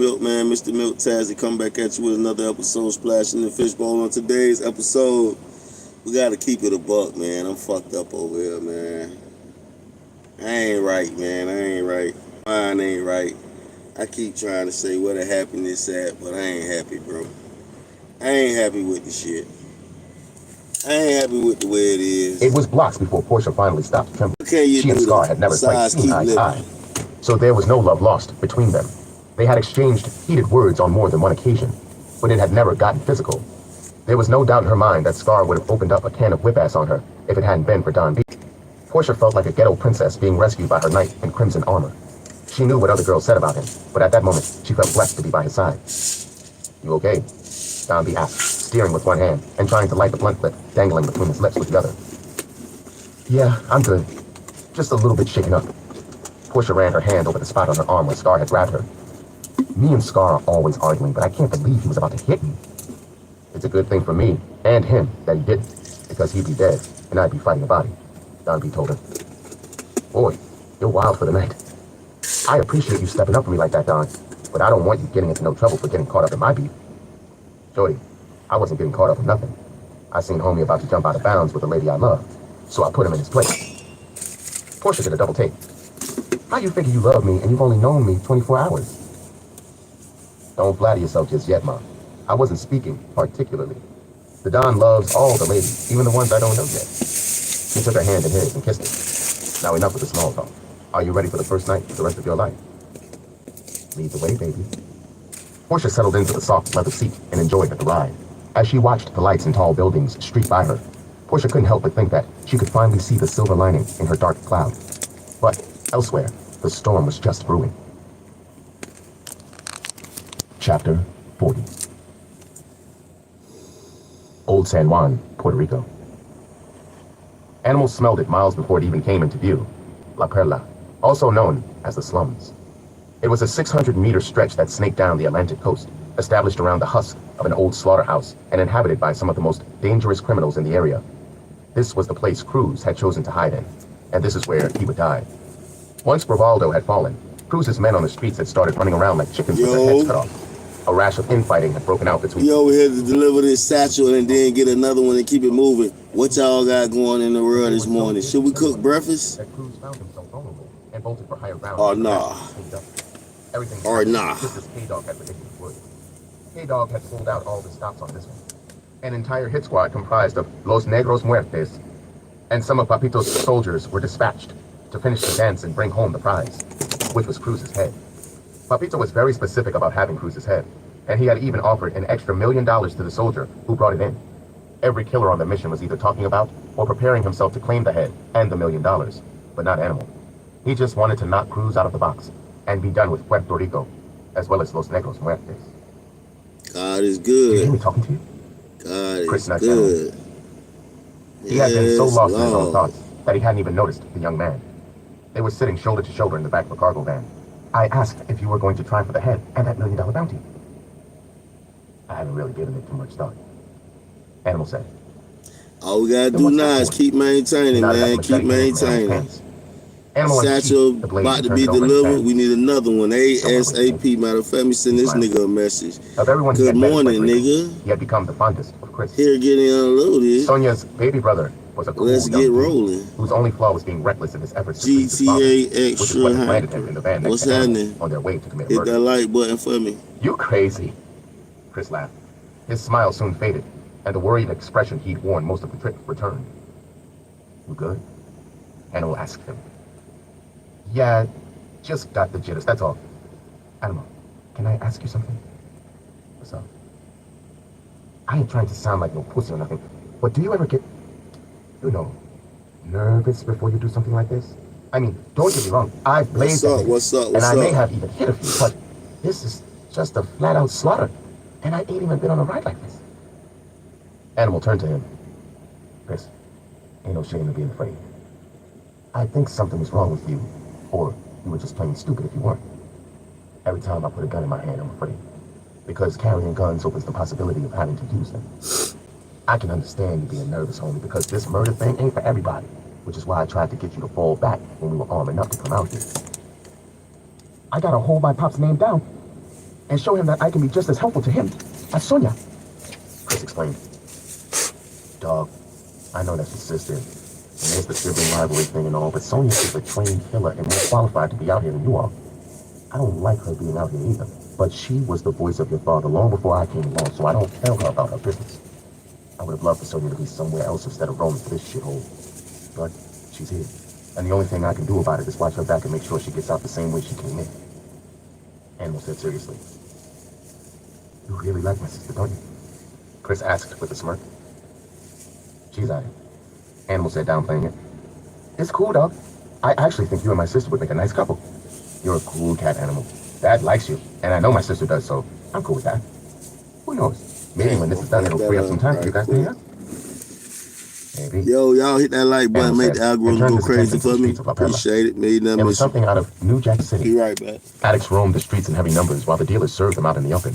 Milkman, Mr. Milk Tazzy, come back at you with another episode, Splashing the Fishbowl. On today's episode, we gotta keep it a buck, man. I'm fucked up over here, man. I ain't right, man. I ain't right. Mine ain't right. I keep trying to say where the happiness at, but I ain't happy, bro. I ain't happy with the shit. I ain't happy with the way it is. It was blocks before Portia finally stopped trembling. What can you She and do Scar had never quite besides seen keep eye to living? eye, so there was no love lost between them. They had exchanged heated words on more than one occasion, but it had never gotten physical. There was no doubt in her mind that Scar would have opened up a can of whip-ass on her if it hadn't been for Don B. Portia felt like a ghetto princess being rescued by her knight in crimson armor. She knew what other girls said about him, but at that moment, she felt blessed to be by his side. "You okay?" Don B asked, steering with one hand and trying to light the blunt clip dangling between his lips with the other. "Yeah, I'm good. Just a little bit shaken up." Portia ran her hand over the spot on her arm where Scar had grabbed her. "Me and Scar are always arguing, but I can't believe he was about to hit me." "It's a good thing for me and him that he didn't, because he'd be dead and I'd be fighting a body," Don B told her. "Boy, you're wild for the night. I appreciate you stepping up for me like that, Don, but I don't want you getting into no trouble for getting caught up in my beef." "Shorty, I wasn't getting caught up in nothing. I seen homie about to jump out of bounds with the lady I love, so I put him in his place." Portia did a double take. "How you figure you love me and you've only known me 24 hours? "Don't flatter yourself just yet, Ma. I wasn't speaking particularly. The Don loves all the ladies, even the ones I don't know yet." He took her hand in his and kissed it. "Now enough with the small talk. Are you ready for the first night of the rest of your life?" "Lead the way, baby." Portia settled into the soft leather seat and enjoyed the ride. As she watched the lights and tall buildings streak by her, Portia couldn't help but think that she could finally see the silver lining in her dark cloud. But elsewhere, the storm was just brewing. Chapter 40. Old San Juan, Puerto Rico. Animals smelled it miles before it even came into view. La Perla, also known as the slums. It was a 600-meter stretch that snaked down the Atlantic coast, established around the husk of an old slaughterhouse and inhabited by some of the most dangerous criminals in the area. This was the place Cruz had chosen to hide in, and this is where he would die. Once Brivaldo had fallen, Cruz's men on the streets had started running around like chickens with their heads cut off. A rash of infighting had broken out between... We over here to deliver this satchel and then get another one and keep it moving. What y'all got going in the world this morning? Should we cook breakfast? That Cruz found himself vulnerable and bolted for higher ground. Or nah. Everything Or nah. just as K-Dog had predicted it would. K-Dog had pulled out all the stops on this one. An entire hit squad comprised of Los Negros Muertes and some of Papito's soldiers were dispatched to finish the dance and bring home the prize, which was Cruz's head. Papito was very specific about having Cruz's head, and he had even offered an extra $1 million to the soldier who brought it in. Every killer on the mission was either talking about or preparing himself to claim the head and the $1 million, but not Animal. He just wanted to knock Cruz out of the box and be done with Puerto Rico, as well as Los Negros Muertes. God is Did you hear good. me talking to you? God Chris is Nuts good. He had been so Yes, lost in his own Lord. thoughts that he hadn't even noticed the young man. They were sitting shoulder to shoulder in the back of a cargo van. "I asked if you were going to try for the head and that $1 million bounty." "I haven't really given it too much thought," Animal said. All we gotta Then do what's now that is for? keep maintaining, Not enough man. machete Keep hands in Animal's maintaining. hands. Animal Satchel unsheathed the blade about and to turned be it over in his delivered. hand. We need another one. Someone was ASAP. Matter of fact, let me send this nigga a message. Of everyone he Good had met in morning, Puerto Rico, nigga. he had become the fondest of Chris. Here getting unloaded. Sonia's baby brother was a cool Let's young get dude rolling. whose only flaw was being reckless in his efforts to please his father, GTA which is extra what had landed him hyper. in the van next What's to Animal happening? on their way to commit a Hit murder. that like button for me. "You crazy," Chris laughed. His smile soon faded, and the worried expression he'd worn most of the trip returned. "You good?" Animal asked him. "Yeah, just got the jitters, that's all." "Animal, can I ask you something?" "What's up?" "I ain't trying to sound like no pussy or nothing, but do you ever get, you know, nervous before you do something like this? I mean, don't get me wrong, I've blazed at What's up? and I may up? have even hit a few, but this is just a flat-out slaughter, and I ain't even been on a ride like this." Animal turned to him. "Chris, ain't no shame in being afraid. I think something was wrong with you, or you were just plain stupid if you weren't. Every time I put a gun in my hand, I'm afraid, because carrying guns opens the possibility of having to use them. I can understand you being nervous, homie, because this murder thing ain't for everybody, which is why I tried to get you to fall back when we were arming up to come out here. I gotta hold my pop's name down. and show him that I can be just as helpful to him as Sonia. Chris explained. Dog, I know that's his sister, and there's the sibling rivalry thing and all, but Sonia is a trained killer and more qualified to be out here than you are. I don't like her being out here either, but she was the voice of your father long before I came along, so I don't tell her about her business. I would have loved for Sonia to be somewhere else instead of roaming for this shithole. But she's here, and the only thing I can do about it is watch her back and make sure she gets out the same way she came in. Animal said seriously. You really like my sister, don't you? Chris asked with a smirk. She's at it. Animal said, downplaying it. It's cool, dog. I actually think you and my sister would make a nice couple. You're a cool cat, Animal. Dad likes you, and I know my sister does, so I'm cool with that. Who knows? Maybe when this is done, it'll free up some time for you guys to hang out. Maybe. Yo, y'all hit that like button, make the algorithm go crazy for me. Appreciate it. It was something out of New Jack City. Be right back. Addicts roamed the streets in heavy numbers while the dealers served them out in the open.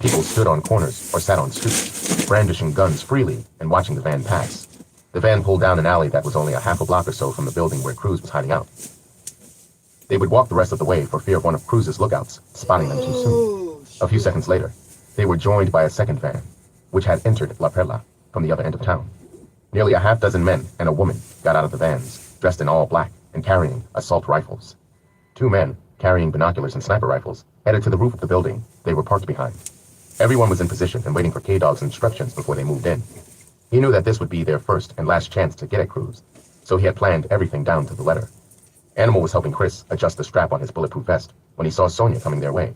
People stood on corners or sat on streets, brandishing guns freely and watching the van pass. The van pulled down an alley that was only a half a block or so from the building where Cruz was hiding out. They would walk the rest of the way for fear of one of Cruz's lookouts spotting them too soon. A few seconds later, they were joined by a second van, which had entered La Perla from the other end of town. Nearly a half dozen men and a woman got out of the vans, dressed in all black and carrying assault rifles. Two men, carrying binoculars and sniper rifles, headed to the roof of the building they were parked behind. Everyone was in position and waiting for K-Dog's instructions before they moved in. He knew that this would be their first and last chance to get at Cruz, so he had planned everything down to the letter. Animal was helping Chris adjust the strap on his bulletproof vest when he saw Sonia coming their way.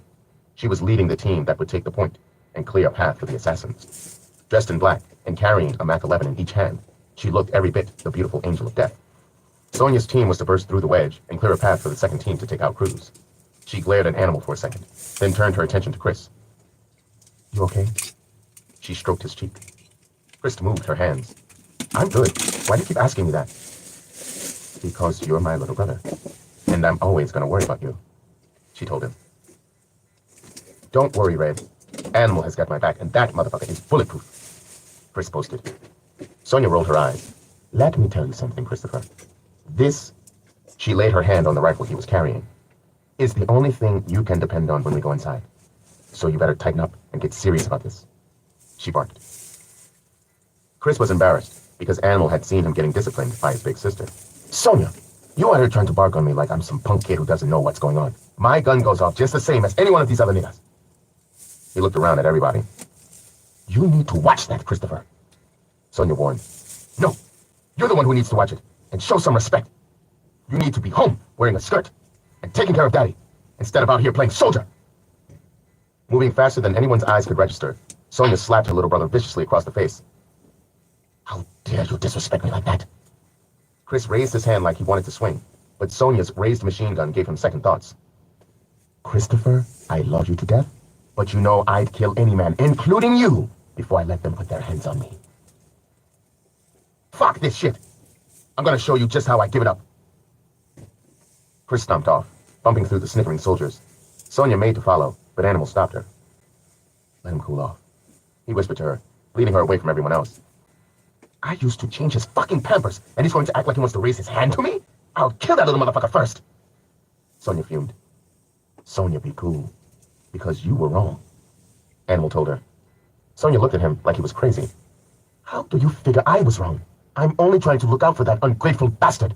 She was leading the team that would take the point and clear a path for the assassins. Dressed in black and carrying a Mac-11 in each hand, she looked every bit the beautiful angel of death. Sonia's team was to burst through the wedge and clear a path for the second team to take out Cruz. She glared at Animal for a second, then turned her attention to Chris. You okay? She stroked his cheek. Chris moved her hands. I'm good. Why do you keep asking me that? Because you're my little brother, and I'm always going to worry about you, she told him. Don't worry, Red. Animal has got my back, and that motherfucker is bulletproof, Chris boasted. Sonia rolled her eyes. Let me tell you something, Christopher. This, she laid her hand on the rifle he was carrying, is the only thing you can depend on when we go inside. So you better tighten up and get serious about this, she barked. Chris was embarrassed because Animal had seen him getting disciplined by his big sister. Sonia, you out here trying to bark on me like I'm some punk kid who doesn't know what's going on. My gun goes off just the same as any one of these other niggas. He looked around at everybody. You need to watch that, Christopher, Sonia warned. No, you're the one who needs to watch it and show some respect. You need to be home wearing a skirt and taking care of Daddy instead of out here playing soldier. Moving faster than anyone's eyes could register, Sonia slapped her little brother viciously across the face. How dare you disrespect me like that? Chris raised his hand like he wanted to swing, but Sonia's raised machine gun gave him second thoughts. Christopher, I love you to death, but you know I'd kill any man, including you, before I let them put their hands on me. Fuck this shit! I'm gonna show you just how I give it up. Chris stomped off, bumping through the snickering soldiers. Sonia made to follow, but Animal stopped her. Let him cool off, he whispered to her, leading her away from everyone else. I used to change his fucking pampers, and he's going to act like he wants to raise his hand to me? I'll kill that little motherfucker first! Sonia fumed. Sonia, be cool, because you were wrong, Animal told her. Sonia looked at him like he was crazy. How do you figure I was wrong? I'm only trying to look out for that ungrateful bastard.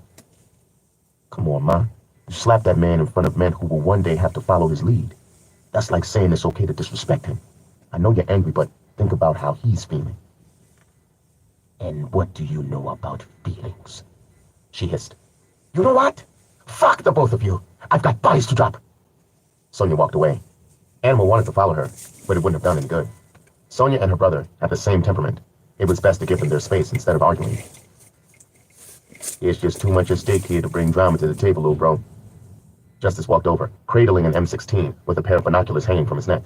Come on, Ma. You slapped that man in front of men who will one day have to follow his lead. That's like saying it's okay to disrespect him. I know you're angry, but think about how he's feeling. And what do you know about feelings? She hissed. You know what? Fuck the both of you. I've got bodies to drop. Sonia walked away. Animal wanted to follow her, but it wouldn't have done any good. Sonia and her brother had the same temperament. It was best to give them their space instead of arguing. It's just too much at stake here to bring drama to the table, little bro. Justice walked over, cradling an M16 with a pair of binoculars hanging from his neck.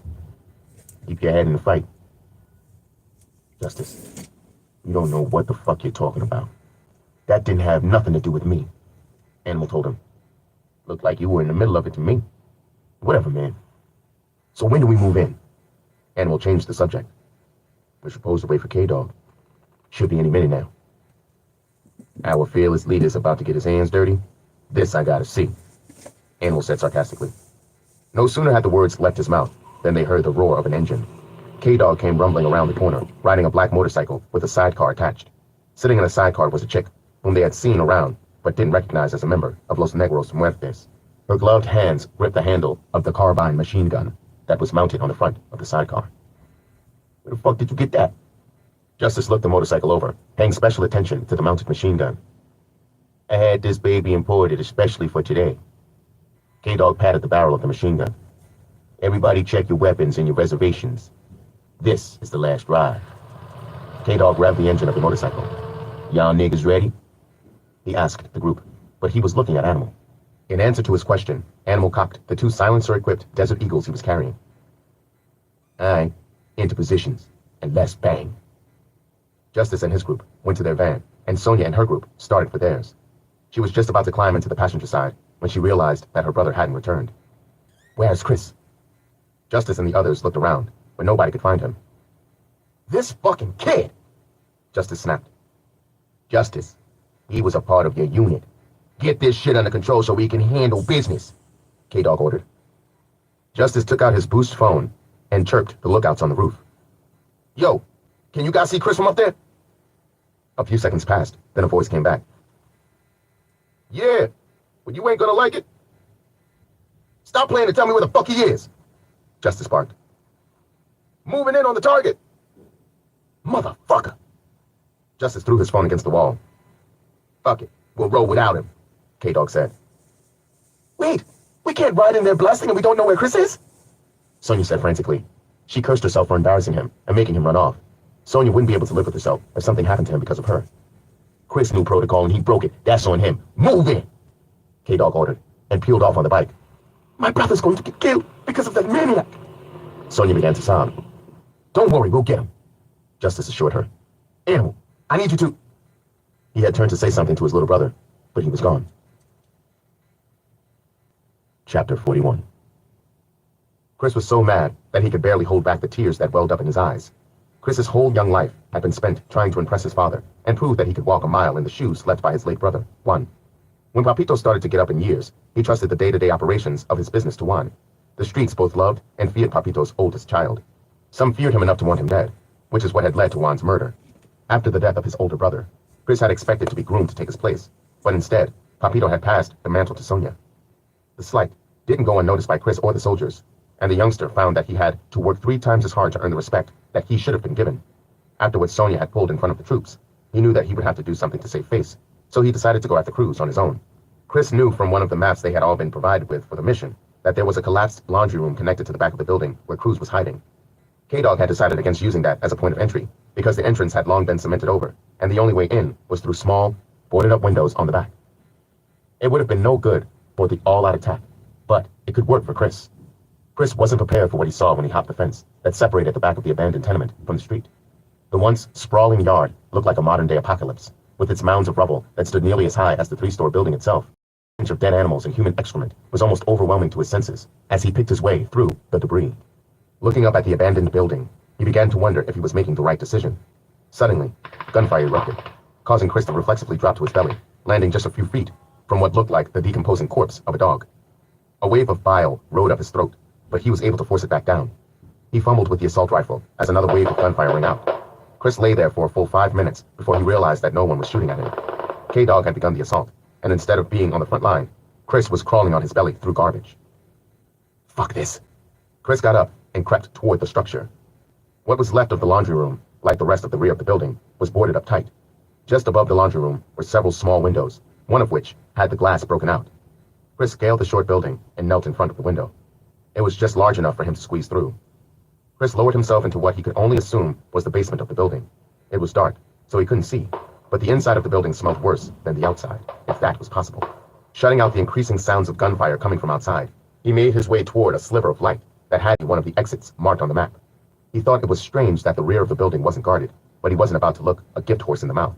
Keep your head in the fight. Justice, you don't know what the fuck you're talking about. That didn't have nothing to do with me, Animal told him. Looked like you were in the middle of it to me. Whatever, man. So when do we move in? Animal changed the subject. We're supposed to wait for K-Dog. Should be any minute now. Our fearless leader's about to get his hands dirty. This I gotta see, Animal said sarcastically. No sooner had the words left his mouth Then they heard the roar of an engine. K-Dog came rumbling around the corner, riding a black motorcycle with a sidecar attached. Sitting in a sidecar was a chick, whom they had seen around, but didn't recognize as a member of Los Negros Muertes. Her gloved hands gripped the handle of the carbine machine gun that was mounted on the front of the sidecar. Where the fuck did you get that? Justice looked the motorcycle over, paying special attention to the mounted machine gun. I had this baby imported especially for today. K-Dog patted the barrel of the machine gun. Everybody check your weapons and your reservations. This is the last ride. K-Dog grabbed the engine of the motorcycle. Y'all niggas ready? He asked the group, but he was looking at Animal. In answer to his question, Animal cocked the 2 silencer-equipped Desert Eagles he was carrying. Aye, into positions, and let's bang. Justice and his group went to their van, and Sonia and her group started for theirs. She was just about to climb into the passenger side when she realized that her brother hadn't returned. Where's Chris? Justice and the others looked around, but nobody could find him. This fucking kid! Justice snapped. Justice, he was a part of your unit. Get this shit under control so we can handle business, K-Dog ordered. Justice took out his boost phone and chirped the lookouts on the roof. Yo, can you guys see Chris from up there? A few seconds passed, then a voice came back. Yeah, but you ain't gonna like it. Stop playing and tell me where the fuck he is, Justice barked. Moving in on the target. Motherfucker. Justice threw his phone against the wall. Fuck it, we'll roll without him, K-Dog said. Wait, we can't ride in there blasting and we don't know where Chris is? Sonia said frantically. She cursed herself for embarrassing him and making him run off. Sonia wouldn't be able to live with herself if something happened to him because of her. Chris knew protocol and he broke it. That's on him. Move in, K-Dog ordered, and peeled off on the bike. My brother's going to get killed because of that maniac. Sonia began to sob. Don't worry, we'll get him, Justice assured her. Animal, I need you to... He had turned to say something to his little brother, but he was gone. Chapter 41. Chris was so mad that he could barely hold back the tears that welled up in his eyes. Chris's whole young life had been spent trying to impress his father and prove that he could walk a mile in the shoes left by his late brother, Juan. When Papito started to get up in years, he trusted the day-to-day operations of his business to Juan. The streets both loved and feared Papito's oldest child. Some feared him enough to want him dead, which is what had led to Juan's murder. After the death of his older brother, Chris had expected to be groomed to take his place, but instead, Papito had passed the mantle to Sonia. The slight didn't go unnoticed by Chris or the soldiers, and the youngster found that he had to work 3 times as hard to earn the respect that he should have been given. After what Sonia had pulled in front of the troops, he knew that he would have to do something to save face, so he decided to go after Cruz on his own. Chris knew from one of the maps they had all been provided with for the mission that there was a collapsed laundry room connected to the back of the building where Cruz was hiding. K-Dog had decided against using that as a point of entry because the entrance had long been cemented over, and the only way in was through small, boarded-up windows on the back. It would have been no good for the all-out attack, but it could work for Chris. Chris wasn't prepared for what he saw when he hopped the fence that separated the back of the abandoned tenement from the street. The once sprawling yard looked like a modern-day apocalypse, with its mounds of rubble that stood nearly as high as the 3-story building itself. The stench of dead animals and human excrement was almost overwhelming to his senses as he picked his way through the debris. Looking up at the abandoned building, he began to wonder if he was making the right decision. Suddenly, gunfire erupted, causing Chris to reflexively drop to his belly, landing just a few feet from what looked like the decomposing corpse of a dog. A wave of bile rode up his throat, but he was able to force it back down. He fumbled with the assault rifle as another wave of gunfire rang out. Chris lay there for a full 5 minutes before he realized that no one was shooting at him. K-Dog had begun the assault, and instead of being on the front line, Chris was crawling on his belly through garbage. Fuck this. Chris got up and crept toward the structure. What was left of the laundry room, like the rest of the rear of the building, was boarded up tight. Just above the laundry room were several small windows, one of which had the glass broken out. Chris scaled the short building and knelt in front of the window. It was just large enough for him to squeeze through. Chris lowered himself into what he could only assume was the basement of the building. It was dark, so he couldn't see, but the inside of the building smelled worse than the outside, if that was possible. Shutting out the increasing sounds of gunfire coming from outside, he made his way toward a sliver of light that had one of the exits marked on the map. He thought it was strange that the rear of the building wasn't guarded, but he wasn't about to look a gift horse in the mouth.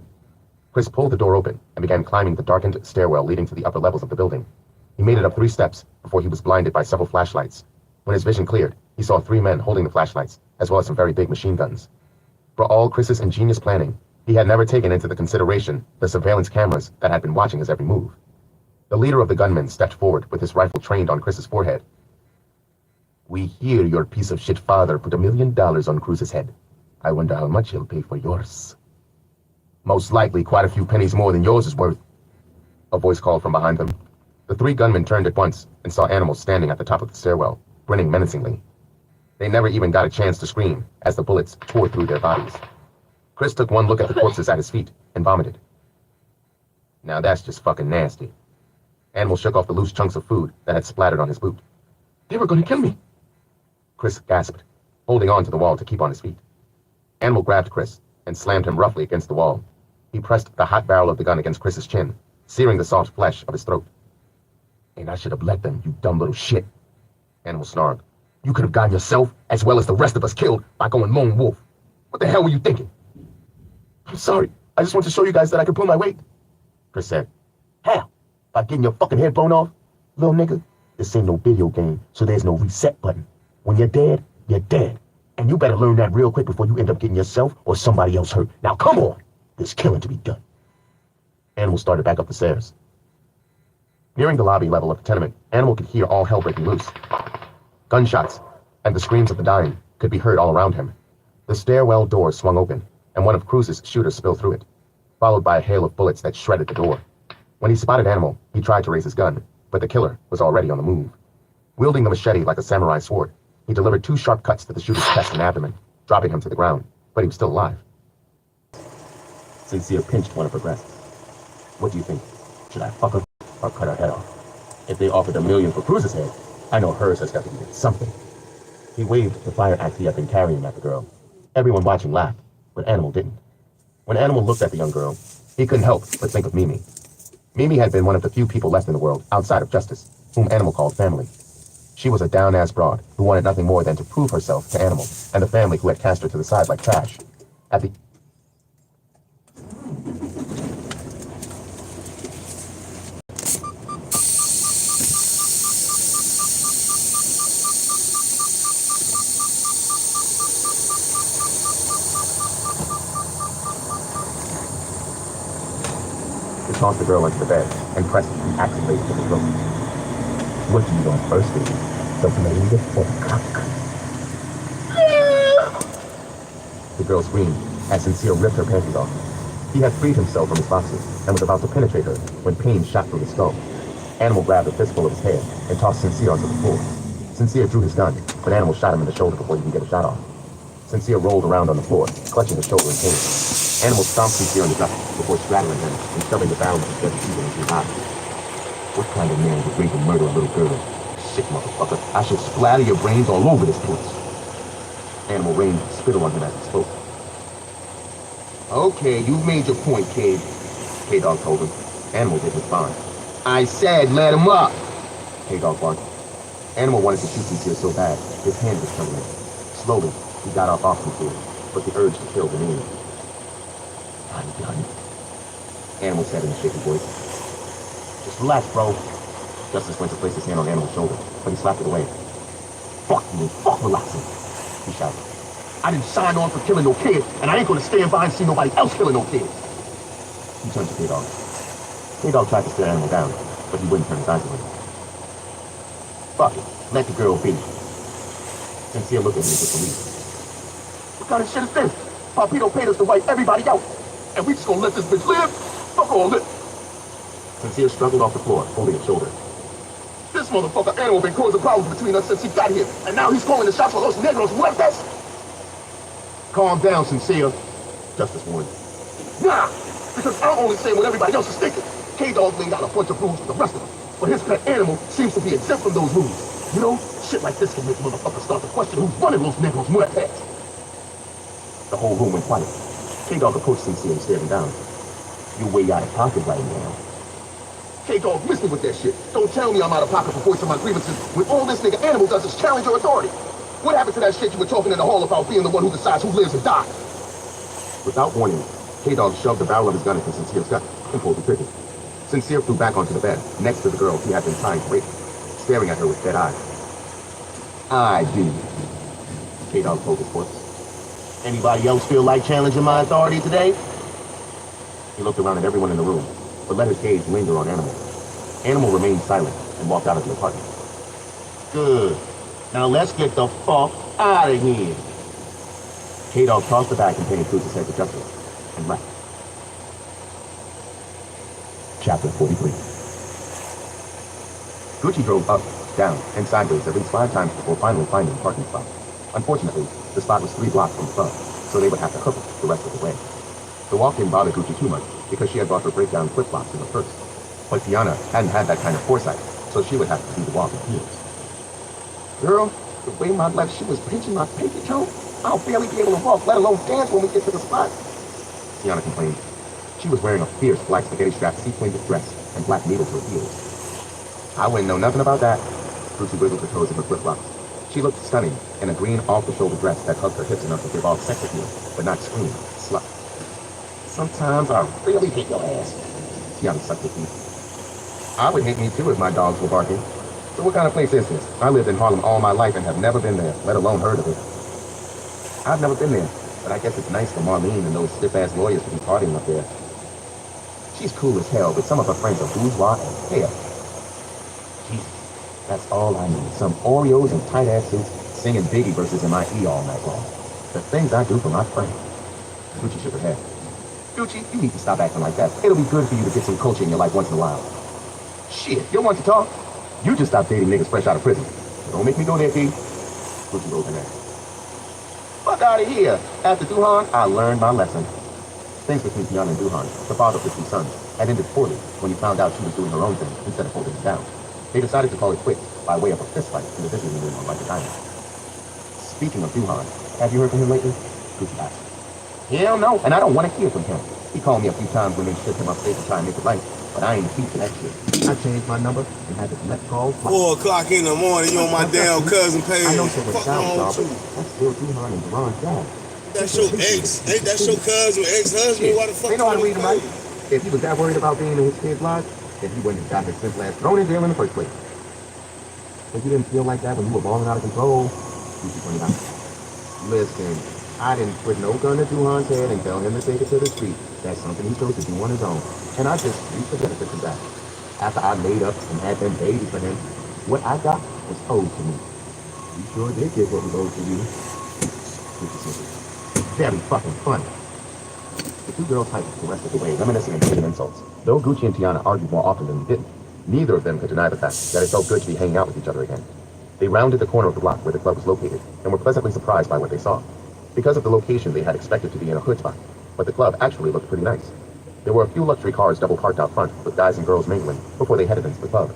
Chris pulled the door open and began climbing the darkened stairwell leading to the upper levels of the building. He made it up 3 steps before he was blinded by several flashlights. When his vision cleared, he saw 3 men holding the flashlights, as well as some very big machine guns. For all Chris's ingenious planning, he had never taken into the consideration the surveillance cameras that had been watching his every move. The leader of the gunmen stepped forward with his rifle trained on Chris's forehead. We hear your piece of shit father put $1 million on Cruz's head. I wonder how much he'll pay for yours. Most likely quite a few pennies more than yours is worth. A voice called from behind them. The three gunmen turned at once and saw animals standing at the top of the stairwell, grinning menacingly. They never even got a chance to scream as the bullets tore through their bodies. Chris took one look at the corpses at his feet and vomited. Now that's just fucking nasty. Animal shook off the loose chunks of food that had splattered on his boot. They were gonna kill me. Chris gasped, holding on to the wall to keep on his feet. Animal grabbed Chris and slammed him roughly against the wall. He pressed the hot barrel of the gun against Chris's chin, searing the soft flesh of his throat. And I should have let them, you dumb little shit. Animal snarled. You could have gotten yourself, as well as the rest of us, killed by going lone wolf. What the hell were you thinking? I'm sorry. I just want to show you guys that I can pull my weight. Chris said. How? By getting your fucking head blown off? Little nigga, this ain't no video game, so there's no reset button. When you're dead, you're dead. And you better learn that real quick before you end up getting yourself or somebody else hurt. Now come on. There's killing to be done. Animal started back up the stairs. Nearing the lobby level of the tenement, Animal could hear all hell breaking loose. Gunshots and the screams of the dying could be heard all around him. The stairwell door swung open, and one of Cruz's shooters spilled through it, followed by a hail of bullets that shredded the door. When he spotted Animal, he tried to raise his gun, but the killer was already on the move. Wielding the machete like a samurai sword, he delivered 2 sharp cuts to the shooter's chest and abdomen, dropping him to the ground, but he was still alive. Sincere pinched one of her breasts. What do you think? Should I fuck her or cut her head off? If they offered $1 million for Cruz's head, I know hers has got to be worth something. He waved the fire axe he had been carrying at the girl. Everyone watching laughed, but Animal didn't. When Animal looked at the young girl, he couldn't help but think of Mimi. Mimi had been one of the few people left in the world outside of justice, whom Animal called family. She was a down-ass broad who wanted nothing more than to prove herself to Animal and the family who had cast her to the side like trash. At the He tossed the girl into the bed and pressed the axe blade to the throat. What do you want first, baby? The blade or the cock? The girl screamed as Sincere ripped her panties off. He had freed himself from his boxers and was about to penetrate her when pain shot through his skull. Animal grabbed a fistful of his hair and tossed Sincere onto the floor. Sincere drew his gun, but Animal shot him in the shoulder before he could get a shot off. Sincere rolled around on the floor, clutching his shoulder in pain. Animal stomped Sincere in the gut before straddling him and shoving the barrel of his deadly eagle into his eye. What kind of man would rape and murder a little girl? Sick motherfucker. I shall splatter your brains all over this place. Animal rained spittle on him as he spoke. Okay, you've made your point, kid. K-Dog told him. Animal didn't respond. I said let him up! K-Dog barked. Animal wanted to shoot Sincere so bad, his hand was trembling. Slowly, he got off Sincere, but the urge to kill remained. I'm done, Animal said in a shaky voice. Just relax, bro. Justice went to place his hand on Animal's shoulder, but he slapped it away. Fuck you, fuck relaxing, he shouted. I didn't sign on for killing no kid, and I ain't gonna stand by and see nobody else killing no kids. He turned to K-Dog. K-Dog tried to stare Animal down, but he wouldn't turn his eyes away. Fuck it, let the girl be. Sincere looked at me with relief. What kind of shit is this? Papito paid us to wipe everybody out, and we just gonna let this bitch live? Fuck all this. Sincere struggled off the floor, holding his shoulder. This motherfucker Animal been causing problems between us since he got here, and now he's calling the shots for Los Negros muertes? Calm down, Sincere, Justice warned. Nah, because I'm only saying what everybody else is thinking. K-Dog laid out a bunch of rules for the rest of us, but his pet Animal seems to be exempt from those rules. You know, shit like this can make motherfuckers start to question who's running Los Negros muertes. The whole room went quiet. K-Dog approached Sincere and stared him down. You're way out of pocket right now. K-Dog, miss me with that shit. Don't tell me I'm out of pocket for voicing my grievances when all this nigga Animal does is challenge your authority. What happened to that shit you were talking in the hall about being the one who decides who lives and dies? Without warning, K-Dog shoved the barrel of his gun into Sincere's gut and pulled the trigger. Sincere flew back onto the bed, next to the girl he had been trying to rape, staring at her with dead eyes. I do, K-Dog told his corpse. Anybody else feel like challenging my authority today? He looked around at everyone in the room, but let his gaze linger on Animal. Animal remained silent and walked out of the apartment. Good. Now let's get the fuck out of here. K-Dog tossed the bag containing Cruz's head to Justice and left. Chapter 43. Gucci drove up, down, and sideways at least 5 times before finally finding a parking spot. Unfortunately, the spot was 3 blocks from the club, so they would have to hook it the rest of the way. The walk didn't bother Gucci too much because she had bought her breakdown flip-flops in her purse. But Tiana hadn't had that kind of foresight, so she would have to do the walk in heels. Girl, the way my left shoe was pinching my pinky toe, I'll barely be able to walk, let alone dance when we get to the spot. Tiana complained. She was wearing a fierce black spaghetti-strap sequined dress and black needle-toe heels. I wouldn't know nothing about that. Gucci wiggled the toes of her flip-flops. She looked stunning in a green off-the-shoulder dress that hugged her hips enough to give off sex appeal, but not scream, slut. Sometimes I really hate your ass. Tiana sucked her teeth. I would hate me too if my dogs were barking. So what kind of place is this? I lived in Harlem all my life and have never been there, let alone heard of it. I've never been there, but I guess it's nice for Marlene and those stiff-ass lawyers to be partying up there. She's cool as hell, but some of her friends are bourgeois and pale. Jesus, that's all I need. Some Oreos and tight-ass suits singing Biggie verses in my E all night long. The things I do for my friend. Gucci shook her head. Gucci, you need to stop acting like that. It'll be good for you to get some culture in your life once in a while. Shit, you don't want to talk? You just stopped dating niggas fresh out of prison. Don't make me go there, P. Gucci rolled her neck. Fuck out of here. After Duhan, I learned my lesson. Things between Tiana and Duhan, the father of the 2 sons, had ended poorly when he found out she was doing her own thing instead of holding him down. They decided to call it quits by way of a fist fight in the visiting room on Like a Diamond. Speaking of Duhan, have you heard from him lately? Gucci asked. Hell no, and I don't want to hear from him. He called me a few times when they shipped him upstate to try and make it right, but I ain't feet to that shit. I changed my number and had to collect calls. 4 o'clock in the morning, you on my damn cousin page. I know so much Fuck sound, wrong but with you? that's still Duhan and Duran's dad. That's your ex. Ain't that your cousin, ex-husband? Why the fuck They know how to you read him right. If he was that worried about being in his kid's lives, then he wouldn't have got his simple ass thrown in jail in the first place. But you didn't feel like that when you were balling out of control. Gucci pointed out. Listen, I didn't put no gun to Duhan's head and tell him to take it to the street. That's something he chose to do on his own. And I just reaped the benefits of that. After I made up and had them babies for him, what I got was owed to me. You sure did get what was owed to you. Gucci said. Very fucking funny. The 2 girls hiked the rest of the way, reminiscing and trading insults. Though Gucci and Tiana argued more often than they didn't, neither of them could deny the fact that it felt good to be hanging out with each other again. They rounded the corner of the block where the club was located and were pleasantly surprised by what they saw. Because of the location, they had expected to be in a hood spot, but the club actually looked pretty nice. There were a few luxury cars double parked out front with guys and girls mingling before they headed into the club.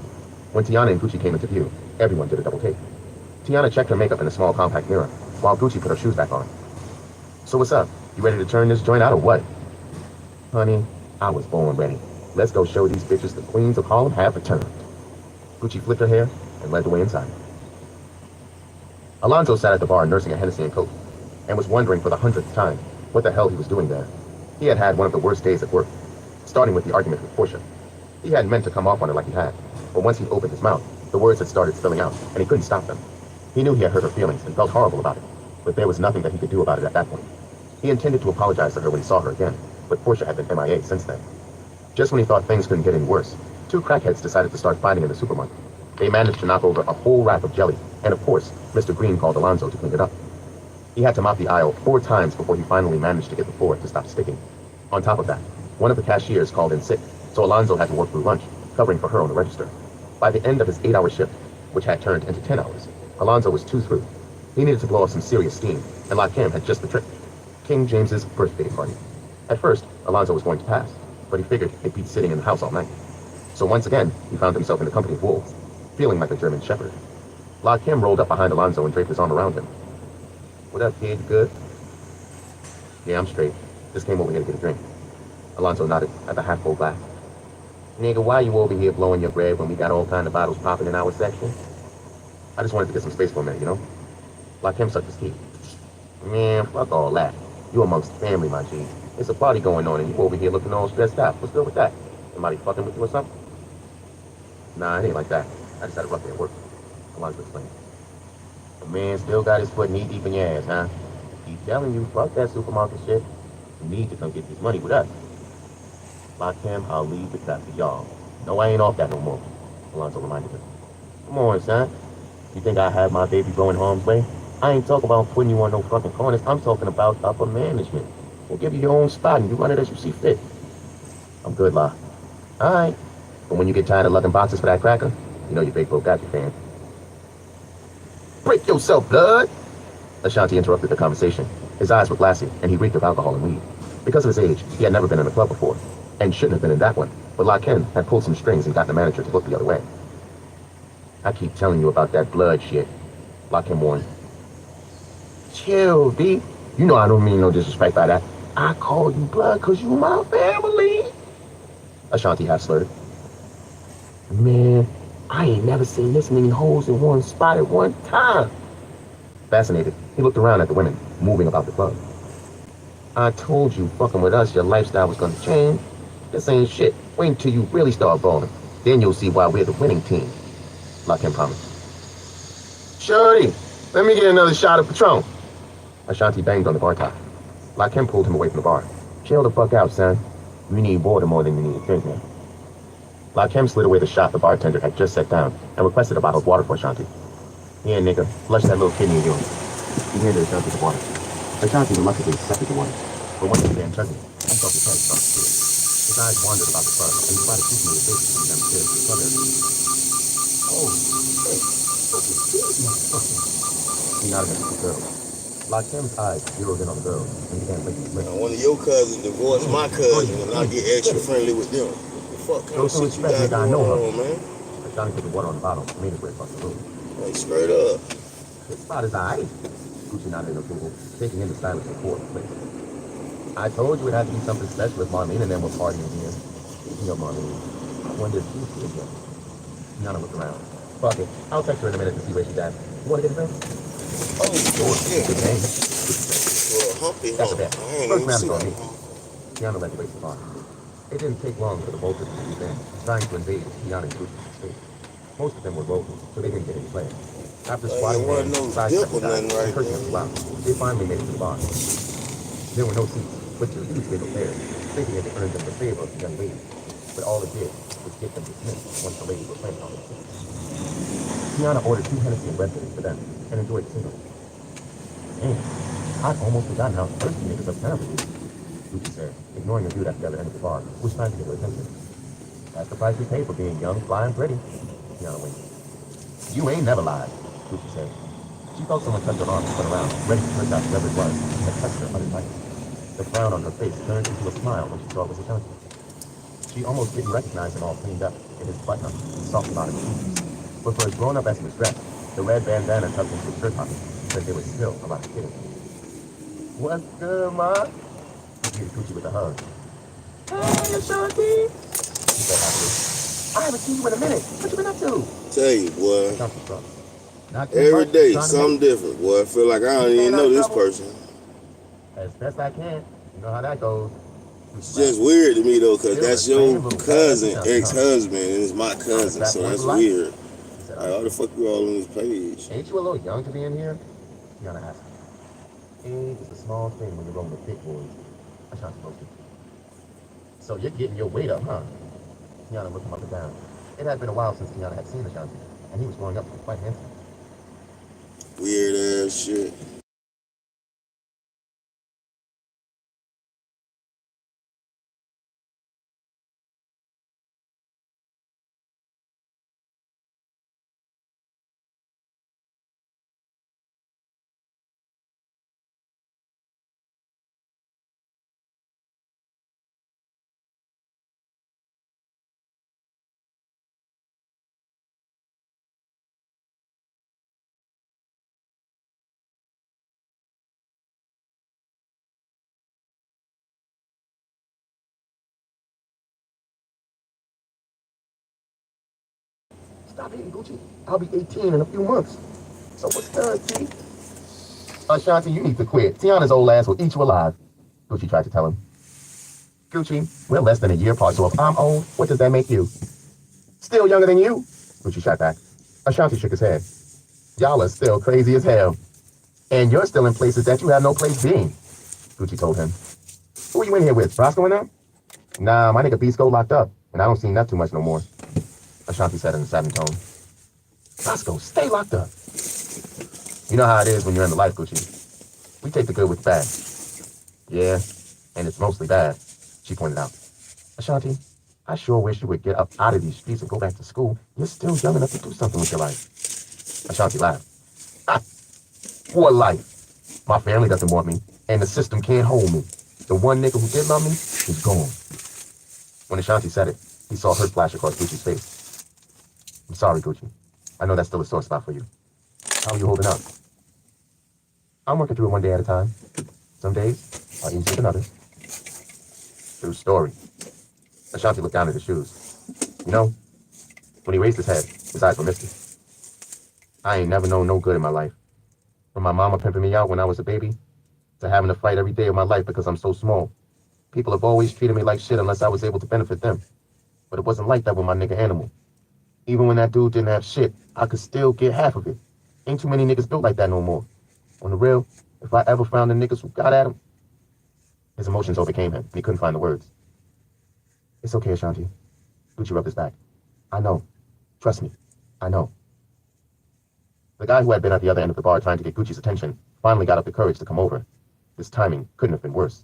When Tiana and Gucci came into view, everyone did a double take. Tiana checked her makeup in a small compact mirror, while Gucci put her shoes back on. So what's up? You ready to turn this joint out or what? Honey, I was born ready. Let's go show these bitches the queens of Harlem have returned. Gucci flipped her hair and led the way inside. Alonzo sat at the bar nursing a Hennessy and Coke, and was wondering for the 100th time what the hell he was doing there. He had had one of the worst days at work, starting with the argument with Portia. He hadn't meant to come off on her like he had, but once he opened his mouth, the words had started spilling out, and he couldn't stop them. He knew he had hurt her feelings and felt horrible about it, but there was nothing that he could do about it at that point. He intended to apologize to her when he saw her again, but Portia had been MIA since then. Just when he thought things couldn't get any worse, 2 crackheads decided to start fighting in the supermarket. They managed to knock over a whole rack of jelly, and of course, Mr. Green called Alonzo to clean it up. He had to mop the aisle 4 times before he finally managed to get the floor to stop sticking. On top of that, one of the cashiers called in sick, so Alonzo had to work through lunch, covering for her on the register. By the end of his 8-hour shift, which had turned into 10 hours, Alonzo was 2 through. He needed to blow off some serious steam, and Lakim had just the trick. King James's birthday party. At first, Alonzo was going to pass, but he figured he'd be sitting in the house all night. So once again, he found himself in the company of wolves, feeling like a German shepherd. Lakim rolled up behind Alonzo and draped his arm around him. What up, kid? You good? Yeah, I'm straight. Just came over here to get a drink. Alonzo nodded at the half-full glass. Nigga, why you over here blowing your bread when we got all kind of bottles popping in our section? I just wanted to get some space for a minute, you know? Lakim sucked his teeth. Man, fuck all that. You amongst family, my G. It's a party going on and you over here looking all stressed out. What's good with that? Somebody fucking with you or something? Nah, it ain't like that. I just had a rough day at work. Alonzo explained. The man still got his foot knee deep in your ass, huh? Keep telling you, fuck that supermarket shit. You need to come get this money with us. Lakim, I'll leave the cut to y'all. No, I ain't off that no more, Alonzo reminded him. Come on, son. You think I have my baby going harm's way? I ain't talking about putting you on no fucking corners. I'm talking about upper management. We'll give you your own spot and you run it as you see fit. I'm good, La. Alright. But when you get tired of lugging boxes for that cracker, you know your big bro got you, fam. Break yourself, blood! Ashanti interrupted the conversation. His eyes were glassy, and he reeked of alcohol and weed. Because of his age, he had never been in a club before, and shouldn't have been in that one. But La Ken had pulled some strings and gotten the manager to look the other way. I keep telling you about that blood shit, La Ken warned. Chill, B. You know I don't mean no disrespect by that. I call you blood because you my family. Ashanti half slurred. Man, I ain't never seen this many holes in one spot at one time. Fascinated, he looked around at the women, moving about the club. I told you, fucking with us, your lifestyle was gonna change. This ain't shit. Wait until you really start balling. Then you'll see why we're the winning team. La Ken promised. Shorty, let me get another shot of Patron. Ashanti banged on the bar top. La Ken pulled him away from the bar. Chill the fuck out, son. You need water more than you need a drink, man. La Ken slid away the shot the bartender had just set down and requested a bottle of water for Ashanti. Here, nigga, flush that little kidney of yours. He handed Ashanti the water. Ashanti reluctantly accepted the water. But once again, chugging, he felt his head start to spin. His eyes wandered about the club, and he tried to keep his face between them stairs to the club area. Oh, shit. He nodded at the girl. La Ken's eyes zeroed in on the girl, and began licking his lips. Now, one of your cousins divorced my cousin, and I get extra friendly with them. The fuck kind of shit you got going on, man? Ashanti put the water on the bottle and made his way across the room. Like, straight up. This spot is aight. Gucci nodded in approval, taking in the silence of the court place. I told you it had to be something special if Marlene and them were partying here. Speaking of Marlene, I wonder if she's here again. Tiana looked around. Fuck it. I'll text her in a minute to see where she's at. You want to get a drink? Oh, shit. Good name. Well, humpy That's a hump. bet. I ain't First even round see is on that. me. Tiana led the way to the bar. It didn't take long for the vultures to be in, trying to invade Tiana and Gucci's space. Most of them were local, so they didn't get any play. After squatting There in, wasn't no side dip or stepping nothing right cursing there. us loud, they finally made it to the bar. There were no seats, but two huge big affairs, thinking it earned them the favor of the young lady. But all it did was get them dismissed once the ladies were planning on their seats. Tiana ordered 2 Hennessy and Red Bull for them, and enjoyed the scenery. Damn, I'd almost forgotten how thirsty niggas uptown would be, Gucci said, ignoring the dude at the other end of the bar, who was trying to get her attention. That's the price we pay for being young, fly, and pretty. Tiana winked. You ain't never lied, Gucci said. She felt someone touch her arm and spun around, ready to push out whoever it was that touched her uninvited. The frown on her face turned into a smile when she saw it was Ashanti. She almost didn't recognize him all cleaned up in his button-up and soft bottom shoes. But for as grown-up as he was dressed, the red bandana tucked into his shirt pocket said there was still a lot of kidding. What's good, Ma? He greeted Gucci with a hug. Hey, Ashanti! He said happily. I haven't seen you in a minute. What you been up to? Tell you, boy. Ashanti shrugged. Not too Every much, day, trying to something different, boy. I feel like I don't even know this person. as best I can. You know how that goes. It's just weird to me, though, because that's your cousin, ex-husband, and it's my cousin, so that's weird. Like, how the fuck you all on this page? Ain't you a little young to be in here? Tiana asked. Age is a small thing when you're rolling with big boys. Ashanti posted. So you're getting your weight up, huh? Tiana looked him up and down. It had been a while since Tiana had seen Ashanti, and he was growing up to be quite handsome. Weird ass shit. Stop eating, Gucci. I'll be 18 in a few months. So what's good, T? Ashanti, you need to quit. Tiana's old ass will eat you alive. Gucci tried to tell him. Gucci, we're less than a year apart, so if I'm old, what does that make you? Still younger than you? Gucci shot back. Ashanti shook his head. Y'all are still crazy as hell. And you're still in places that you have no place being, Gucci told him. Who are you in here with, Roscoe and them? Nah, my nigga Beast locked up, and I don't see that too much no more, Ashanti said in a saddened tone. Roscoe, stay locked up. You know how it is when you're in the life, Gucci. We take the good with the bad. Yeah, and it's mostly bad, she pointed out. Ashanti, I sure wish you would get up out of these streets and go back to school. You're still young enough to do something with your life. Ashanti laughed. Ah, what life? My family doesn't want me, and the system can't hold me. The one nigga who did love me is gone. When Ashanti said it, he saw hurt flash across Gucci's face. I'm sorry, Gucci. I know that's still a sore spot for you. How are you holding up? I'm working through it one day at a time. Some days are easier than others. True story. Ashanti looked down at his shoes. You know, when he raised his head, his eyes were misty. I ain't never known no good in my life. From my mama pimping me out when I was a baby, to having to fight every day of my life because I'm so small. People have always treated me like shit unless I was able to benefit them. But it wasn't like that with my nigga Animal. Even when that dude didn't have shit, I could still get half of it. Ain't too many niggas built like that no more. On the real, if I ever found the niggas who got at him, his emotions overcame him, and he couldn't find the words. It's okay, Ashanti. Gucci rubbed his back. I know. Trust me. I know. The guy who had been at the other end of the bar trying to get Gucci's attention finally got up the courage to come over. His timing couldn't have been worse.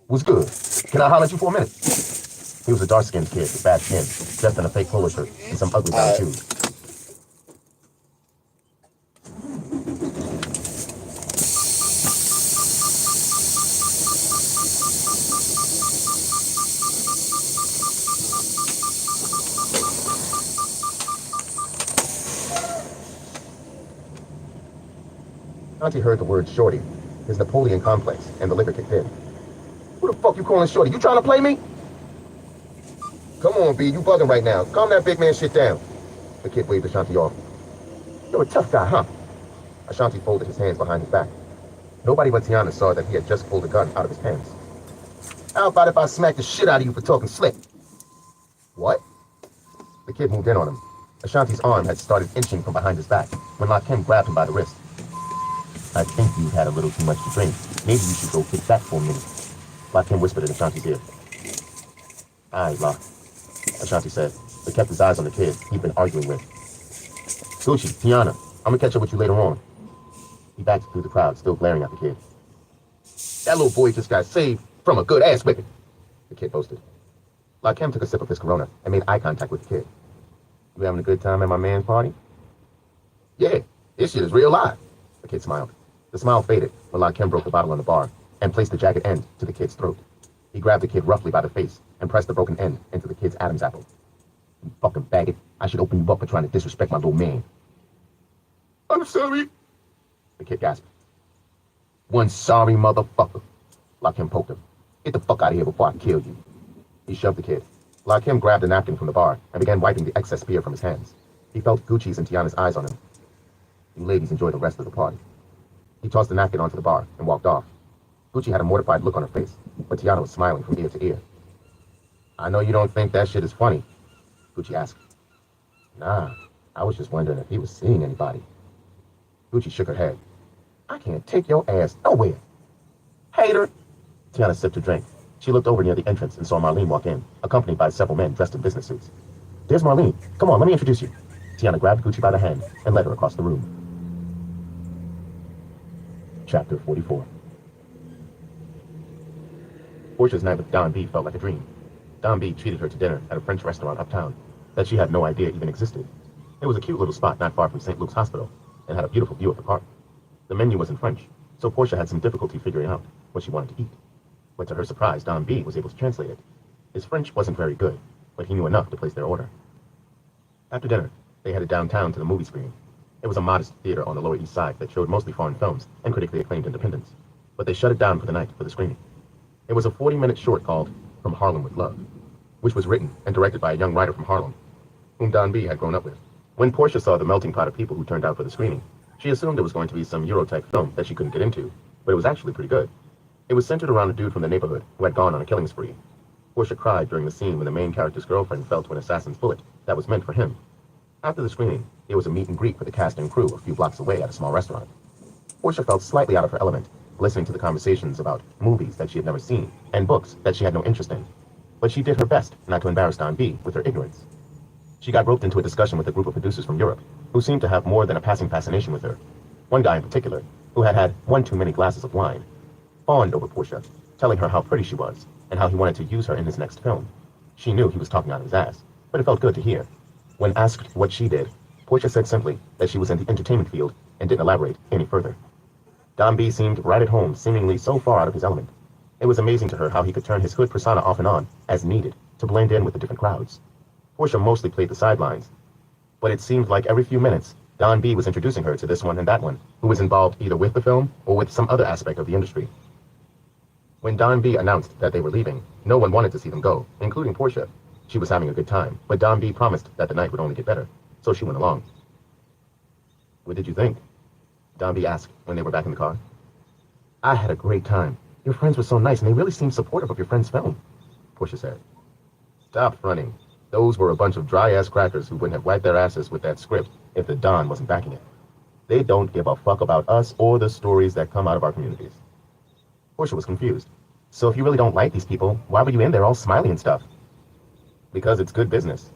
What's good? Can I holler at you for a minute? He was a dark-skinned kid with bad skin, dressed in a fake polo shirt and some ugly brown shoes. Auntie heard the word shorty, his Napoleon complex, and the liquor kicked in. Who the fuck you calling shorty? You trying to play me? Come on, B, you bugging right now. Calm that big man shit down. The kid waved Ashanti off. You're a tough guy, huh? Ashanti folded his hands behind his back. Nobody but Tiana saw that he had just pulled a gun out of his pants. How about if I smack the shit out of you for talking slick? What? The kid moved in on him. Ashanti's arm had started inching from behind his back when Lakim grabbed him by the wrist. I think you've had a little too much to drink. Maybe you should go kick back for a minute. Lakim whispered in Ashanti's ear. Aye, La, Ashanti said, but kept his eyes on the kid he'd been arguing with. Gucci, Tiana, I'm gonna catch up with you later on. He backed through the crowd, still glaring at the kid. That little boy just got saved from a good ass whipping, the kid boasted. Lakim took a sip of his Corona and made eye contact with the kid. You having a good time at my man's party? Yeah, this shit is real live, the kid smiled. The smile faded when Lakim broke the bottle on the bar and placed the jagged end to the kid's throat. He grabbed the kid roughly by the face and pressed the broken end into the kid's Adam's apple. You fucking faggot. I should open you up for trying to disrespect my little man. I'm sorry, the kid gasped. One sorry motherfucker. Lakim poked him. Get the fuck out of here before I kill you. He shoved the kid. Lakim grabbed a napkin from the bar and began wiping the excess beer from his hands. He felt Gucci's and Tiana's eyes on him. You ladies enjoy the rest of the party. He tossed the napkin onto the bar and walked off. Gucci had a mortified look on her face, but Tiana was smiling from ear to ear. I know you don't think that shit is funny, Gucci asked. Nah, I was just wondering if he was seeing anybody. Gucci shook her head. I can't take your ass nowhere. Hater. Tiana sipped her drink. She looked over near the entrance and saw Marlene walk in, accompanied by several men dressed in business suits. There's Marlene. Come on, let me introduce you. Tiana grabbed Gucci by the hand and led her across the room. Chapter 44. Portia's night with Don B felt like a dream. Don B treated her to dinner at a French restaurant uptown that she had no idea even existed. It was a cute little spot not far from St. Luke's Hospital and had a beautiful view of the park. The menu was in French, so Portia had some difficulty figuring out what she wanted to eat. But to her surprise, Don B was able to translate it. His French wasn't very good, but he knew enough to place their order. After dinner, they headed downtown to the movie screen. It was a modest theater on the Lower East Side that showed mostly foreign films and critically acclaimed independents, but they shut it down for the night for the screening. It was a 40-minute short called From Harlem with Love, which was written and directed by a young writer from Harlem, whom Don B had grown up with. When Portia saw the melting pot of people who turned out for the screening, she assumed it was going to be some Euro-type film that she couldn't get into, but it was actually pretty good. It was centered around a dude from the neighborhood who had gone on a killing spree. Portia cried during the scene when the main character's girlfriend fell to an assassin's bullet that was meant for him. After the screening, there was a meet and greet with the cast and crew a few blocks away at a small restaurant. Portia felt slightly out of her element, listening to the conversations about movies that she had never seen and books that she had no interest in. But she did her best not to embarrass Don B with her ignorance. She got roped into a discussion with a group of producers from Europe, who seemed to have more than a passing fascination with her. One guy in particular, who had had one too many glasses of wine, fawned over Portia, telling her how pretty she was and how he wanted to use her in his next film. She knew he was talking out of his ass, but it felt good to hear. When asked what she did, Portia said simply that she was in the entertainment field and didn't elaborate any further. Don B seemed right at home, seemingly so far out of his element. It was amazing to her how he could turn his hood persona off and on, as needed, to blend in with the different crowds. Portia mostly played the sidelines, but it seemed like every few minutes, Don B was introducing her to this one and that one, who was involved either with the film or with some other aspect of the industry. When Don B announced that they were leaving, no one wanted to see them go, including Portia. She was having a good time, but Don B promised that the night would only get better, so she went along. "What did you think?" Don B asked when they were back in the car. "I had a great time. Your friends were so nice, and they really seemed supportive of your friend's film," Portia said. "Stop fronting. Those were a bunch of dry-ass crackers who wouldn't have wiped their asses with that script if the Don wasn't backing it. They don't give a fuck about us or the stories that come out of our communities." Portia was confused. "So if you really don't like these people, why were you in there all smiley and stuff?" "Because it's good business.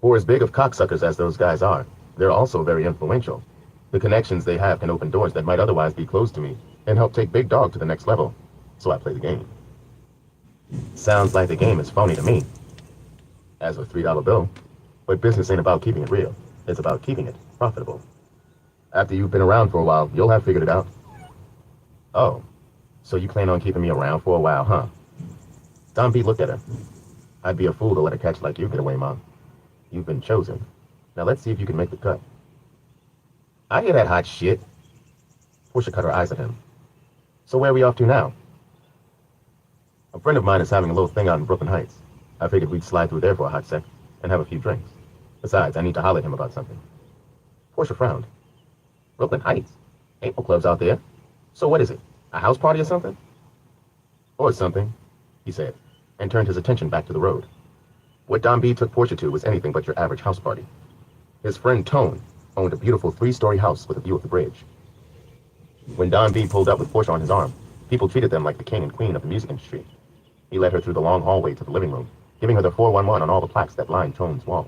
For as big of cocksuckers as those guys are, they're also very influential. The connections they have can open doors that might otherwise be closed to me and help take Big Dog to the next level. So I play the game." "Sounds like the game is phony to me." "As a $3 bill. But business ain't about keeping it real. It's about keeping it profitable. After you've been around for a while, you'll have figured it out." "Oh, so you plan on keeping me around for a while, huh?" Don B looked at her. "I'd be a fool to let a catch like you get away, Mom. You've been chosen. Now let's see if you can make the cut." "I hear that hot shit." Portia cut her eyes at him. "So where are we off to now?" "A friend of mine is having a little thing out in Brooklyn Heights. I figured we'd slide through there for a hot sec and have a few drinks. Besides, I need to holler at him about something." Portia frowned. "Brooklyn Heights? Ain't no clubs out there. So what is it? A house party or something?" "Or something," he said, and turned his attention back to the road. What Don B took Portia to was anything but your average house party. His friend Tone owned a beautiful 3-story house with a view of the bridge. When Don B pulled up with Portia on his arm, people treated them like the king and queen of the music industry. He led her through the long hallway to the living room, giving her the 411 on all the plaques that lined Tone's wall.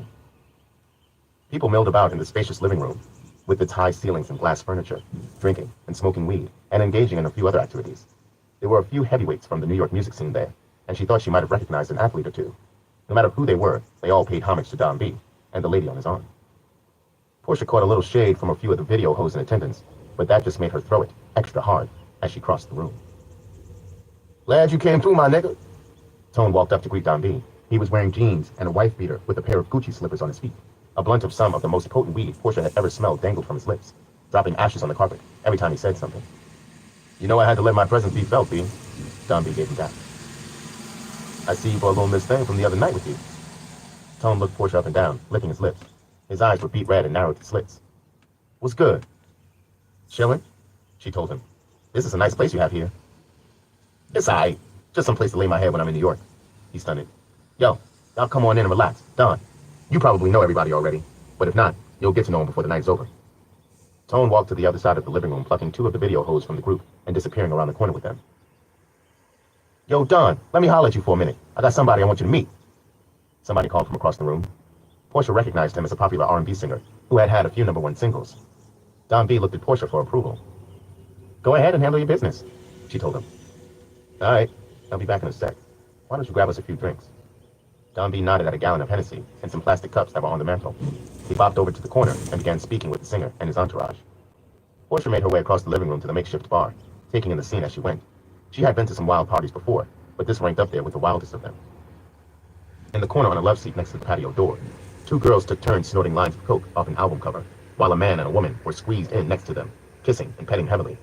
People milled about in the spacious living room, with its high ceilings and glass furniture, drinking and smoking weed, and engaging in a few other activities. There were a few heavyweights from the New York music scene there, and she thought she might have recognized an athlete or two. No matter who they were, they all paid homage to Don B and the lady on his arm. Portia caught a little shade from a few of the video hoes in attendance, but that just made her throw it extra hard as she crossed the room. "Glad you came through, my nigga." Tone walked up to greet Don B. He was wearing jeans and a wife beater with a pair of Gucci slippers on his feet. A blunt of some of the most potent weed Portia had ever smelled dangled from his lips, dropping ashes on the carpet every time he said something. "You know I had to let my presence be felt, B." Don B gave him that. "I see you brought a little Miss Thing from the other night with you." Tone looked Portia up and down, licking his lips. His eyes were beet red and narrowed to slits. "What's good?" "Chillin'," she told him. "This is a nice place you have here." "It's alright. Just some place to lay my head when I'm in New York." He stunted. "Yo, y'all come on in and relax. Don, you probably know everybody already, but if not, you'll get to know him before the night's over." Tone walked to the other side of the living room, plucking 2 of the video hoes from the group and disappearing around the corner with them. "Yo, Don, let me holler at you for a minute. I got somebody I want you to meet." Somebody called from across the room. Portia recognized him as a popular R&B singer who had had a few #1 singles. Don B looked at Portia for approval. "Go ahead and handle your business," she told him. "All right, I'll be back in a sec. Why don't you grab us a few drinks?" Don B nodded at a gallon of Hennessy and some plastic cups that were on the mantel. He bopped over to the corner and began speaking with the singer and his entourage. Portia made her way across the living room to the makeshift bar, taking in the scene as she went. She had been to some wild parties before, but this ranked up there with the wildest of them. In the corner on a love seat next to the patio door, 2 girls took turns snorting lines of coke off an album cover, while a man and a woman were squeezed in next to them, kissing and petting heavily.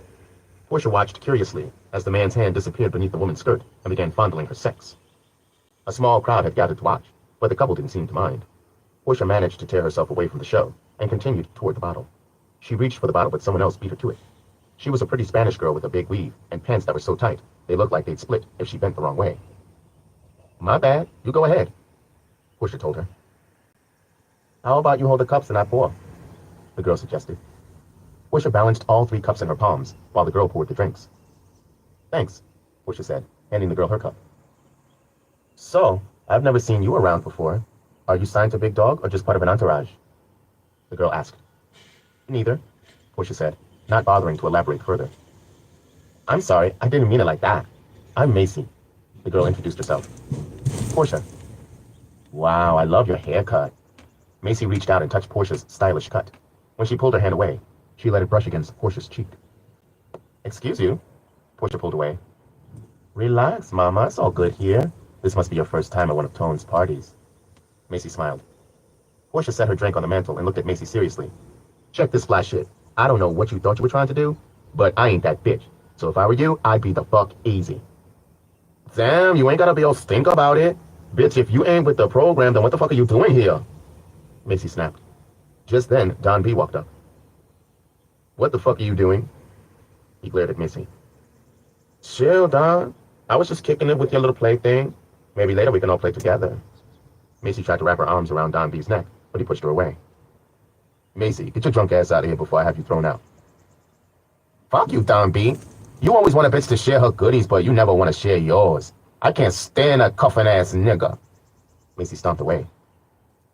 Portia watched curiously as the man's hand disappeared beneath the woman's skirt and began fondling her sex. A small crowd had gathered to watch, but the couple didn't seem to mind. Portia managed to tear herself away from the show and continued toward the bottle. She reached for the bottle, but someone else beat her to it. She was a pretty Spanish girl with a big weave and pants that were so tight they looked like they'd split if she bent the wrong way. "My bad, you go ahead," Portia told her. "How about you hold the cups and I pour?" the girl suggested. Portia balanced all 3 cups in her palms while the girl poured the drinks. "Thanks," Portia said, handing the girl her cup. "So, I've never seen you around before. Are you signed to Big Dog or just part of an entourage?" the girl asked. "Neither," Portia said, not bothering to elaborate further. I'm sorry, I didn't mean it like that. I'm Macy. The girl introduced herself. Portia. Wow, I love your haircut. Macy reached out and touched Portia's stylish cut. When she pulled her hand away, she let it brush against Portia's cheek. Excuse you. Portia pulled away. Relax, Mama. It's all good here. This must be your first time at one of Tone's parties. Macy smiled. Portia set her drink on the mantel and looked at Macy seriously. Check this flash shit. I don't know what you thought you were trying to do, but I ain't that bitch. So if I were you, I'd be the fuck easy. Damn, you ain't gotta be all stink about it. Bitch, if you ain't with the program, then what the fuck are you doing here? Macy snapped. Just then, Don B walked up. What the fuck are you doing? He glared at Macy. Chill, Don. I was just kicking it with your little plaything. Maybe later we can all play together. Macy tried to wrap her arms around Don B's neck, but he pushed her away. Macy, get your drunk ass out of here before I have you thrown out. Fuck you, Don B. You always want a bitch to share her goodies, but you never want to share yours. I can't stand a cuffing ass nigga. Macy stomped away.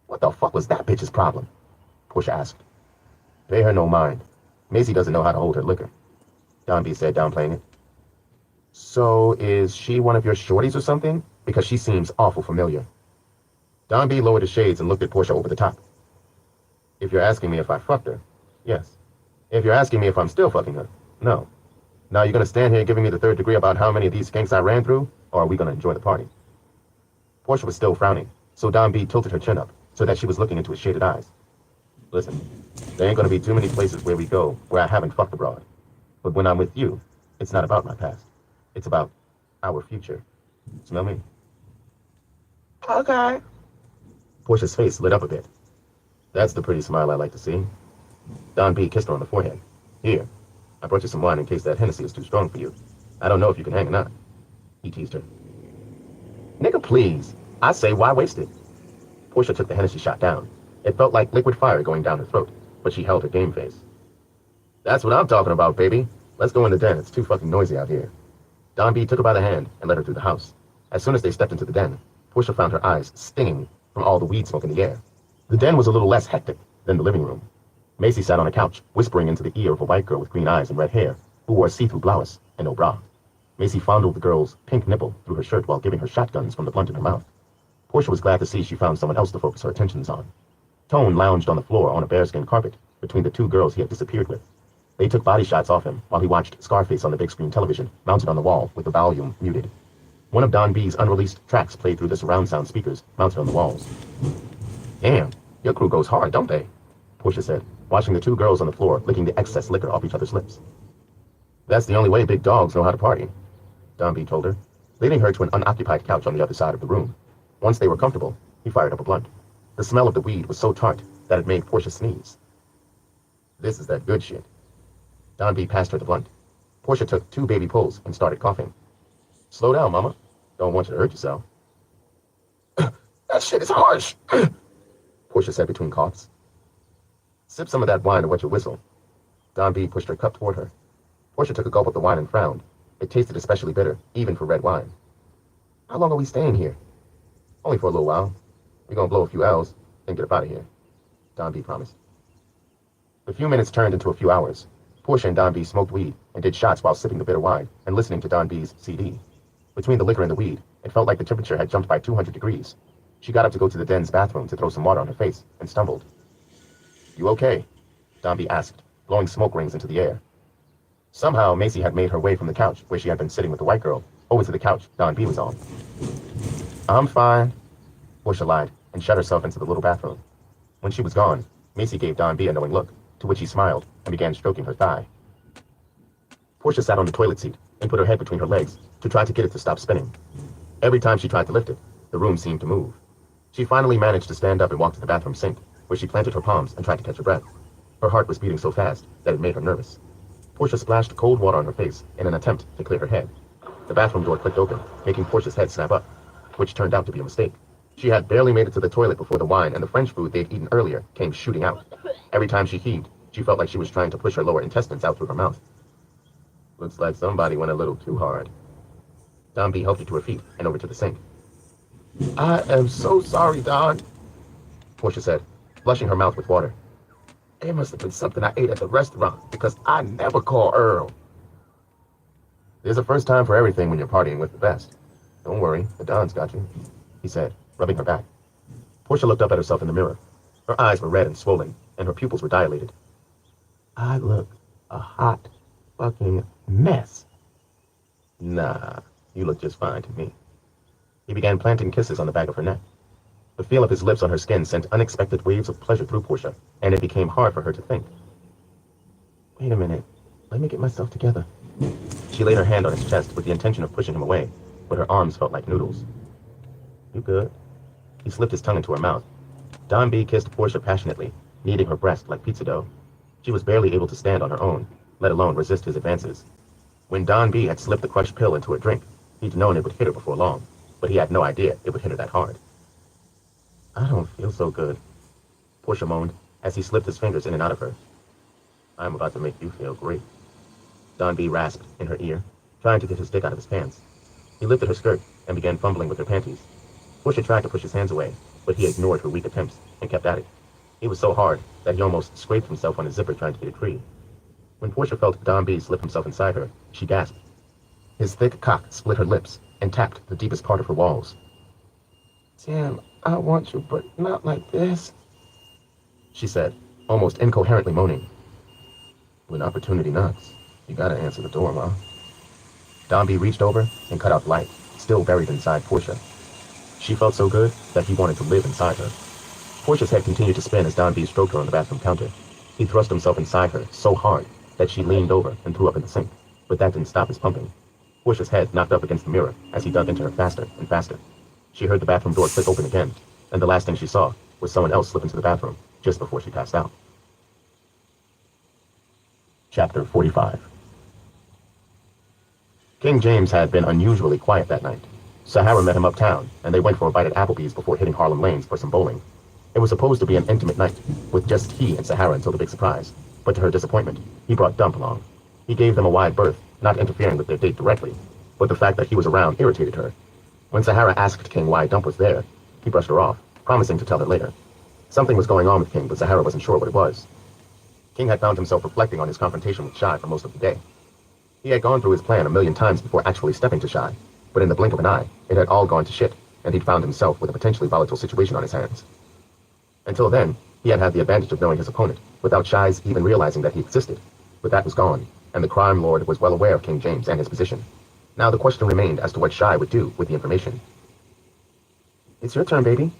What the fuck was that bitch's problem? Portia asked. Pay her no mind. Macy doesn't know how to hold her liquor. Don B said, downplaying it. So is she one of your shorties or something? Because she seems awful familiar. Don B lowered his shades and looked at Portia over the top. If you're asking me if I fucked her, yes. If you're asking me if I'm still fucking her, no. Now you're gonna stand here giving me the third degree about how many of these skanks I ran through, or are we gonna enjoy the party? Portia was still frowning, so Don B tilted her chin up so that she was looking into his shaded eyes. Listen, there ain't gonna be too many places where we go where I haven't fucked abroad. But when I'm with you, it's not about my past. It's about our future. Smell me? Okay. Portia's face lit up a bit. That's the pretty smile I like to see. Don B kissed her on the forehead. Here, I brought you some wine in case that Hennessy is too strong for you. I don't know if you can hang or not. He teased her. Nigga, please. I say, why waste it? Portia took the Hennessy shot down. It felt like liquid fire going down her throat, but she held her game face. That's what I'm talking about, baby. Let's go in the den. It's too fucking noisy out here. Don B took her by the hand and led her through the house. As soon as they stepped into the den, Portia found her eyes stinging from all the weed smoke in the air. The den was a little less hectic than the living room. Macy sat on a couch, whispering into the ear of a white girl with green eyes and red hair, who wore a see-through blouse and no bra. Macy fondled the girl's pink nipple through her shirt while giving her shotguns from the blunt in her mouth. Portia was glad to see she found someone else to focus her attentions on. Tone lounged on the floor on a bearskin carpet between the two girls he had disappeared with. They took body shots off him while he watched Scarface on the big screen television mounted on the wall with the volume muted. One of Don B's unreleased tracks played through the surround sound speakers mounted on the walls. Damn, your crew goes hard, don't they? Portia said, watching the two girls on the floor licking the excess liquor off each other's lips. That's the only way big dogs know how to party, Don B told her, leading her to an unoccupied couch on the other side of the room. Once they were comfortable, he fired up a blunt. The smell of the weed was so tart that it made Portia sneeze. This is that good shit. Don B passed her the blunt. Portia took 2 baby pulls and started coughing. Slow down, Mama. Don't want you to hurt yourself. That shit is harsh, Portia said between coughs. Sip some of that wine and wet your whistle. Don B pushed her cup toward her. Portia took a gulp of the wine and frowned. It tasted especially bitter, even for red wine. How long are we staying here? Only for a little while. We're gonna blow a few L's, then get up out of here, Don B promised. The few minutes turned into a few hours. Portia and Don B smoked weed and did shots while sipping the bitter wine and listening to Don B's CD. Between the liquor and the weed, it felt like the temperature had jumped by 200 degrees. She got up to go to the den's bathroom to throw some water on her face and stumbled. You okay? Don B asked, blowing smoke rings into the air. Somehow, Macy had made her way from the couch where she had been sitting with the white girl over to the couch Don B was on. I'm fine, Portia lied and shut herself into the little bathroom. When she was gone, Macy gave Don B a knowing look, to which he smiled and began stroking her thigh. Portia sat on the toilet seat and put her head between her legs to try to get it to stop spinning. Every time she tried to lift it, the room seemed to move. She finally managed to stand up and walk to the bathroom sink, where she planted her palms and tried to catch her breath. Her heart was beating so fast that it made her nervous. Portia splashed cold water on her face in an attempt to clear her head. The bathroom door clicked open, making Portia's head snap up, which turned out to be a mistake. She had barely made it to the toilet before the wine and the French food they'd eaten earlier came shooting out. Every time she heaved, she felt like she was trying to push her lower intestines out through her mouth. Looks like somebody went a little too hard. Don B helped her to her feet and over to the sink. I am so sorry, Don, Portia said, flushing her mouth with water. It must have been something I ate at the restaurant, because I never call Earl. There's a first time for everything when you're partying with the best. Don't worry, the Don's got you, he said, rubbing her back. Portia looked up at herself in the mirror. Her eyes were red and swollen, and her pupils were dilated. I look a hot fucking mess. Nah, you look just fine to me. He began planting kisses on the back of her neck. The feel of his lips on her skin sent unexpected waves of pleasure through Portia, and it became hard for her to think. Wait a minute. Let me get myself together. She laid her hand on his chest with the intention of pushing him away, but her arms felt like noodles. You good? He slipped his tongue into her mouth. Don B kissed Portia passionately, kneading her breast like pizza dough. She was barely able to stand on her own, let alone resist his advances. When Don B had slipped the crushed pill into her drink, he'd known it would hit her before long, but he had no idea it would hit her that hard. I don't feel so good, Portia moaned as he slipped his fingers in and out of her. I'm about to make you feel great. Don B rasped in her ear, trying to get his dick out of his pants. He lifted her skirt and began fumbling with her panties. Portia tried to push his hands away, but he ignored her weak attempts and kept at it. It was so hard that he almost scraped himself on his zipper trying to get it free. When Portia felt Don B slip himself inside her, she gasped. His thick cock split her lips and tapped the deepest part of her walls. Damn, I want you, but not like this, she said, almost incoherently moaning. When opportunity knocks, you gotta answer the door, Ma. Don B reached over and cut out the light, still buried inside Portia. She felt so good that he wanted to live inside her. Portia's head continued to spin as Don B stroked her on the bathroom counter. He thrust himself inside her so hard that she leaned over and threw up in the sink, but that didn't stop his pumping. Portia's head knocked up against the mirror as he dug into her faster and faster. She heard the bathroom door click open again, and the last thing she saw was someone else slip into the bathroom just before she passed out. Chapter 45. King James had been unusually quiet that night. Sahara met him uptown, and they went for a bite at Applebee's before hitting Harlem Lanes for some bowling. It was supposed to be an intimate night, with just he and Sahara until the big surprise, but to her disappointment, he brought Dump along. He gave them a wide berth, not interfering with their date directly, but the fact that he was around irritated her. When Sahara asked King why Dump was there, he brushed her off, promising to tell her later. Something was going on with King, but Sahara wasn't sure what it was. King had found himself reflecting on his confrontation with Shy for most of the day. He had gone through his plan a million times before actually stepping to Shy, but in the blink of an eye, it had all gone to shit, and he'd found himself with a potentially volatile situation on his hands. Until then, he had had the advantage of knowing his opponent, without Shy's even realizing that he existed. But that was gone, and the crime lord was well aware of King James and his position. Now the question remained as to what Shy would do with the information. It's your turn, baby,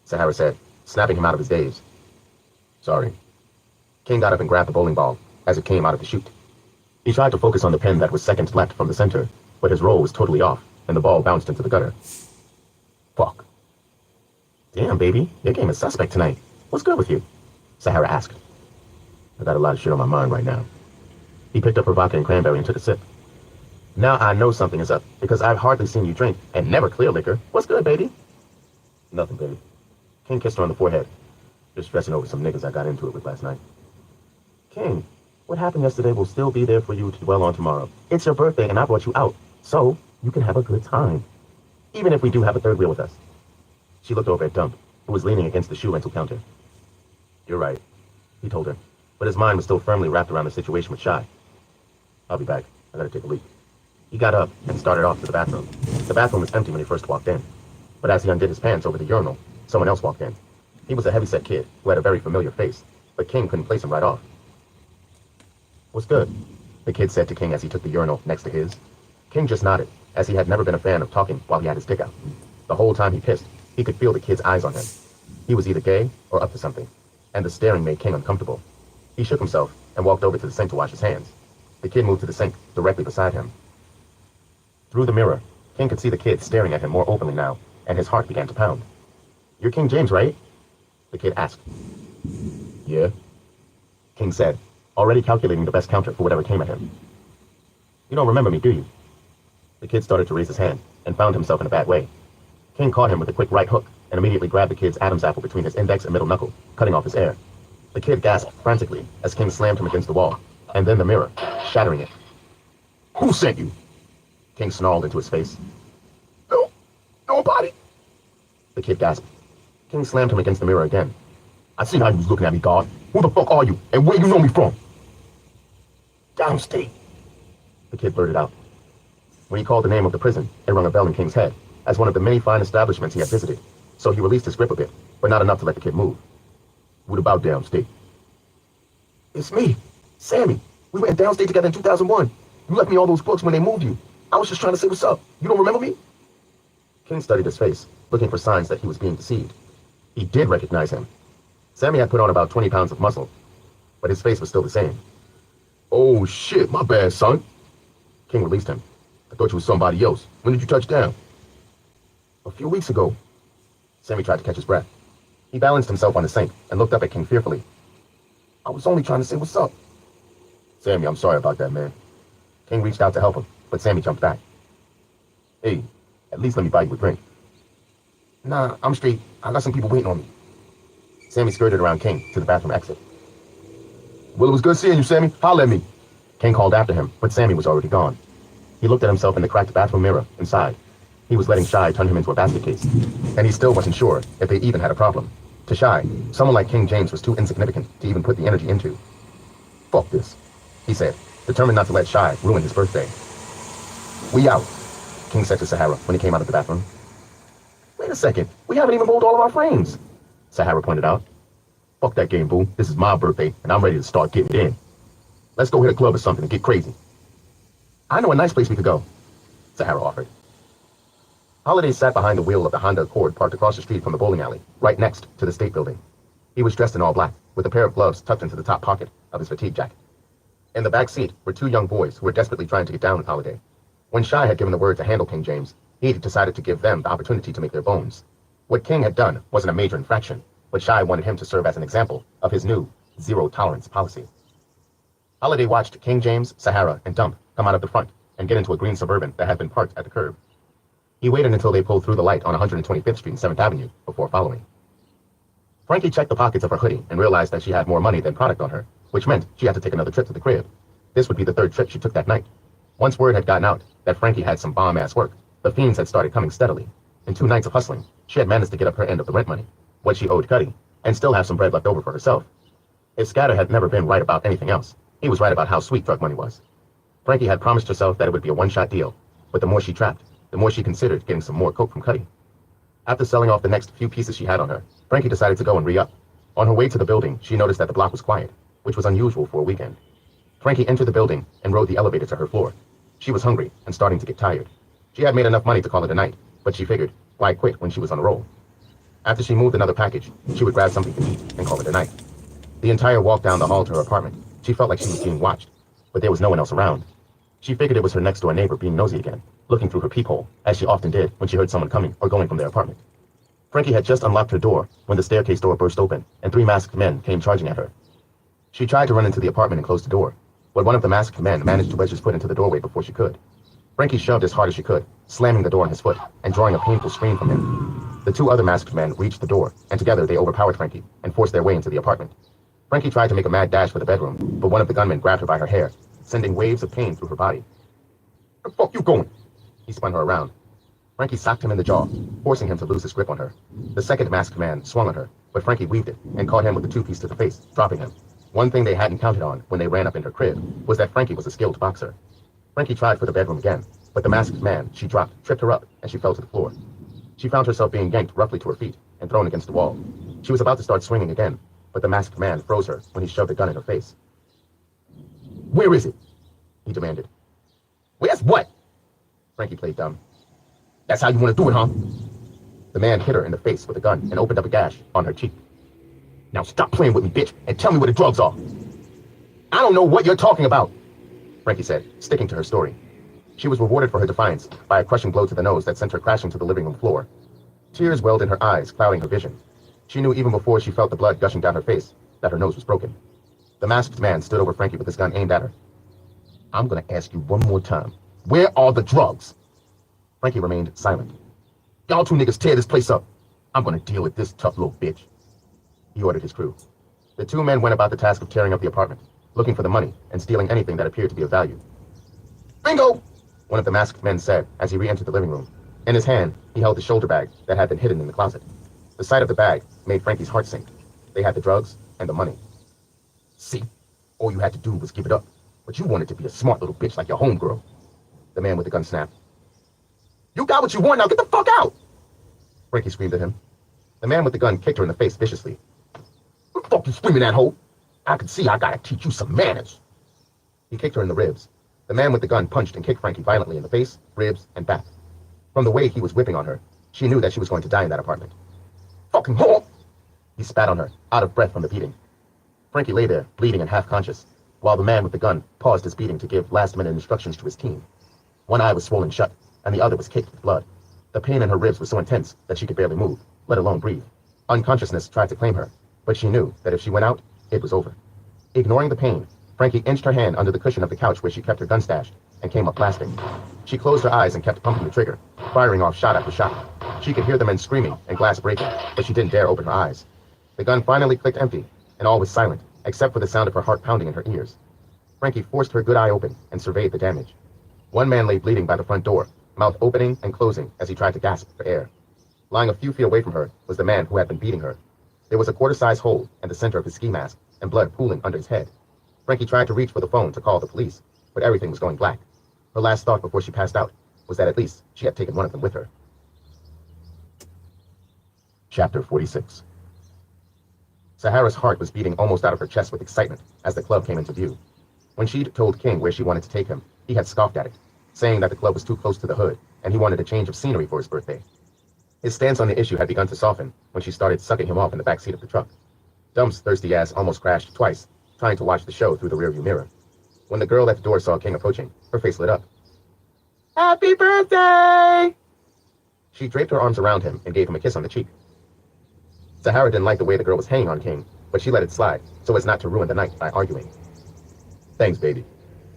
Sahara said, snapping him out of his daze. Sorry. King got up and grabbed the bowling ball as it came out of the chute. He tried to focus on the pin that was second left from the center, but his roll was totally off, and the ball bounced into the gutter. Fuck. Damn, baby, your game is suspect tonight. What's good with you? Sahara asked. I got a lot of shit on my mind right now. He picked up her vodka and cranberry and took a sip. Now I know something is up, because I've hardly seen you drink, and never clear liquor. What's good, baby? Nothing, baby. King kissed her on the forehead. Just stressing over some niggas I got into it with last night. King, what happened yesterday will still be there for you to dwell on tomorrow. It's your birthday, and I brought you out, so you can have a good time. Even if we do have a third wheel with us. She looked over at Dump, who was leaning against the shoe rental counter. You're right, he told her, but his mind was still firmly wrapped around the situation with Shy. I'll be back. I gotta take a leak. He got up and started off to the bathroom. The bathroom was empty when he first walked in, but as he undid his pants over the urinal, someone else walked in. He was a heavyset kid who had a very familiar face, but King couldn't place him right off. What's good? The kid said to King as he took the urinal next to his. King just nodded, as he had never been a fan of talking while he had his dick out. The whole time he pissed, he could feel the kid's eyes on him. He was either gay or up to something, and the staring made King uncomfortable. He shook himself and walked over to the sink to wash his hands. The kid moved to the sink directly beside him. Through the mirror, King could see the kid staring at him more openly now, and his heart began to pound. You're King James, right? The kid asked. Yeah, King said, already calculating the best counter for whatever came at him. You don't remember me, do you? The kid started to raise his hand and found himself in a bad way. King caught him with a quick right hook and immediately grabbed the kid's Adam's apple between his index and middle knuckle, cutting off his air. The kid gasped frantically as King slammed him against the wall, and then the mirror, shattering it. Who sent you? King snarled into his face. No, nobody. The kid gasped. King slammed him against the mirror again. I seen how you was looking at me, guard. Who the fuck are you, and where you know me from? Downstate, the kid blurted out. When he called the name of the prison, it rung a bell in King's head, as one of the many fine establishments he had visited, so he released his grip a bit, but not enough to let the kid move. What about downstate? It's me, Sammy. We went downstate together in 2001. You left me all those books when they moved you. I was just trying to say what's up. You don't remember me? King studied his face, looking for signs that he was being deceived. He did recognize him. Sammy had put on about 20 pounds of muscle, but his face was still the same. Oh shit, my bad, son. King released him. I thought you was somebody else. When did you touch down? A few weeks ago. Sammy tried to catch his breath. He balanced himself on the sink and looked up at King fearfully. I was only trying to say what's up. Sammy, I'm sorry about that, man. King reached out to help him, but Sammy jumped back. Hey, at least let me buy you a drink. Nah, I'm straight. I got some people waiting on me. Sammy skirted around King to the bathroom exit. Well, it was good seeing you, Sammy. Holler at me. King called after him, but Sammy was already gone. He looked at himself in the cracked bathroom mirror inside. He was letting Shy turn him into a basket case, and he still wasn't sure if they even had a problem. To Shy, someone like King James was too insignificant to even put the energy into. Fuck this, he said, determined not to let Shy ruin his birthday. We out, King said to Sahara when he came out of the bathroom. Wait a second, we haven't even rolled all of our frames, Sahara pointed out. Fuck that game, boo. This is my birthday, and I'm ready to start getting it in. Let's go hit a club or something and get crazy. I know a nice place we could go, Sahara offered. Holiday sat behind the wheel of the Honda Accord parked across the street from the bowling alley, right next to the State Building. He was dressed in all black, with a pair of gloves tucked into the top pocket of his fatigue jacket. In the back seat were two young boys who were desperately trying to get down with Holiday. When Shy had given the word to handle King James, he had decided to give them the opportunity to make their bones. What King had done wasn't a major infraction, but Shy wanted him to serve as an example of his new zero-tolerance policy. Holiday watched King James, Sahara, and Dump come out of the front and get into a green Suburban that had been parked at the curb. He waited until they pulled through the light on 125th Street and 7th Avenue before following. Frankie checked the pockets of her hoodie and realized that she had more money than product on her, which meant she had to take another trip to the crib. This would be the third trip she took that night. Once word had gotten out that Frankie had some bomb-ass work, the fiends had started coming steadily. In 2 nights of hustling, she had managed to get up her end of the rent money, what she owed Cuddy, and still have some bread left over for herself. If Scatter had never been right about anything else, he was right about how sweet drug money was. Frankie had promised herself that it would be a one-shot deal, but the more she trapped, the more she considered getting some more coke from Cuddy. After selling off the next few pieces she had on her, Frankie decided to go and re-up. On her way to the building, she noticed that the block was quiet, which was unusual for a weekend. Frankie entered the building and rode the elevator to her floor. She was hungry and starting to get tired. She had made enough money to call it a night, but she figured, why quit when she was on a roll? After she moved another package, she would grab something to eat and call it a night. The entire walk down the hall to her apartment, she felt like she was being watched, but there was no one else around. She figured it was her next-door neighbor being nosy again, looking through her peephole, as she often did when she heard someone coming or going from their apartment. Frankie had just unlocked her door when the staircase door burst open and 3 masked men came charging at her. She tried to run into the apartment and close the door, but one of the masked men managed to wedge his foot into the doorway before she could. Frankie shoved as hard as she could, slamming the door on his foot and drawing a painful scream from him. The 2 other masked men reached the door, and together they overpowered Frankie and forced their way into the apartment. Frankie tried to make a mad dash for the bedroom, but one of the gunmen grabbed her by her hair, sending waves of pain through her body. Where the fuck you going? He spun her around. Frankie socked him in the jaw, forcing him to lose his grip on her. The second masked man swung on her, but Frankie weaved it and caught him with the 2-piece to the face, dropping him. One thing they hadn't counted on when they ran up in her crib was that Frankie was a skilled boxer. Frankie tried for the bedroom again, but the masked man she dropped tripped her up and she fell to the floor. She found herself being yanked roughly to her feet and thrown against the wall. She was about to start swinging again, but the masked man froze her when he shoved a gun in her face. Where is it? He demanded. Where's what? Frankie played dumb. That's how you want to do it, huh? The man hit her in the face with a gun and opened up a gash on her cheek. Now stop playing with me, bitch, and tell me where the drugs are. I don't know what you're talking about, Frankie said, sticking to her story. She was rewarded for her defiance by a crushing blow to the nose that sent her crashing to the living room floor. Tears welled in her eyes, clouding her vision. She knew even before she felt the blood gushing down her face that her nose was broken. The masked man stood over Frankie with his gun aimed at her. I'm gonna ask you one more time. Where are the drugs? Frankie remained silent. Y'all 2 niggas tear this place up. I'm gonna deal with this tough little bitch. He ordered his crew. The 2 men went about the task of tearing up the apartment, looking for the money and stealing anything that appeared to be of value. Bingo! One of the masked men said as he re-entered the living room. In his hand, he held the shoulder bag that had been hidden in the closet. The sight of the bag made Frankie's heart sink. They had the drugs and the money. See, all you had to do was give it up. But you wanted to be a smart little bitch like your homegirl. The man with the gun snapped. You got what you want, now get the fuck out! Frankie screamed at him. The man with the gun kicked her in the face viciously. What the fuck you screaming at, hoe? I can see I gotta teach you some manners. He kicked her in the ribs. The man with the gun punched and kicked Frankie violently in the face, ribs, and back. From the way he was whipping on her, she knew that she was going to die in that apartment. Fucking whore! He spat on her, out of breath from the beating. Frankie lay there, bleeding and half-conscious, while the man with the gun paused his beating to give last-minute instructions to his team. One eye was swollen shut, and the other was caked with blood. The pain in her ribs was so intense that she could barely move, let alone breathe. Unconsciousness tried to claim her, but she knew that if she went out, it was over. Ignoring the pain, Frankie inched her hand under the cushion of the couch where she kept her gun stashed, and came up blasting. She closed her eyes and kept pumping the trigger, firing off shot after shot. She could hear the men screaming and glass breaking, but she didn't dare open her eyes. The gun finally clicked empty, and all was silent, except for the sound of her heart pounding in her ears. Frankie forced her good eye open and surveyed the damage. One man lay bleeding by the front door, mouth opening and closing as he tried to gasp for air. Lying a few feet away from her was the man who had been beating her. There was a quarter-size hole in the center of his ski mask, and blood pooling under his head. Frankie tried to reach for the phone to call the police, but everything was going black. Her last thought before she passed out was that at least she had taken one of them with her. Chapter 46. Sahara's heart was beating almost out of her chest with excitement as the club came into view. When she'd told King where she wanted to take him, he had scoffed at it, saying that the club was too close to the hood, and he wanted a change of scenery for his birthday. His stance on the issue had begun to soften when she started sucking him off in the back seat of the truck. Dump's thirsty ass almost crashed twice, trying to watch the show through the rearview mirror. When the girl at the door saw King approaching, her face lit up. Happy birthday! She draped her arms around him and gave him a kiss on the cheek. Sahara didn't like the way the girl was hanging on King, but she let it slide so as not to ruin the night by arguing. Thanks, baby,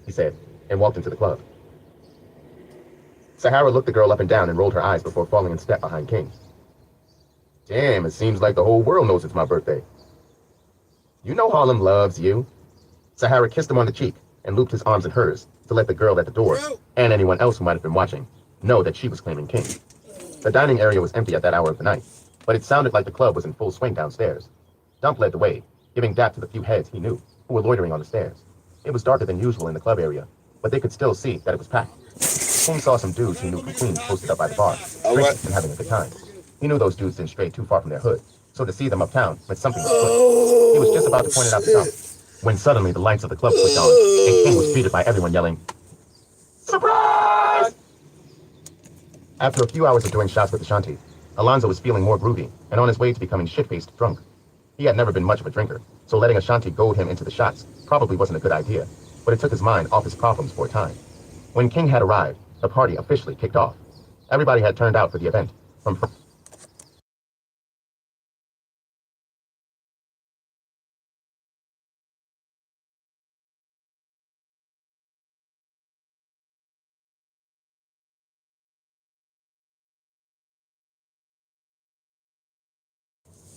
he said, and walked into the club. Sahara looked the girl up and down and rolled her eyes before falling in step behind King. Damn, it seems like the whole world knows it's my birthday. You know Harlem loves you. Sahara kissed him on the cheek and looped his arms in hers to let the girl at the door, and anyone else who might have been watching, know that she was claiming King. The dining area was empty at that hour of the night, but it sounded like the club was in full swing downstairs. Dump led the way, giving dap to the few heads he knew who were loitering on the stairs. It was darker than usual in the club area, but they could still see that it was packed. King saw some dudes he knew from Queens posted up by the bar, drinking and having a good time. He knew those dudes didn't stray too far from their hood, so to see them uptown meant something was good. He was just about to point it out to Dump, when suddenly the lights of the club switched on, and King was greeted by everyone yelling, "Surprise!" After a few hours of doing shots with Ashanti, Alonzo was feeling more groovy and on his way to becoming shit-faced drunk. He had never been much of a drinker, so letting Ashanti goad him into the shots probably wasn't a good idea, but it took his mind off his problems for a time. When King had arrived, the party officially kicked off. Everybody had turned out for the event, from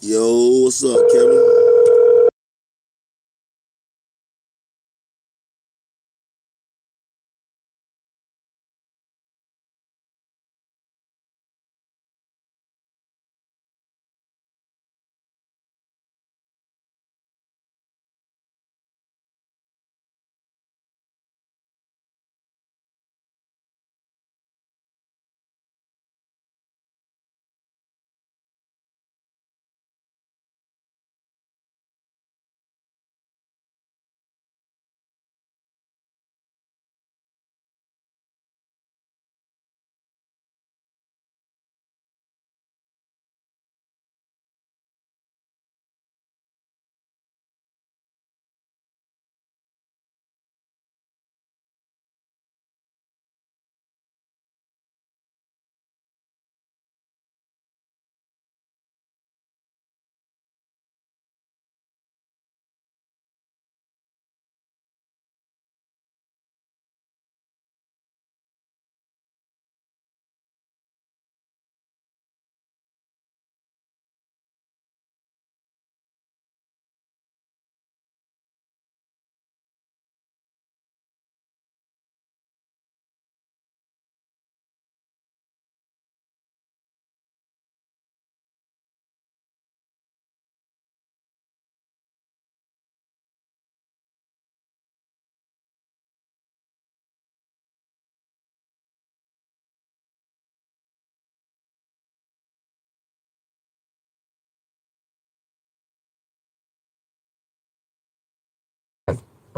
Yo, what's up, Kevin?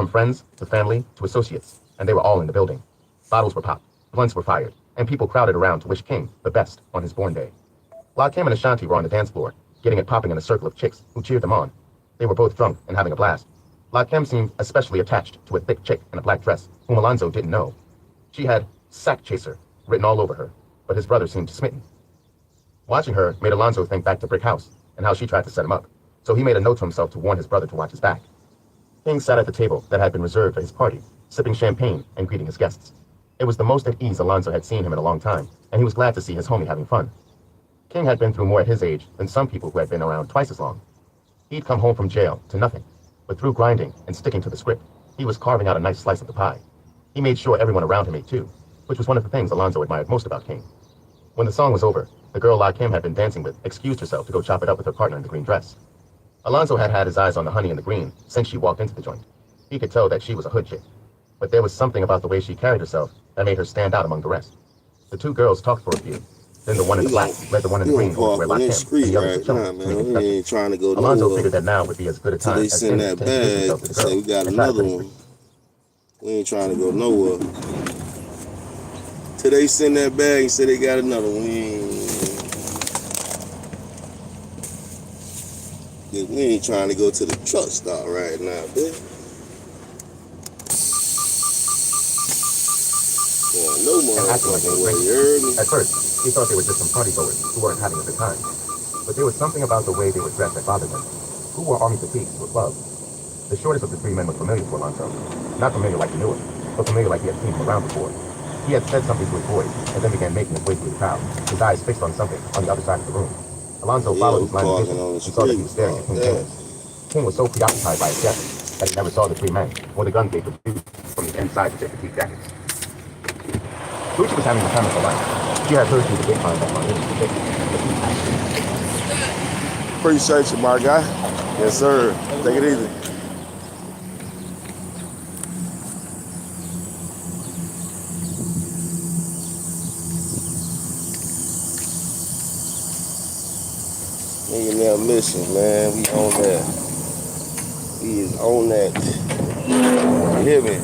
from friends to family to associates, and they were all in the building. Bottles were popped, blunts were fired, and people crowded around to wish King the best on his born day. La Kim and Ashanti were on the dance floor, getting it popping in a circle of chicks who cheered them on. They were both drunk and having a blast. La Kim seemed especially attached to a thick chick in a black dress, whom Alonzo didn't know. She had "Sack Chaser" written all over her, but his brother seemed smitten. Watching her made Alonzo think back to Brick House and how she tried to set him up, so he made a note to himself to warn his brother to watch his back. King sat at the table that had been reserved for his party, sipping champagne and greeting his guests. It was the most at ease Alonzo had seen him in a long time, and he was glad to see his homie having fun. King had been through more at his age than some people who had been around twice as long. He'd come home from jail to nothing, but through grinding and sticking to the script, he was carving out a nice slice of the pie. He made sure everyone around him ate too, which was one of the things Alonzo admired most about King. When the song was over, the girl La Kim had been dancing with excused herself to go chop it up with her partner in the green dress. Alonzo had had his eyes on the honey in the green since she walked into the joint. He could tell that she was a hood chick, but there was something about the way she carried herself that made her stand out among the rest. The two girls talked for a few. Then the one in the black led the one in the green over to where La Kim and the others were chilling, making discussions. Alonzo figured that now would be as good a time as any to introduce himself to the girl. We got another one. We ain't trying to go nowhere. Till they send that bag and say they got another one. We ain't trying to go to the truck stop right now, bitch. No more. Acting like they were drinking. At first, he thought they were just some party goers who weren't having a good time. But there was something about the way they were dressed that bothered him. Who wore army fatigues to a club? The shortest of the three men was familiar to Alonzo. Not familiar like he knew him, but familiar like he had seen him around before. He had said something to his boys, and then began making his way through the crowd, his eyes fixed on something on the other side of the room. Alonzo followed his line of vision and saw that he was staring at King's hands. King was so preoccupied by his guests that he never saw the three men, or the guns they produced from the inside of their fatigue jackets. Gucci was having the time of her life. She had heard through the grapevine that Marlene was sick. Appreciate you, my guy. Yes, sir. Take it easy. Millionaire mission, man. We on that. We is on that. You hear me?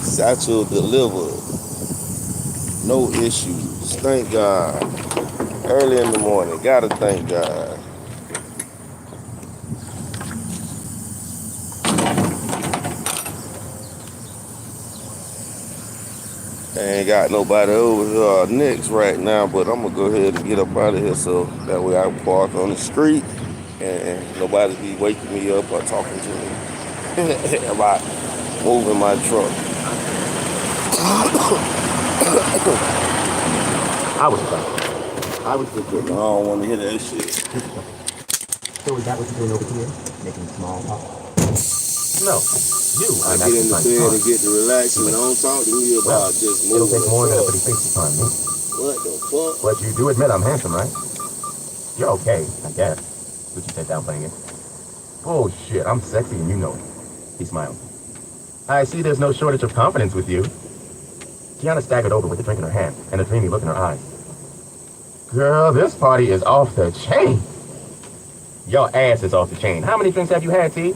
Satchel delivered. No issues. Thank God. Early in the morning. Gotta thank God. Ain't got nobody over here next right now, but I'm gonna go ahead and get up out of here so that way I can park on the street and nobody be waking me up or talking to me about moving my truck. I was surprised. I was just I don't want to hear that shit. So is that what you're doing over here? Making small talk? No. I get in the bed and get to relax and don't talk to me about just moving. It'll take more than a pretty face to find me. What the fuck? But you do admit I'm handsome, right? You're okay, I guess. Gucci said, downplaying it. Bullshit, I'm sexy and you know it. He smiled. I see there's no shortage of confidence with you. Tiana staggered over with a drink in her hand and a dreamy look in her eyes. Girl, this party is off the chain. Your ass is off the chain. How many drinks have you had, T?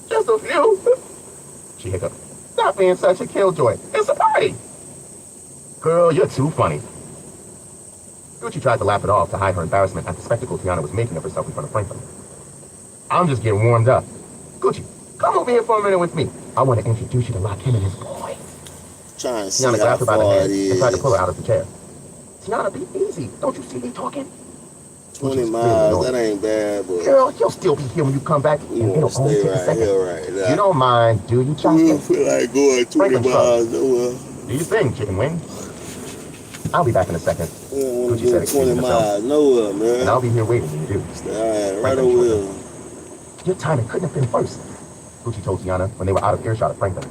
Just a few. She hiccuped. Stop being such a killjoy. It's a party. Girl, you're too funny. Gucci tried to laugh it off to hide her embarrassment at the spectacle Tiana was making of herself in front of Franklin. I'm just getting warmed up. Gucci, come over here for a minute with me. I want to introduce you to La Kim and his boys. Trying to see Tiana grabbed her by the hand and tried to pull her is. out of the chair. Tiana, be easy. Don't you see me talking? 20 miles, that ain't bad, but Girl, you'll still be here when you come back, you and want it'll to only stay take a right second. here right now. You don't mind, do you, I Chopstick? don't feel like going 20 Franklin miles nowhere. Do you think, chicken wing? I'll be back in a second. I don't want Gucci to said, go excusing 20 herself. miles nowhere, man. And I'll be here waiting when you do. Alright, right Franklin over shortened. Your timing couldn't have been worse, Gucci told Tiana when they were out of earshot of Franklin.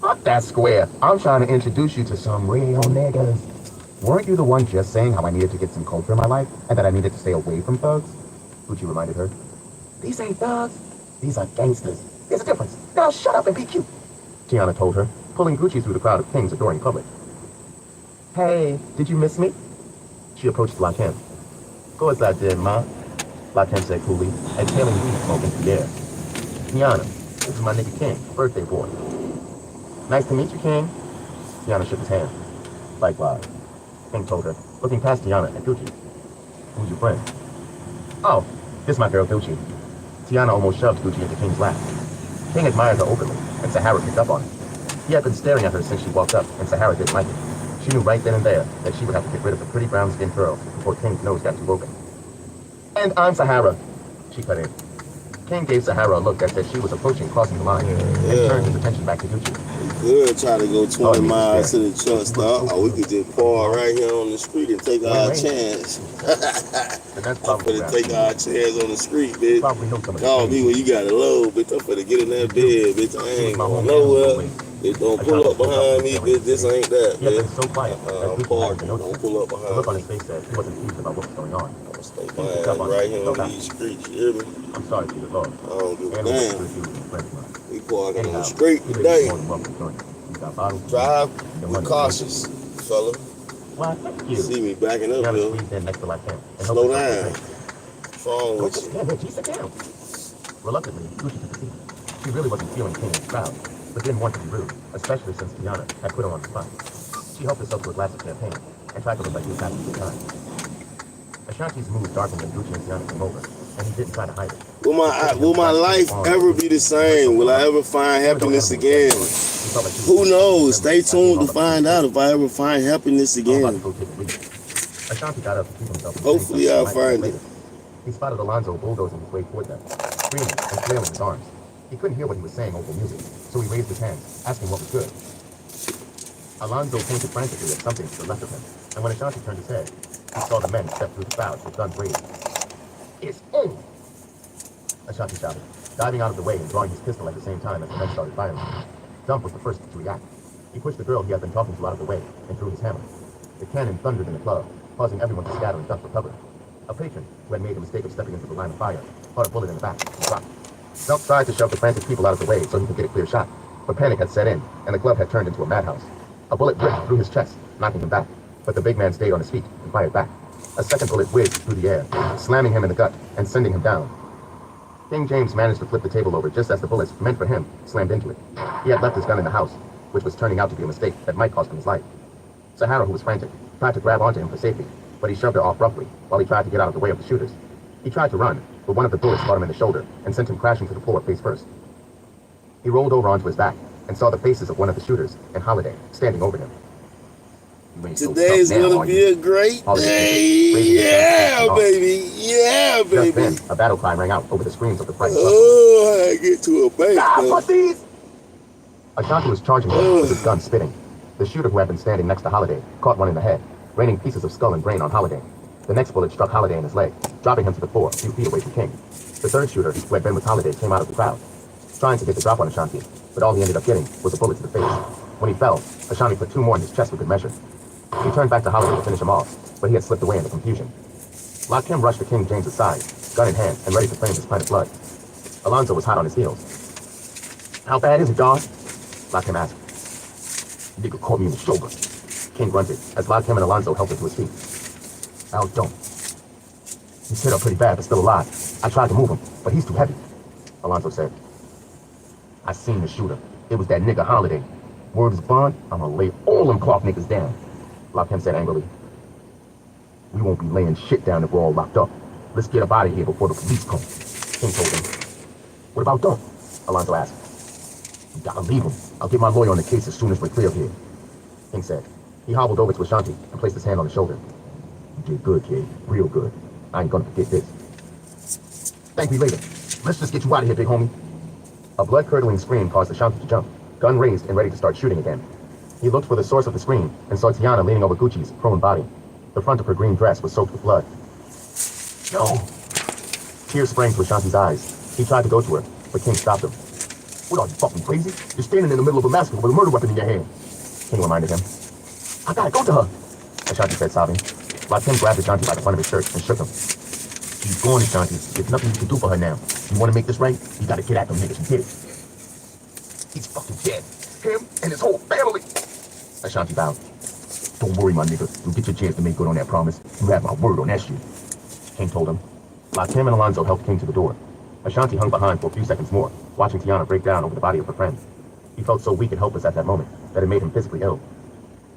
Fuck that square. I'm trying to introduce you to some real niggas. Weren't you the one just saying how I needed to get some culture in my life and that I needed to stay away from thugs? Gucci reminded her. These ain't thugs. These are gangsters. There's a difference. Now shut up and be cute, Tiana told her, pulling Gucci through the crowd of kings adoring public. Hey, did you miss me? She approached La Kim. Of course I did, Ma. Lakem said coolly, exhaling weed smoke into the air. Tiana, this is my nigga King, birthday boy. Nice to meet you, King. Tiana shook his hand. Likewise, King told her, looking past Tiana at Gucci. Who's your friend? Oh, this my girl Gucci. Tiana almost shoved Gucci into King's lap. King admired her openly, and Sahara picked up on it. He had been staring at her since she walked up, and Sahara didn't like it. She knew right then and there that she would have to get rid of the pretty brown-skinned girl before King's nose got too open. And I'm Sahara, she cut in. King gave Sahara a look that said she was approaching crossing the line, and turned his attention back to Gucci. We could try to go 20 miles to the truck stop, or we could just park right here on the street and take our chance. I'm finna take our chance on the street, bitch. Call me when you got it low, bitch. I'm finna get in that bed, bitch. I ain't going nowhere. Bitch, don't pull up behind me, bitch. This ain't that, bitch. I'm parking. Don't pull up behind me. Look on his face said he wasn't pleased about what was going on. I'm gonna stay behind right here on these streets, you hear me? I'm sorry to the Lord. I don't give a damn. We parking on the street today. Drive, be cautious, fella. Why, thank you. See me backing up, Tiana Bill. squeezed in next to Lakem. Slow down. What's wrong with you? Yeah, she sat down. Reluctantly, Gucci took a seat. She really wasn't feeling King's crowd, but didn't want to be rude, especially since Tiana had put her on the spot. She helped herself to a glass of champagne and tried to look like he was having a good time. Ashanti's mood darkened when Gucci and Tiana came over, and he didn't try to hide it. Will my life ever be the same? Will I ever find happiness again? Who knows? Stay tuned to find out if I ever find happiness again. Hopefully I'll find it. He spotted Alonzo bulldozing his way toward them, screaming and flailing his arms. He couldn't hear what he was saying over music, so he raised his hands, asking what was good. Alonzo pointed frantically at something to the left of him, and when Ashanti turned his head, he saw the men step through the crowd with guns raised. It's on! Ashanti shouted, diving out of the way and drawing his pistol at the same time as the men started firing. Dump was the first to react. He pushed the girl he had been talking to out of the way and threw his hammer. The cannon thundered in the club, causing everyone to scatter and duck for cover. A patron, who had made the mistake of stepping into the line of fire, caught a bullet in the back and dropped. Dump tried to shove the frantic people out of the way so he could get a clear shot, but panic had set in, and the club had turned into a madhouse. A bullet ripped through his chest, knocking him back, but the big man stayed on his feet and fired back. A second bullet whizzed through the air, slamming him in the gut and sending him down. King James managed to flip the table over just as the bullets, meant for him, slammed into it. He had left his gun in the house, which was turning out to be a mistake that might cost him his life. Sahara, who was frantic, tried to grab onto him for safety, but he shoved her off roughly while he tried to get out of the way of the shooters. He tried to run, but one of the bullets caught him in the shoulder and sent him crashing to the floor face first. He rolled over onto his back and saw the faces of one of the shooters and Holiday standing over him. Today's gonna be a great day. Yeah, baby. Yeah, baby. Just then, a battle cry rang out over the screams of the frightened Oh, I get to a bank. pussies! Ashanti was charging him with his gun spitting. The shooter who had been standing next to Holiday caught one in the head, raining pieces of skull and brain on Holiday. The next bullet struck Holiday in his leg, dropping him to the floor a few feet away from King. The third shooter, who had been with Holiday, came out of the crowd, trying to get the drop on Ashanti, but all he ended up getting was a bullet to the face. When he fell, Ashanti put two more in his chest for good measure. He turned back to Holiday to finish him off, but he had slipped away in the confusion. Lakem rushed to King James's side, gun in hand and ready to claim his pint of blood. Alonzo was hot on his heels. How bad is it, dog? Lakem asked. Nigga caught me in the shoulder. King grunted as Lakem and Alonzo helped him to his feet. Al don't. He's hit up pretty bad, but still alive. I tried to move him, but he's too heavy, Alonzo said. I seen the shooter. It was that nigga Holiday. Word is bond, I'ma lay all them Clark niggas down, Lakem said angrily. We won't be laying shit down if we're all locked up. Let's get up out of here before the police come, King told him. What about Dunk? Alonzo asked. You gotta leave him. I'll get my lawyer on the case as soon as we're clear of here, King said. He hobbled over to Ashanti and placed his hand on his shoulder. You did good, kid. Real good. I ain't gonna forget this. Thank me later. Let's just get you out of here, big homie. A blood-curdling scream caused Ashanti to jump, gun raised and ready to start shooting again. He looked for the source of the scream and saw Tiana leaning over Gucci's prone body. The front of her green dress was soaked with blood. No! Tears sprang to Ashanti's eyes. He tried to go to her, but King stopped him. What are you, fucking crazy? You're standing in the middle of a massacre with a murder weapon in your hand, King reminded him. I gotta go to her, Ashanti said, sobbing. Lakem grabbed Ashanti by the front of his shirt and shook him. She's gone, Ashanti. There's nothing you can do for her now. You want to make this right? You gotta get at them niggas who did it. He's fucking dead. Him and his whole family. Ashanti bowed. Don't worry, my nigga. You'll get your chance to make good on that promise. You have my word on that shit, King told him. while Tim and Alonzo helped King to the door. Ashanti hung behind for a few seconds more, watching Tiana break down over the body of her friend. He felt so weak and helpless at that moment that it made him physically ill.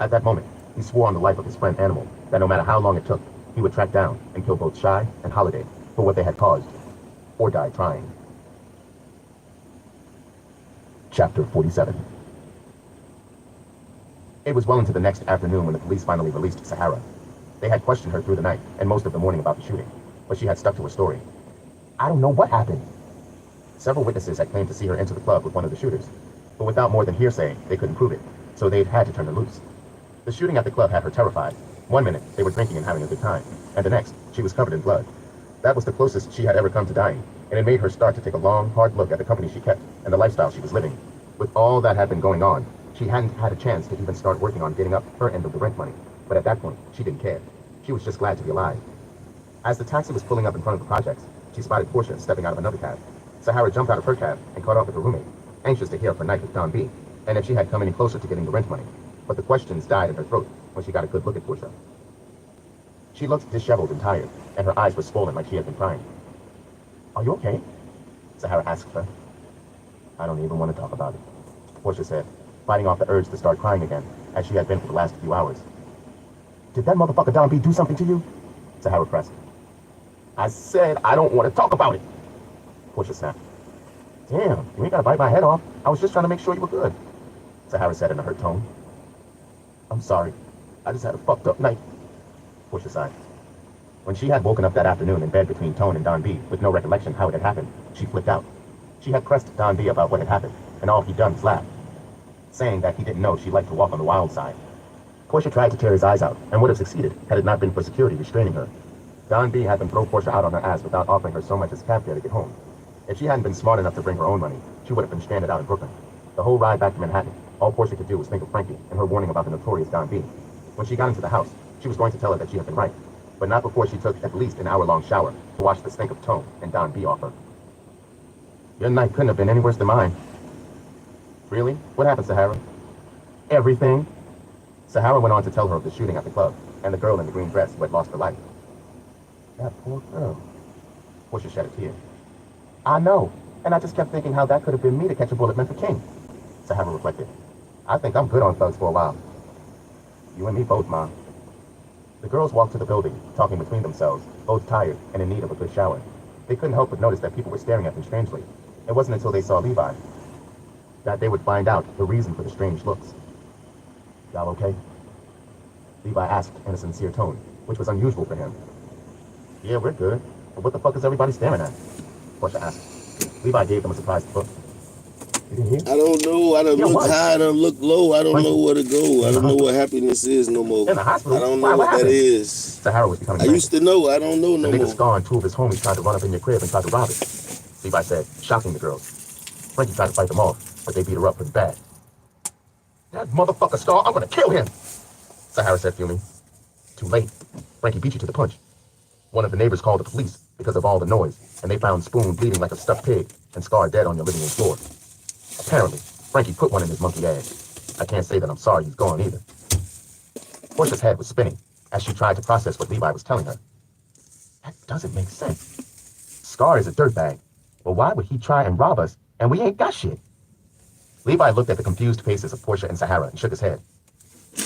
At that moment, he swore on the life of his friend Animal that no matter how long it took, he would track down and kill both Shy and Holiday for what they had caused, or die trying. Chapter 47. It was well into the next afternoon when the police finally released Sahara. They had questioned her through the night and most of the morning about the shooting, but she had stuck to her story. I don't know what happened. Several witnesses had claimed to see her enter the club with one of the shooters, but without more than hearsay, they couldn't prove it, so they'd had to turn her loose. The shooting at the club had her terrified. One minute, they were drinking and having a good time, and the next, she was covered in blood. That was the closest she had ever come to dying, and it made her start to take a long, hard look at the company she kept and the lifestyle she was living. With all that had been going on, she hadn't had a chance to even start working on getting up her end of the rent money, but at that point, she didn't care. She was just glad to be alive. As the taxi was pulling up in front of the projects, she spotted Portia stepping out of another cab. Sahara jumped out of her cab and caught up with her roommate, anxious to hear of her night with Don B, and if she had come any closer to getting the rent money. But the questions died in her throat when she got a good look at Portia. She looked disheveled and tired, and her eyes were swollen like she had been crying. Are you okay? Sahara asked her. I don't even want to talk about it, Portia said, fighting off the urge to start crying again, as she had been for the last few hours. Did that motherfucker Don B do something to you? Sahara pressed. I said I don't want to talk about it, Portia snapped. Damn, you ain't gotta bite my head off. I was just trying to make sure you were good, Sahara said in a hurt tone. I'm sorry. I just had a fucked up night, Portia sighed. When she had woken up that afternoon in bed between Tone and Don B with no recollection how it had happened, she flipped out. She had pressed Don B about what had happened, and all he'd done was laugh, saying that he didn't know she liked to walk on the wild side. Portia tried to tear his eyes out, and would have succeeded had it not been for security restraining her. Don B had them throw Portia out on her ass without offering her so much as cab fare to get home. If she hadn't been smart enough to bring her own money, she would have been stranded out in Brooklyn. The whole ride back to Manhattan, all Portia could do was think of Frankie and her warning about the notorious Don B. When she got into the house, she was going to tell her that she had been right, but not before she took at least an hour-long shower to wash the stink of Tone and Don B off her. Your night couldn't have been any worse than mine. Really? What happened, Sahara? Everything. Sahara went on to tell her of the shooting at the club, and the girl in the green dress who had lost her life. That poor girl. Portia shed a tear. I know, and I just kept thinking how that could have been me to catch a bullet meant for King. Sahara reflected. I think I'm good on thugs for a while. You and me both, Mom. The girls walked to the building, talking between themselves, both tired and in need of a good shower. They couldn't help but notice that people were staring at them strangely. It wasn't until they saw Levi that they would find out the reason for the strange looks. Y'all okay? Levi asked in a sincere tone, which was unusual for him. Yeah, we're good. But what the fuck is everybody staring at? Portia asked. Levi gave them a surprised look. You didn't hear? I don't know. I done look high, I done look low. I don't Frankie, know where to go. I don't know hospital. what happiness is no more. In the hospital? I don't Why, know what what that happened? is. Sahara was becoming I used to know. I don't know no The nigga more. Scar and two of his homies tried to run up in your crib and tried to rob it, Levi said, shocking the girls. Frankie tried to fight them off, but they beat her up pretty bad. That motherfucker Scar, I'm gonna kill him, Sahara said, fuming. Too late. Frankie beat you to the punch. One of the neighbors called the police because of all the noise, and they found Spoon bleeding like a stuffed pig and Scar dead on your living room floor. Apparently, Frankie put one in his monkey ass. I can't say that I'm sorry he's gone either. Portia's head was spinning as she tried to process what Levi was telling her. That doesn't make sense. Scar is a dirtbag, but why would he try and rob us and we ain't got shit? Levi looked at the confused faces of Portia and Sahara and shook his head.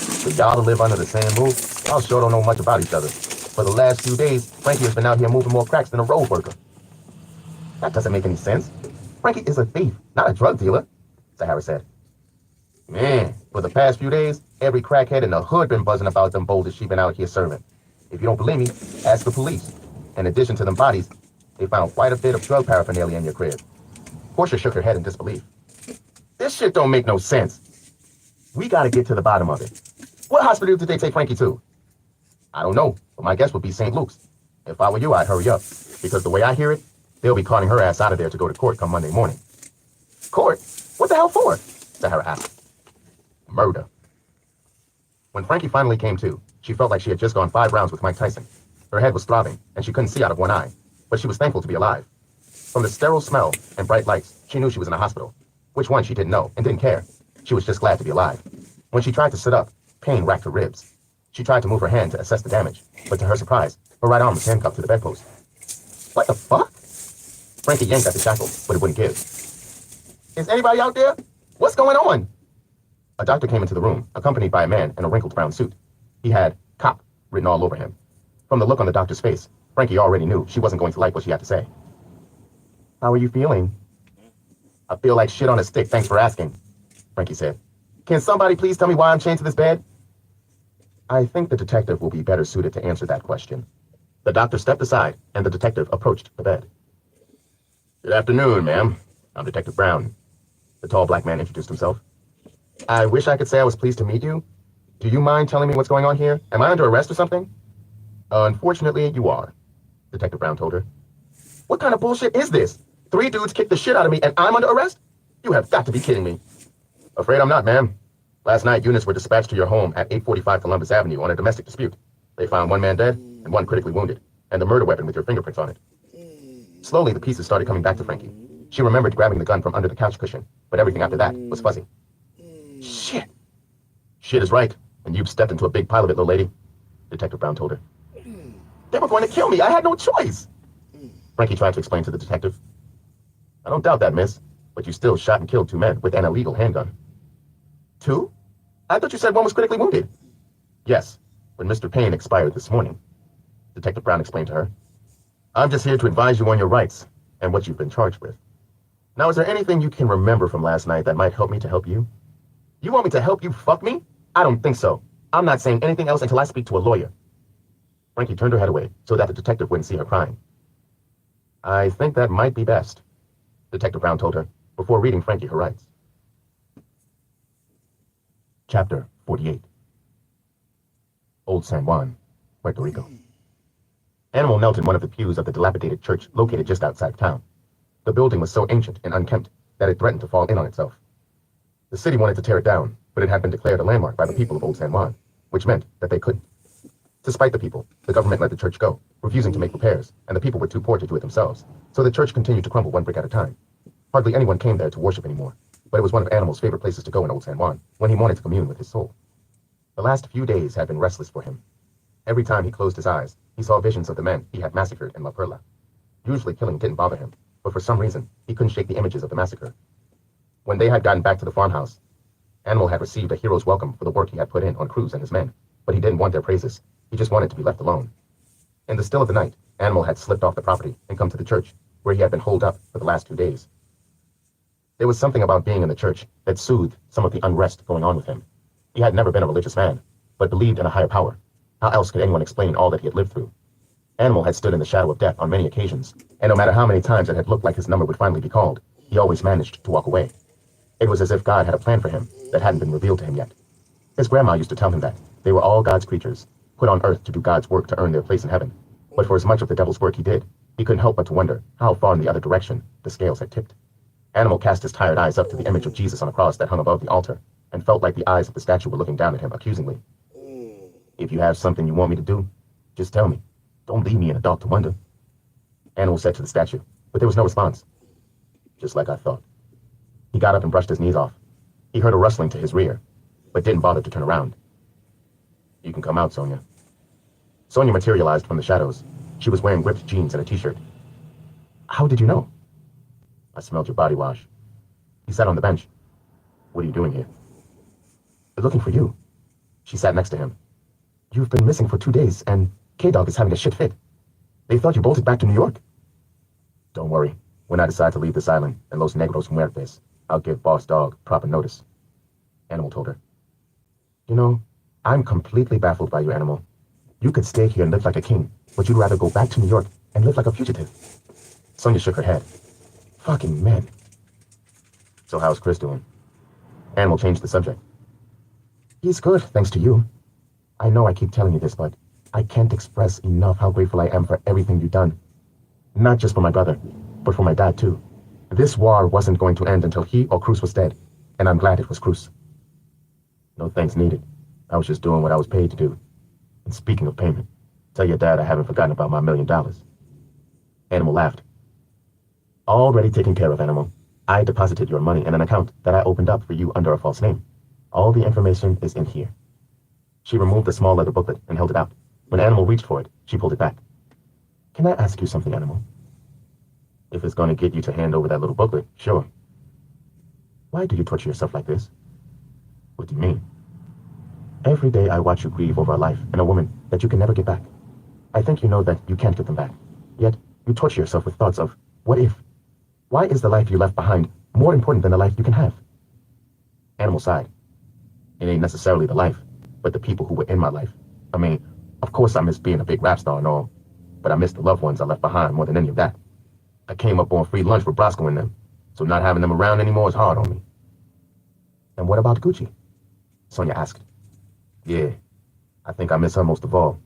For y'all to live under the same roof, y'all sure don't know much about each other. For the last few days, Frankie has been out here moving more cracks than a road worker. That doesn't make any sense. Frankie is a thief, not a drug dealer, Sahara said. Man, for the past few days, every crackhead in the hood been buzzing about them boulders she been out here serving. If you don't believe me, ask the police. In addition to them bodies, they found quite a bit of drug paraphernalia in your crib. Portia shook her head in disbelief. This shit don't make no sense. We gotta get to the bottom of it. What hospital did they take Frankie to? I don't know, but my guess would be St. Luke's. If I were you, I'd hurry up, because the way I hear it, they'll be carting her ass out of there to go to court come Monday morning. Court? What the hell for? Sahara asked. Murder. When Frankie finally came to, she felt like she had just gone 5 rounds with Mike Tyson. Her head was throbbing, and she couldn't see out of one eye, but she was thankful to be alive. From the sterile smell and bright lights, she knew she was in a hospital. Which one she didn't know, and didn't care. She was just glad to be alive. When she tried to sit up, pain racked her ribs. She tried to move her hand to assess the damage, but to her surprise, her right arm was handcuffed to the bedpost. What the fuck? Frankie yanked at the shackle, but it wouldn't give. Is anybody out there? What's going on? A doctor came into the room, accompanied by a man in a wrinkled brown suit. He had "cop" written all over him. From the look on the doctor's face, Frankie already knew she wasn't going to like what she had to say. How are you feeling? I feel like shit on a stick, thanks for asking, Frankie said. Can somebody please tell me why I'm chained to this bed? I think the detective will be better suited to answer that question. The doctor stepped aside, and the detective approached the bed. Good afternoon, ma'am. I'm Detective Brown. The tall black man introduced himself. I wish I could say I was pleased to meet you. Do you mind telling me what's going on here? Am I under arrest or something? Unfortunately, you are, Detective Brown told her. What kind of bullshit is this? 3 dudes kicked the shit out of me and I'm under arrest? You have got to be kidding me. Afraid I'm not, ma'am. Last night, units were dispatched to your home at 845 Columbus Avenue on a domestic dispute. They found 1 man dead and 1 critically wounded, and the murder weapon with your fingerprints on it. Slowly, the pieces started coming back to Frankie. She remembered grabbing the gun from under the couch cushion, but everything after that was fuzzy. Shit. Shit is right, and you've stepped into a big pile of it, little lady, Detective Brown told her. They were going to kill me. I had no choice. Frankie tried to explain to the detective. I don't doubt that, miss, but you still shot and killed 2 men with an illegal handgun. 2? I thought you said 1 was critically wounded. Yes, when Mr. Payne expired this morning, Detective Brown explained to her. I'm just here to advise you on your rights and what you've been charged with. Now, is there anything you can remember from last night that might help me to help you? You want me to help you fuck me? I don't think so. I'm not saying anything else until I speak to a lawyer. Frankie turned her head away so that the detective wouldn't see her crying. I think that might be best, Detective Brown told her before reading Frankie her rights. Chapter 48. Old San Juan, Puerto Rico. Animal knelt in one of the pews of the dilapidated church located just outside town. The building was so ancient and unkempt that it threatened to fall in on itself. The city wanted to tear it down, but it had been declared a landmark by the people of Old San Juan, which meant that they couldn't. Despite the people, the government let the church go, refusing to make repairs, and the people were too poor to do it themselves, so the church continued to crumble 1 brick at a time. Hardly anyone came there to worship anymore, but it was one of Animal's favorite places to go in Old San Juan when he wanted to commune with his soul. The last few days had been restless for him. Every time he closed his eyes, he saw visions of the men he had massacred in La Perla. Usually killing didn't bother him, but for some reason, he couldn't shake the images of the massacre. When they had gotten back to the farmhouse, Animal had received a hero's welcome for the work he had put in on Cruz and his men, but he didn't want their praises. He just wanted to be left alone. In the still of the night, Animal had slipped off the property and come to the church, where he had been holed up for the last 2 days. There was something about being in the church that soothed some of the unrest going on with him. He had never been a religious man, but believed in a higher power. How else could anyone explain all that he had lived through? Animal had stood in the shadow of death on many occasions, and no matter how many times it had looked like his number would finally be called, he always managed to walk away. It was as if God had a plan for him that hadn't been revealed to him yet. His grandma used to tell him that they were all God's creatures, put on earth to do God's work to earn their place in heaven. But for as much of the devil's work he did, he couldn't help but to wonder how far in the other direction the scales had tipped. Animal cast his tired eyes up to the image of Jesus on a cross that hung above the altar, and felt like the eyes of the statue were looking down at him accusingly. If you have something you want me to do, just tell me. Don't leave me in the dark to wonder. Animal said to the statue, but there was no response. Just like I thought. He got up and brushed his knees off. He heard a rustling to his rear, but didn't bother to turn around. You can come out, Sonia. Sonia materialized from the shadows. She was wearing ripped jeans and a t-shirt. How did you know? I smelled your body wash. He sat on the bench. What are you doing here? Looking for you. She sat next to him. You've been missing for 2 days, and K-Dog is having a shit fit. They thought you bolted back to New York. Don't worry. When I decide to leave this island and Los Negros Muertes, I'll give Boss Dog proper notice. Animal told her. You know, I'm completely baffled by you, Animal. You could stay here and live like a king, but you'd rather go back to New York and live like a fugitive. Sonia shook her head. Fucking men. So how's Chris doing? Animal changed the subject. He's good, thanks to you. I know I keep telling you this, but I can't express enough how grateful I am for everything you've done. Not just for my brother, but for my dad, too. This war wasn't going to end until he or Cruz was dead, and I'm glad it was Cruz. No thanks needed. I was just doing what I was paid to do. And speaking of payment, tell your dad I haven't forgotten about my $1 million. Animal laughed. Already taken care of, Animal. I deposited your money in an account that I opened up for you under a false name. All the information is in here. She removed the small leather booklet and held it out. When Animal reached for it, she pulled it back. Can I ask you something, Animal? If it's going to get you to hand over that little booklet, sure. Why do you torture yourself like this? What do you mean? Every day I watch you grieve over a life and a woman that you can never get back. I think you know that you can't get them back. Yet, you torture yourself with thoughts of, what if? Why is the life you left behind more important than the life you can have? Animal sighed. It ain't necessarily the life, but the people who were in my life. I mean, of course I miss being a big rap star and all, but I miss the loved ones I left behind more than any of that. I came up on free lunch with Brosco and them, so not having them around anymore is hard on me. And what about Gucci? Sonia asked. Yeah, I think I miss her most of all.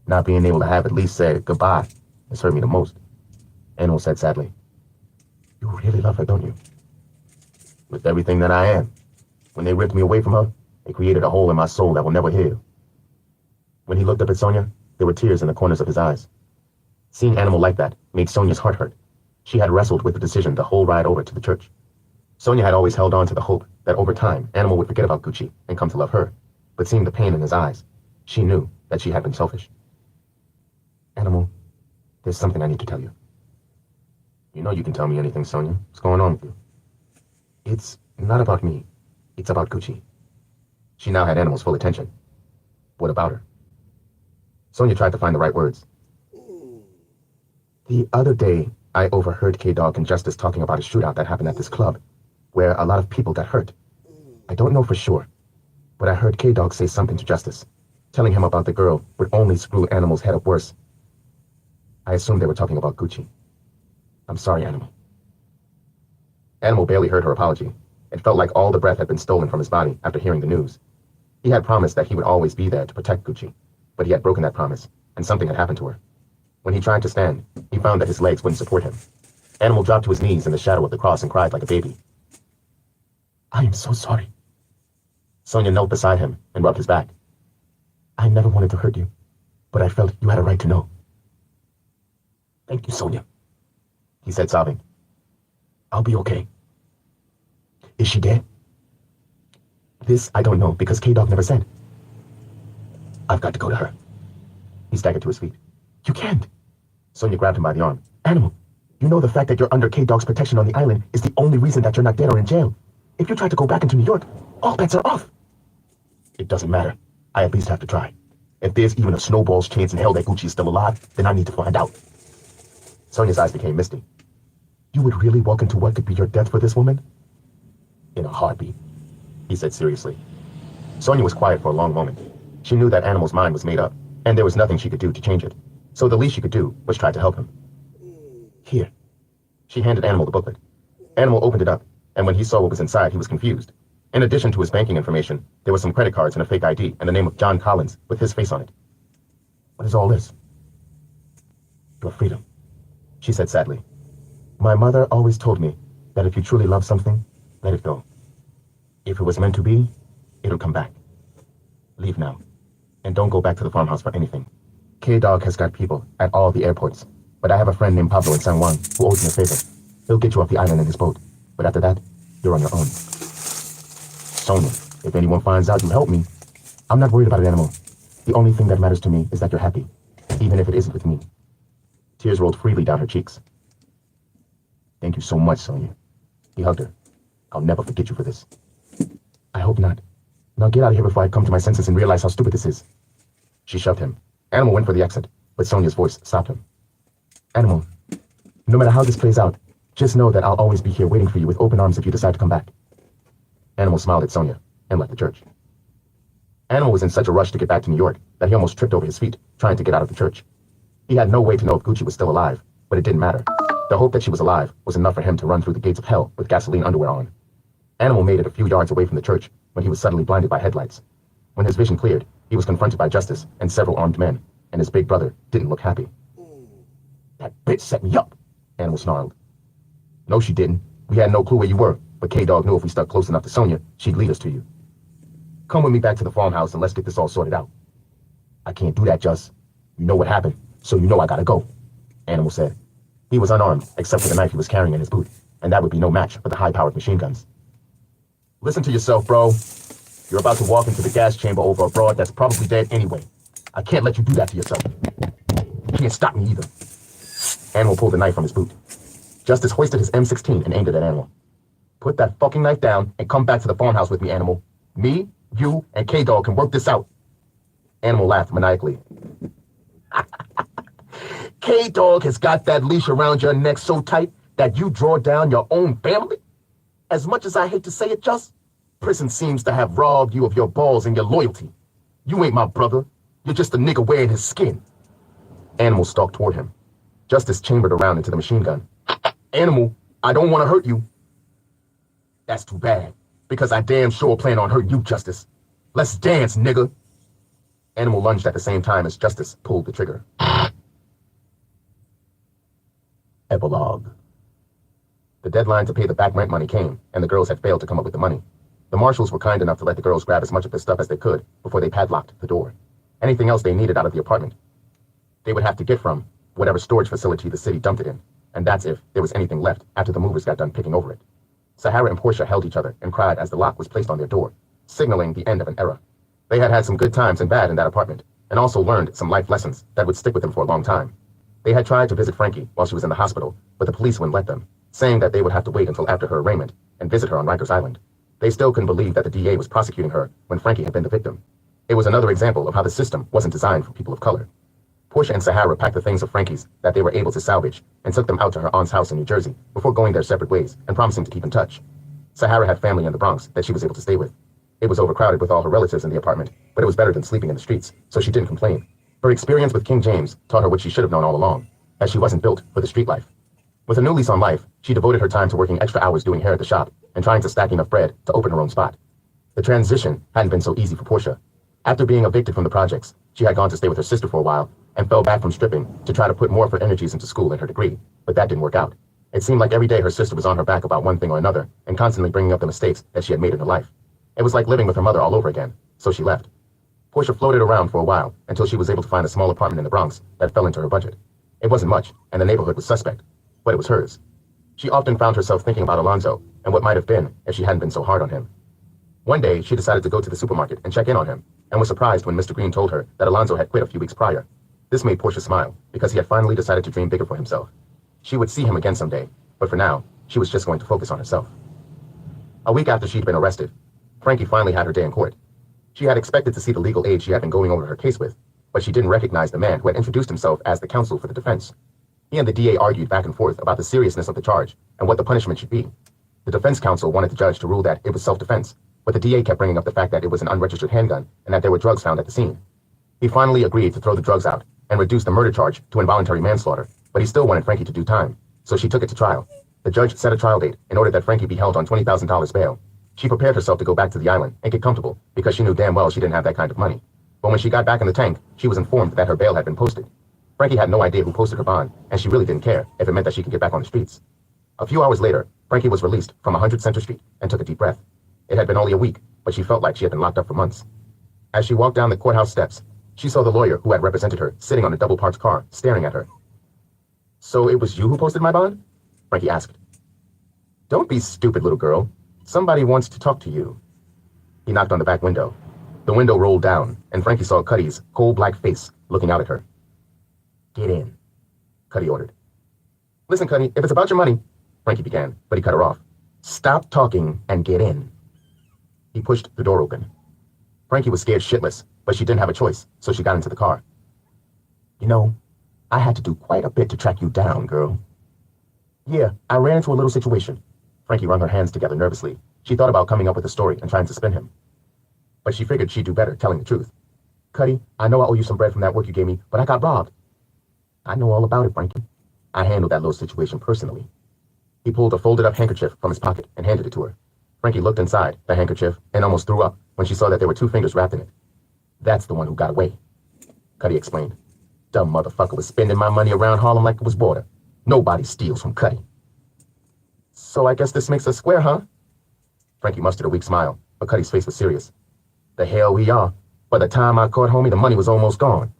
Not being able to have at least said goodbye has hurt me the most. Animal said sadly. You really love her, don't you? With everything that I am. When they ripped me away from her, it created a hole in my soul that will never heal. When he looked up at Sonia, there were tears in the corners of his eyes. Seeing Animal like that made Sonia's heart hurt. She had wrestled with the decision the whole ride over to the church. Sonia had always held on to the hope that over time, Animal would forget about Gucci and come to love her. But seeing the pain in his eyes, she knew that she had been selfish. Animal, there's something I need to tell you. You know you can tell me anything, Sonia. What's going on with you? It's not about me. It's about Gucci. She now had Animal's full attention. What about her? Sonia tried to find the right words. The other day, I overheard K-Dog and Justice talking about a shootout that happened at this club, where a lot of people got hurt. I don't know for sure, but I heard K-Dog say something to Justice, telling him about the girl would only screw Animal's head up worse. I assumed they were talking about Gucci. I'm sorry, Animal. Animal barely heard her apology. It felt like all the breath had been stolen from his body after hearing the news. He had promised that he would always be there to protect Gucci, but he had broken that promise, and something had happened to her. When he tried to stand, he found that his legs wouldn't support him. Animal dropped to his knees in the shadow of the cross and cried like a baby. I am so sorry. Sonia knelt beside him and rubbed his back. I never wanted to hurt you, but I felt you had a right to know. Thank you, Sonia, he said, sobbing. I'll be okay. Is she dead? This I don't know, because K-Dog never said. I've got to go to her. He staggered to his feet. You can't. Sonia grabbed him by the arm. Animal, you know the fact that you're under K-Dog's protection on the island is the only reason that you're not dead or in jail. If you try to go back into New York, all bets are off. It doesn't matter. I at least have to try. If there's even a snowball's chance in hell that Gucci is still alive, then I need to find out. Sonia's eyes became misty. You would really walk into what could be your death for this woman? In a heartbeat, he said seriously. Sonia was quiet for a long moment. She knew that Animal's mind was made up, and there was nothing she could do to change it. So the least she could do was try to help him. Here. She handed Animal the booklet. Animal opened it up, and when he saw what was inside, he was confused. In addition to his banking information, there were some credit cards and a fake ID and the name of John Collins with his face on it. What is all this? Your freedom, she said sadly. My mother always told me that if you truly love something, let it go. If it was meant to be, it'll come back. Leave now, and don't go back to the farmhouse for anything. K-Dog has got people at all the airports, but I have a friend named Pablo in San Juan who owes me a favor. He'll get you off the island in his boat, but after that, you're on your own. Sonia, if anyone finds out you helped me, I'm not worried about it, Animal. The only thing that matters to me is that you're happy, even if it isn't with me. Tears rolled freely down her cheeks. Thank you so much, Sonia. He hugged her. I'll never forget you for this. I hope not. Now get out of here before I come to my senses and realize how stupid this is. She shoved him. Animal went for the exit, but Sonia's voice stopped him. Animal, no matter how this plays out, just know that I'll always be here waiting for you with open arms if you decide to come back. Animal smiled at Sonia and left the church. Animal was in such a rush to get back to New York that he almost tripped over his feet trying to get out of the church. He had no way to know if Gucci was still alive, but it didn't matter. The hope that she was alive was enough for him to run through the gates of hell with gasoline underwear on. Animal made it a few yards away from the church when he was suddenly blinded by headlights. When his vision cleared, he was confronted by Justice and several armed men, and his big brother didn't look happy. That bitch set me up, Animal snarled. No, she didn't. We had no clue where you were, but K-Dog knew if we stuck close enough to Sonia, she'd lead us to you. Come with me back to the farmhouse and let's get this all sorted out. I can't do that, Just. You know what happened, so you know I gotta go, Animal said. He was unarmed, except for the knife he was carrying in his boot, and that would be no match for the high-powered machine guns. Listen to yourself, bro. You're about to walk into the gas chamber over a broad that's probably dead anyway. I can't let you do that to yourself. You can't stop me either. Animal pulled the knife from his boot. Justice hoisted his M16 and aimed it at Animal. Put that fucking knife down and come back to the farmhouse with me, Animal. Me, you, and K-Dog can work this out. Animal laughed maniacally. K-Dog has got that leash around your neck so tight that you draw down your own family? As much as I hate to say it, prison seems to have robbed you of your balls and your loyalty. You ain't my brother. You're just a nigga wearing his skin. Animal stalked toward him. Justice chambered around into the machine gun. Animal, I don't want to hurt you. That's too bad, because I damn sure plan on hurting you, Justice. Let's dance, nigga. Animal lunged at the same time as Justice pulled the trigger. Epilogue. The deadline to pay the back rent money came, and the girls had failed to come up with the money. The marshals were kind enough to let the girls grab as much of their stuff as they could before they padlocked the door. Anything else they needed out of the apartment, they would have to get from whatever storage facility the city dumped it in, and that's if there was anything left after the movers got done picking over it. Sahara and Portia held each other and cried as the lock was placed on their door, signaling the end of an era. They had had some good times and bad in that apartment, and also learned some life lessons that would stick with them for a long time. They had tried to visit Frankie while she was in the hospital, but the police wouldn't let them, saying that they would have to wait until after her arraignment and visit her on Rikers Island. They still couldn't believe that the DA was prosecuting her when Frankie had been the victim. It was another example of how the system wasn't designed for people of color. Portia and Sahara packed the things of Frankie's that they were able to salvage and took them out to her aunt's house in New Jersey before going their separate ways and promising to keep in touch. Sahara had family in the Bronx that she was able to stay with. It was overcrowded with all her relatives in the apartment, but it was better than sleeping in the streets, so she didn't complain. Her experience with King James taught her what she should have known all along, as she wasn't built for the street life. With a new lease on life, she devoted her time to working extra hours doing hair at the shop and trying to stack enough bread to open her own spot. The transition hadn't been so easy for Portia. After being evicted from the projects, she had gone to stay with her sister for a while and fell back from stripping to try to put more of her energies into school and her degree, but that didn't work out. It seemed like every day her sister was on her back about one thing or another and constantly bringing up the mistakes that she had made in her life. It was like living with her mother all over again, so she left. Portia floated around for a while until she was able to find a small apartment in the Bronx that fell into her budget. It wasn't much, and the neighborhood was suspect, but it was hers. She often found herself thinking about Alonzo and what might have been if she hadn't been so hard on him. One day, she decided to go to the supermarket and check in on him, and was surprised when Mr. Green told her that Alonzo had quit a few weeks prior. This made Portia smile, because he had finally decided to dream bigger for himself. She would see him again someday, but for now, she was just going to focus on herself. A week after she'd been arrested, Frankie finally had her day in court. She had expected to see the legal aid she had been going over her case with, but she didn't recognize the man who had introduced himself as the counsel for the defense. He and the DA argued back and forth about the seriousness of the charge and what the punishment should be. The defense counsel wanted the judge to rule that it was self-defense, but the DA kept bringing up the fact that it was an unregistered handgun and that there were drugs found at the scene. He finally agreed to throw the drugs out and reduce the murder charge to involuntary manslaughter, but he still wanted Frankie to do time, so she took it to trial. The judge set a trial date in order that Frankie be held on $20,000 bail. She prepared herself to go back to the island and get comfortable because she knew damn well she didn't have that kind of money. But when she got back in the tank, she was informed that her bail had been posted. Frankie had no idea who posted her bond, and she really didn't care if it meant that she could get back on the streets. A few hours later, Frankie was released from 100 Center Street and took a deep breath. It had been only a week, but she felt like she had been locked up for months. As she walked down the courthouse steps, she saw the lawyer who had represented her sitting on a double-parked car, staring at her. "So it was you who posted my bond?" Frankie asked. "Don't be stupid, little girl. Somebody wants to talk to you." He knocked on the back window. The window rolled down, and Frankie saw Cuddy's coal-black face looking out at her. "Get in," Cuddy ordered. "Listen, Cuddy, if it's about your money," Frankie began, but he cut her off. "Stop talking and get in." He pushed the door open. Frankie was scared shitless, but she didn't have a choice, so she got into the car. "You know, I had to do quite a bit to track you down, girl." "Yeah, I ran into a little situation." Frankie wrung her hands together nervously. She thought about coming up with a story and trying to spin him. But she figured she'd do better telling the truth. "Cuddy, I know I owe you some bread from that work you gave me, but I got robbed." "I know all about it, Frankie. I handled that little situation personally." He pulled a folded-up handkerchief from his pocket and handed it to her. Frankie looked inside the handkerchief and almost threw up when she saw that there were 2 fingers wrapped in it. "That's the one who got away," Cuddy explained. "Dumb motherfucker was spending my money around Harlem like it was water. Nobody steals from Cuddy." "So I guess this makes us square, huh?" Frankie mustered a weak smile, but Cuddy's face was serious. "The hell we are. By the time I caught homie, the money was almost gone.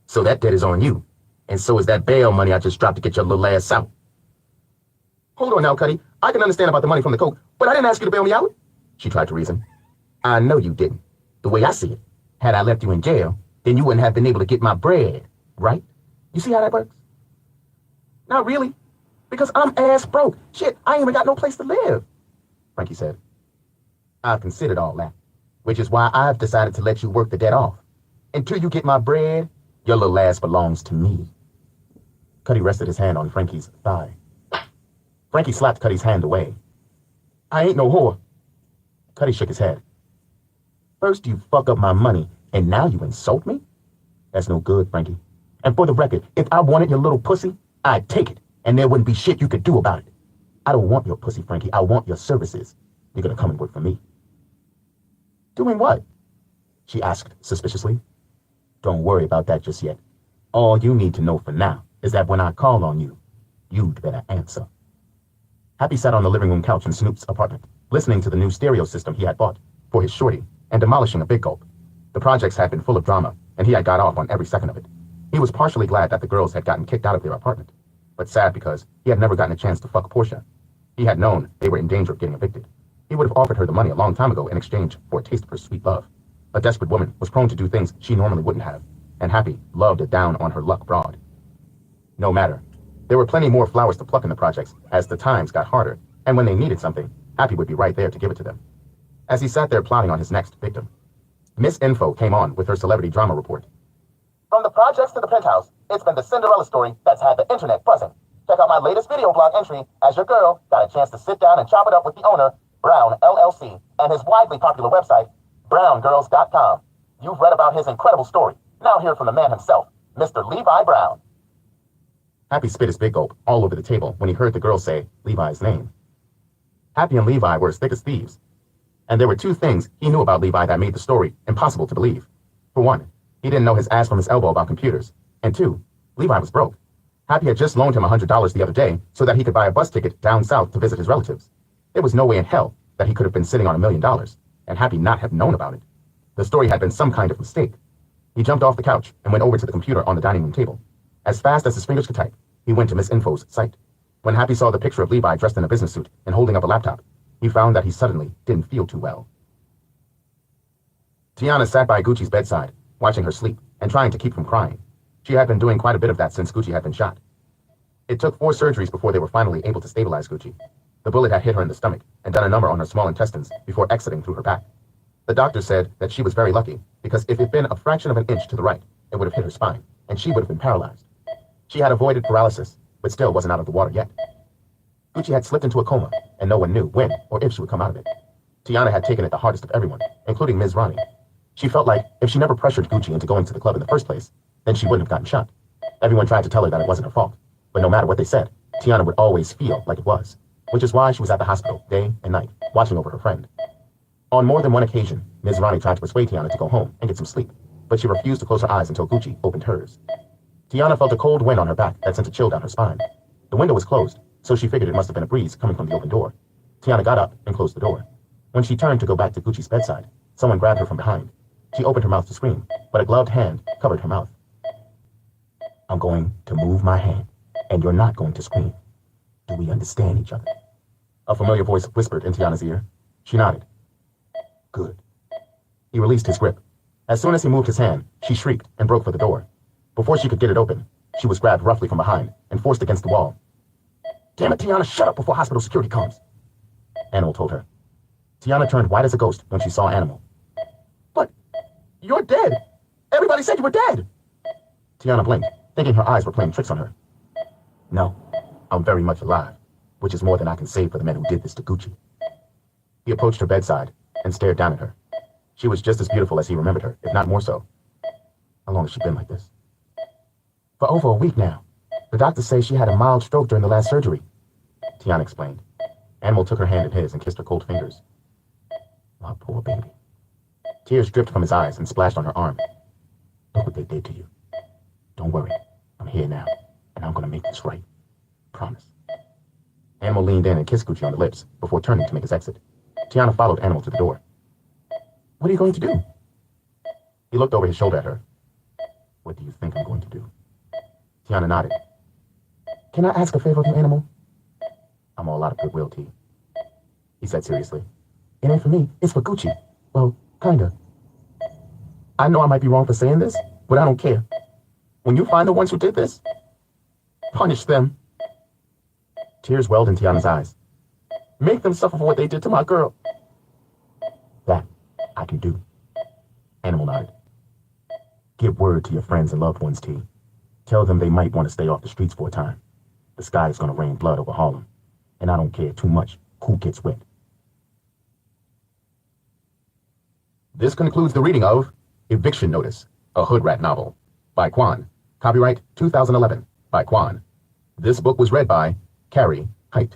So that debt is on you. And so is that bail money I just dropped to get your little ass out." "Hold on now, Cuddy. I can understand about the money from the coke, but I didn't ask you to bail me out," she tried to reason. "I know you didn't. The way I see it, had I left you in jail, then you wouldn't have been able to get my bread, right? You see how that works?" "Not really. Because I'm ass broke. Shit, I ain't even got no place to live, Frankie said. I've considered all that, which is why I've decided to let you work the debt off. Until you get my bread, your little ass belongs to me. Cuddy rested his hand on Frankie's thigh. Frankie slapped Cuddy's hand away. I ain't no whore. Cuddy shook his head. First you fuck up my money, and now you insult me? That's no good, Frankie. And for the record, if I wanted your little pussy, I'd take it, and there wouldn't be shit you could do about it. I don't want your pussy, Frankie. I want your services. You're gonna come and work for me. Doing what? She asked suspiciously. Don't worry about that just yet. All you need to know for now is that when I call on you, you'd better answer. Happy sat on the living room couch in Snoop's apartment, listening to the new stereo system he had bought for his shorty and demolishing a big gulp. The projects had been full of drama, and he had got off on every second of it. He was partially glad that the girls had gotten kicked out of their apartment, but sad because he had never gotten a chance to fuck Portia. He had known they were in danger of getting evicted. He would have offered her the money a long time ago in exchange for a taste of her sweet love. A desperate woman was prone to do things she normally wouldn't have, and Happy loved it down on her luck broad. No matter. There were plenty more flowers to pluck in the projects as the times got harder, and when they needed something, Happy would be right there to give it to them. As he sat there plotting on his next victim, Miss Info came on with her celebrity drama report. From the projects to the penthouse, it's been the Cinderella story that's had the internet buzzing. Check out my latest video blog entry as your girl got a chance to sit down and chop it up with the owner, Brown LLC, and his widely popular website, browngirls.com. You've read about his incredible story. Now hear from the man himself, Mr. Levi Brown. Happy spit his big gulp all over the table when he heard the girl say Levi's name. Happy and Levi were as thick as thieves. And there were two things he knew about Levi that made the story impossible to believe. For one, he didn't know his ass from his elbow about computers. And two, Levi was broke. Happy had just loaned him $100 the other day so that he could buy a bus ticket down south to visit his relatives. There was no way in hell that he could have been sitting on $1 million, and Happy not have known about it. The story had been some kind of mistake. He jumped off the couch and went over to the computer on the dining room table. As fast as his fingers could type, he went to Miss Info's site. When Happy saw the picture of Levi dressed in a business suit and holding up a laptop, he found that he suddenly didn't feel too well. Tiana sat by Gucci's bedside, watching her sleep and trying to keep from crying. She had been doing quite a bit of that since Gucci had been shot. It took 4 surgeries before they were finally able to stabilize Gucci. The bullet had hit her in the stomach and done a number on her small intestines before exiting through her back. The doctor said that she was very lucky because if it had been a fraction of an inch to the right, it would have hit her spine and she would have been paralyzed. She had avoided paralysis, but still wasn't out of the water yet. Gucci had slipped into a coma, and no one knew when or if she would come out of it. Tiana had taken it the hardest of everyone, including Ms. Ronnie. She felt like if she never pressured Gucci into going to the club in the first place, then she wouldn't have gotten shot. Everyone tried to tell her that it wasn't her fault, but no matter what they said, Tiana would always feel like it was, which is why she was at the hospital day and night, watching over her friend. On more than one occasion, Ms. Ronnie tried to persuade Tiana to go home and get some sleep, but she refused to close her eyes until Gucci opened hers. Tiana felt a cold wind on her back that sent a chill down her spine. The window was closed, so she figured it must have been a breeze coming from the open door. Tiana got up and closed the door. When she turned to go back to Gucci's bedside, someone grabbed her from behind. She opened her mouth to scream, but a gloved hand covered her mouth. I'm going to move my hand, and you're not going to scream. Do we understand each other? A familiar voice whispered in Tiana's ear. She nodded. Good. He released his grip. As soon as he moved his hand, she shrieked and broke for the door. Before she could get it open, she was grabbed roughly from behind and forced against the wall. Damn it, Tiana, shut up before hospital security comes, Animal told her. Tiana turned white as a ghost when she saw Animal. But you're dead. Everybody said you were dead. Tiana blinked, thinking her eyes were playing tricks on her. No, I'm very much alive, which is more than I can say for the men who did this to Gucci. He approached her bedside and stared down at her. She was just as beautiful as he remembered her, if not more so. How long has she been like this? For over a week now. The doctors say she had a mild stroke during the last surgery, Tiana explained. Animal took her hand in his and kissed her cold fingers. My poor baby. Tears dripped from his eyes and splashed on her arm. Look what they did to you. Don't worry. I'm here now, and I'm going to make this right. Promise. Animal leaned in and kissed Gucci on the lips before turning to make his exit. Tiana followed Animal to the door. What are you going to do? He looked over his shoulder at her. What do you think I'm going to do? Tiana nodded. Can I ask a favor of you, Animal? I'm all out of goodwill, T. He said seriously. It ain't for me, it's for Gucci. Well, kinda. I know I might be wrong for saying this, but I don't care. When you find the ones who did this, punish them. Tears welled in Tiana's eyes. Make them suffer for what they did to my girl. That I can do. Animal nodded. Give word to your friends and loved ones, T. Tell them they might want to stay off the streets for a time. The sky is going to rain blood over Harlem, and I don't care too much who gets wet. This concludes the reading of Eviction Notice, a hood rat novel, by Quan. Copyright 2011, by Quan. This book was read by Carrie Height.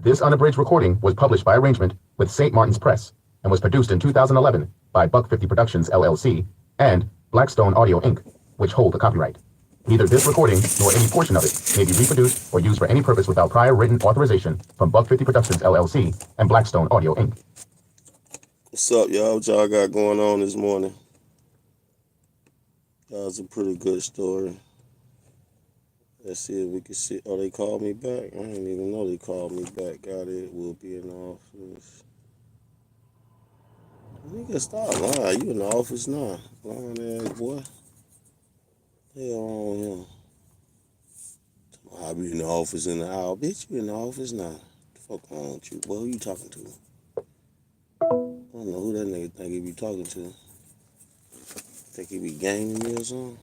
This unabridged recording was published by arrangement with St. Martin's Press and was produced in 2011 by Buck 50 Productions, LLC, and Blackstone Audio, Inc., which hold the copyright. Neither this recording nor any portion of it may be reproduced or used for any purpose without prior written authorization from Buck 50 Productions, LLC, and Blackstone Audio, Inc. What's up, y'all? What y'all got going on this morning? That was a pretty good story. Let's see if we can see. Oh, they called me back? I didn't even know they called me back. Got it. We'll be in the office. Nigga, stop lying. You in the office now. Lying ass boy. Hell on him. I'll be in the office in the hour. Bitch, you in the office now. The fuck on with you? Boy, who you talking to? I don't know who that nigga think he be talking to. Think he be gaming me or something?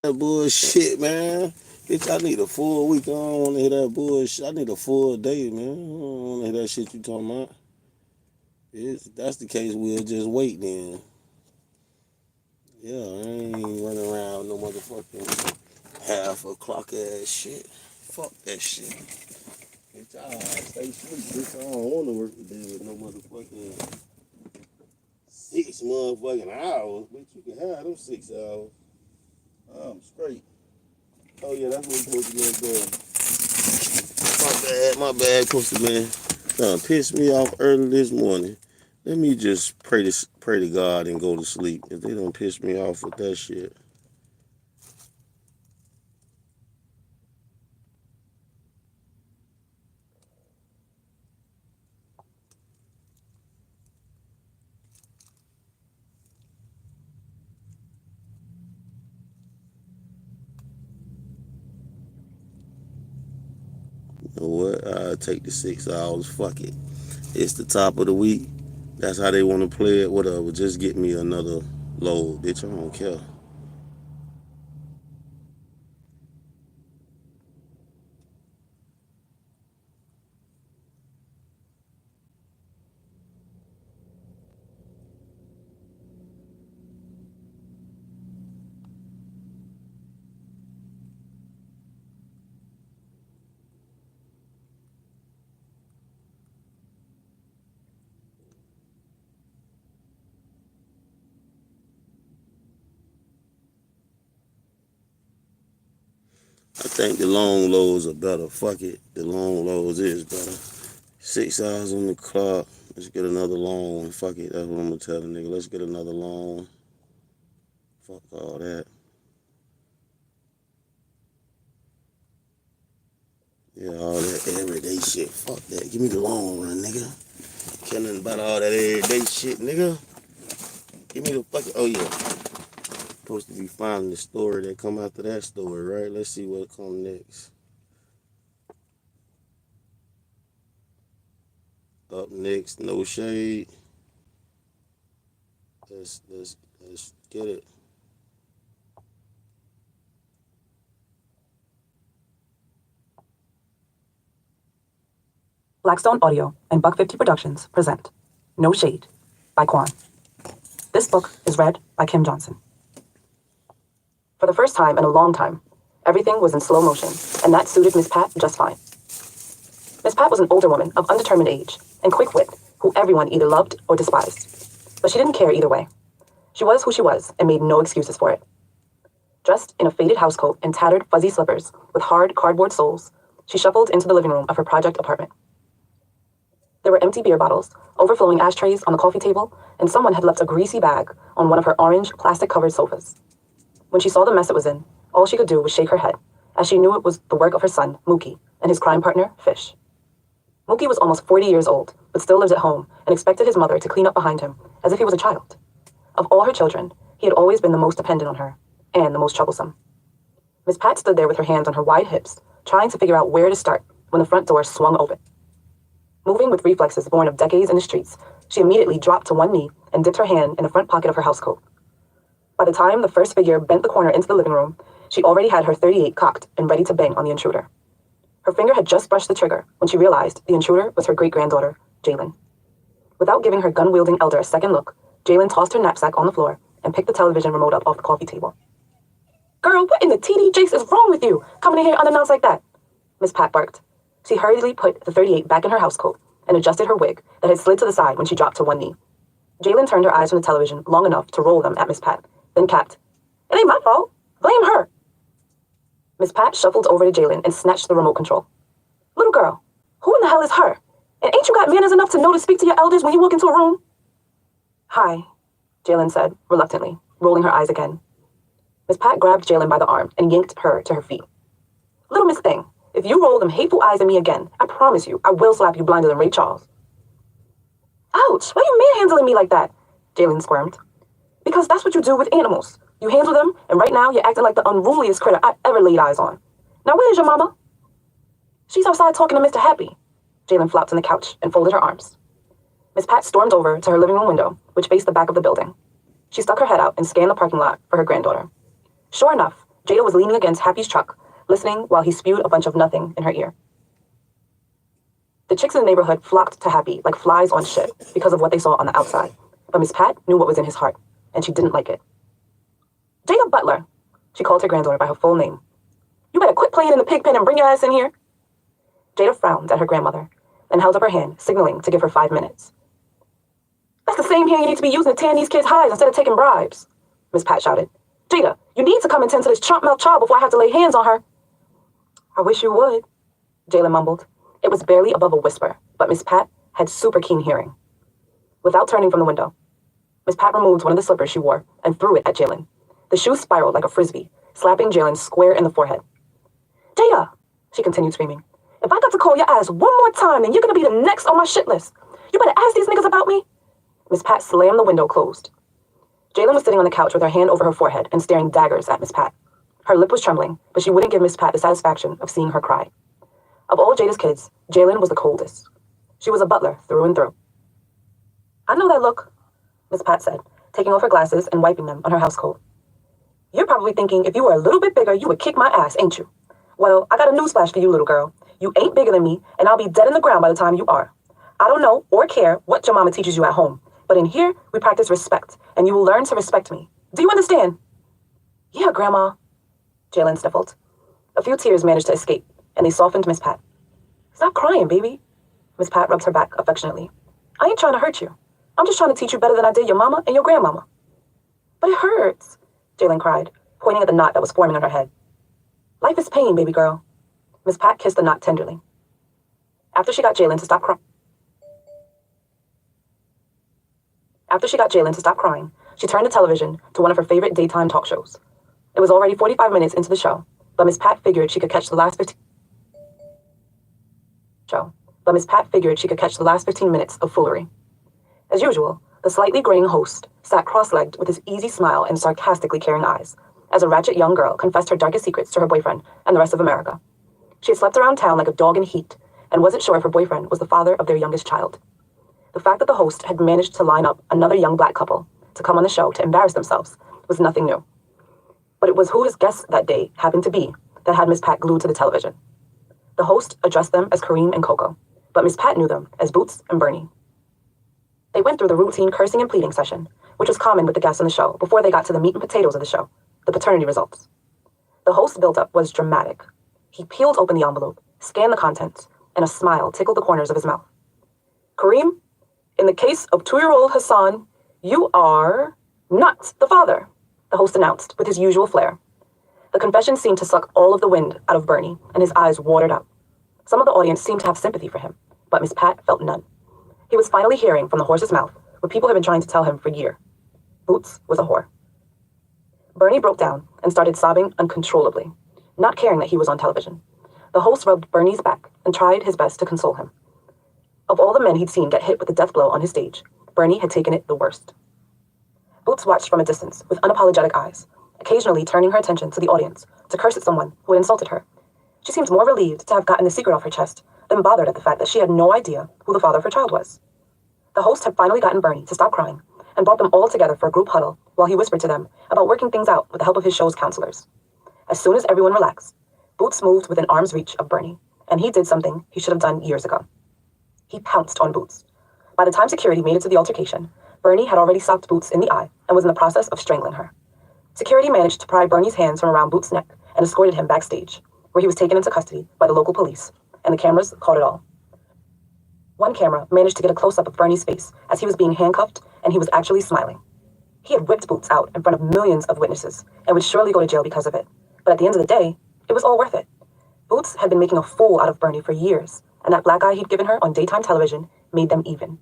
That bullshit, man. Bitch, I need a full week. I don't want to hear that bullshit. I need a full day, man. I don't want to hear that shit you talking about. If that's the case, we'll just wait then. Yeah, I ain't running around no motherfucking half a clock ass shit. Fuck that shit. Bitch, I stay sleep. Bitch, I don't want to work today with no motherfucking 6 motherfucking hours. Bitch, you can have them 6 hours. I'm straight. Oh yeah, that's what we're supposed to be doing. My bad, Costa man. Pissed me off early this morning. Let me just pray to God and go to sleep. If they don't piss me off with that shit. You know what? I'll take the 6 hours. Fuck it. It's the top of the week. That's how they want to play it. Whatever. Just get me another load, bitch. I don't care. I think the long loads are better. Fuck it. The long loads is better. 6 hours on the clock. Let's get another long one. Fuck it. That's what I'm gonna tell the nigga. Let's get another long one. Fuck all that. Yeah, all that everyday shit. Fuck that. Give me the long run, nigga. Care nothing about all that everyday shit, nigga. Give me the fucking. Oh yeah. Supposed to be finding the story that come after that story, right? Let's see what come next. Up next, no shade. Let's get it. Blackstone Audio and Buck 50 Productions present No Shade by Quan. This book is read by Kim Johnson. For the first time in a long time, everything was in slow motion, and that suited Miss Pat just fine. Miss Pat was an older woman of undetermined age and quick wit who everyone either loved or despised. But she didn't care either way. She was who she was and made no excuses for it. Dressed in a faded housecoat and tattered fuzzy slippers with hard cardboard soles, she shuffled into the living room of her project apartment. There were empty beer bottles, overflowing ashtrays on the coffee table, and someone had left a greasy bag on one of her orange, plastic-covered sofas. When she saw the mess it was in, all she could do was shake her head, as she knew it was the work of her son, Mookie, and his crime partner, Fish. Mookie was almost 40 years old, but still lived at home and expected his mother to clean up behind him, as if he was a child. Of all her children, he had always been the most dependent on her, and the most troublesome. Miss Pat stood there with her hands on her wide hips, trying to figure out where to start when the front door swung open. Moving with reflexes born of decades in the streets, she immediately dropped to one knee and dipped her hand in the front pocket of her housecoat. By the time the first figure bent the corner into the living room, she already had her .38 cocked and ready to bang on the intruder. Her finger had just brushed the trigger when she realized the intruder was her great-granddaughter, Jalen. Without giving her gun-wielding elder a second look, Jalen tossed her knapsack on the floor and picked the television remote up off the coffee table. "Girl, what in the TD Jakes is wrong with you, coming in here unannounced like that?" Miss Pat barked. She hurriedly put the .38 back in her housecoat and adjusted her wig that had slid to the side when she dropped to one knee. Jalen turned her eyes from the television long enough to roll them at Miss Pat, then capped, "It ain't my fault. Blame her." Miss Pat shuffled over to Jalen and snatched the remote control. "Little girl, who in the hell is her? And ain't you got manners enough to know to speak to your elders when you walk into a room?" "Hi," Jalen said, reluctantly, rolling her eyes again. Miss Pat grabbed Jalen by the arm and yanked her to her feet. "Little Miss Thing, if you roll them hateful eyes at me again, I promise you, I will slap you blinder than Ray Charles." "Ouch, why you manhandling me like that?" Jalen squirmed. "Because that's what you do with animals. You handle them, and right now you're acting like the unruliest critter I ever laid eyes on. Now where's your mama?" "She's outside talking to Mr. Happy." Jalen flopped on the couch and folded her arms. Miss Pat stormed over to her living room window, which faced the back of the building. She stuck her head out and scanned the parking lot for her granddaughter. Sure enough, Jada was leaning against Happy's truck, listening while he spewed a bunch of nothing in her ear. The chicks in the neighborhood flocked to Happy like flies on shit because of what they saw on the outside, but Miss Pat knew what was in his heart, and she didn't like it. "Jada Butler," she called her granddaughter by her full name. "You better quit playing in the pig pen and bring your ass in here." Jada frowned at her grandmother and held up her hand, signaling to give her 5 minutes. "That's the same hand you need to be using to tan these kids' hides instead of taking bribes," Miss Pat shouted. "Jada, you need to come and tend to this chump-mouth child before I have to lay hands on her." "I wish you would," Jalen mumbled. It was barely above a whisper, but Miss Pat had super keen hearing. Without turning from the window, Miss Pat removed one of the slippers she wore and threw it at Jalen. The shoe spiraled like a frisbee, slapping Jalen square in the forehead. "Jada," she continued screaming, "if I got to call your ass one more time, then you're gonna be the next on my shit list. You better ask these niggas about me." Miss Pat slammed the window closed. Jalen was sitting on the couch with her hand over her forehead and staring daggers at Miss Pat. Her lip was trembling, but she wouldn't give Miss Pat the satisfaction of seeing her cry. Of all Jada's kids, Jalen was the coldest. She was a butler through and through. "I know that look," Miss Pat said, taking off her glasses and wiping them on her housecoat. "You're probably thinking if you were a little bit bigger, you would kick my ass, ain't you? Well, I got a newsflash for you, little girl. You ain't bigger than me, and I'll be dead in the ground by the time you are. I don't know or care what your mama teaches you at home, but in here, we practice respect, and you will learn to respect me. Do you understand?" "Yeah, Grandma," Jalen sniffled. A few tears managed to escape, and they softened Miss Pat. "Stop crying, baby." Miss Pat rubbed her back affectionately. "I ain't trying to hurt you. I'm just trying to teach you better than I did your mama and your grandmama." "But it hurts," Jalen cried, pointing at the knot that was forming on her head. "Life is pain, baby girl." Miss Pat kissed the knot tenderly. After she got Jalen to stop crying, she turned the television to one of her favorite daytime talk shows. It was already 45 minutes into the show, but Miss Pat figured she could catch the last 15. show, but Miss Pat figured she could catch the last 15 minutes of foolery. As usual, the slightly graying host sat cross-legged with his easy smile and sarcastically caring eyes, as a ratchet young girl confessed her darkest secrets to her boyfriend and the rest of America. She had slept around town like a dog in heat and wasn't sure if her boyfriend was the father of their youngest child. The fact that the host had managed to line up another young black couple to come on the show to embarrass themselves was nothing new. But it was who his guests that day happened to be that had Miss Pat glued to the television. The host addressed them as Kareem and Coco, but Miss Pat knew them as Boots and Bernie. They went through the routine cursing and pleading session, which was common with the guests on the show before they got to the meat and potatoes of the show, the paternity results. The host's build-up was dramatic. He peeled open the envelope, scanned the contents, and a smile tickled the corners of his mouth. Kareem, in the case of 2-year-old Hassan, you are not the father, the host announced with his usual flair. The confession seemed to suck all of the wind out of Bernie, and his eyes watered out. Some of the audience seemed to have sympathy for him, but Miss Pat felt none. He was finally hearing from the horse's mouth what people had been trying to tell him for years. Boots was a whore. Bernie broke down and started sobbing uncontrollably, not caring that he was on television. The host rubbed Bernie's back and tried his best to console him. Of all the men he'd seen get hit with the death blow on his stage, Bernie had taken it the worst. Boots watched from a distance with unapologetic eyes, occasionally turning her attention to the audience to curse at someone who had insulted her. She seemed more relieved to have gotten the secret off her chest than bothered at the fact that she had no idea who the father of her child was. The host had finally gotten Bernie to stop crying and brought them all together for a group huddle while he whispered to them about working things out with the help of his show's counselors. As soon as everyone relaxed, Boots moved within arm's reach of Bernie, and he did something he should have done years ago. He pounced on Boots. By the time security made it to the altercation, Bernie had already socked Boots in the eye and was in the process of strangling her. Security managed to pry Bernie's hands from around Boots' neck and escorted him backstage, where he was taken into custody by the local police, and the cameras caught it all. One camera managed to get a close-up of Bernie's face as he was being handcuffed, and he was actually smiling. He had whipped Boots out in front of millions of witnesses and would surely go to jail because of it. But at the end of the day, it was all worth it. Boots had been making a fool out of Bernie for years, and that black eye he'd given her on daytime television made them even.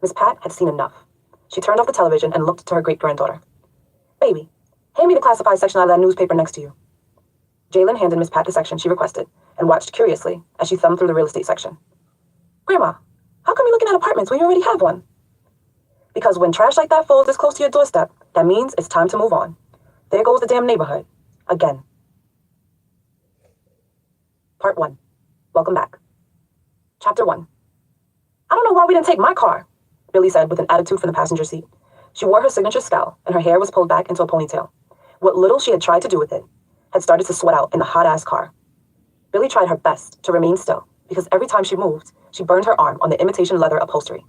Miss Pat had seen enough. She turned off the television and looked to her great-granddaughter. Baby, hand me the classified section out of that newspaper next to you. Jalen handed Miss Pat the section she requested and watched curiously as she thumbed through the real estate section. Grandma, how come you're looking at apartments when you already have one? Because when trash like that falls this close to your doorstep, that means it's time to move on. There goes the damn neighborhood. Again. Part 1. Welcome back. Chapter 1. I don't know why we didn't take my car, Billy said with an attitude from the passenger seat. She wore her signature scowl, and her hair was pulled back into a ponytail. What little she had tried to do with it had started to sweat out in the hot-ass car. Billy tried her best to remain still, because every time she moved, she burned her arm on the imitation leather upholstery.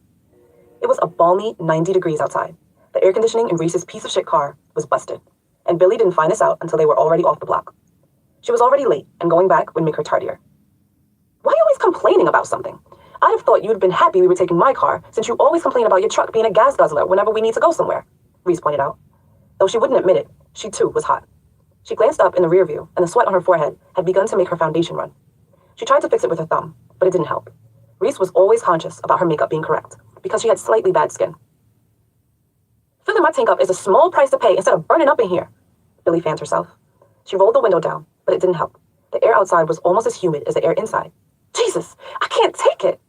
It was a balmy 90 degrees outside. The air conditioning in Reese's piece of shit car was busted, and Billy didn't find this out until they were already off the block. She was already late, and going back would make her tardier. Why are you always complaining about something? I'd have thought you'd been happy we were taking my car, since you always complain about your truck being a gas guzzler whenever we need to go somewhere, Reese pointed out. Though she wouldn't admit it, she too was hot. She glanced up in the rear view, and the sweat on her forehead had begun to make her foundation run. She tried to fix it with her thumb, but it didn't help. Reese was always conscious about her makeup being correct, because she had slightly bad skin. Filling my tank up is a small price to pay instead of burning up in here, Billy fanned herself. She rolled the window down, but it didn't help. The air outside was almost as humid as the air inside. Jesus, I can't take it.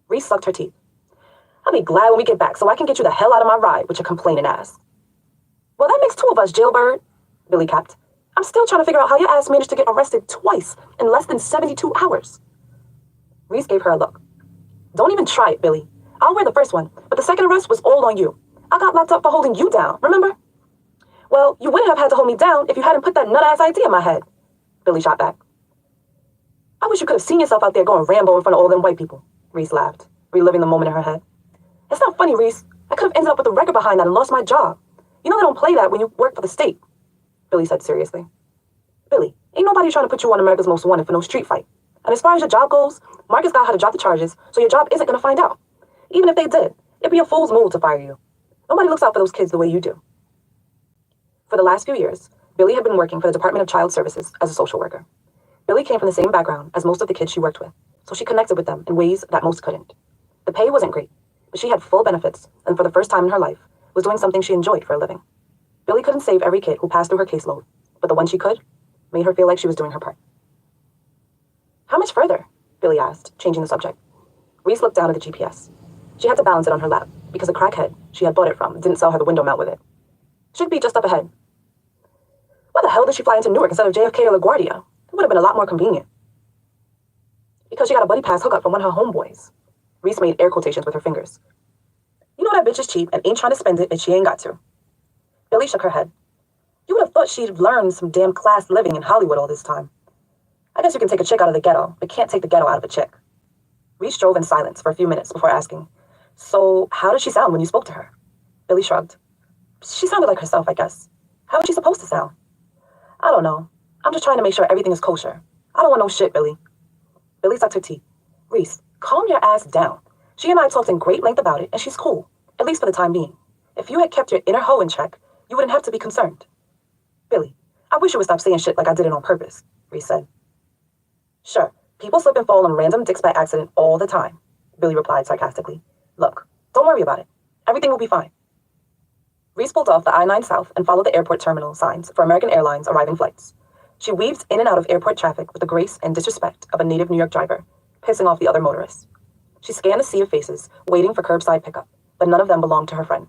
Reese sucked her teeth. I'll be glad when we get back so I can get you the hell out of my ride with your complaining ass. Well, that makes 2 of us, jailbird, Billy capped. I'm still trying to figure out how your ass managed to get arrested twice in less than 72 hours. Reese gave her a look. Don't even try it, Billy. I'll wear the first one, but the second arrest was all on you. I got locked up for holding you down, remember? Well, you wouldn't have had to hold me down if you hadn't put that nut-ass idea in my head, Billy shot back. I wish you could have seen yourself out there going Rambo in front of all them white people, Reese laughed, reliving the moment in her head. It's not funny, Reese. I could have ended up with a record behind that and lost my job. You know they don't play that when you work for the state, Billy said seriously. Billy, ain't nobody trying to put you on America's Most Wanted for no street fight. And as far as your job goes, Marcus got how to drop the charges, so your job isn't going to find out. Even if they did, it'd be a fool's move to fire you. Nobody looks out for those kids the way you do. For the last few years, Billy had been working for the Department of Child Services as a social worker. Billy came from the same background as most of the kids she worked with, so she connected with them in ways that most couldn't. The pay wasn't great, but she had full benefits, and for the first time in her life, was doing something she enjoyed for a living. Billy couldn't save every kid who passed through her caseload, but the one she could made her feel like she was doing her part. How much further? Billy asked, changing the subject. Reese looked down at the GPS. She had to balance it on her lap, because the crackhead she had bought it from didn't sell her the window mount with it. Should be just up ahead. Why the hell did she fly into Newark instead of JFK or LaGuardia? It would have been a lot more convenient. Because she got a buddy pass hookup from one of her homeboys. Reese made air quotations with her fingers. You know that bitch is cheap and ain't trying to spend it if she ain't got to. Billy shook her head. You would have thought she'd learned some damn class living in Hollywood all this time. I guess you can take a chick out of the ghetto, but can't take the ghetto out of a chick. Reese drove in silence for a few minutes before asking, So, how did she sound when you spoke to her? Billy shrugged. She sounded like herself, I guess. How was she supposed to sound? I don't know. I'm just trying to make sure everything is kosher. I don't want no shit, Billy. Billy sucked her teeth. Reese, calm your ass down. She and I talked in great length about it, and she's cool, at least for the time being. If you had kept your inner hoe in check, you wouldn't have to be concerned. Billy, I wish you would stop saying shit like I did it on purpose, Reese said. Sure, people slip and fall on random dicks by accident all the time, Billy replied sarcastically. Look, don't worry about it. Everything will be fine. Reese pulled off the I-9 South and followed the airport terminal signs for American Airlines arriving flights. She weaved in and out of airport traffic with the grace and disrespect of a native New York driver, pissing off the other motorists. She scanned the sea of faces, waiting for curbside pickup, but none of them belonged to her friend.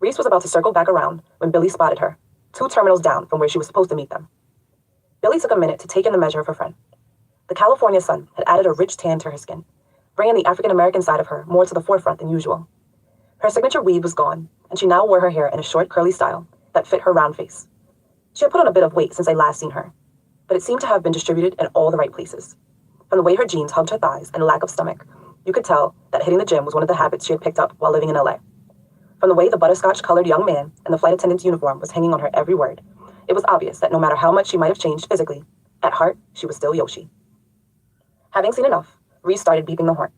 Reese was about to circle back around when Billy spotted her, 2 terminals down from where she was supposed to meet them. Billy took a minute to take in the measure of her friend. The California sun had added a rich tan to her skin, bringing the African-American side of her more to the forefront than usual. Her signature weave was gone, and she now wore her hair in a short, curly style that fit her round face. She had put on a bit of weight since I last seen her, but it seemed to have been distributed in all the right places. From the way her jeans hugged her thighs and lack of stomach, you could tell that hitting the gym was one of the habits she had picked up while living in LA. From the way the butterscotch-colored young man in the flight attendant's uniform was hanging on her every word, it was obvious that no matter how much she might have changed physically, at heart, she was still Yoshi. Having seen enough, Reese started beeping the horn.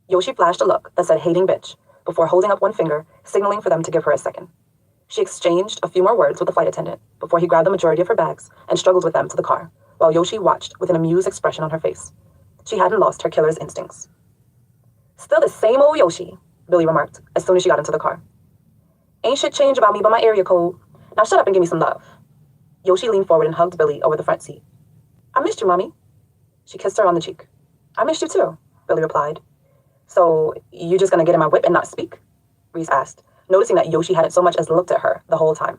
Yoshi flashed a look that said hating bitch before holding up one finger, signaling for them to give her a second. She exchanged a few more words with the flight attendant before he grabbed the majority of her bags and struggled with them to the car, while Yoshi watched with an amused expression on her face. She hadn't lost her killer's instincts. Still the same old Yoshi, Billy remarked as soon as she got into the car. Ain't shit changed about me but my area code. Now shut up and give me some love. Yoshi leaned forward and hugged Billy over the front seat. I missed you, Mommy. She kissed her on the cheek. I missed you too, Billy replied. So, you just gonna get in my whip and not speak? Reese asked, noticing that Yoshi hadn't so much as looked at her the whole time.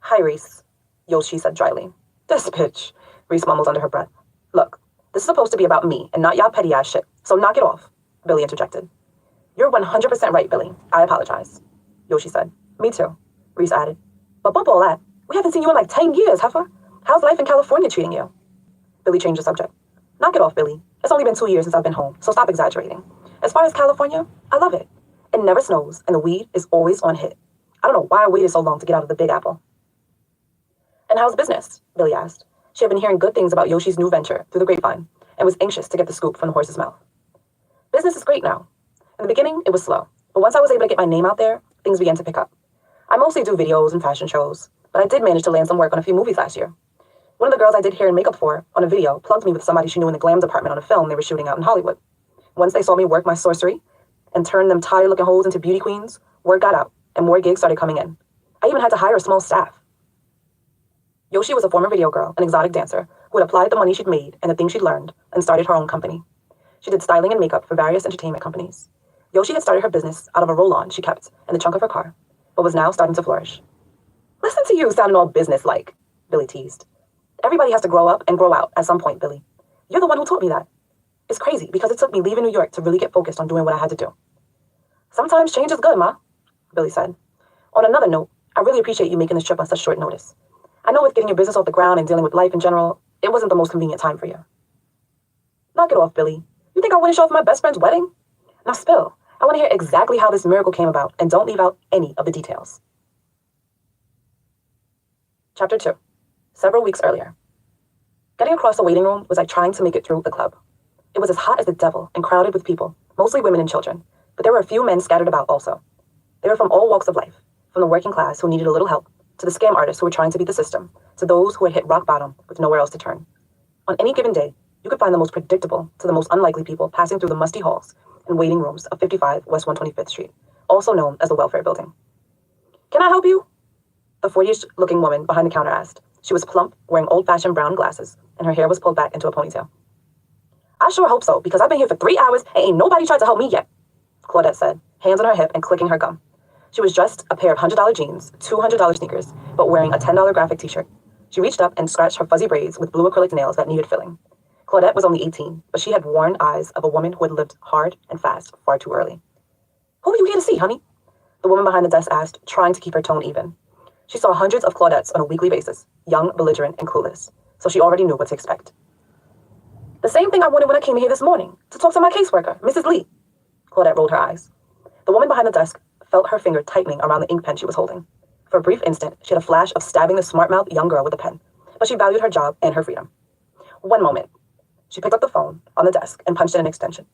Hi, Reese, Yoshi said dryly. This bitch, Reese mumbled under her breath. Look, this is supposed to be about me and not y'all petty ass shit, so knock it off, Billy interjected. You're 100% right, Billy. I apologize, Yoshi said. Me too, Reese added. But bump all that. We haven't seen you in like 10 years, heifer. How's life in California treating you? Billy changed the subject. Knock it off, Billy. It's only been 2 years since I've been home, so stop exaggerating. As far as California, I love it. It never snows, and the weed is always on hit. I don't know why I waited so long to get out of the Big Apple. And how's business? Billy asked. She had been hearing good things about Yoshi's new venture through the grapevine and was anxious to get the scoop from the horse's mouth. Business is great now. In the beginning, it was slow, but once I was able to get my name out there, things began to pick up. I mostly do videos and fashion shows, but I did manage to land some work on a few movies last year. One of the girls I did hair and makeup for on a video plugged me with somebody she knew in the glam department on a film they were shooting out in Hollywood. Once they saw me work my sorcery and turn them tired-looking hoes into beauty queens, word got out, and more gigs started coming in. I even had to hire a small staff. Yoshi was a former video girl, an exotic dancer, who had applied the money she'd made and the things she'd learned and started her own company. She did styling and makeup for various entertainment companies. Yoshi had started her business out of a roll-on she kept in the trunk of her car, but was now starting to flourish. Listen to you sounding all business-like, Billy teased. Everybody has to grow up and grow out at some point, Billy. You're the one who taught me that. It's crazy because it took me leaving New York to really get focused on doing what I had to do. Sometimes change is good, Ma, Billy said. On another note, I really appreciate you making this trip on such short notice. I know with getting your business off the ground and dealing with life in general, it wasn't the most convenient time for you. Knock it off, Billy. You think I wouldn't show up for my best friend's wedding? Now spill. I want to hear exactly how this miracle came about, and don't leave out any of the details. Chapter 2. Several weeks earlier. Getting across the waiting room was like trying to make it through the club. It was as hot as the devil and crowded with people, mostly women and children, but there were a few men scattered about also. They were from all walks of life, from the working class who needed a little help, to the scam artists who were trying to beat the system, to those who had hit rock bottom with nowhere else to turn. On any given day, you could find the most predictable to the most unlikely people passing through the musty halls and waiting rooms of 55 West 125th Street, also known as the Welfare Building. Can I help you? The 40-ish-looking woman behind the counter asked. She was plump, wearing old-fashioned brown glasses, and her hair was pulled back into a ponytail. I sure hope so, because I've been here for 3 hours and ain't nobody tried to help me yet, Claudette said, hands on her hip and clicking her gum. She was dressed a pair of $100 jeans, $200 sneakers, but wearing a $10 graphic t-shirt. She reached up and scratched her fuzzy braids with blue acrylic nails that needed filling. Claudette was only 18, but she had worn eyes of a woman who had lived hard and fast far too early. Who are you here to see, honey? The woman behind the desk asked, trying to keep her tone even. She saw hundreds of Claudettes on a weekly basis, young, belligerent, and clueless, so she already knew what to expect. The same thing I wanted when I came here this morning, to talk to my caseworker, Mrs. Lee. Claudette rolled her eyes. The woman behind the desk felt her finger tightening around the ink pen she was holding. For a brief instant, she had a flash of stabbing the smart-mouthed young girl with a pen, but she valued her job and her freedom. One moment. She picked up the phone on the desk and punched in an extension.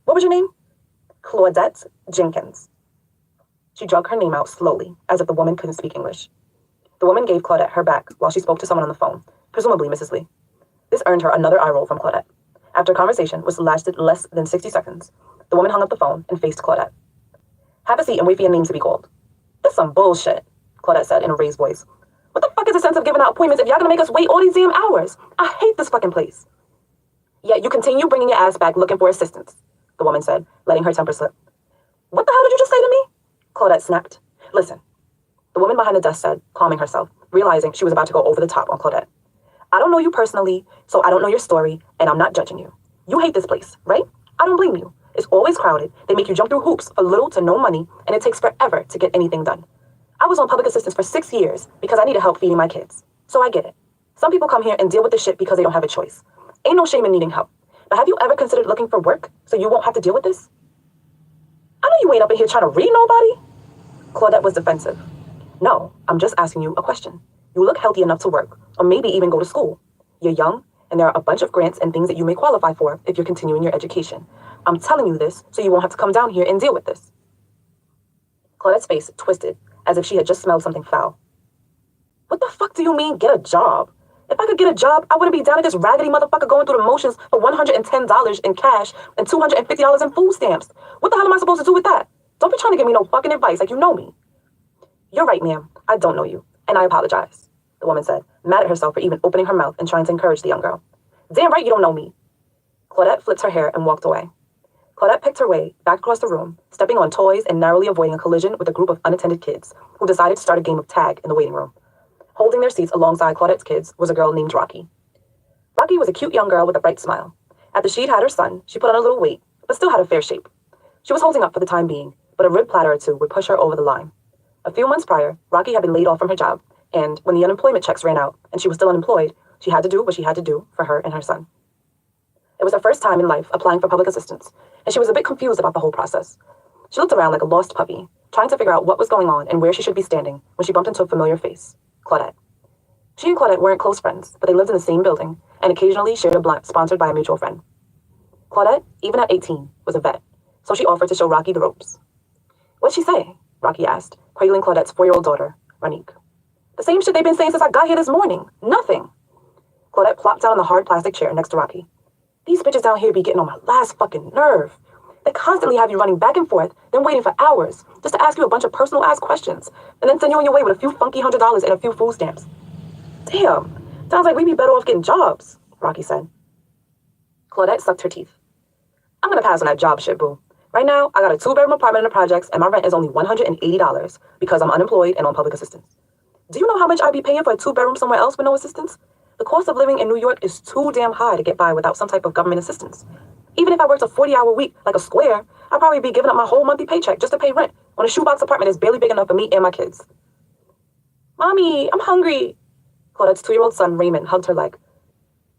What was your name? Claudette Jenkins. She drug her name out slowly, as if the woman couldn't speak English. The woman gave Claudette her back while she spoke to someone on the phone, presumably Mrs. Lee. This earned her another eye roll from Claudette. After a conversation which lasted less than 60 seconds, the woman hung up the phone and faced Claudette. Have a seat and wait for your name to be called. That's some bullshit, Claudette said in a raised voice. What the fuck is the sense of giving out appointments if y'all gonna make us wait all these damn hours? I hate this fucking place. Yet you continue bringing your ass back looking for assistance, the woman said, letting her temper slip. What the hell did you just say to me? Claudette snapped. Listen, the woman behind the desk said, calming herself, realizing she was about to go over the top on Claudette. I don't know you personally, so I don't know your story, and I'm not judging you. You hate this place, right? I don't blame you. It's always crowded. They make you jump through hoops for little to no money, and it takes forever to get anything done. I was on public assistance for 6 years because I needed help feeding my kids. So I get it. Some people come here and deal with this shit because they don't have a choice. Ain't no shame in needing help. But have you ever considered looking for work so you won't have to deal with this? I know you ain't up in here trying to read nobody. Claudette was defensive. No, I'm just asking you a question. You look healthy enough to work, or maybe even go to school. You're young, and there are a bunch of grants and things that you may qualify for if you're continuing your education. I'm telling you this so you won't have to come down here and deal with this. Claudette's face twisted, as if she had just smelled something foul. What the fuck do you mean, get a job? If I could get a job, I wouldn't be down at this raggedy motherfucker going through the motions for $110 in cash and $250 in food stamps. What the hell am I supposed to do with that? Don't be trying to give me no fucking advice like you know me. You're right, ma'am. I don't know you, and I apologize, the woman said, mad at herself for even opening her mouth and trying to encourage the young girl. Damn right you don't know me. Claudette flipped her hair and walked away. Claudette picked her way back across the room, stepping on toys and narrowly avoiding a collision with a group of unattended kids who decided to start a game of tag in the waiting room. Holding their seats alongside Claudette's kids was a girl named Rocky. Rocky was a cute young girl with a bright smile. After she'd had her son, she put on a little weight, but still had a fair shape. She was holding up for the time being, but a rib platter or two would push her over the line. A few months prior, Rocky had been laid off from her job, and when the unemployment checks ran out and she was still unemployed, she had to do what she had to do for her and her son. It was her first time in life applying for public assistance, and she was a bit confused about the whole process. She looked around like a lost puppy, trying to figure out what was going on and where she should be standing when she bumped into a familiar face, Claudette. She and Claudette weren't close friends, but they lived in the same building and occasionally shared a blunt sponsored by a mutual friend. Claudette, even at 18, was a vet, so she offered to show Rocky the ropes. What'd she say? Rocky asked, cradling Claudette's 4-year-old daughter, Ranique. The same shit they've been saying since I got here this morning. Nothing. Claudette plopped down on the hard plastic chair next to Rocky. These bitches down here be getting on my last fucking nerve. They constantly have you running back and forth, then waiting for hours, just to ask you a bunch of personal-ass questions, and then send you on your way with a few funky $100 and a few food stamps. Damn, sounds like we'd be better off getting jobs, Rocky said. Claudette sucked her teeth. I'm gonna pass on that job shit, boo. Right now, I got a 2-bedroom apartment in the projects, and my rent is only $180 because I'm unemployed and on public assistance. Do you know how much I'd be paying for a 2-bedroom somewhere else with no assistance? The cost of living in New York is too damn high to get by without some type of government assistance. Even if I worked a 40-hour week like a square, I'd probably be giving up my whole monthly paycheck just to pay rent on a shoebox apartment that's barely big enough for me and my kids. Mommy, I'm hungry. Claudette's 2-year-old son, Raymond, hugged her leg.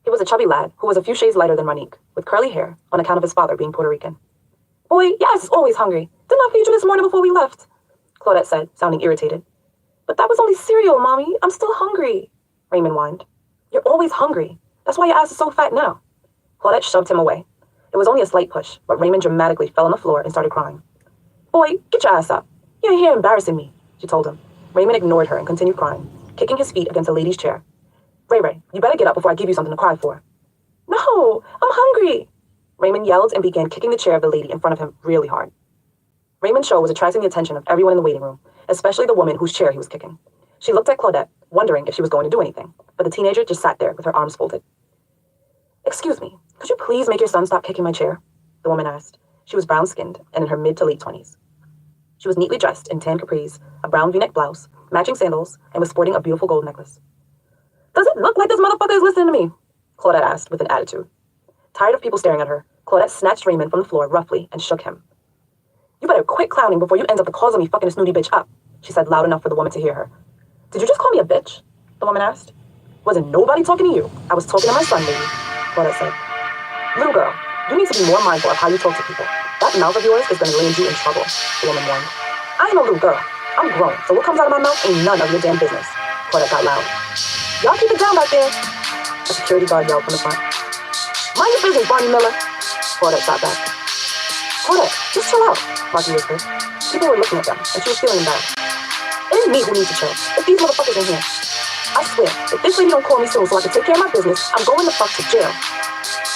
He was a chubby lad who was a few shades lighter than Ranique, with curly hair on account of his father being Puerto Rican. Boy, yes, always hungry. Didn't I feed you this morning before we left? Claudette said, sounding irritated. But that was only cereal, Mommy. I'm still hungry, Raymond whined. You're always hungry. That's why your ass is so fat now. Claudette shoved him away. It was only a slight push, but Raymond dramatically fell on the floor and started crying. Boy, get your ass up. You're here embarrassing me, she told him. Raymond ignored her and continued crying, kicking his feet against a lady's chair. Ray, you better get up before I give you something to cry for. No, I'm hungry, Raymond yelled and began kicking the chair of the lady in front of him really hard. Raymond's show was attracting the attention of everyone in the waiting room, especially the woman whose chair he was kicking. She looked at Claudette, wondering if she was going to do anything, but the teenager just sat there with her arms folded. Excuse me, could you please make your son stop kicking my chair? The woman asked. She was brown-skinned and in her mid to late 20s. She was neatly dressed in tan capris, a brown v-neck blouse, matching sandals, and was sporting a beautiful gold necklace. Does it look like this motherfucker is listening to me? Claudette asked with an attitude. Tired of people staring at her, Claudette snatched Raymond from the floor roughly and shook him. You better quit clowning before you end up the cause of me fucking a snooty bitch up, she said loud enough for the woman to hear her. Did you just call me a bitch? The woman asked. Wasn't nobody talking to you. I was talking to my son, lady, Claudette said. Little girl, you need to be more mindful of how you talk to people. That mouth of yours is going to land you in trouble, the woman warned. I ain't no little girl. I'm grown, so what comes out of my mouth ain't none of your damn business, Claudette got loud. Y'all keep it down back there, a security guard yelled from the front. Mind your business, Barney Miller, Claudette shot back. Claudette, just chill out, Marky whispered. People were looking at them, and she was feeling embarrassed. It ain't me who needs to chill. It's these motherfuckers in here. I swear, if this lady don't call me soon so I can take care of my business, I'm going the fuck to jail.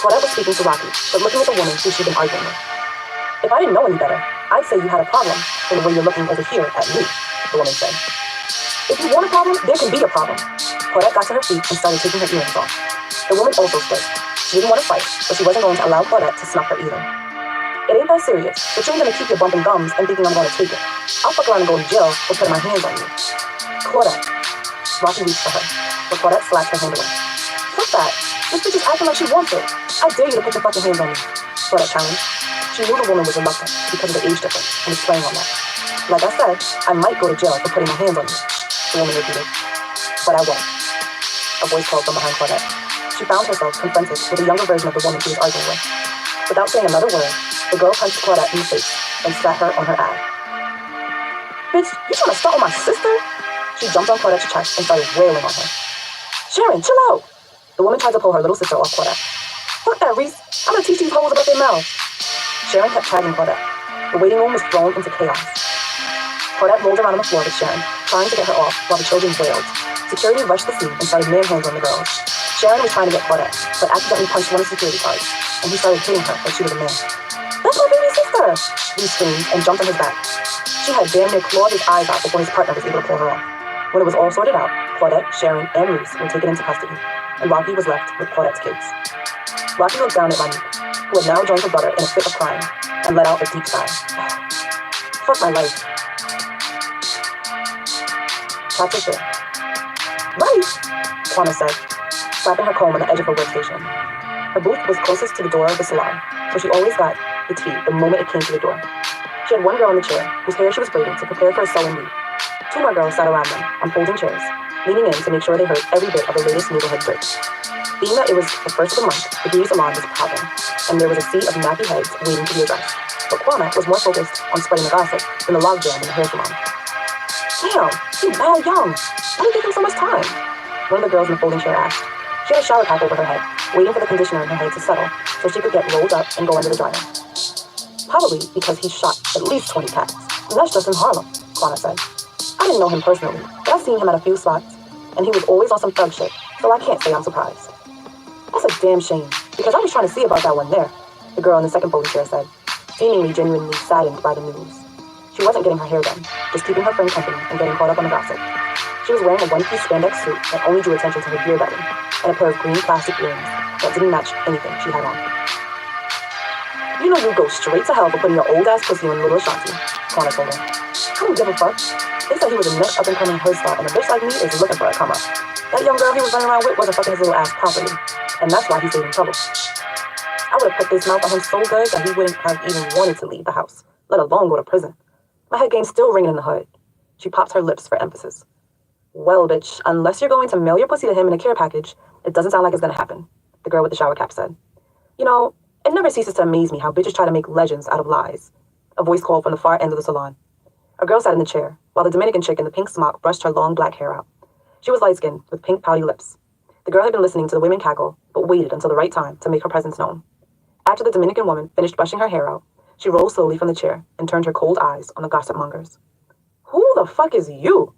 Claudette was speaking to Rocky, but looking at the woman who she'd been arguing with. If I didn't know any better, I'd say you had a problem from the way you're looking over here at me, the woman said. If you want a problem, there can be a problem. Claudette got to her feet and started taking her earrings off. The woman also stood. She didn't want to fight, but she wasn't going to allow Claudette to snuff her either. It ain't that serious, but you ain't gonna keep your bumping gums and thinking I'm gonna take it. I'll fuck around and go to jail for putting my hands on you. Claudette. Rocky reached for her, but Claudette slapped her hand away. Fuck that. This bitch is acting like she wants it. I dare you to put your fucking hands on me, Claudette challenged. She knew the woman was reluctant because of the age difference and was playing on that. Like I said, I might go to jail for putting my hands on you, the woman repeated. But I won't. A voice called from behind Claudette. She found herself confronted with a younger version of the woman she was arguing with. Without saying another word, the girl punched Claudette in the face and sat her on her eye. Bitch, you trying to start on my sister? She jumped on Claudette's chest and started wailing on her. Sharon, chill out! The woman tried to pull her little sister off Claudette. Fuck that, Reese. I'm gonna teach these hoes about their mouths. Sharon kept tagging Claudette. The waiting room was thrown into chaos. Claudette rolled around on the floor with Sharon, trying to get her off while the children wailed. Security rushed the scene and started manhandling the girls. Sharon was trying to get Claudette, but accidentally punched one of the security guards, and he started hitting her like she was a man. That's my baby sister! He screamed and jumped on his back. She had damn near clawed his eyes out before his partner was able to pull her off. When it was all sorted out, Claudette, Sharon, and Reese were taken into custody, and Rocky was left with Claudette's kids. Rocky looked down at Monique, who had now joined her brother in a fit of crying, and let out a deep sigh. Fuck my life. Chapter 2. Right, Quanah said, slapping her comb on the edge of her workstation. Her booth was closest to the door of the salon, so she always got the tea the moment it came to the door. She had one girl in the chair, whose hair she was braiding to prepare for a sewing bee. Two more girls sat around them, on folding chairs, leaning in to make sure they heard every bit of the latest neighborhood break. Being that it was the first of the month, the beauty salon was popping, and there was a sea of nappy heads waiting to be addressed. But Quanah was more focused on spreading the gossip than the logjam in the hair salon. Damn, he's mad young. Why did it take him so much time? One of the girls in the folding chair asked. She had a shower cap over her head, waiting for the conditioner in her head to settle so she could get rolled up and go under the dryer. Probably because he shot at least 20 cats, and that's just in Harlem, Quanah said. I didn't know him personally, but I've seen him at a few spots, and he was always on some thug shit, so I can't say I'm surprised. That's a damn shame, because I was trying to see about that one there, the girl in the second folding chair said, seemingly genuinely saddened by the news. She wasn't getting her hair done, just keeping her friend company and getting caught up on the gossip. She was wearing a one-piece spandex suit that only drew attention to her beer belly, and a pair of green plastic earrings that didn't match anything she had on. You know you go straight to hell for putting your old-ass pussy on Little Ashanti, Quanah told her. I don't give a fuck. They said he was a next up-and-coming hood star, and a bitch like me is looking for a come-up. That young girl he was running around with wasn't fucking his little ass properly, and that's why he stayed in trouble. I would have put this mouth on him so good that he wouldn't have even wanted to leave the house, let alone go to prison. My head game's still ringing in the hood. She popped her lips for emphasis. Well, bitch, unless you're going to mail your pussy to him in a care package, it doesn't sound like it's gonna happen, the girl with the shower cap said. You know, it never ceases to amaze me how bitches try to make legends out of lies. A voice called from the far end of the salon. A girl sat in the chair, while the Dominican chick in the pink smock brushed her long black hair out. She was light-skinned, with pink pouty lips. The girl had been listening to the women cackle, but waited until the right time to make her presence known. After the Dominican woman finished brushing her hair out, she rose slowly from the chair and turned her cold eyes on the gossip mongers. Who the fuck is you?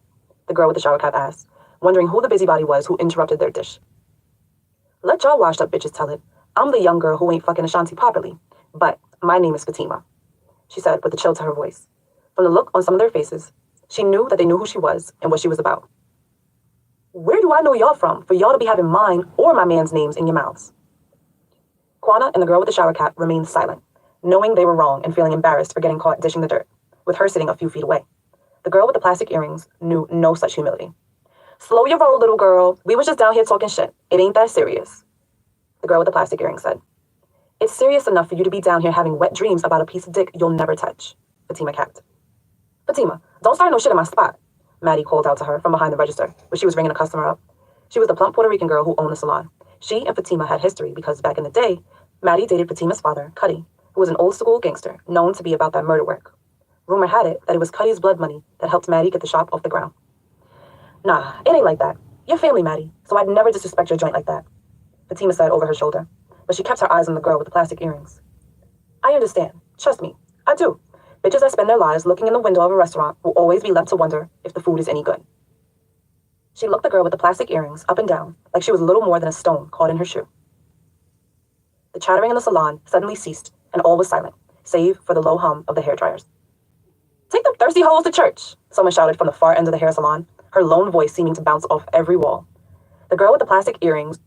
The girl with the shower cap asked, wondering who the busybody was who interrupted their dish. Let y'all washed up bitches tell it. I'm the young girl who ain't fucking Ashanti properly, but my name is Fatima, she said with a chill to her voice. From the look on some of their faces, she knew that they knew who she was and what she was about. Where do I know y'all from for y'all to be having mine or my man's names in your mouths? Kwana and the girl with the shower cap remained silent, knowing they were wrong and feeling embarrassed for getting caught dishing the dirt, with her sitting a few feet away. The girl with the plastic earrings knew no such humility. Slow your roll, little girl. We was just down here talking shit. It ain't that serious. The girl with the plastic earrings said. It's serious enough for you to be down here having wet dreams about a piece of dick you'll never touch, Fatima capped. Fatima, don't start no shit in my spot, Maddie called out to her from behind the register, where she was ringing a customer up. She was the plump Puerto Rican girl who owned the salon. She and Fatima had history because back in the day, Maddie dated Fatima's father, Cuddy, who was an old-school gangster known to be about that murder work. Rumor had it that it was Cuddy's blood money that helped Maddie get the shop off the ground. Nah, it ain't like that. You're family, Maddie, so I'd never disrespect your joint like that, Fatima said over her shoulder, but she kept her eyes on the girl with the plastic earrings. I understand. Trust me. I do. Bitches that spend their lives looking in the window of a restaurant will always be left to wonder if the food is any good. She looked the girl with the plastic earrings up and down like she was little more than a stone caught in her shoe. The chattering in the salon suddenly ceased, and all was silent, save for the low hum of the hairdryers. Take them thirsty hoes to church, someone shouted from the far end of the hair salon, her lone voice seeming to bounce off every wall. The girl with the plastic earrings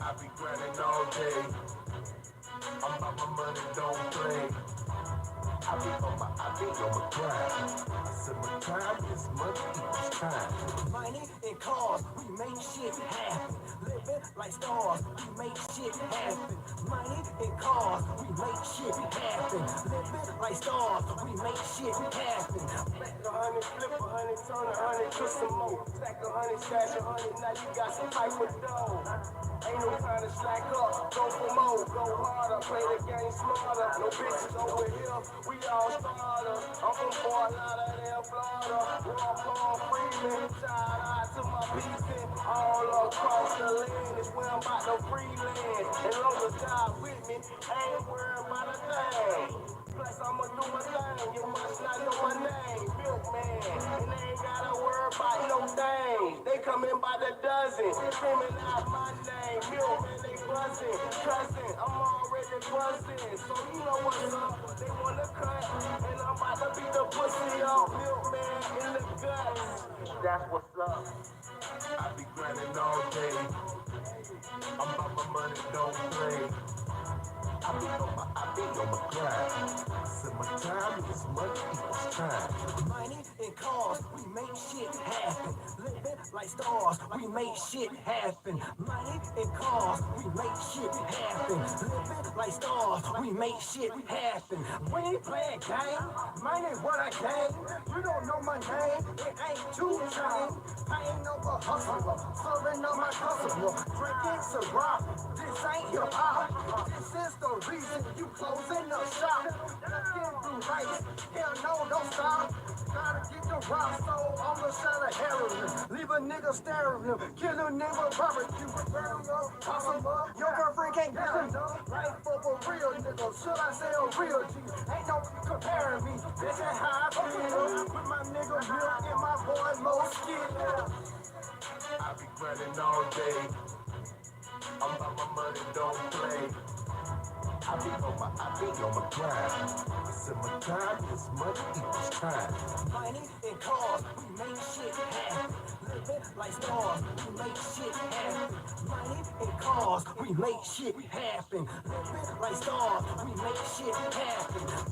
I be grinding all day. I'm about my money, don't play. I be on my grind. I said my time is money equals time. Money and cars, we make shit happen. Living like stars, we make shit happen. Money and cars, we make shit happen. Living like stars, we make shit happen. Back 100, flip 100, turn 100 to some more. Stack 100, stash 100, now you got some type of dough. Ain't no time to slack up, go for more, go harder, play the game smarter. No bitches over here, we all starters. I'm from Fort Lauderdale, Florida. Walk on Freeman, shout out to my people all across the land. It's where I'm about to free land. And long as God with me, I ain't worried about a thing. Plus I'ma do my thing, you must not know my name, Milkman. And they ain't gotta worry about no thing. They come in by the dozen, screaming out my name. Milkman, they buzzing, cussing, I'm already buzzing. So you know what's up, they wanna cut, and I'm about to beat the pussy up. Milkman in the guts, that's what's up. I be grinding all day, I'm about my money, don't play. I be on my grind. I said my time is money equals time. Money and cars, we make shit happen. Living like stars, we make shit happen. Money and cars, we make shit happen. Living like stars, we make shit happen. We ain't playing game, money what I gain. You don't know my name, it ain't too chain. I ain't no hustler, serving on my customer. Drinking Ciroc, this ain't hip hop. This is the reason you closing the shop. Looking through rights, hell no, don't stop. Gotta get the rock, so I'ma sell a heroin. Leave a nigga staring him, kill a nigga barbecue. Burn your possible, your girlfriend can't get him. Life of a real nigga, should I say a real G? Ain't no comparing me, this ain't how I feel. With my nigga Milk and my boy Mo Skill. I be grinding all day, I'm about my money, don't play. I be on my grind. I said my time is money equals time. Money and cars, we make shit happen. Living like stars, we make shit happen. Money and cars, we make shit happen. Living like stars, we make shit happen.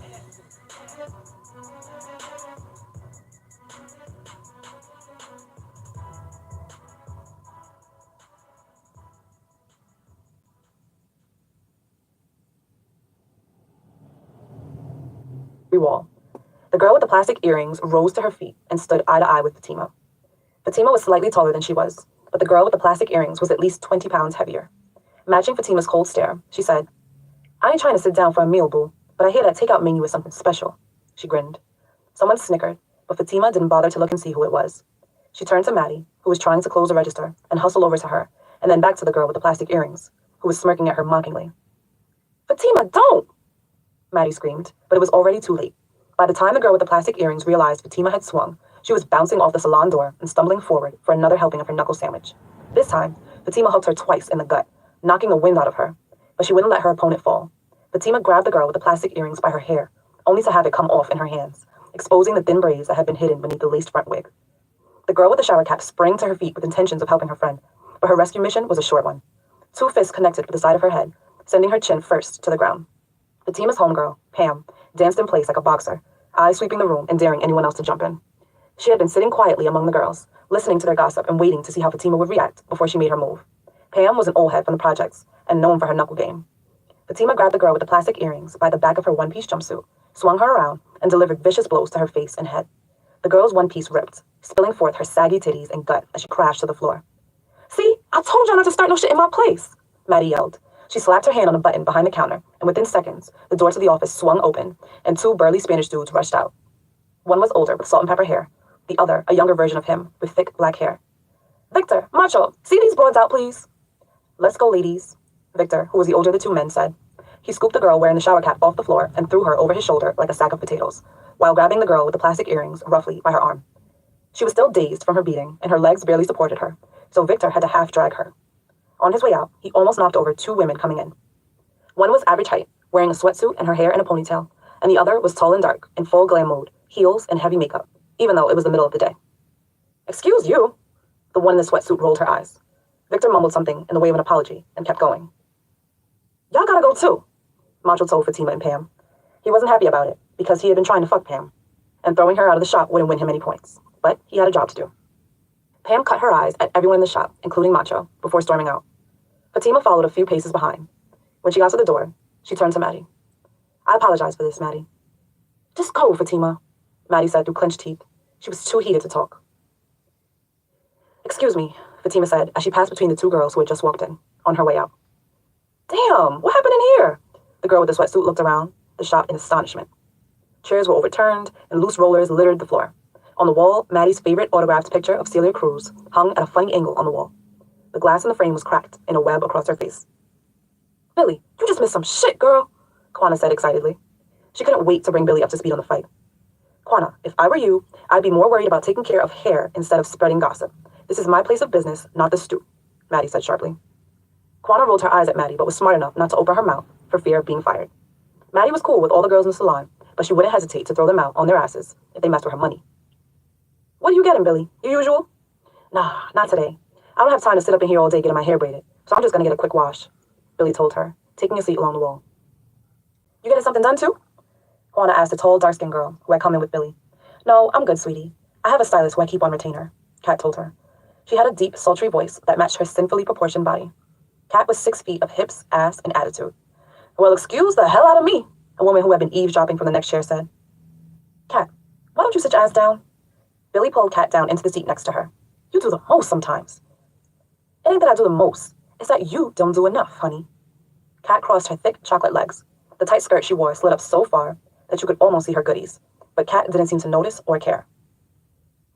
wall. The girl with the plastic earrings rose to her feet and stood eye to eye with Fatima. Fatima was slightly taller than she was, but the girl with the plastic earrings was at least 20 pounds heavier. Matching Fatima's cold stare, she said, I ain't trying to sit down for a meal, boo, but I hear that takeout menu is something special. She grinned. Someone snickered, but Fatima didn't bother to look and see who it was. She turned to Maddie, who was trying to close the register, and hustled over to her, and then back to the girl with the plastic earrings, who was smirking at her mockingly. Fatima, don't! Maddie screamed, but it was already too late. By the time the girl with the plastic earrings realized Fatima had swung, she was bouncing off the salon door and stumbling forward for another helping of her knuckle sandwich. This time, Fatima hooked her twice in the gut, knocking the wind out of her, but she wouldn't let her opponent fall. Fatima grabbed the girl with the plastic earrings by her hair, only to have it come off in her hands, exposing the thin braids that had been hidden beneath the laced front wig. The girl with the shower cap sprang to her feet with intentions of helping her friend, but her rescue mission was a short one. 2 fists connected with the side of her head, sending her chin first to the ground. Fatima's homegirl, Pam, danced in place like a boxer, eyes sweeping the room and daring anyone else to jump in. She had been sitting quietly among the girls, listening to their gossip and waiting to see how Fatima would react before she made her move. Pam was an old head from the projects and known for her knuckle game. Fatima grabbed the girl with the plastic earrings by the back of her one-piece jumpsuit, swung her around, and delivered vicious blows to her face and head. The girl's one piece ripped, spilling forth her saggy titties and gut as she crashed to the floor. "See, I told y'all not to start no shit in my place," Maddie yelled. She slapped her hand on a button behind the counter, and within seconds, the door to the office swung open, and 2 burly Spanish dudes rushed out. One was older with salt and pepper hair, the other a younger version of him with thick black hair. "Victor, Macho, see these broads out, please?" "Let's go, ladies," Victor, who was the older of the 2 men, said. He scooped the girl wearing the shower cap off the floor and threw her over his shoulder like a sack of potatoes, while grabbing the girl with the plastic earrings roughly by her arm. She was still dazed from her beating, and her legs barely supported her, so Victor had to half drag her. On his way out, he almost knocked over 2 women coming in. One was average height, wearing a sweatsuit and her hair in a ponytail, and the other was tall and dark, in full glam mode, heels and heavy makeup, even though it was the middle of the day. "Excuse you." The one in the sweatsuit rolled her eyes. Victor mumbled something in the way of an apology and kept going. "Y'all gotta go too," Macho told Fatima and Pam. He wasn't happy about it because he had been trying to fuck Pam, and throwing her out of the shop wouldn't win him any points, but he had a job to do. Pam cut her eyes at everyone in the shop, including Macho, before storming out. Fatima followed a few paces behind. When she got to the door, she turned to Maddie. "I apologize for this, Maddie." "Just go, Fatima," Maddie said through clenched teeth. She was too heated to talk. "Excuse me," Fatima said as she passed between the 2 girls who had just walked in, on her way out. "Damn, what happened in here?" The girl with the sweatsuit looked around the shop in astonishment. Chairs were overturned, and loose rollers littered the floor. On the wall, Maddie's favorite autographed picture of Celia Cruz hung at a funny angle on the wall. The glass in the frame was cracked in a web across her face. "Billy, you just missed some shit, girl," Quanah said excitedly. She couldn't wait to bring Billy up to speed on the fight. "Quanah, if I were you, I'd be more worried about taking care of hair instead of spreading gossip. This is my place of business, not the stoop," Maddie said sharply. Quanah rolled her eyes at Maddie, but was smart enough not to open her mouth for fear of being fired. Maddie was cool with all the girls in the salon, but she wouldn't hesitate to throw them out on their asses if they messed with her money. "What are you getting, Billy? Your usual?" "Nah, not today. I don't have time to sit up in here all day getting my hair braided, so I'm just gonna get a quick wash," Billy told her, taking a seat along the wall. "You getting something done too?" Quanah asked a tall, dark-skinned girl who had come in with Billy. "No, I'm good, sweetie. I have a stylist who I keep on retainer," Kat told her. She had a deep, sultry voice that matched her sinfully proportioned body. Kat was 6 feet of hips, ass, and attitude. "Well, excuse the hell out of me," a woman who had been eavesdropping from the next chair said. "Kat, why don't you sit your ass down?" Billy pulled Kat down into the seat next to her. "You do the most sometimes." "It ain't that I do the most. It's that you don't do enough, honey." Kat crossed her thick chocolate legs. The tight skirt she wore slid up so far that you could almost see her goodies, but Kat didn't seem to notice or care.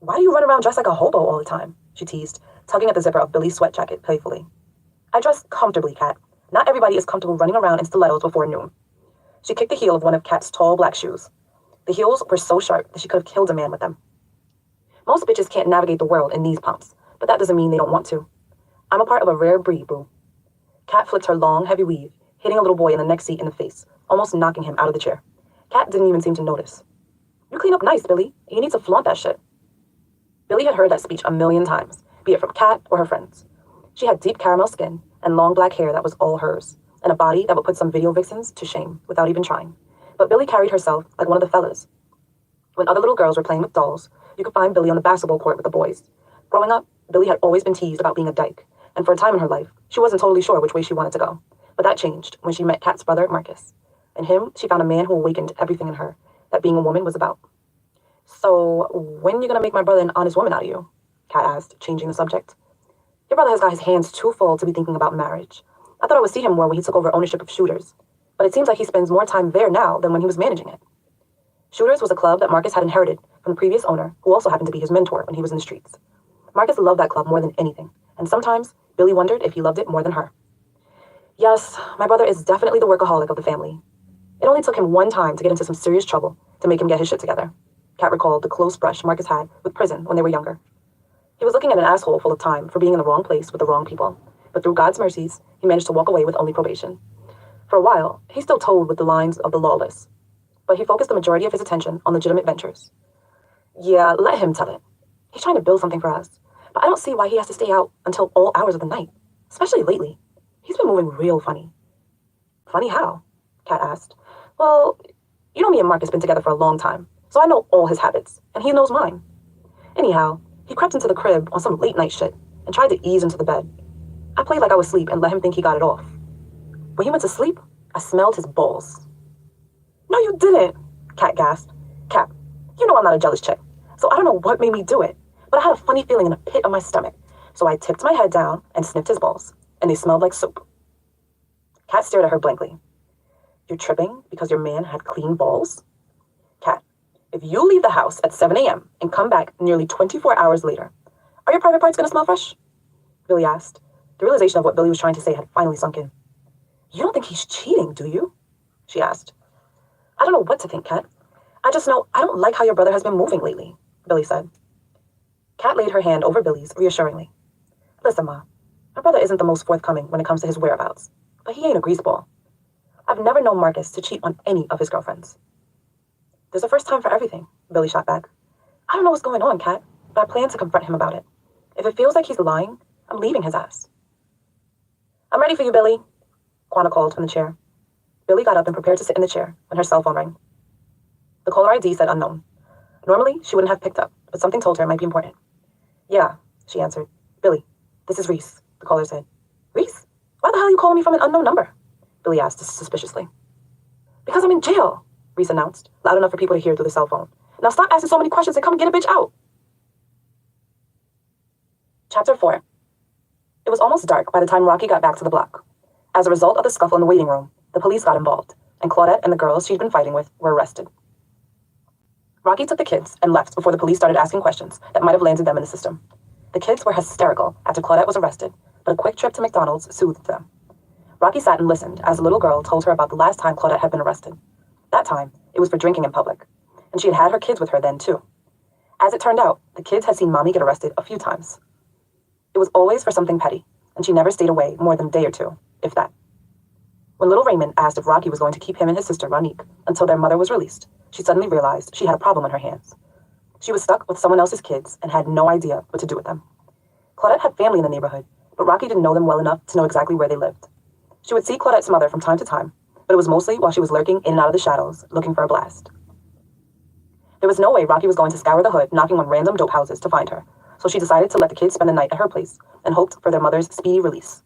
"Why do you run around dressed like a hobo all the time?" she teased, tugging at the zipper of Billy's sweat jacket playfully. "I dress comfortably, Kat. Not everybody is comfortable running around in stilettos before noon." She kicked the heel of one of Kat's tall black shoes. The heels were so sharp that she could have killed a man with them. "Most bitches can't navigate the world in these pumps, but that doesn't mean they don't want to. I'm a part of a rare breed, boo." Kat flicked her long, heavy weave, hitting a little boy in the next seat in the face, almost knocking him out of the chair. Kat didn't even seem to notice. "You clean up nice, Billy. You need to flaunt that shit." Billy had heard that speech a million times, be it from Kat or her friends. She had deep caramel skin and long black hair that was all hers, and a body that would put some video vixens to shame without even trying. But Billy carried herself like one of the fellas. When other little girls were playing with dolls, you could find Billy on the basketball court with the boys. Growing up, Billy had always been teased about being a dyke, and for a time in her life, she wasn't totally sure which way she wanted to go. But that changed when she met Kat's brother, Marcus. In him, she found a man who awakened everything in her that being a woman was about. "So, when you gonna make my brother an honest woman out of you?" Kat asked, changing the subject. "Your brother has got his hands too full to be thinking about marriage. I thought I would see him more when he took over ownership of Shooters, but it seems like he spends more time there now than when he was managing it." Shooters was a club that Marcus had inherited from the previous owner, who also happened to be his mentor when he was in the streets. Marcus loved that club more than anything, and sometimes Billy wondered if he loved it more than her. "Yes, my brother is definitely the workaholic of the family. It only took him one time to get into some serious trouble to make him get his shit together." Kat recalled the close brush Marcus had with prison when they were younger. He was looking at an asshole full of time for being in the wrong place with the wrong people, but through God's mercies, he managed to walk away with only probation. For a while, he still told with the lines of the lawless, but he focused the majority of his attention on legitimate ventures. Yeah, let him tell it. He's trying to build something for us, but I don't see why he has to stay out until all hours of the night, especially lately. He's been moving real funny. Funny how? Kat asked. Well, you know me and Marcus been together for a long time, so I know all his habits, and he knows mine. Anyhow, he crept into the crib on some late night shit and tried to ease into the bed. I played like I was asleep and let him think he got it off. When he went to sleep, I smelled his balls. No, you didn't, Kat gasped. Kat, you know I'm not a jealous chick, so I don't know what made me do it, but I had a funny feeling in the pit of my stomach, so I tipped my head down and sniffed his balls, and they smelled like soup. Kat stared at her blankly. You're tripping because your man had clean balls? Kat, if you leave the house at 7 a.m. and come back nearly 24 hours later, are your private parts going to smell fresh? Billy asked. The realization of what Billy was trying to say had finally sunk in. You don't think he's cheating, do you? She asked. I don't know what to think, Kat. I just know I don't like how your brother has been moving lately, Billy said. Kat laid her hand over Billy's reassuringly. Listen, Ma, my brother isn't the most forthcoming when it comes to his whereabouts, but he ain't a greaseball. I've never known Marcus to cheat on any of his girlfriends. There's a first time for everything, Billy shot back. I don't know what's going on, Kat, but I plan to confront him about it. If it feels like he's lying, I'm leaving his ass. I'm ready for you, Billy, Quanah called from the chair. Billy got up and prepared to sit in the chair when her cell phone rang. The caller ID said unknown. Normally, she wouldn't have picked up, but something told her it might be important. Yeah, she answered. Billy, this is Reese, the caller said. Reese? Why the hell are you calling me from an unknown number? Billy asked suspiciously. Because I'm in jail, Reese announced, loud enough for people to hear through the cell phone. Now stop asking so many questions and come get a bitch out. Chapter 4. It was almost dark by the time Rocky got back to the block. As a result of the scuffle in the waiting room, the police got involved, and Claudette and the girls she'd been fighting with were arrested. Rocky took the kids and left before the police started asking questions that might have landed them in the system. The kids were hysterical after Claudette was arrested, but a quick trip to McDonald's soothed them. Rocky sat and listened as the little girl told her about the last time Claudette had been arrested. That time, it was for drinking in public, and she had had her kids with her then, too. As it turned out, the kids had seen Mommy get arrested a few times. It was always for something petty, and she never stayed away more than a day or two, if that. When little Raymond asked if Rocky was going to keep him and his sister, Ronique, until their mother was released, she suddenly realized she had a problem on her hands. She was stuck with someone else's kids and had no idea what to do with them. Claudette had family in the neighborhood, but Rocky didn't know them well enough to know exactly where they lived. She would see Claudette's mother from time to time, but it was mostly while she was lurking in and out of the shadows, looking for a blast. There was no way Rocky was going to scour the hood, knocking on random dope houses to find her, so she decided to let the kids spend the night at her place and hoped for their mother's speedy release.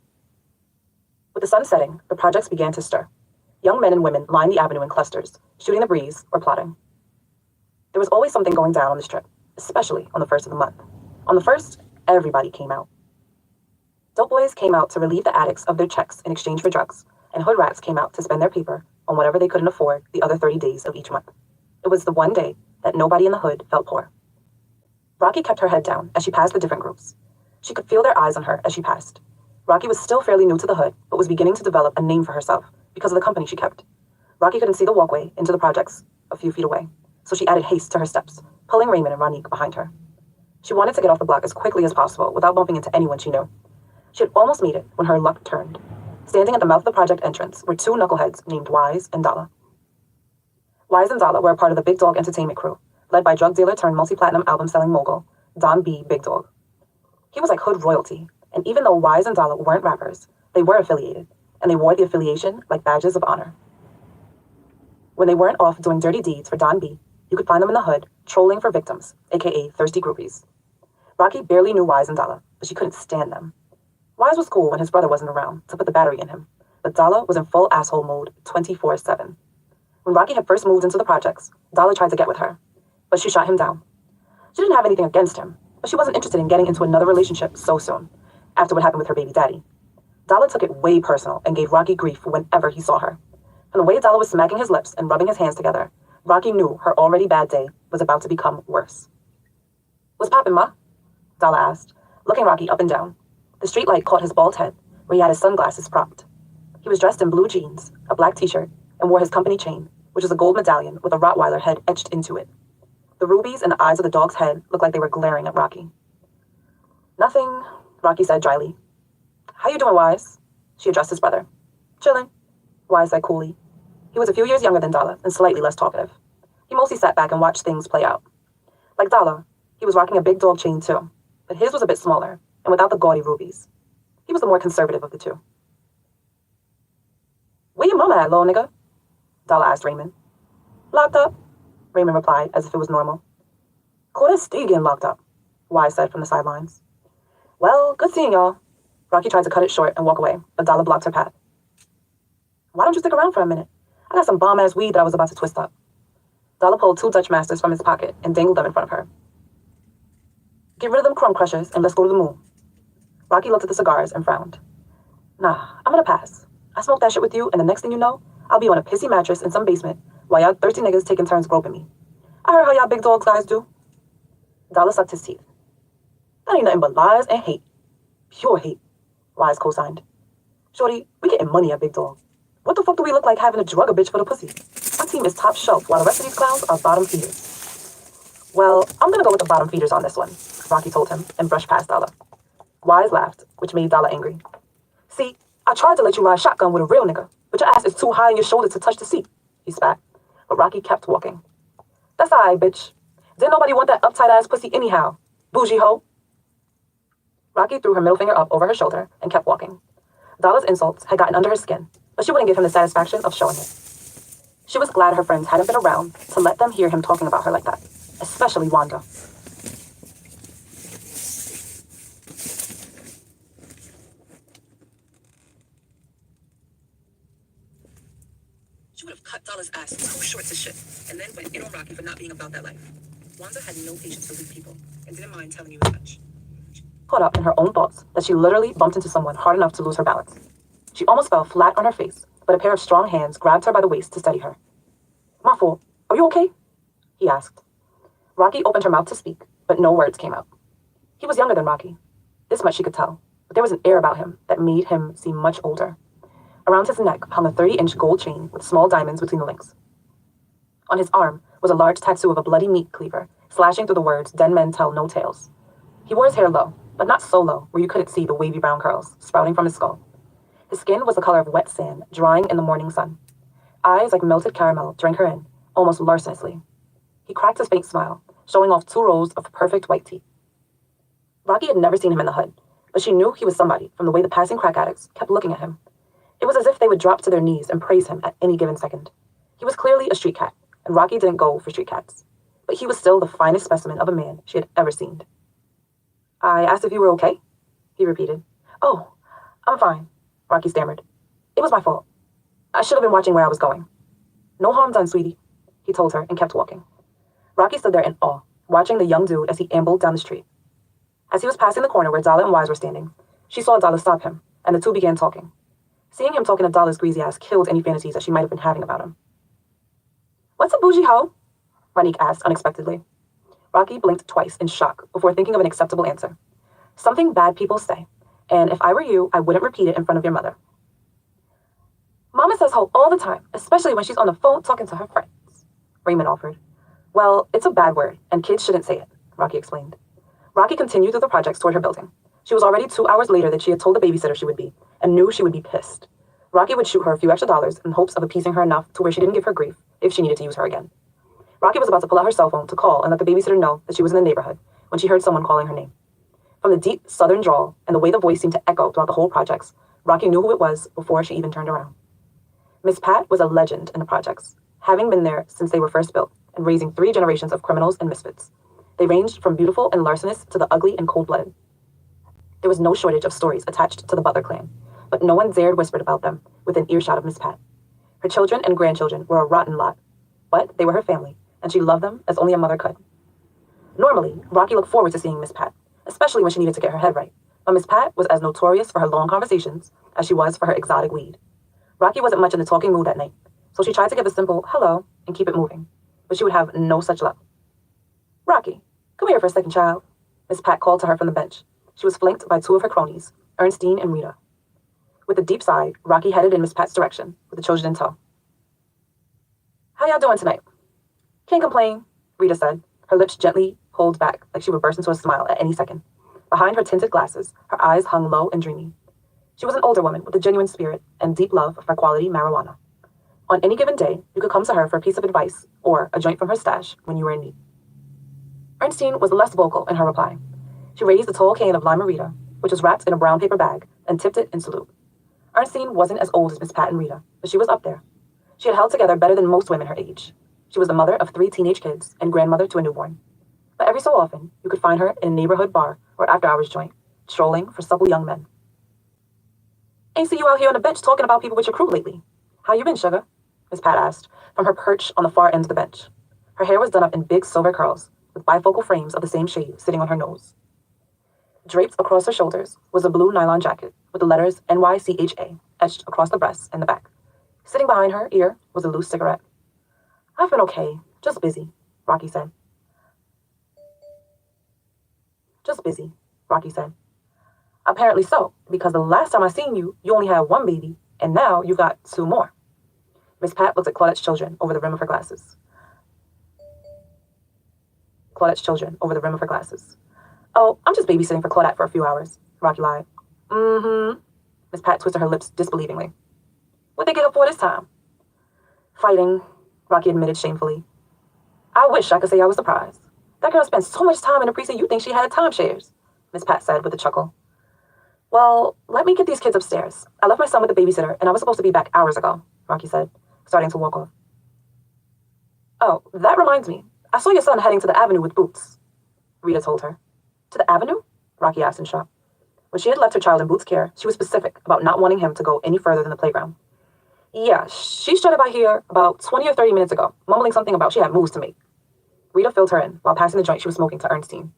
With the sun setting, the projects began to stir. Young men and women lined the avenue in clusters, shooting the breeze or plotting. There was always something going down on the strip, especially on the first of the month. On the first, everybody came out. Dope boys came out to relieve the addicts of their checks in exchange for drugs, and hood rats came out to spend their paper on whatever they couldn't afford the other 30 days of each month. It was the one day that nobody in the hood felt poor. Rocky kept her head down as she passed the different groups. She could feel their eyes on her as she passed. Rocky was still fairly new to the hood, but was beginning to develop a name for herself because of the company she kept. Rocky couldn't see the walkway into the projects a few feet away, so she added haste to her steps, pulling Raymond and Ronique behind her. She wanted to get off the block as quickly as possible without bumping into anyone she knew. She had almost made it when her luck turned. Standing at the mouth of the project entrance were two knuckleheads named Wise and Dalla. Wise and Dalla were a part of the Big Dog Entertainment crew, led by drug dealer turned multi-platinum album-selling mogul, Don B. Big Dog. He was like hood royalty, and even though Wise and Dalla weren't rappers, they were affiliated, and they wore the affiliation like badges of honor. When they weren't off doing dirty deeds for Don B., you could find them in the hood, trolling for victims, aka thirsty groupies. Rocky barely knew Wise and Dalla, but she couldn't stand them. Wise was cool when his brother wasn't around to put the battery in him, but Dalla was in full asshole mode 24/7. When Rocky had first moved into the projects, Dalla tried to get with her, but she shot him down. She didn't have anything against him, but she wasn't interested in getting into another relationship so soon, after what happened with her baby daddy. Dalla took it way personal and gave Rocky grief whenever he saw her. From the way Dalla was smacking his lips and rubbing his hands together, Rocky knew her already bad day was about to become worse. "What's poppin', Ma?" Dalla asked, looking Rocky up and down. The streetlight caught his bald head, where he had his sunglasses propped. He was dressed in blue jeans, a black t-shirt, and wore his company chain, which was a gold medallion with a Rottweiler head etched into it. The rubies in the eyes of the dog's head looked like they were glaring at Rocky. "Nothing," Rocky said dryly. "How you doing, Wise?" She addressed his brother. "Chilling." Wise said coolly. He was a few years younger than Dala and slightly less talkative. He mostly sat back and watched things play out. Like Dala, he was rocking a big dog chain too, but his was a bit smaller and without the gaudy rubies. He was the more conservative of the two. Where your mama at, little nigga? Dala asked Raymond. Locked up, Raymond replied as if it was normal. Cool, that's still getting locked up, Wise said from the sidelines. Well, good seeing y'all. Rocky tried to cut it short and walk away, but Dala blocked her path. Why don't you stick around for a minute? I got some bomb-ass weed that I was about to twist up. Dala pulled 2 Dutch Masters from his pocket and dangled them in front of her. Get rid of them crumb crushers and let's go to the moon. Rocky looked at the cigars and frowned. Nah, I'm gonna pass. I smoke that shit with you, and the next thing you know, I'll be on a pissy mattress in some basement while y'all 13 niggas taking turns groping me. I heard how y'all big dogs guys do. Dala sucked his teeth. That ain't nothing but lies and hate. Pure hate, Wise co-signed. Shorty, we getting money at Big Dog. What the fuck do we look like having to drug a bitch for the pussy? My team is top shelf while the rest of these clowns are bottom feeders. Well, I'm gonna go with the bottom feeders on this one, Rocky told him and brushed past Dala. Wise laughed, which made Dala angry. See, I tried to let you ride shotgun with a real nigga, but your ass is too high on your shoulder to touch the seat, he spat. But Rocky kept walking. That's alright, bitch. Didn't nobody want that uptight ass pussy anyhow, bougie hoe. Rocky threw her middle finger up over her shoulder and kept walking. Dala's insults had gotten under her skin, but she wouldn't give him the satisfaction of showing it. She was glad her friends hadn't been around to let them hear him talking about her like that, especially Wanda. She would have cut Dala's ass 2 short to shit, and then went in on Rocky for not being about that life. Wanda had no patience with weak people, and didn't mind telling you as much. Caught up in her own thoughts that she literally bumped into someone hard enough to lose her balance. She almost fell flat on her face, but a pair of strong hands grabbed her by the waist to steady her. My fault. Are you okay? He asked. Rocky opened her mouth to speak, but no words came out. He was younger than Rocky. This much she could tell, but there was an air about him that made him seem much older. Around his neck hung a 30-inch gold chain with small diamonds between the links. On his arm was a large tattoo of a bloody meat cleaver, slashing through the words, "Den men tell no tales." He wore his hair low, but not so low where you couldn't see the wavy brown curls sprouting from his skull. His skin was the color of wet sand, drying in the morning sun. Eyes like melted caramel drank her in, almost larcenously. He cracked his faint smile, showing off 2 rows of perfect white teeth. Rocky had never seen him in the hood, but she knew he was somebody from the way the passing crack addicts kept looking at him. It was as if they would drop to their knees and praise him at any given second. He was clearly a street cat, and Rocky didn't go for street cats. But he was still the finest specimen of a man she had ever seen. I asked if you were okay, he repeated. Oh, I'm fine, Rocky stammered. It was my fault. I should have been watching where I was going. No harm done, sweetie, he told her and kept walking. Rocky stood there in awe, watching the young dude as he ambled down the street. As he was passing the corner where Dala and Wise were standing, she saw Dala stop him, and the two began talking. Seeing him talking to Dala's greasy ass killed any fantasies that she might have been having about him. What's a bougie hoe? Ranique asked unexpectedly. Rocky blinked twice in shock before thinking of an acceptable answer. Something bad people say, and if I were you, I wouldn't repeat it in front of your mother. Mama says hoe all the time, especially when she's on the phone talking to her friends, Raymond offered. Well, it's a bad word, and kids shouldn't say it, Rocky explained. Rocky continued through the projects toward her building. She was already 2 hours later than she had told the babysitter she would be, and knew she would be pissed. Rocky would shoot her a few extra dollars in hopes of appeasing her enough to where she didn't give her grief if she needed to use her again. Rocky was about to pull out her cell phone to call and let the babysitter know that she was in the neighborhood when she heard someone calling her name. From the deep southern drawl and the way the voice seemed to echo throughout the whole projects, Rocky knew who it was before she even turned around. Miss Pat was a legend in the projects, having been there since they were first built and raising 3 generations of criminals and misfits. They ranged from beautiful and larcenous to the ugly and cold-blooded. There was no shortage of stories attached to the Butler clan, but no one dared whisper about them within earshot of Miss Pat. Her children and grandchildren were a rotten lot, but they were her family, and she loved them as only a mother could. Normally, Rocky looked forward to seeing Miss Pat, especially when she needed to get her head right, but Miss Pat was as notorious for her long conversations as she was for her exotic weed. Rocky wasn't much in the talking mood that night, so she tried to give a simple hello and keep it moving, but she would have no such luck. Rocky, come here for a second, child, Miss Pat called to her from the bench. She was flanked by 2 of her cronies, Ernestine and Rita. With a deep sigh, Rocky headed in Miss Pat's direction, with the children in tow. How y'all doing tonight? Can't complain, Rita said, her lips gently pulled back like she would burst into a smile at any second. Behind her tinted glasses, her eyes hung low and dreamy. She was an older woman with a genuine spirit and deep love for quality marijuana. On any given day, you could come to her for a piece of advice or a joint from her stash when you were in need. Ernestine was less vocal in her reply. She raised a tall can of Lime-A-Rita, which was wrapped in a brown paper bag, and tipped it in salute. Ernestine wasn't as old as Miss Pat and Rita, but she was up there. She had held together better than most women her age. She was the mother of 3 teenage kids and grandmother to a newborn. But every so often, you could find her in a neighborhood bar or after-hours joint, strolling for supple young men. Ain't see you out here on the bench talking about people with your crew lately. How you been, sugar? Miss Pat asked, from her perch on the far end of the bench. Her hair was done up in big silver curls, with bifocal frames of the same shade sitting on her nose. Draped across her shoulders was a blue nylon jacket with the letters NYCHA etched across the breast and the back. Sitting behind her ear was a loose cigarette. I've been okay, just busy, Rocky said. Just busy, Rocky said. Apparently so, because the last time I seen you, you only had 1 baby, and now you've got 2 more. Miss Pat looked at Claudette's children over the rim of her glasses. Oh, I'm just babysitting for Claudette for a few hours, Rocky lied. Mm-hmm. Miss Pat twisted her lips disbelievingly. What'd they get up for this time? Fighting, Rocky admitted shamefully. I wish I could say I was surprised. That girl spent so much time in the precinct you'd think she had timeshares, Miss Pat said with a chuckle. Well, let me get these kids upstairs. I left my son with the babysitter, and I was supposed to be back hours ago, Rocky said, starting to walk off. Oh, that reminds me. I saw your son heading to the avenue with Boots, Rita told her. To the avenue? Rocky asked in shock. When she had left her child in Boots' care, she was specific about not wanting him to go any further than the playground. Yeah, she strutted by here about 20 or 30 minutes ago, mumbling something about she had moves to make. Rita filled her in while passing the joint she was smoking to Ernestine.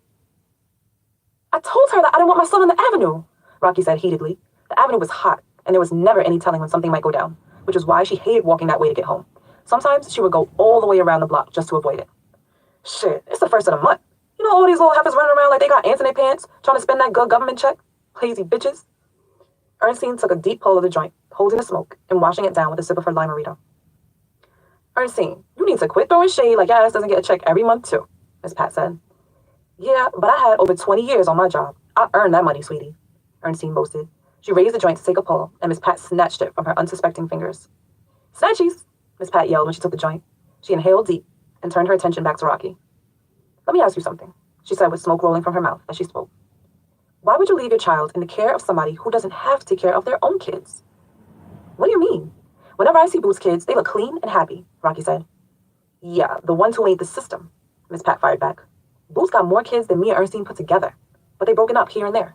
I told her that I didn't want my son on the avenue, Rocky said heatedly. The avenue was hot, and there was never any telling when something might go down, which was why she hated walking that way to get home. Sometimes she would go all the way around the block just to avoid it. Shit, it's the first of the month. You know all these little heifers running around like they got ants in their pants, trying to spend that good government check? Lazy bitches. Ernestine took a deep pull of the joint, holding the smoke and washing it down with a sip of her Lime-A-Rita. Ernestine, you need to quit throwing shade like your ass doesn't get a check every month too, Miss Pat said. Yeah, but I had over 20 years on my job. I earned that money, sweetie, Ernestine boasted. She raised the joint to take a pull, and Miss Pat snatched it from her unsuspecting fingers. Snatchies, Miss Pat yelled when she took the joint. She inhaled deep and turned her attention back to Rocky. Let me ask you something, she said with smoke rolling from her mouth as she spoke. Why would you leave your child in the care of somebody who doesn't have to take care of their own kids? What do you mean? Whenever I see Boo's kids, they look clean and happy, Rocky said. Yeah, the ones who ain't the system, Miss Pat fired back. Boo's got more kids than me and Ernestine put together, but they broken up here and there.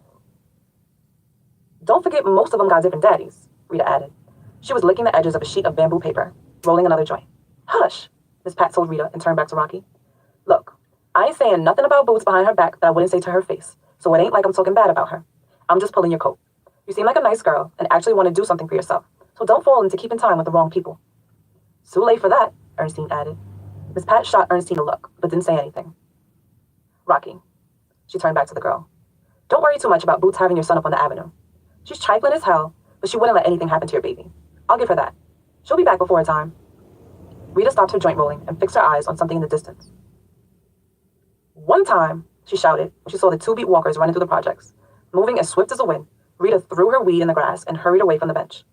Don't forget most of them got different daddies, Rita added. She was licking the edges of a sheet of bamboo paper, rolling another joint. Hush, Miss Pat told Rita and turned back to Rocky. Look, I ain't saying nothing about Boots behind her back that I wouldn't say to her face, so it ain't like I'm talking bad about her. I'm just pulling your coat. You seem like a nice girl and actually want to do something for yourself, so don't fall into keeping time with the wrong people. Too late for that, Ernestine added. Miss Pat shot Ernestine a look, but didn't say anything. Rocky, she turned back to the girl. Don't worry too much about Boots having your son up on the avenue. She's trifling as hell, but she wouldn't let anything happen to your baby. I'll give her that. She'll be back before her time. Rita stopped her joint rolling and fixed her eyes on something in the distance. One time, she shouted when she saw the 2 beat walkers running through the projects. Moving as swift as the wind, Rita threw her weed in the grass and hurried away from the bench.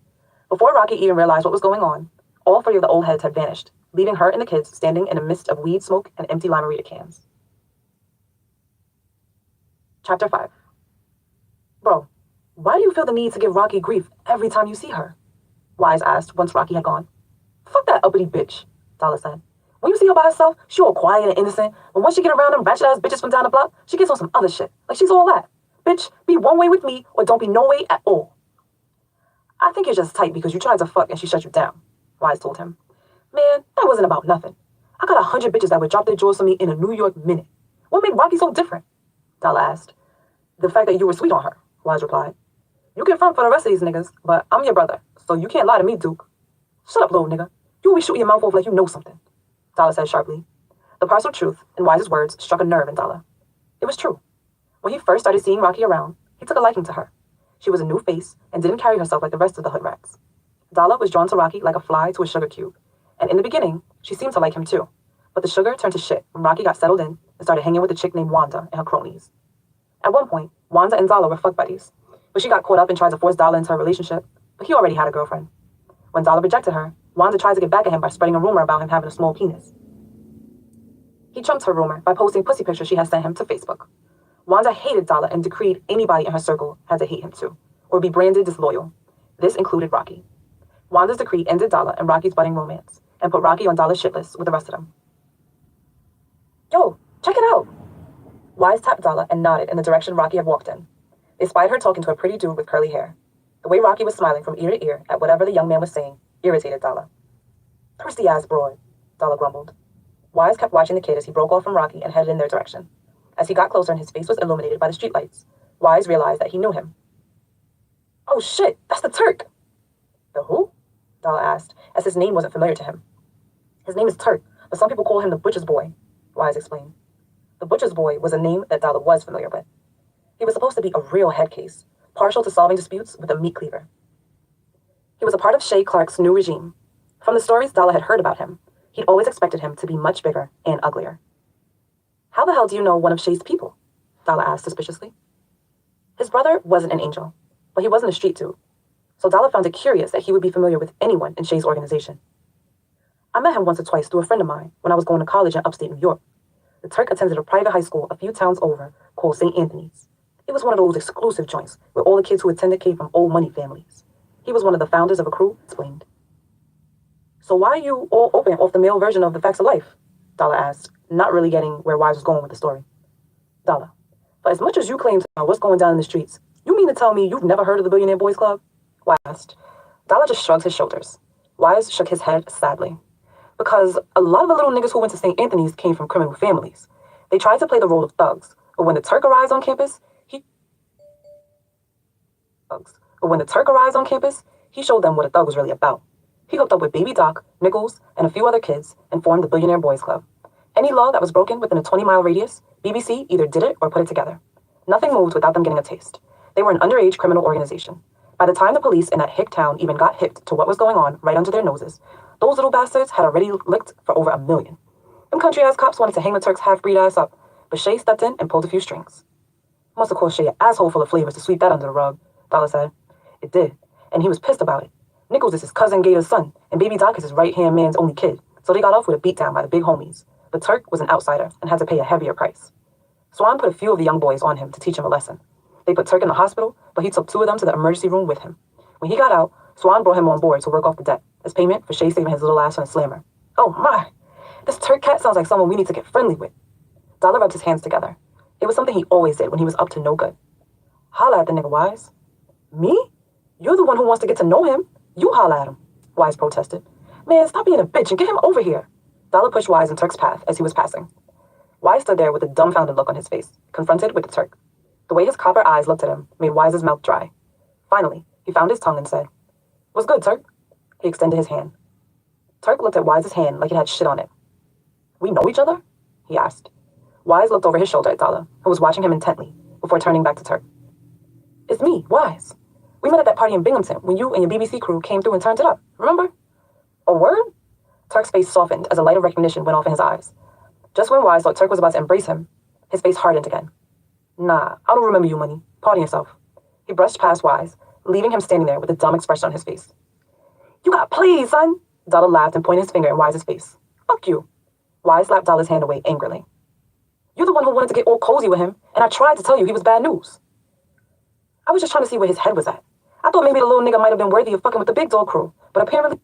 Before Rocky even realized what was going on, all 3 of the old heads had vanished, leaving her and the kids standing in a mist of weed smoke and empty Lime-A-Rita cans. Chapter 5. Bro, why do you feel the need to give Rocky grief every time you see her? Wise asked once Rocky had gone. Fuck that uppity bitch, Dollar said. When you see her by herself, she all quiet and innocent, but once she get around them ratchet-ass bitches from down the block, she gets on some other shit, like she's all that. Bitch, be one way with me, or don't be no way at all. I think you're just tight because you tried to fuck and she shut you down, Wise told him. Man, that wasn't about nothing. I got 100 bitches that would drop their jaws for me in a New York minute. What made Rocky so different? Dollar asked. The fact that you were sweet on her, Wise replied. You can front for the rest of these niggas, but I'm your brother, so you can't lie to me, Duke. Shut up, little nigga. You always shooting your mouth off like you know something, Dollar said sharply. The parcel truth in Wise's words struck a nerve in Dollar. It was true. When he first started seeing Rocky around, he took a liking to her. She was a new face and didn't carry herself like the rest of the hood rats. Dollar was drawn to Rocky like a fly to a sugar cube, and in the beginning, she seemed to like him too. But the sugar turned to shit when Rocky got settled in and started hanging with a chick named Wanda and her cronies. At one point, Wanda and Dollar were fuck buddies, but she got caught up and tried to force Dollar into her relationship, but he already had a girlfriend. When Dollar rejected her, Wanda tried to get back at him by spreading a rumor about him having a small penis. He trumped her rumor by posting pussy pictures she had sent him to Facebook. Wanda hated Dala and decreed anybody in her circle had to hate him too, or be branded disloyal. This included Rocky. Wanda's decree ended Dala and Rocky's budding romance, and put Rocky on Dala's shit list with the rest of them. Yo, check it out! Wise tapped Dala and nodded in the direction Rocky had walked in. They spied her talking to a pretty dude with curly hair. The way Rocky was smiling from ear to ear at whatever the young man was saying irritated Dala. Thirsty-ass broad, Dala grumbled. Wise kept watching the kid as he broke off from Rocky and headed in their direction. As he got closer and his face was illuminated by the streetlights, Wise realized that he knew him. Oh shit, that's the Turk! The who? Dala asked, as his name wasn't familiar to him. His name is Turk, but some people call him the Butcher's Boy, Wise explained. The Butcher's Boy was a name that Dala was familiar with. He was supposed to be a real head case, partial to solving disputes with a meat cleaver. He was a part of Shay Clark's new regime. From the stories Dala had heard about him, he'd always expected him to be much bigger and uglier. How the hell do you know one of Shay's people? Dala asked suspiciously. His brother wasn't an angel, but he wasn't a street dude, so Dala found it curious that he would be familiar with anyone in Shay's organization. I met him once or twice through a friend of mine when I was going to college in upstate New York. The Turk attended a private high school a few towns over called St. Anthony's. It was one of those exclusive joints where all the kids who attended came from old money families. He was one of the founders of a crew, explained. So why are you all open off the male version of the facts of life? Dala asked, not really getting where Wise was going with the story. Dala, but as much as you claim to know what's going down in the streets, you mean to tell me you've never heard of the Billionaire Boys Club? Wise asked. Dala just shrugged his shoulders. Wise shook his head sadly. Because a lot of the little niggas who went to St. Anthony's came from criminal families. They tried to play the role of thugs, but when the Turk arrives on campus, he showed them what a thug was really about. He hooked up with Baby Doc, Nichols, and a few other kids and formed the Billionaire Boys Club. Any law that was broken within a 20-mile radius, BBC either did it or put it together. Nothing moved without them getting a taste. They were an underage criminal organization. By the time the police in that hick town even got hipped to what was going on right under their noses, those little bastards had already licked for over $1 million. Them country-ass cops wanted to hang the Turk's half-breed ass up, but Shay stepped in and pulled a few strings. Must have caused Shay an asshole full of flavors to sweep that under the rug, Dala said. It did, and he was pissed about it. Nichols is his cousin Gator's son, and Baby Doc is his right-hand man's only kid, so they got off with a beatdown by the big homies. But Turk was an outsider and had to pay a heavier price. Swan put a few of the young boys on him to teach him a lesson. They put Turk in the hospital, but he took 2 of them to the emergency room with him. When he got out, Swan brought him on board to work off the debt as payment for Shay saving his little ass on a slammer. Oh my! This Turk cat sounds like someone we need to get friendly with. Dala rubbed his hands together. It was something he always did when he was up to no good. Holla at the nigga, Wise. Me? You're the one who wants to get to know him. You holla at him, Wise protested. Man, stop being a bitch and get him over here. Dala pushed Wise in Turk's path as he was passing. Wise stood there with a dumbfounded look on his face, confronted with the Turk. The way his copper eyes looked at him made Wise's mouth dry. Finally, he found his tongue and said, "What's good, Turk?" He extended his hand. Turk looked at Wise's hand like it had shit on it. "We know each other?" he asked. Wise looked over his shoulder at Dala, who was watching him intently, before turning back to Turk. "It's me, Wise. We met at that party in Binghamton when you and your BBC crew came through and turned it up, remember?" "A word?" Turk's face softened as a light of recognition went off in his eyes. Just when Wise thought Turk was about to embrace him, his face hardened again. "Nah, I don't remember you, money. Pardon yourself." He brushed past Wise, leaving him standing there with a dumb expression on his face. "You got played, son!" Dala laughed and pointed his finger in Wise's face. "Fuck you." Wise slapped Dala's hand away angrily. "You're the one who wanted to get all cozy with him, and I tried to tell you he was bad news." "I was just trying to see where his head was at. I thought maybe the little nigga might have been worthy of fucking with the big dog crew, but apparently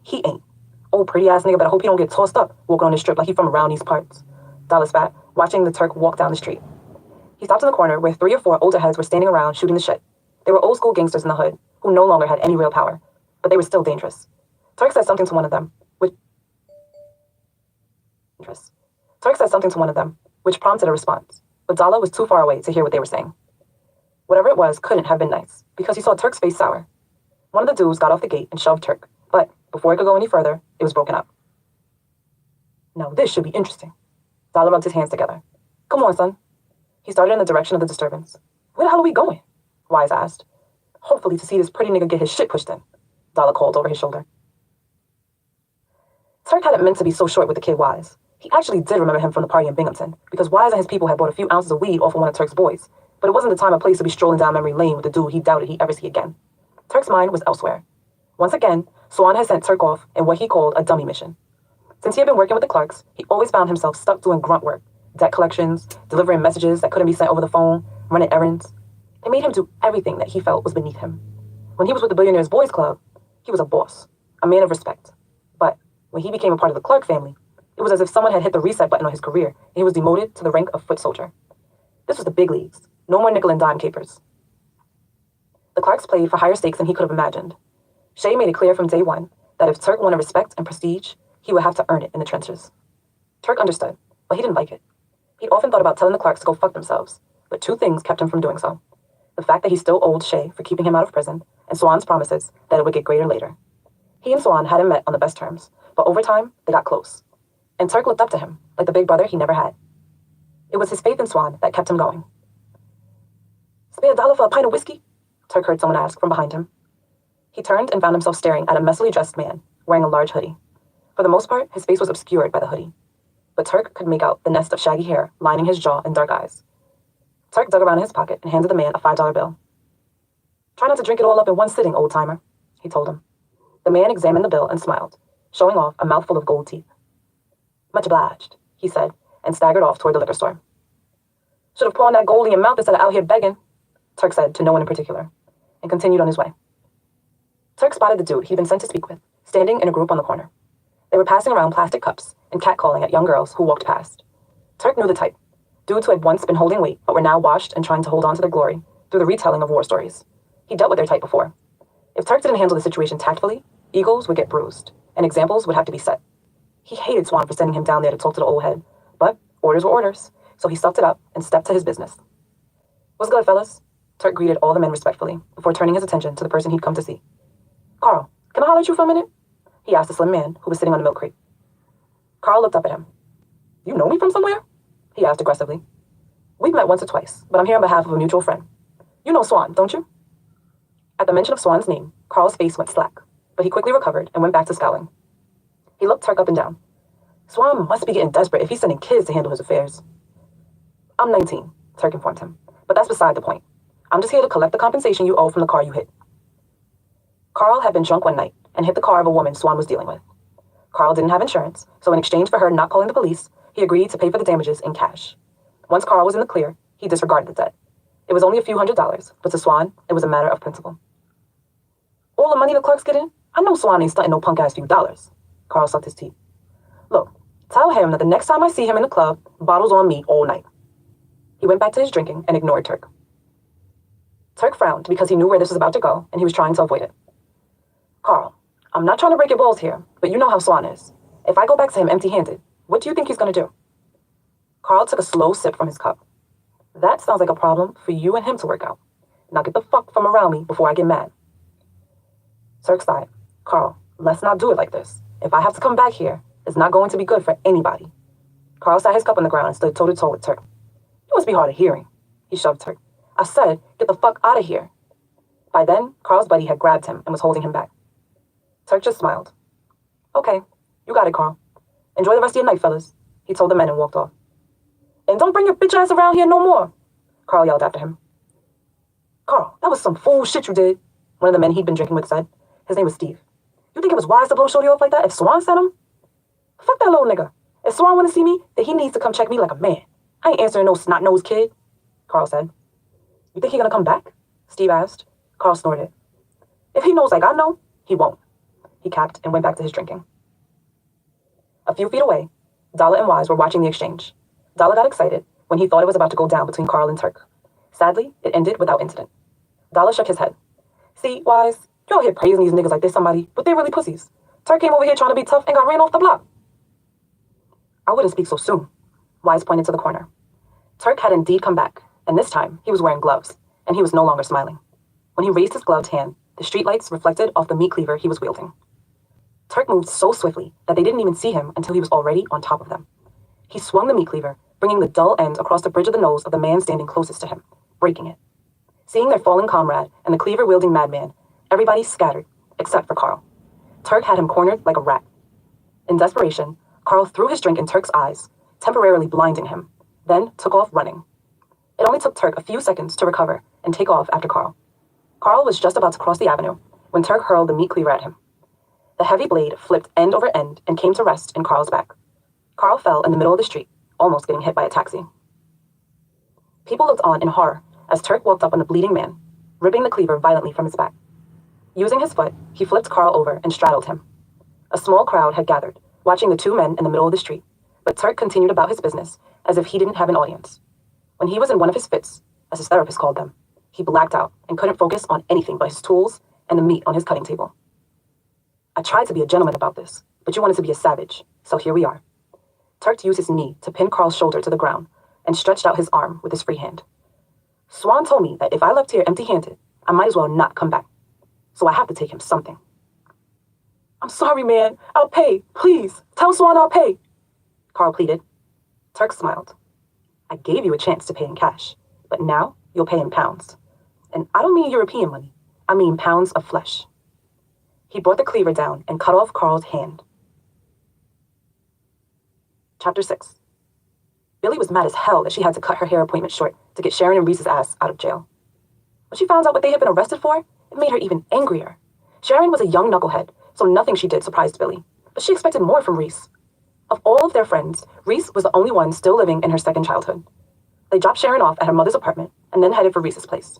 he ain't. Old pretty ass nigga, but I hope he don't get tossed up walking on the strip like he from around these parts." Dala spat, watching the Turk walk down the street. He stopped in the corner where 3 or 4 older heads were standing around shooting the shit. They were old school gangsters in the hood who no longer had any real power, but they were still dangerous. Turk said something to one of them, which prompted a response, but Dala was too far away to hear what they were saying. Whatever it was couldn't have been nice, because he saw Turk's face sour. One of the dudes got off the gate and shoved Turk, but before it could go any further, it was broken up. "Now this should be interesting." Dala rubbed his hands together. "Come on, son." He started in the direction of the disturbance. "Where the hell are we going?" Wise asked. "Hopefully to see this pretty nigga get his shit pushed in," Dala called over his shoulder. Turk hadn't meant to be so short with the kid Wise. He actually did remember him from the party in Binghamton, because Wise and his people had bought a few ounces of weed off of one of Turk's boys, But it wasn't the time or place to be strolling down memory lane with a dude he doubted he'd ever see again. Turk's mind was elsewhere. Once again, Swan had sent Turk off in what he called a dummy mission. Since he had been working with the Clarks, he always found himself stuck doing grunt work, debt collections, delivering messages that couldn't be sent over the phone, running errands. They made him do everything that he felt was beneath him. When he was with the Billionaires Boys Club, he was a boss, a man of respect. But when he became a part of the Clark family, it was as if someone had hit the reset button on his career and he was demoted to the rank of foot soldier. This was the big leagues. No more nickel and dime capers. The Clarks played for higher stakes than he could have imagined. Shay made it clear from day one that if Turk wanted respect and prestige, he would have to earn it in the trenches. Turk understood, but he didn't like it. He'd often thought about telling the Clarks to go fuck themselves, but two things kept him from doing so. The fact that he still owed Shay for keeping him out of prison, and Swan's promises that it would get greater later. He and Swan hadn't met on the best terms, but over time, they got close. And Turk looked up to him, like the big brother he never had. It was his faith in Swan that kept him going. "Spare $1 for a pint of whiskey?" Turk heard someone ask from behind him. He turned and found himself staring at a messily dressed man, wearing a large hoodie. For the most part, his face was obscured by the hoodie, but Turk could make out the nest of shaggy hair lining his jaw and dark eyes. Turk dug around in his pocket and handed the man a $5 bill. "Try not to drink it all up in one sitting, old-timer," he told him. The man examined the bill and smiled, showing off a mouthful of gold teeth. "Much obliged," he said, and staggered off toward the liquor store. "Should have pawned that gold in your mouth instead of out here begging," Turk said to no one in particular, and continued on his way. Turk spotted the dude he'd been sent to speak with, standing in a group on the corner. They were passing around plastic cups and catcalling at young girls who walked past. Turk knew the type. Dudes who had once been holding weight but were now washed and trying to hold on to their glory through the retelling of war stories. He dealt with their type before. If Turk didn't handle the situation tactfully, egos would get bruised, and examples would have to be set. He hated Swan for sending him down there to talk to the old head, but orders were orders, so he sucked it up and stepped to his business. "What's good, fellas?" Turk greeted all the men respectfully before turning his attention to the person he'd come to see. "Carl, can I holler at you for a minute?" he asked the slim man who was sitting on the milk crate. Carl looked up at him. "You know me from somewhere?" he asked aggressively. "We've met once or twice, but I'm here on behalf of a mutual friend. You know Swan, don't you?" At the mention of Swan's name, Carl's face went slack, but he quickly recovered and went back to scowling. He looked Turk up and down. Swan must be getting desperate if he's sending kids to handle his affairs. "I'm 19, Turk informed him, but that's beside the point. I'm just here to collect the compensation you owe from the car you hit." Carl had been drunk one night and hit the car of a woman Swan was dealing with. Carl didn't have insurance, so in exchange for her not calling the police, he agreed to pay for the damages in cash. Once Carl was in the clear, he disregarded the debt. It was only a few $100s, but to Swan, it was a matter of principle. "All the money the Clarks get in? I know Swan ain't stunting no punk-ass few dollars." Carl sucked his teeth. "Look, tell him that the next time I see him in the club, bottles on me all night." He went back to his drinking and ignored Turk. Turk frowned because he knew where this was about to go, and he was trying to avoid it. "Carl, I'm not trying to break your balls here, but you know how Swan is. If I go back to him empty-handed, what do you think he's going to do?" Carl took a slow sip from his cup. "That sounds like a problem for you and him to work out. Now get the fuck from around me before I get mad." Turk sighed. "Carl, let's not do it like this. If I have to come back here, it's not going to be good for anybody." Carl sat his cup on the ground and stood toe-to-toe with Turk. "You must be hard of hearing." He shoved Turk. "I said, get the fuck out of here." By then, Carl's buddy had grabbed him and was holding him back. Turk just smiled. "Okay, you got it, Carl. Enjoy the rest of your night, fellas," he told the men and walked off. "And don't bring your bitch ass around here no more," Carl yelled after him. "Carl, that was some fool shit you did," one of the men he'd been drinking with said. His name was Steve. "You think it was wise to blow Shorty off like that if Swan sent him? Fuck that little nigga. If Swan want to see me, then he needs to come check me like a man. I ain't answering no snot-nosed kid," Carl said. "You think he gonna come back?" Steve asked. Carl snorted. "If he knows like I know, he won't," he capped and went back to his drinking. A few feet away, Dalla and Wise were watching the exchange. Dalla got excited when he thought it was about to go down between Carl and Turk. Sadly, it ended without incident. Dalla shook his head. "See, Wise, you out here praising these niggas like they're somebody, but they're really pussies. Turk came over here trying to be tough and got ran off the block." "I wouldn't speak so soon," Wise pointed to the corner. Turk had indeed come back, and this time he was wearing gloves, and he was no longer smiling. When he raised his gloved hand, the streetlights reflected off the meat cleaver he was wielding. Turk moved so swiftly that they didn't even see him until he was already on top of them. He swung the meat cleaver, bringing the dull end across the bridge of the nose of the man standing closest to him, breaking it. Seeing their fallen comrade and the cleaver-wielding madman, everybody scattered, except for Carl. Turk had him cornered like a rat. In desperation, Carl threw his drink in Turk's eyes, temporarily blinding him, then took off running. It only took Turk a few seconds to recover and take off after Carl. Carl was just about to cross the avenue when Turk hurled the meat cleaver at him. The heavy blade flipped end over end and came to rest in Carl's back. Carl fell in the middle of the street, almost getting hit by a taxi. People looked on in horror as Turk walked up on the bleeding man, ripping the cleaver violently from his back. Using his foot, he flipped Carl over and straddled him. A small crowd had gathered, watching the two men in the middle of the street, but Turk continued about his business as if he didn't have an audience. When he was in one of his fits, as his therapist called them, he blacked out and couldn't focus on anything but his tools and the meat on his cutting table. I tried to be a gentleman about this, but you wanted to be a savage, so here we are. Turk used his knee to pin Carl's shoulder to the ground and stretched out his arm with his free hand. Swan told me that if I left here empty-handed, I might as well not come back, so I have to take him something. I'm sorry, man. I'll pay. Please, tell Swan I'll pay, Carl pleaded. Turk smiled. I gave you a chance to pay in cash, but now you'll pay in pounds. And I don't mean European money. I mean pounds of flesh. He brought the cleaver down and cut off Carl's hand. Chapter 6. Billy was mad as hell that she had to cut her hair appointment short to get Sharon and Reese's ass out of jail. When she found out what they had been arrested for, it made her even angrier. Sharon was a young knucklehead, so nothing she did surprised Billy, but she expected more from Reese. Of all of their friends, Reese was the only one still living in her second childhood. They dropped Sharon off at her mother's apartment and then headed for Reese's place.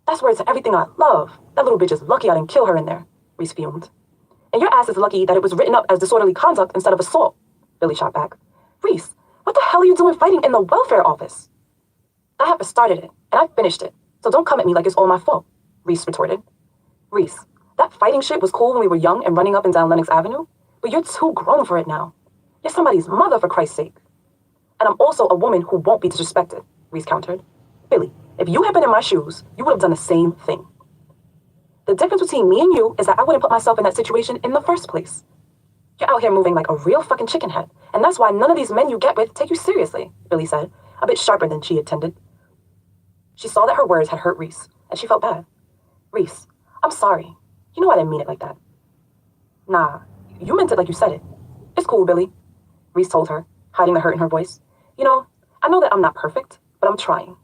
That's where it's everything I love. That little bitch is lucky I didn't kill her in there, Reese fumed. And your ass is lucky that it was written up as disorderly conduct instead of assault, Billy shot back. Reese, what the hell are you doing fighting in the welfare office? I haven't started it, and I finished it, so don't come at me like it's all my fault, Reese retorted. Reese, that fighting shit was cool when we were young and running up and down Lenox Avenue, but you're too grown for it now. You're somebody's mother, for Christ's sake. And I'm also a woman who won't be disrespected, Reese countered. Billy, if you had been in my shoes, you would have done the same thing. The difference between me and you is that I wouldn't put myself in that situation in the first place. You're out here moving like a real fucking chicken head, and that's why none of these men you get with take you seriously, Billy said, a bit sharper than she intended. She saw that her words had hurt Reese, and she felt bad. Reese, I'm sorry. You know I didn't mean it like that. Nah, you meant it like you said it. It's cool, Billy, Reese told her, hiding the hurt in her voice. You know, I know that I'm not perfect, but I'm trying.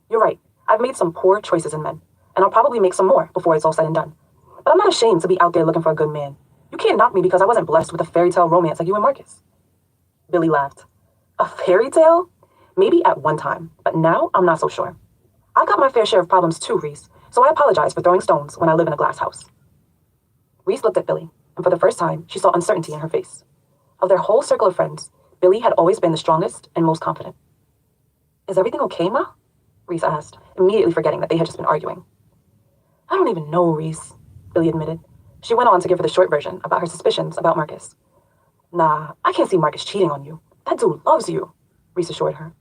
You're right. I've made some poor choices in men, and I'll probably make some more before it's all said and done. But I'm not ashamed to be out there looking for a good man. You can't knock me because I wasn't blessed with a fairy tale romance like you and Marcus. Billy laughed. A fairy tale? Maybe at one time, but now I'm not so sure. I got my fair share of problems too, Reese, so I apologize for throwing stones when I live in a glass house. Reese looked at Billy, and for the first time, she saw uncertainty in her face. Of their whole circle of friends, Billy had always been the strongest and most confident. Is everything okay, Ma? Reese asked, immediately forgetting that they had just been arguing. I don't even know, Reese, Billy admitted. She went on to give her the short version about her suspicions about Marcus. Nah, I can't see Marcus cheating on you. That dude loves you, Reese assured her.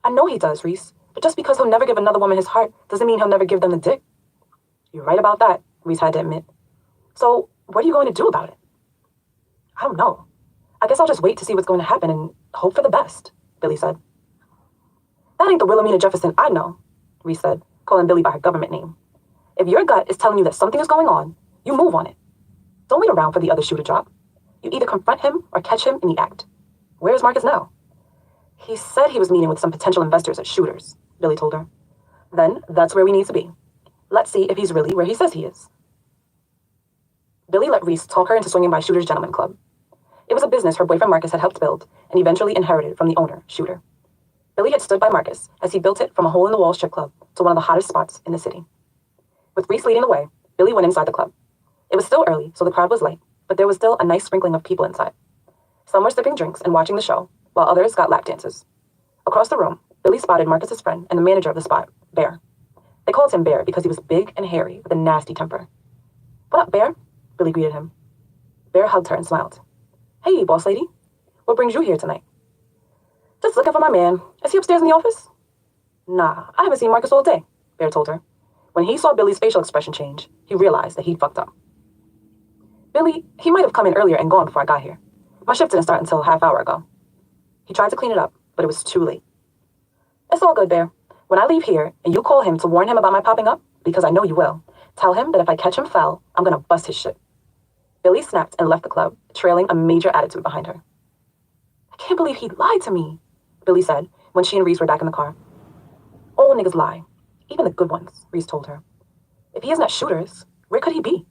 I know he does, Reese, but just because he'll never give another woman his heart doesn't mean he'll never give them the dick. You're right about that, Reese had to admit. So, what are you going to do about it? I don't know. I guess I'll just wait to see what's going to happen and hope for the best, Billy said. That ain't the Wilhelmina Jefferson I know, Reese said, calling Billy by her government name. If your gut is telling you that something is going on, you move on it. Don't wait around for the other shoe to drop. You either confront him or catch him in the act. Where is Marcus now? He said he was meeting with some potential investors at Shooters, Billy told her. Then that's where we need to be. Let's see if he's really where he says he is. Billy let Reese talk her into swinging by Shooter's Gentleman Club. It was a business her boyfriend Marcus had helped build and eventually inherited from the owner, Shooter. Billy had stood by Marcus as he built it from a hole-in-the-wall strip club to one of the hottest spots in the city. With Reese leading the way, Billy went inside the club. It was still early, so the crowd was light, but there was still a nice sprinkling of people inside. Some were sipping drinks and watching the show, while others got lap dances. Across the room, Billy spotted Marcus's friend and the manager of the spot, Bear. They called him Bear because he was big and hairy with a nasty temper. What up, Bear? Billy greeted him. Bear hugged her and smiled. Hey, boss lady. What brings you here tonight? Just looking for my man. Is he upstairs in the office? Nah, I haven't seen Marcus all day, Bear told her. When he saw Billy's facial expression change, he realized that he'd fucked up. Billy, he might have come in earlier and gone before I got here. My shift didn't start until a half hour ago. He tried to clean it up, but it was too late. It's all good, Bear. When I leave here and you call him to warn him about my popping up, because I know you will, tell him that if I catch him foul, I'm gonna bust his shit. Billy snapped and left the club, trailing a major attitude behind her. I can't believe he lied to me, Billy said when she and Reese were back in the car. niggas lie. Even the good ones, Reese told her. If he isn't at Shooters, where could he be?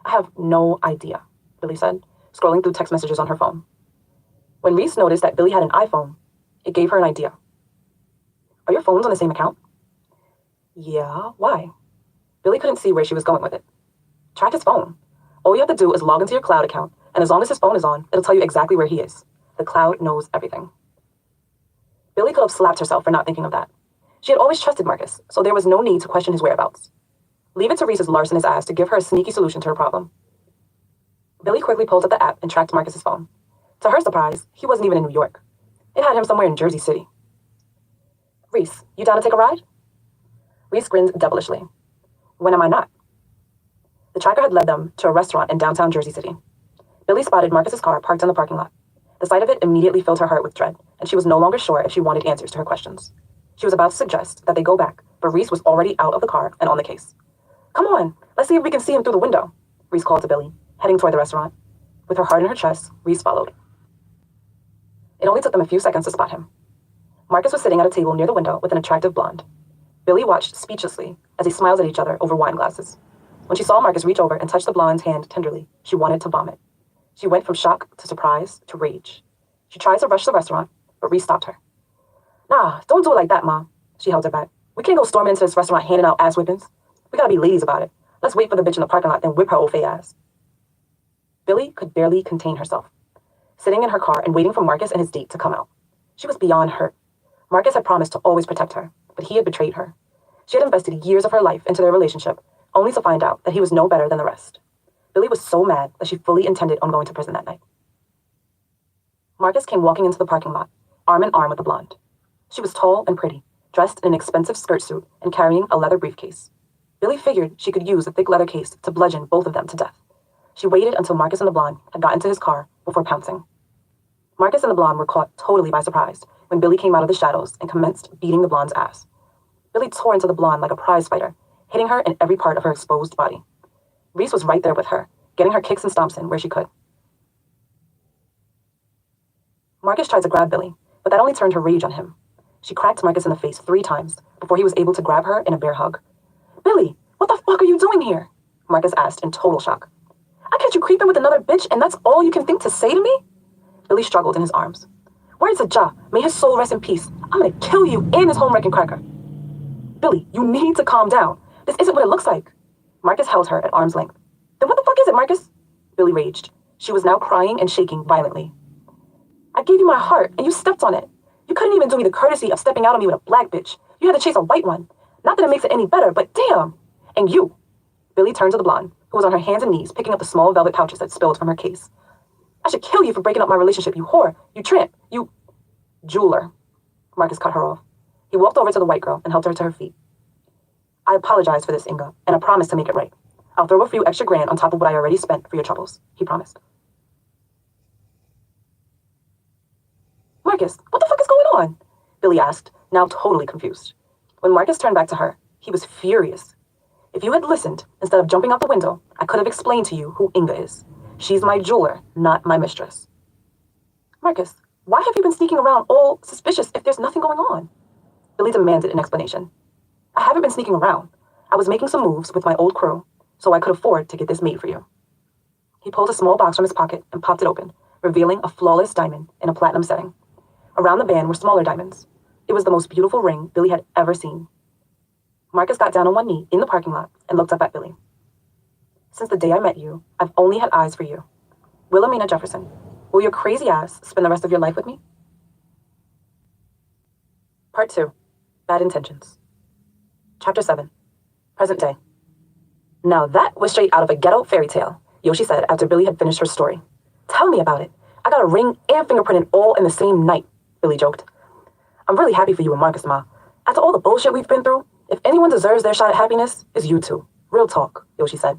I have no idea, Billy said, scrolling through text messages on her phone. When Reese noticed that Billy had an iPhone, it gave her an idea. Are your phones on the same account? Yeah, why? Billy couldn't see where she was going with it. Track his phone. All you have to do is log into your cloud account, and as long as his phone is on, it'll tell you exactly where he is. The cloud knows everything. Billy could have slapped herself for not thinking of that. She had always trusted Marcus, so there was no need to question his whereabouts. Leave it to Reese's larcenous ass to give her a sneaky solution to her problem. Billy quickly pulled up the app and tracked Marcus's phone. To her surprise, he wasn't even in New York. It had him somewhere in Jersey City. Reese, you down to take a ride? Reese grinned devilishly. When am I not? The tracker had led them to a restaurant in downtown Jersey City. Billy spotted Marcus's car parked in the parking lot. The sight of it immediately filled her heart with dread, and she was no longer sure if she wanted answers to her questions. She was about to suggest that they go back, but Reese was already out of the car and on the case. Come on, let's see if we can see him through the window, Reese called to Billy, heading toward the restaurant. With her heart in her chest, Reese followed. It only took them a few seconds to spot him. Marcus was sitting at a table near the window with an attractive blonde. Billy watched speechlessly as they smiled at each other over wine glasses. When she saw Marcus reach over and touch the blonde's hand tenderly, she wanted to vomit. She went from shock to surprise to rage. She tried to rush the restaurant, but Reese stopped her. Nah, don't do it like that, Mom. She held her back. We can't go storming into this restaurant handing out ass whippings. We gotta be ladies about it. Let's wait for the bitch in the parking lot, then whip her old fey ass. Billy could barely contain herself, sitting in her car and waiting for Marcus and his date to come out. She was beyond hurt. Marcus had promised to always protect her, but he had betrayed her. She had invested years of her life into their relationship, only to find out that he was no better than the rest. Billy was so mad that she fully intended on going to prison that night. Marcus came walking into the parking lot, arm in arm with the blonde. She was tall and pretty, dressed in an expensive skirt suit and carrying a leather briefcase. Billy figured she could use a thick leather case to bludgeon both of them to death. She waited until Marcus and the blonde had got into his car before pouncing. Marcus and the blonde were caught totally by surprise when Billy came out of the shadows and commenced beating the blonde's ass. Billy tore into the blonde like a prize fighter, hitting her in every part of her exposed body. Reese was right there with her, getting her kicks and stomps in where she could. Marcus tried to grab Billy, but that only turned her rage on him. She cracked Marcus in the face 3 times before he was able to grab her in a bear hug. Billy, what the fuck are you doing here? Marcus asked in total shock. I catch you creeping with another bitch and that's all you can think to say to me? Billy struggled in his arms. Word to Jah, may his soul rest in peace. I'm gonna kill you and his home-wrecking cracker. Billy, you need to calm down. This isn't what it looks like. Marcus held her at arm's length. Then what the fuck is it, Marcus? Billy raged. She was now crying and shaking violently. I gave you my heart and you stepped on it. You couldn't even do me the courtesy of stepping out on me with a black bitch. You had to chase a white one. Not that it makes it any better, but damn. And you. Billy turned to the blonde, who was on her hands and knees picking up the small velvet pouches that spilled from her case. I should kill you for breaking up my relationship, you whore. You tramp. You... Jeweler. Marcus cut her off. He walked over to the white girl and helped her to her feet. I apologize for this, Inga, and I promise to make it right. I'll throw a few extra grand on top of what I already spent for your troubles, he promised. Marcus, what the fuck is going on? Billy asked, now totally confused. When Marcus turned back to her, he was furious. If you had listened, instead of jumping out the window, I could have explained to you who Inga is. She's my jeweler, not my mistress. Marcus, why have you been sneaking around all suspicious if there's nothing going on? Billy demanded an explanation. I haven't been sneaking around. I was making some moves with my old crew, so I could afford to get this made for you. He pulled a small box from his pocket and popped it open, revealing a flawless diamond in a platinum setting. Around the band were smaller diamonds. It was the most beautiful ring Billy had ever seen. Marcus got down on one knee in the parking lot and looked up at Billy. Since the day I met you, I've only had eyes for you. Wilhelmina Jefferson, will your crazy ass spend the rest of your life with me? Part 2. Bad Intentions. Chapter 7. Present day. Now that was straight out of a ghetto fairy tale, Yoshi said after Billy had finished her story. Tell me about it. I got a ring and fingerprinted all in the same night, Billy joked. I'm really happy for you and Marcus, Ma. After all the bullshit we've been through, if anyone deserves their shot at happiness, it's you two. Real talk, Yoshi said.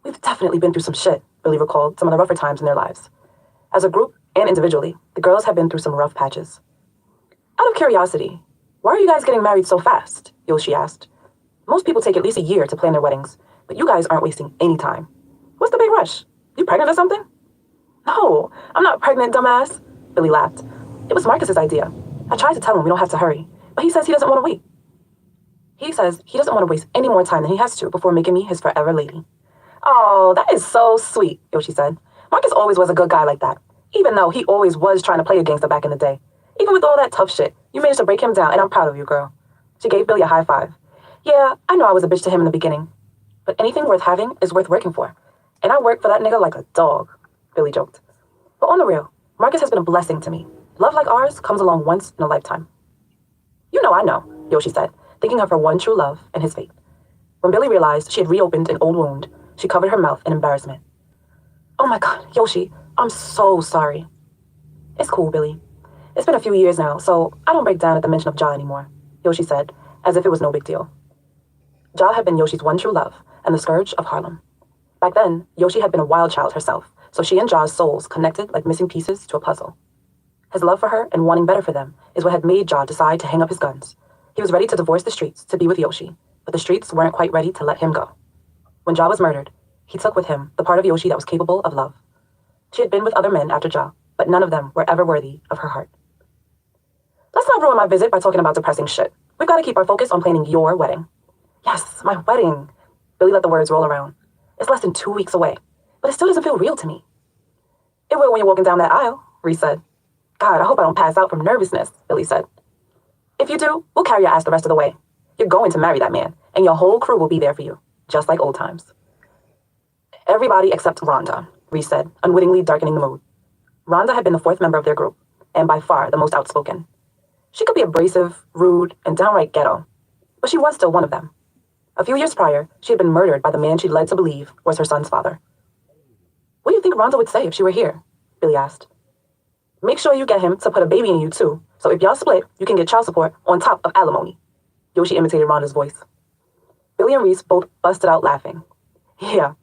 We've definitely been through some shit, Billy recalled some of the rougher times in their lives. As a group and individually, the girls have been through some rough patches. Out of curiosity, why are you guys getting married so fast? Yoshi asked. Most people take at least a year to plan their weddings, but you guys aren't wasting any time. What's the big rush? You pregnant or something? No, I'm not pregnant, dumbass, Billy laughed. It was Marcus's idea. I tried to tell him we don't have to hurry, but he says he doesn't want to wait. He says he doesn't want to waste any more time than he has to before making me his forever lady. Oh, that is so sweet, Yoshi said. Marcus always was a good guy like that, even though he always was trying to play a gangster back in the day. Even with all that tough shit, you managed to break him down, and I'm proud of you, girl. She gave Billy a high five. Yeah, I know I was a bitch to him in the beginning, but anything worth having is worth working for. And I work for that nigga like a dog, Billy joked. But on the real, Marcus has been a blessing to me. Love like ours comes along once in a lifetime. You know I know, Yoshi said, thinking of her one true love and his fate. When Billy realized she had reopened an old wound, she covered her mouth in embarrassment. Oh my God, Yoshi, I'm so sorry. It's cool, Billy. It's been a few years now, so I don't break down at the mention of Ja anymore, Yoshi said, as if it was no big deal. Ja had been Yoshi's one true love and the scourge of Harlem. Back then, Yoshi had been a wild child herself, so she and Ja's souls connected like missing pieces to a puzzle. His love for her and wanting better for them is what had made Ja decide to hang up his guns. He was ready to divorce the streets to be with Yoshi, but the streets weren't quite ready to let him go. When Ja was murdered, he took with him the part of Yoshi that was capable of love. She had been with other men after Ja, but none of them were ever worthy of her heart. Let's not ruin my visit by talking about depressing shit. We've got to keep our focus on planning your wedding. Yes, my wedding. Billy let the words roll around. It's less than 2 weeks away, but it still doesn't feel real to me. It will when you're walking down that aisle, Reese said. God, I hope I don't pass out from nervousness, Billy said. If you do, we'll carry your ass the rest of the way. You're going to marry that man, and your whole crew will be there for you, just like old times. Everybody except Rhonda, Reese said, unwittingly darkening the mood. Rhonda had been the fourth member of their group, and by far the most outspoken. She could be abrasive, rude, and downright ghetto, but she was still one of them. A few years prior, she had been murdered by the man she'd led to believe was her son's father. What do you think Rhonda would say if she were here? Billy asked. Make sure you get him to put a baby in you, too, so if y'all split, you can get child support on top of alimony. Yoshi imitated Rhonda's voice. Billy and Reese both busted out laughing. Yeah,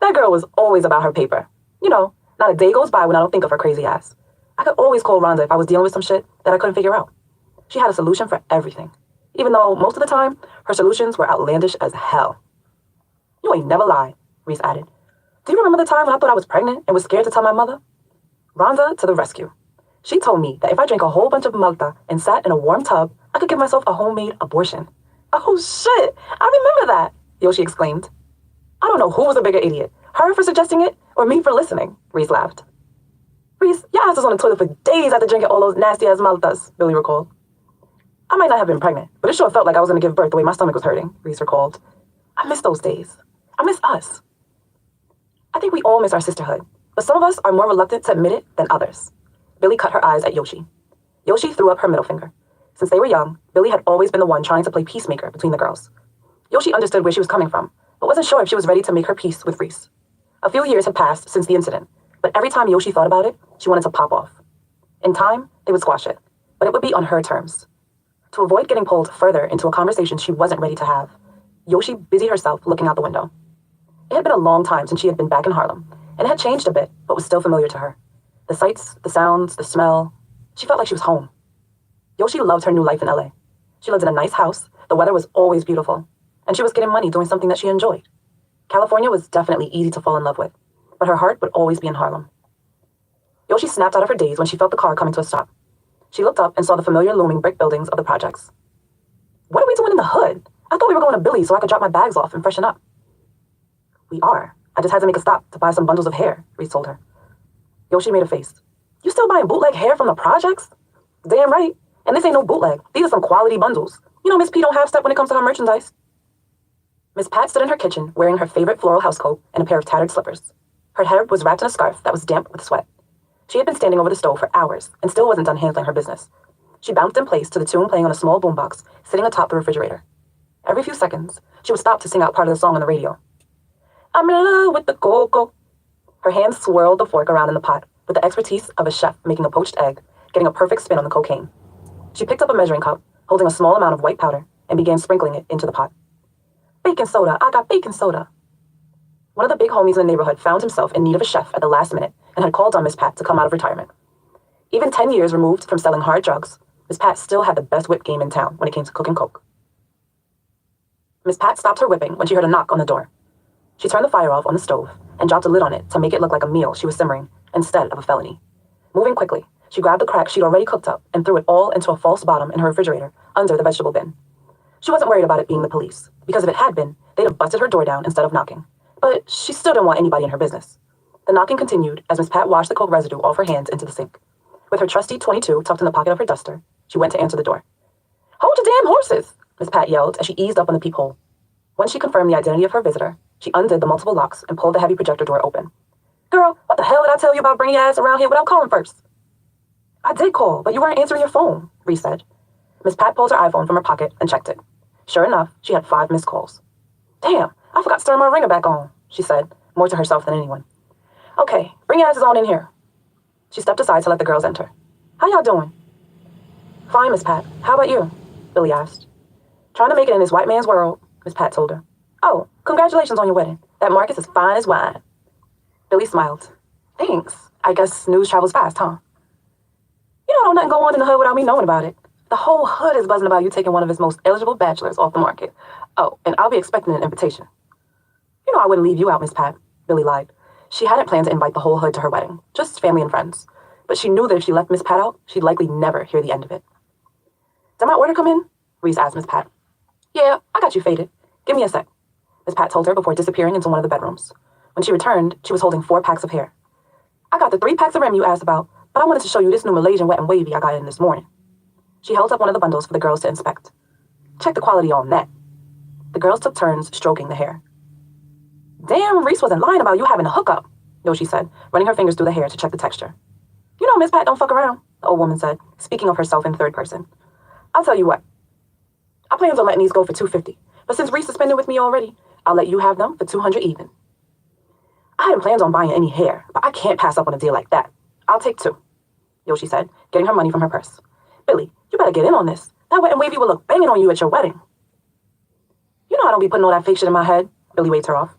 that girl was always about her paper. You know, not a day goes by when I don't think of her crazy ass. I could always call Rhonda if I was dealing with some shit that I couldn't figure out. She had a solution for everything, even though most of the time, her solutions were outlandish as hell. You ain't never lied, Reese added. Do you remember the time when I thought I was pregnant and was scared to tell my mother? Rhonda to the rescue. She told me that if I drank a whole bunch of malta and sat in a warm tub, I could give myself a homemade abortion. Oh shit, I remember that, Yoshi exclaimed. I don't know who was a bigger idiot, her for suggesting it or me for listening, Reese laughed. Reese, your ass was on the toilet for days after drinking all those nasty-ass maltas, Billy recalled. I might not have been pregnant, but it sure felt like I was going to give birth the way my stomach was hurting, Reese recalled. I miss those days. I miss us. I think we all miss our sisterhood, but some of us are more reluctant to admit it than others. Billy cut her eyes at Yoshi. Yoshi threw up her middle finger. Since they were young, Billy had always been the one trying to play peacemaker between the girls. Yoshi understood where she was coming from, but wasn't sure if she was ready to make her peace with Reese. A few years had passed since the incident, but every time Yoshi thought about it, she wanted to pop off. In time, they would squash it, but it would be on her terms. To avoid getting pulled further into a conversation she wasn't ready to have, Yoshi busied herself looking out the window. It had been a long time since she had been back in Harlem, and it had changed a bit, but was still familiar to her. The sights, the sounds, the smell. She felt like she was home. Yoshi loved her new life in LA. She lived in a nice house, the weather was always beautiful, and she was getting money doing something that she enjoyed. California was definitely easy to fall in love with, but her heart would always be in Harlem. Yoshi snapped out of her daze when she felt the car coming to a stop. She looked up and saw the familiar looming brick buildings of the projects. What are we doing in the hood? I thought we were going to Billy's so I could drop my bags off and freshen up. We are. I just had to make a stop to buy some bundles of hair, Reese told her. Yoshi made a face. You still buying bootleg hair from the projects? Damn right. And this ain't no bootleg. These are some quality bundles. You know Miss P don't half step when it comes to her merchandise. Miss Pat stood in her kitchen wearing her favorite floral housecoat and a pair of tattered slippers. Her hair was wrapped in a scarf that was damp with sweat. She had been standing over the stove for hours and still wasn't done handling her business. She bounced in place to the tune playing on a small boombox sitting atop the refrigerator. Every few seconds, she would stop to sing out part of the song on the radio. I'm in love with the cocoa. Her hands swirled the fork around in the pot with the expertise of a chef making a poached egg, getting a perfect spin on the cocaine. She picked up a measuring cup, holding a small amount of white powder, and began sprinkling it into the pot. Baking soda, I got baking soda. One of the big homies in the neighborhood found himself in need of a chef at the last minute and had called on Miss Pat to come out of retirement. Even 10 years removed from selling hard drugs, Miss Pat still had the best whip game in town when it came to cooking coke. Miss Pat stopped her whipping when she heard a knock on the door. She turned the fire off on the stove and dropped a lid on it to make it look like a meal she was simmering instead of a felony. Moving quickly, she grabbed the crack she'd already cooked up and threw it all into a false bottom in her refrigerator under the vegetable bin. She wasn't worried about it being the police, because if it had been, they'd have busted her door down instead of knocking. But she still didn't want anybody in her business. The knocking continued as Miss Pat washed the cold residue off her hands into the sink. With her trusty .22 tucked in the pocket of her duster, she went to answer the door. "Hold your damn horses!" Miss Pat yelled as she eased up on the peephole. Once she confirmed the identity of her visitor, she undid the multiple locks and pulled the heavy projector door open. "Girl, what the hell did I tell you about bringing your ass around here without calling first?" "I did call, but you weren't answering your phone," Reese said. Miss Pat pulled her iPhone from her pocket and checked it. Sure enough, she had 5 missed calls. "Damn, I forgot to turn my ringer back on," she said, more to herself than anyone. "Okay, bring your asses on in here." She stepped aside to let the girls enter. "How y'all doing?" "Fine, Miss Pat. How about you?" Billy asked. "Trying to make it in this white man's world," Miss Pat told her. "Oh, congratulations on your wedding. That Marcus is fine as wine." Billy smiled. "Thanks. I guess news travels fast, huh?" "You don't nothing go on in the hood without me knowing about it. The whole hood is buzzing about you taking one of its most eligible bachelors off the market. Oh, and I'll be expecting an invitation." "You know I wouldn't leave you out, Miss Pat," Billy lied. She hadn't planned to invite the whole hood to her wedding, just family and friends. But she knew that if she left Miss Pat out, she'd likely never hear the end of it. "Did my order come in?" Reese asked Miss Pat. "Yeah, I got you faded. Give me a sec," Miss Pat told her before disappearing into one of the bedrooms. When she returned, she was holding 4 packs of hair. "I got the 3 packs of rim you asked about, but I wanted to show you this new Malaysian wet and wavy I got in this morning." She held up one of the bundles for the girls to inspect. "Check the quality on that." The girls took turns stroking the hair. "Damn, Reese wasn't lying about you having a hookup," Yoshi said, running her fingers through the hair to check the texture. "You know Miss Pat don't fuck around," the old woman said, speaking of herself in third person. "I'll tell you what. I plans on letting these go for $250, but since Reese is spending with me already, I'll let you have them for $200 even." "I hadn't planned on buying any hair, but I can't pass up on a deal like that. I'll take 2, Yoshi said, getting her money from her purse. "Billy, you better get in on this. That wet and wavy will look banging on you at your wedding." "You know I don't be putting all that fake shit in my head," Billy waved her off.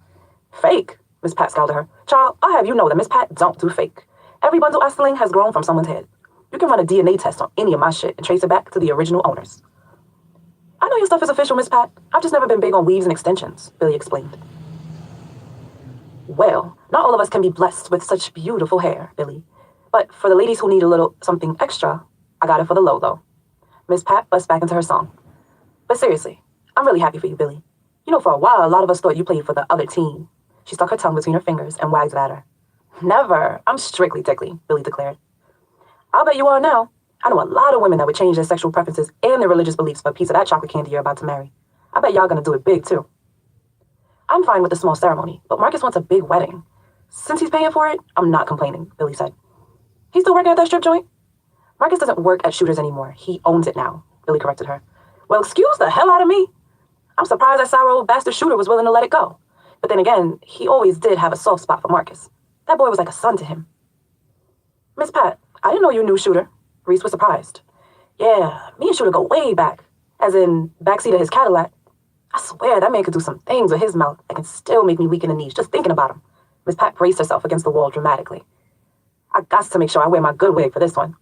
"Fake?" Miss Pat scowled at her. "Child, I'll have you know that Miss Pat don't do fake. Every bundle I sling has grown from someone's head. You can run a DNA test on any of my shit and trace it back to the original owners." "I know your stuff is official, Miss Pat. I've just never been big on weaves and extensions," Billy explained. "Well, not all of us can be blessed with such beautiful hair, Billy. But for the ladies who need a little something extra, I got it for the low, though." Miss Pat bust back into her song. "But seriously, I'm really happy for you, Billy. You know, for a while, a lot of us thought you played for the other team." She stuck her tongue between her fingers and wagged it at her. "Never. I'm strictly tickly," Billy declared. "I'll bet you are now. I know a lot of women that would change their sexual preferences and their religious beliefs for a piece of that chocolate candy you're about to marry. I bet y'all gonna do it big, too." "I'm fine with the small ceremony, but Marcus wants a big wedding. Since he's paying for it, I'm not complaining," Billy said. "He's still working at that strip joint?" "Marcus doesn't work at Shooters anymore. He owns it now," Billy corrected her. "Well, excuse the hell out of me. I'm surprised that sour old bastard Shooter was willing to let it go. But then again, he always did have a soft spot for Marcus. That boy was like a son to him." "Miss Pat, I didn't know you knew Shooter." Reese was surprised. "Yeah, me and Shooter go way back, as in backseat of his Cadillac. I swear that man could do some things with his mouth that can still make me weak in the knees just thinking about him." Miss Pat braced herself against the wall dramatically. "I got to make sure I wear my good wig for this one.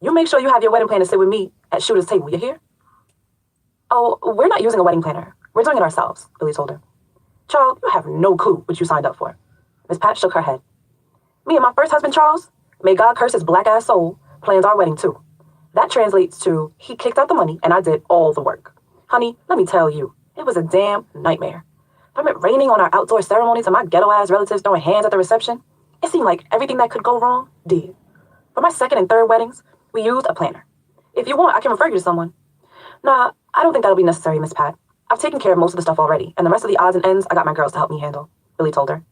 You make sure you have your wedding planner sit with me at Shooter's table, you hear?" "Oh, we're not using a wedding planner. We're doing it ourselves," Billy told her. "Child, you have no clue what you signed up for." Miss Pat shook her head. "Me and my first husband, Charles, may God curse his black-ass soul, plans our wedding too. That translates to he kicked out the money and I did all the work. Honey, let me tell you, it was a damn nightmare. From it raining on our outdoor ceremony to my ghetto-ass relatives throwing hands at the reception, it seemed like everything that could go wrong did. For my second and third weddings, we used a planner. If you want, I can refer you to someone." "Nah, I don't think that'll be necessary, Miss Pat. I've taken care of most of the stuff already, and the rest of the odds and ends I got my girls to help me handle," Billy told her.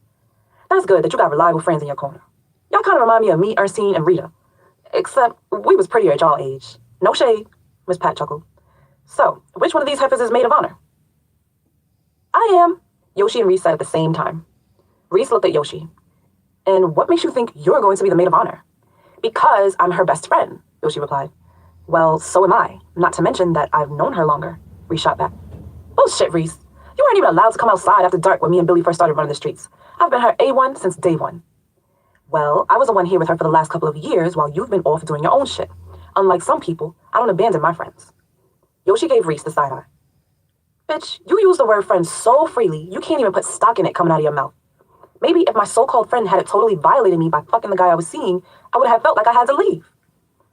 "That's good that you got reliable friends in your corner. Y'all kind of remind me of me, Ernestine, and Rita. Except we was prettier at y'all age. No shade," Miss Pat chuckled. "So, which one of these heifers is maid of honor?" "I am," Yoshi and Reese said at the same time. Reese looked at Yoshi. "And what makes you think you're going to be the maid of honor?" "Because I'm her best friend," Yoshi replied. "Well, so am I, not to mention that I've known her longer," Reese shot back. "Bullshit, Reese. You weren't even allowed to come outside after dark when me and Billy first started running the streets. I've been her A1 since day one." "Well, I was the one here with her for the last couple of years while you've been off doing your own shit. Unlike some people, I don't abandon my friends." Yoshi gave Reese the side eye. "Bitch, you use the word friend so freely, you can't even put stock in it coming out of your mouth. Maybe if my so-called friend hadn't totally violated me by fucking the guy I was seeing, I would have felt like I had to leave."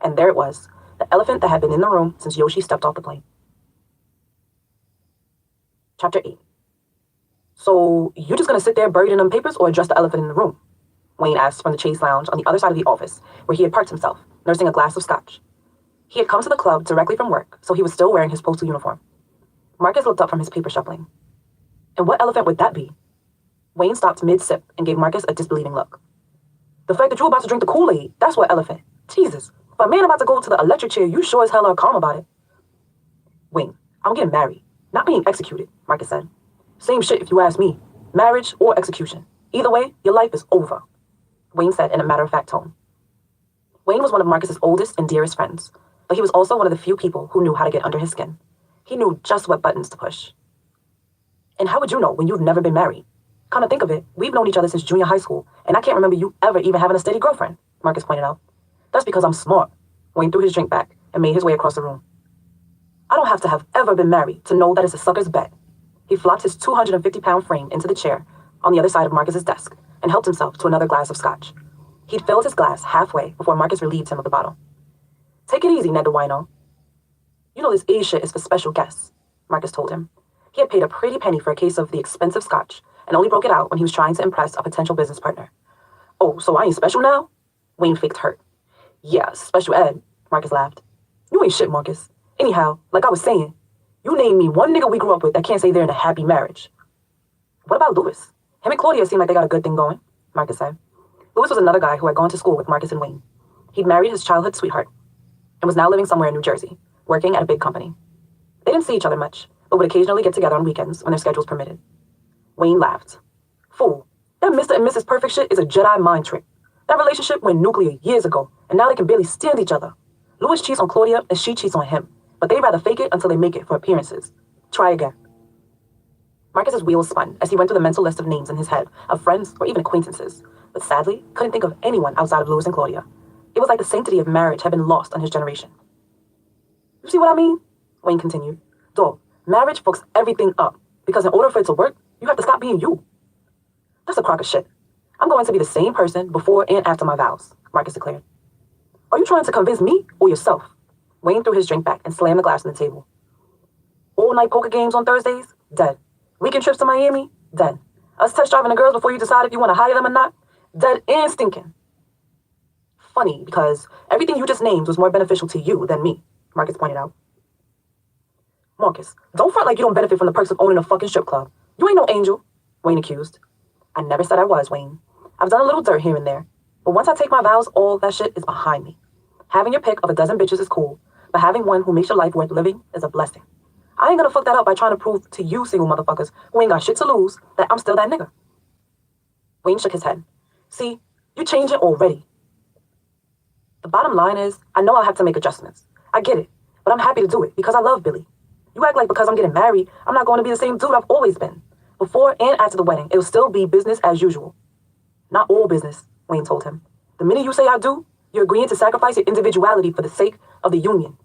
And there it was, the elephant that had been in the room since Yoshi stepped off the plane. Chapter 8. So, you just gonna sit there buried in them papers or address the elephant in the room? Wayne asked from the Chase Lounge on the other side of the office, where he had parked himself, nursing a glass of scotch. He had come to the club directly from work, so he was still wearing his postal uniform. Marcus looked up from his paper shuffling. And what elephant would that be? Wayne stopped mid-sip and gave Marcus a disbelieving look. The fact that you're about to drink the Kool-Aid, that's what elephant. Jesus, if a man about to go to the electric chair, you sure as hell are calm about it. Wayne, I'm getting married, not being executed, Marcus said. Same shit if you ask me. Marriage or execution. Either way, your life is over, Wayne said in a matter-of-fact tone. Wayne was one of Marcus's oldest and dearest friends, but he was also one of the few people who knew how to get under his skin. He knew just what buttons to push. And how would you know when you've never been married? Come to think of it, we've known each other since junior high school, and I can't remember you ever even having a steady girlfriend, Marcus pointed out. That's because I'm smart. Wayne threw his drink back and made his way across the room. I don't have to have ever been married to know that it's a sucker's bet. He flopped his 250-pound frame into the chair on the other side of Marcus's desk and helped himself to another glass of scotch. He'd filled his glass halfway before Marcus relieved him of the bottle. Take it easy, Ned the Wino. You know this age shit is for special guests, Marcus told him. He had paid a pretty penny for a case of the expensive scotch and only broke it out when he was trying to impress a potential business partner. Oh, so I ain't special now? Wayne faked hurt. Yeah, special ed, Marcus laughed. You ain't shit, Marcus. Anyhow, like I was saying, you name me one nigga we grew up with that can't say they're in a happy marriage. What about Louis? Him and Claudia seem like they got a good thing going, Marcus said. Louis was another guy who had gone to school with Marcus and Wayne. He'd married his childhood sweetheart and was now living somewhere in New Jersey, working at a big company. They didn't see each other much, but would occasionally get together on weekends when their schedules permitted. Wayne laughed. Fool, that Mr. and Mrs. Perfect shit is a Jedi mind trick. That relationship went nuclear years ago, and now they can barely stand each other. Louis cheats on Claudia, and she cheats on him, but they'd rather fake it until they make it for appearances. Try again. Marcus's wheels spun as he went through the mental list of names in his head of friends or even acquaintances, but sadly couldn't think of anyone outside of Louis and Claudia. It was like the sanctity of marriage had been lost on his generation. You see what I mean? Wayne continued. Dog, marriage fucks everything up, because in order for it to work, you have to stop being you. That's a crock of shit. I'm going to be the same person before and after my vows, Marcus declared. Are you trying to convince me or yourself? Wayne threw his drink back and slammed the glass on the table. All-night poker games on Thursdays? Dead. Weekend trips to Miami? Dead. Us test driving the girls before you decide if you want to hire them or not? Dead and stinking. Funny, because everything you just named was more beneficial to you than me, Marcus pointed out. Marcus, don't front like you don't benefit from the perks of owning a fucking strip club. You ain't no angel, Wayne accused. I never said I was, Wayne. I've done a little dirt here and there. But once I take my vows, all that shit is behind me. Having your pick of a dozen bitches is cool, but having one who makes your life worth living is a blessing. I ain't gonna fuck that up by trying to prove to you single motherfuckers who ain't got shit to lose that I'm still that nigga. Wayne shook his head. See, you changing already. The bottom line is, I know I'll have to make adjustments. I get it, but I'm happy to do it because I love Billy. You act like because I'm getting married, I'm not going to be the same dude I've always been. Before and after the wedding, it will still be business as usual. Not all business, Wayne told him. The minute you say I do, you're agreeing to sacrifice your individuality for the sake of the union.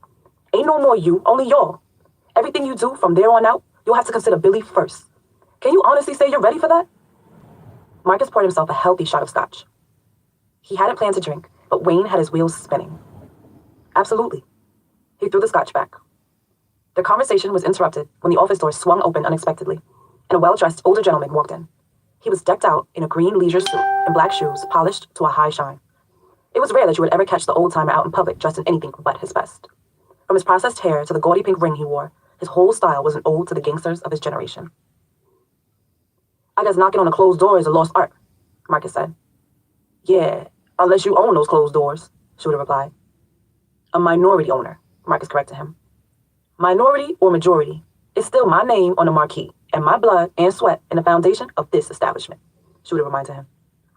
Ain't no more you, only y'all. Everything you do from there on out, you'll have to consider Billy first. Can you honestly say you're ready for that? Marcus poured himself a healthy shot of scotch. He hadn't planned to drink, but Wayne had his wheels spinning. Absolutely. He threw the scotch back. Their conversation was interrupted when the office door swung open unexpectedly, and a well-dressed older gentleman walked in. He was decked out in a green leisure suit and black shoes polished to a high shine. It was rare that you would ever catch the old-timer out in public dressed in anything but his best. From his processed hair to the gaudy pink ring he wore, his whole style was an ode to the gangsters of his generation. I guess knocking on a closed door is a lost art, Marcus said. Yeah, unless you own those closed doors, Shooter replied. A minority owner, Marcus corrected him. Minority or majority, it's still my name on the marquee, and my blood and sweat in the foundation of this establishment, Shooter reminded him.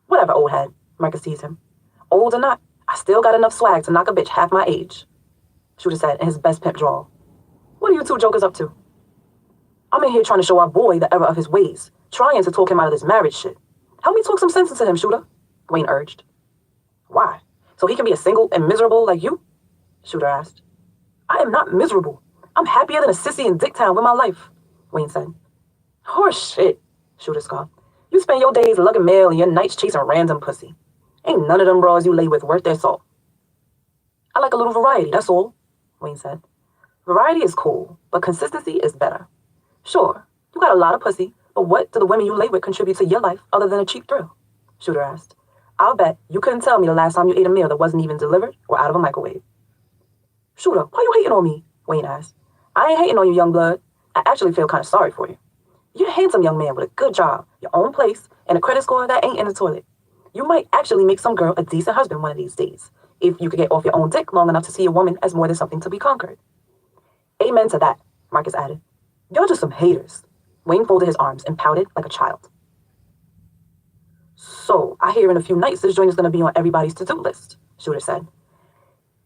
Whatever, old head, Marcus teased him. Old or not, I still got enough swag to knock a bitch half my age, Shooter said in his best pimp drawl. What are you two jokers up to? I'm in here trying to show our boy the error of his ways, trying to talk him out of this marriage shit. Help me talk some sense into him, Shooter, Wayne urged. Why? So he can be a single and miserable like you? Shooter asked. I am not miserable. I'm happier than a sissy in Dicktown with my life, Wayne said. Horse shit, Shooter scoffed. You spend your days lugging mail and your nights chasing random pussy. Ain't none of them bras you lay with worth their salt. I like a little variety, that's all, Wayne said. Variety is cool, but consistency is better. Sure, you got got a lot of pussy, but what do the women you lay with contribute to your life other than a cheap thrill? Shooter asked. I'll bet you couldn't tell me the last time you ate a meal that wasn't even delivered or out of a microwave. Shooter, why you hating on me? Wayne asked. I ain't hating on you, young blood. I actually feel kind of sorry for you. You're a handsome young man with a good job, your own place, and a credit score that ain't in the toilet. You might actually make some girl a decent husband one of these days, if you could get off your own dick long enough to see a woman as more than something to be conquered. Amen to that, Marcus added. You're just some haters. Wayne folded his arms and pouted like a child. So, I hear in a few nights this joint is going to be on everybody's to-do list, Shooter said.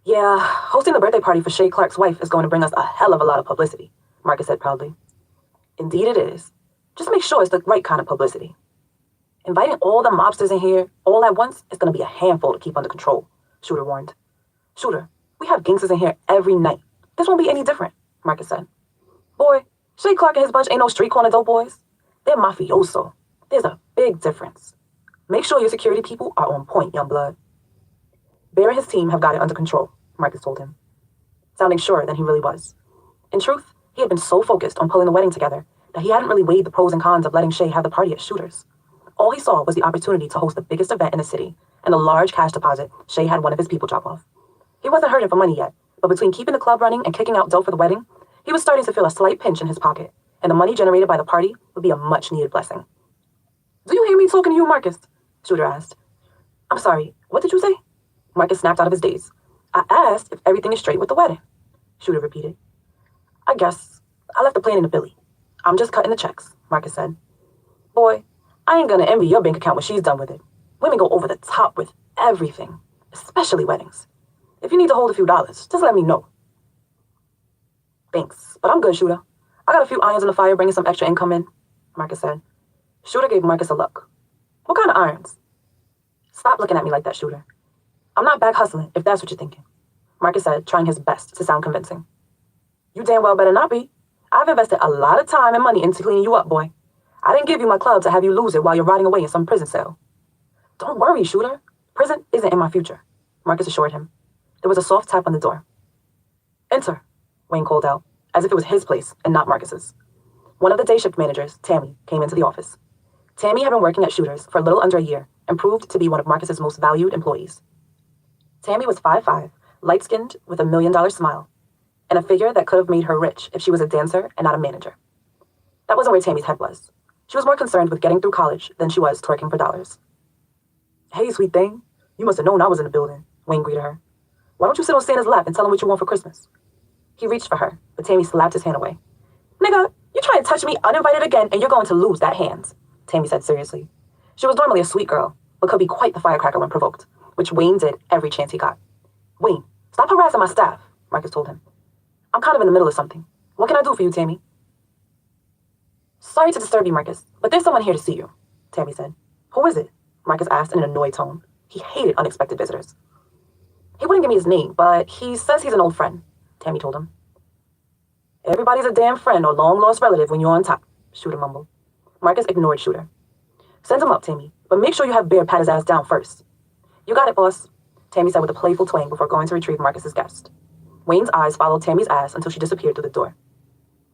Yeah, hosting the birthday party for Shay Clark's wife is going to bring us a hell of a lot of publicity, Marcus said proudly. Indeed it is. Just make sure it's the right kind of publicity. Inviting all the mobsters in here all at once is going to be a handful to keep under control, Shooter warned. Shooter, we have gangsters in here every night. This won't be any different, Marcus said. Boy, Shay Clark and his bunch ain't no street corner dope boys. They're mafioso. There's a big difference. Make sure your security people are on point, young blood. Bear and his team have got it under control, Marcus told him, sounding surer than he really was. In truth, he had been so focused on pulling the wedding together that he hadn't really weighed the pros and cons of letting Shay have the party at Shooter's. All he saw was the opportunity to host the biggest event in the city and the large cash deposit Shay had one of his people drop off. He wasn't hurting for money yet, but between keeping the club running and kicking out dough for the wedding, he was starting to feel a slight pinch in his pocket, and the money generated by the party would be a much-needed blessing. Do you hear me talking to you, Marcus? Shooter asked. I'm sorry, what did you say? Marcus snapped out of his daze. I asked if everything is straight with the wedding. Shooter repeated. I guess I left the plan in the Billy. I'm just cutting the checks, Marcus said. Boy, I ain't gonna envy your bank account when she's done with it. Women go over the top with everything, especially weddings. If you need to hold a few dollars, just let me know. Thanks, but I'm good, Shooter. I got a few irons in the fire bringing some extra income in, Marcus said. Shooter gave Marcus a look. What kind of irons? Stop looking at me like that, Shooter. I'm not back hustling, if that's what you're thinking, Marcus said, trying his best to sound convincing. You damn well better not be. I've invested a lot of time and money into cleaning you up, boy. I didn't give you my club to have you lose it while you're rotting away in some prison cell. Don't worry, Shooter. Prison isn't in my future, Marcus assured him. There was a soft tap on the door. Enter, Wayne called out, as if it was his place and not Marcus's. One of the day shift managers, Tammy, came into the office. Tammy had been working at Shooter's for a little under a year and proved to be one of Marcus's most valued employees. Tammy was 5'5", light-skinned with $1 million smile, and a figure that could have made her rich if she was a dancer and not a manager. That wasn't where Tammy's head was. She was more concerned with getting through college than she was twerking for dollars. Hey, sweet thing. You must have known I was in the building, Wayne greeted her. Why don't you sit on Santa's lap and tell him what you want for Christmas? He reached for her, but Tammy slapped his hand away. Nigga, you try to touch me uninvited again and you're going to lose that hand, Tammy said seriously. She was normally a sweet girl, but could be quite the firecracker when provoked, which Wayne did every chance he got. Wayne, stop harassing my staff, Marcus told him. I'm kind of in the middle of something. What can I do for you, Tammy? Sorry to disturb you, Marcus, but there's someone here to see you, Tammy said. Who is it? Marcus asked in an annoyed tone. He hated unexpected visitors. He wouldn't give me his name, but he says he's an old friend, Tammy told him. Everybody's a damn friend or long-lost relative when you're on top, Shooter mumbled. Marcus ignored Shooter. Send him up, Tammy, but make sure you have Bear pat his ass down first. You got it, boss, Tammy said with a playful twang before going to retrieve Marcus's guest. Wayne's eyes followed Tammy's ass until she disappeared through the door.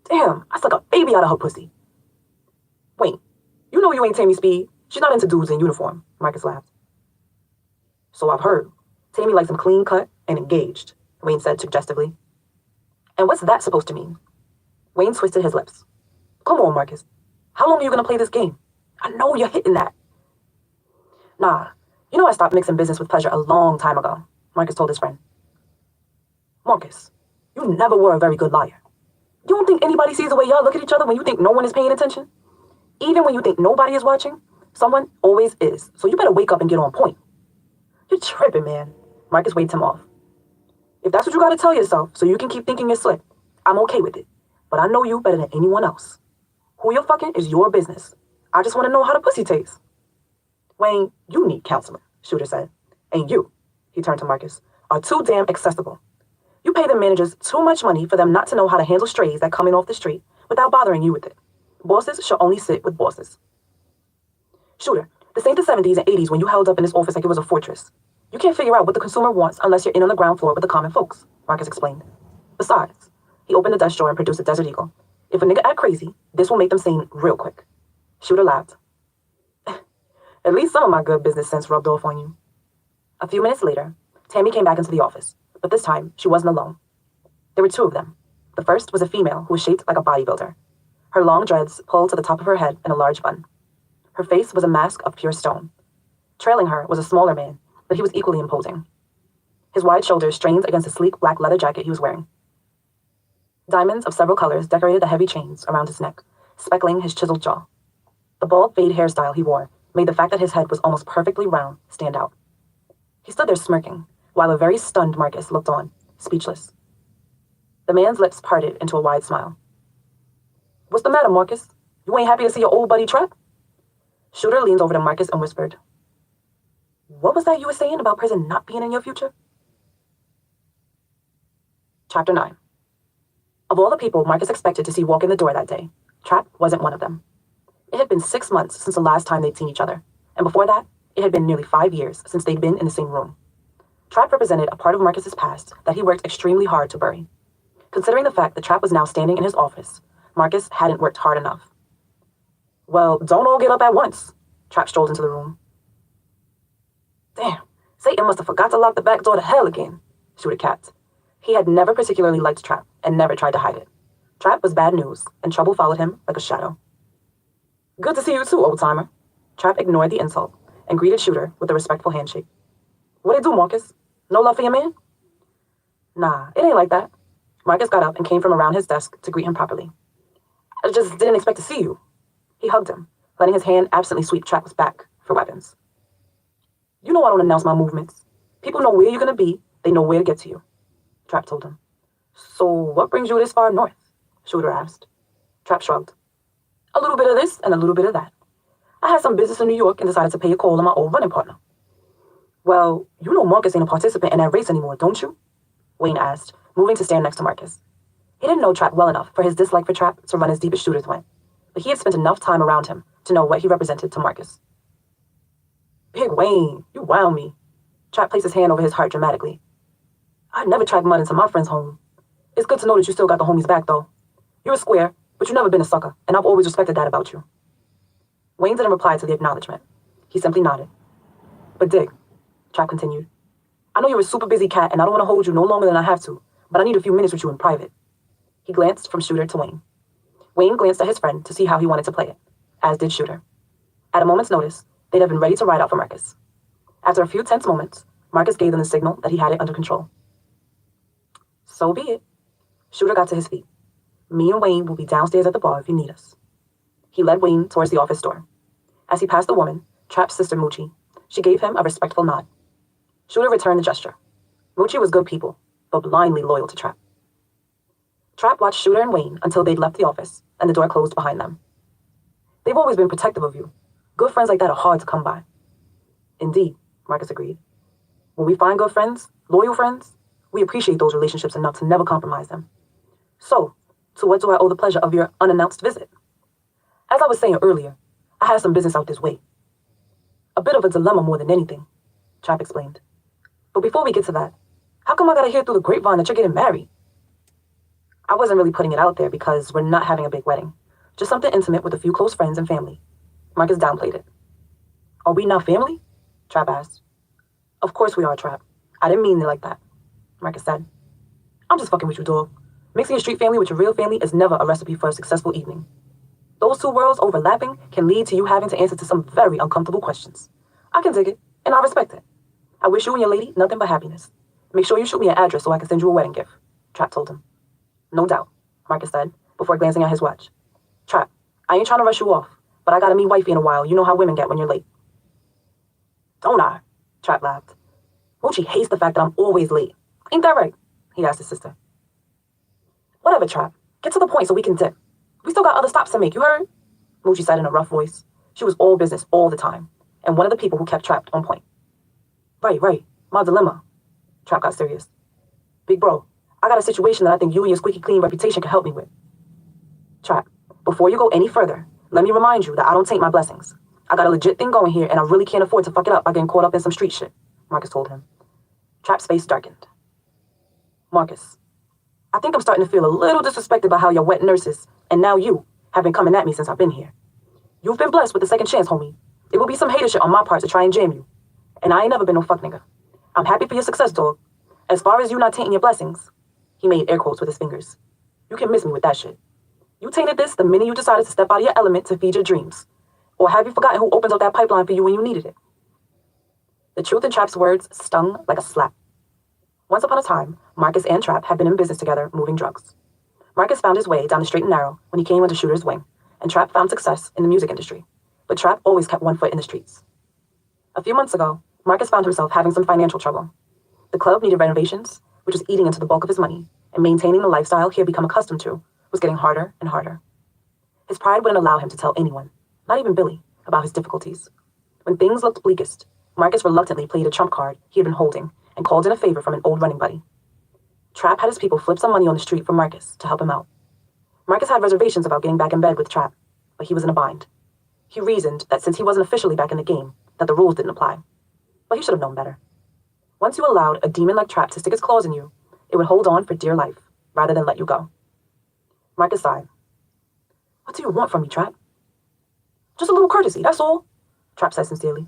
Damn, I stuck a baby out of her pussy. Wayne, you know you ain't Tammy Speed. She's not into dudes in uniform, Marcus laughed. So I've heard. Tammy likes him clean cut and engaged, Wayne said suggestively. And what's that supposed to mean? Wayne twisted his lips. Come on, Marcus. How long are you going to play this game? I know you're hitting that. Nah, you know I stopped mixing business with pleasure a long time ago, Marcus told his friend. Marcus, you never were a very good liar. You don't think anybody sees the way y'all look at each other when you think no one is paying attention? Even when you think nobody is watching, someone always is, so you better wake up and get on point. You're tripping, man. Marcus waved him off. If that's what you gotta tell yourself so you can keep thinking you're slick, I'm okay with it. But I know you better than anyone else. Who you're fucking is your business. I just want to know how the pussy tastes. Wayne, you need counseling, Shooter said. And you, he turned to Marcus, are too damn accessible. You pay the managers too much money for them not to know how to handle strays that come in off the street without bothering you with it. Bosses should only sit with bosses. Shooter, this ain't the 70s and 80s when you held up in this office like it was a fortress. You can't figure out what the consumer wants unless you're in on the ground floor with the common folks, Marcus explained. Besides, he opened the desk drawer and produced a Desert Eagle. If a nigga act crazy, this will make them sane real quick. Shooter laughed. At least some of my good business sense rubbed off on you. A few minutes later, Tammy came back into the office, but this time she wasn't alone. There were two of them. The first was a female who was shaped like a bodybuilder. Her long dreads pulled to the top of her head in a large bun. Her face was a mask of pure stone. Trailing her was a smaller man, but he was equally imposing. His wide shoulders strained against the sleek black leather jacket he was wearing. Diamonds of several colors decorated the heavy chains around his neck, speckling his chiseled jaw. The bald fade hairstyle he wore made the fact that his head was almost perfectly round stand out. He stood there smirking, while a very stunned Marcus looked on, speechless. The man's lips parted into a wide smile. "What's the matter, Marcus? You ain't happy to see your old buddy Trap?" Shooter leaned over to Marcus and whispered, "What was that you were saying about prison not being in your future?" Chapter 9. Of all the people Marcus expected to see walk in the door that day, Trap wasn't one of them. It had been 6 months since the last time they'd seen each other, and before that, it had been nearly 5 years since they'd been in the same room. Trap represented a part of Marcus's past that he worked extremely hard to bury. Considering the fact that Trap was now standing in his office, Marcus hadn't worked hard enough. "Well, don't all get up at once." Trap strolled into the room. "Damn, Satan must have forgot to lock the back door to hell again," Shooter capped. He had never particularly liked Trap and never tried to hide it. Trap was bad news, and trouble followed him like a shadow. "Good to see you too, old-timer." Trap ignored the insult and greeted Shooter with a respectful handshake. "What it do, Marcus? No love for your man?" "Nah, it ain't like that." Marcus got up and came from around his desk to greet him properly. "I just didn't expect to see you." He hugged him, letting his hand absently sweep Trap's back for weapons. "You know I don't announce my movements. People know where you're going to be. They know where to get to you," Trap told him. "So what brings you this far north?" Shooter asked. Trap shrugged. "A little bit of this and a little bit of that. I had some business in New York and decided to pay a call on my old running partner." "Well, you know Marcus ain't a participant in that race anymore, don't you?" Wayne asked, moving to stand next to Marcus. He didn't know Trap well enough for his dislike for Trap to run as deep as Shooter's went, but he had spent enough time around him to know what he represented to Marcus. "Big Wayne, you wow me." Trap placed his hand over his heart dramatically. "I'd never track mud into my friend's home. It's good to know that you still got the homies back, though. You're a square, but you've never been a sucker, and I've always respected that about you." Wayne didn't reply to the acknowledgement. He simply nodded. "But Dig," Trap continued, "I know you're a super busy cat, and I don't want to hold you no longer than I have to, but I need a few minutes with you in private." He glanced from Shooter to Wayne. Wayne glanced at his friend to see how he wanted to play it, as did Shooter. At a moment's notice, they'd have been ready to ride out for Marcus. After a few tense moments, Marcus gave them the signal that he had it under control. "So be it." Shooter got to his feet. "Me and Wayne will be downstairs at the bar if you need us." He led Wayne towards the office door. As he passed the woman, Trap's sister Moochie, she gave him a respectful nod. Shooter returned the gesture. Moochie was good people, but blindly loyal to Trap. Trap watched Shooter and Wayne until they'd left the office and the door closed behind them. "They've always been protective of you. Good friends like that are hard to come by." "Indeed," Marcus agreed. "When we find good friends, loyal friends, we appreciate those relationships enough to never compromise them. So, to what do I owe the pleasure of your unannounced visit?" "As I was saying earlier, I had some business out this way." "A bit of a dilemma more than anything," Trap explained. "But before we get to that, how come I gotta hear through the grapevine that you're getting married?" "I wasn't really putting it out there because we're not having a big wedding. Just something intimate with a few close friends and family." Marcus downplayed it. "Are we not family?" Trap asked. "Of course we are, Trap. I didn't mean it like that," Marcus said. "I'm just fucking with you, dog. Mixing your street family with your real family is never a recipe for a successful evening. Those two worlds overlapping can lead to you having to answer to some very uncomfortable questions. I can dig it, and I respect it. I wish you and your lady nothing but happiness. Make sure you shoot me an address so I can send you a wedding gift," Trap told him. "No doubt," Marcus said, before glancing at his watch. "Trap, I ain't trying to rush you off, but I gotta meet wifey in a while. You know how women get when you're late." "Don't I?" Trap laughed. "Moochie hates the fact that I'm always late. Ain't that right?" he asked his sister. "Whatever, Trap. Get to the point so we can dip. We still got other stops to make, you heard?" Moochie said in a rough voice. She was all business all the time, and one of the people who kept Trap on point. Right. My dilemma." Trap got serious. "Big bro, I got a situation that I think you and your squeaky clean reputation can help me with." "Trap, before you go any further, let me remind you that I don't take my blessings. I got a legit thing going here, and I really can't afford to fuck it up by getting caught up in some street shit," Marcus told him. Trap's face darkened. "Marcus, I think I'm starting to feel a little disrespected by how your wet nurses And now you have been coming at me since I've been here. You've been blessed with the second chance, homie. It will be some hater shit on my part to try and jam you. And I ain't never been no fuck nigga. I'm happy for your success, dog. As far as you not tainting your blessings, he made air quotes with his fingers. You can miss me with that shit. You tainted this the minute you decided to step out of your element to feed your dreams. Or have you forgotten who opened up that pipeline for you when you needed it? The truth in Trap's words stung like a slap. Once upon a time, Marcus and Trap had been in business together, moving drugs. Marcus found his way down the straight and narrow when he came under Shooter's wing, and Trap found success in the music industry. But Trap always kept one foot in the streets. A few months ago, Marcus found himself having some financial trouble. The club needed renovations, which was eating into the bulk of his money, and maintaining the lifestyle he had become accustomed to was getting harder and harder. His pride wouldn't allow him to tell anyone, not even Billy, about his difficulties. When things looked bleakest, Marcus reluctantly played a trump card he had been holding and called in a favor from an old running buddy. Trap had his people flip some money on the street for Marcus to help him out. Marcus had reservations about getting back in bed with Trap, but he was in a bind. He reasoned that since he wasn't officially back in the game, that the rules didn't apply. But he should have known better. Once you allowed a demon like Trap to stick its claws in you, it would hold on for dear life, rather than let you go. Marcus sighed. What do you want from me, Trap? Just a little courtesy, that's all, Trap said sincerely.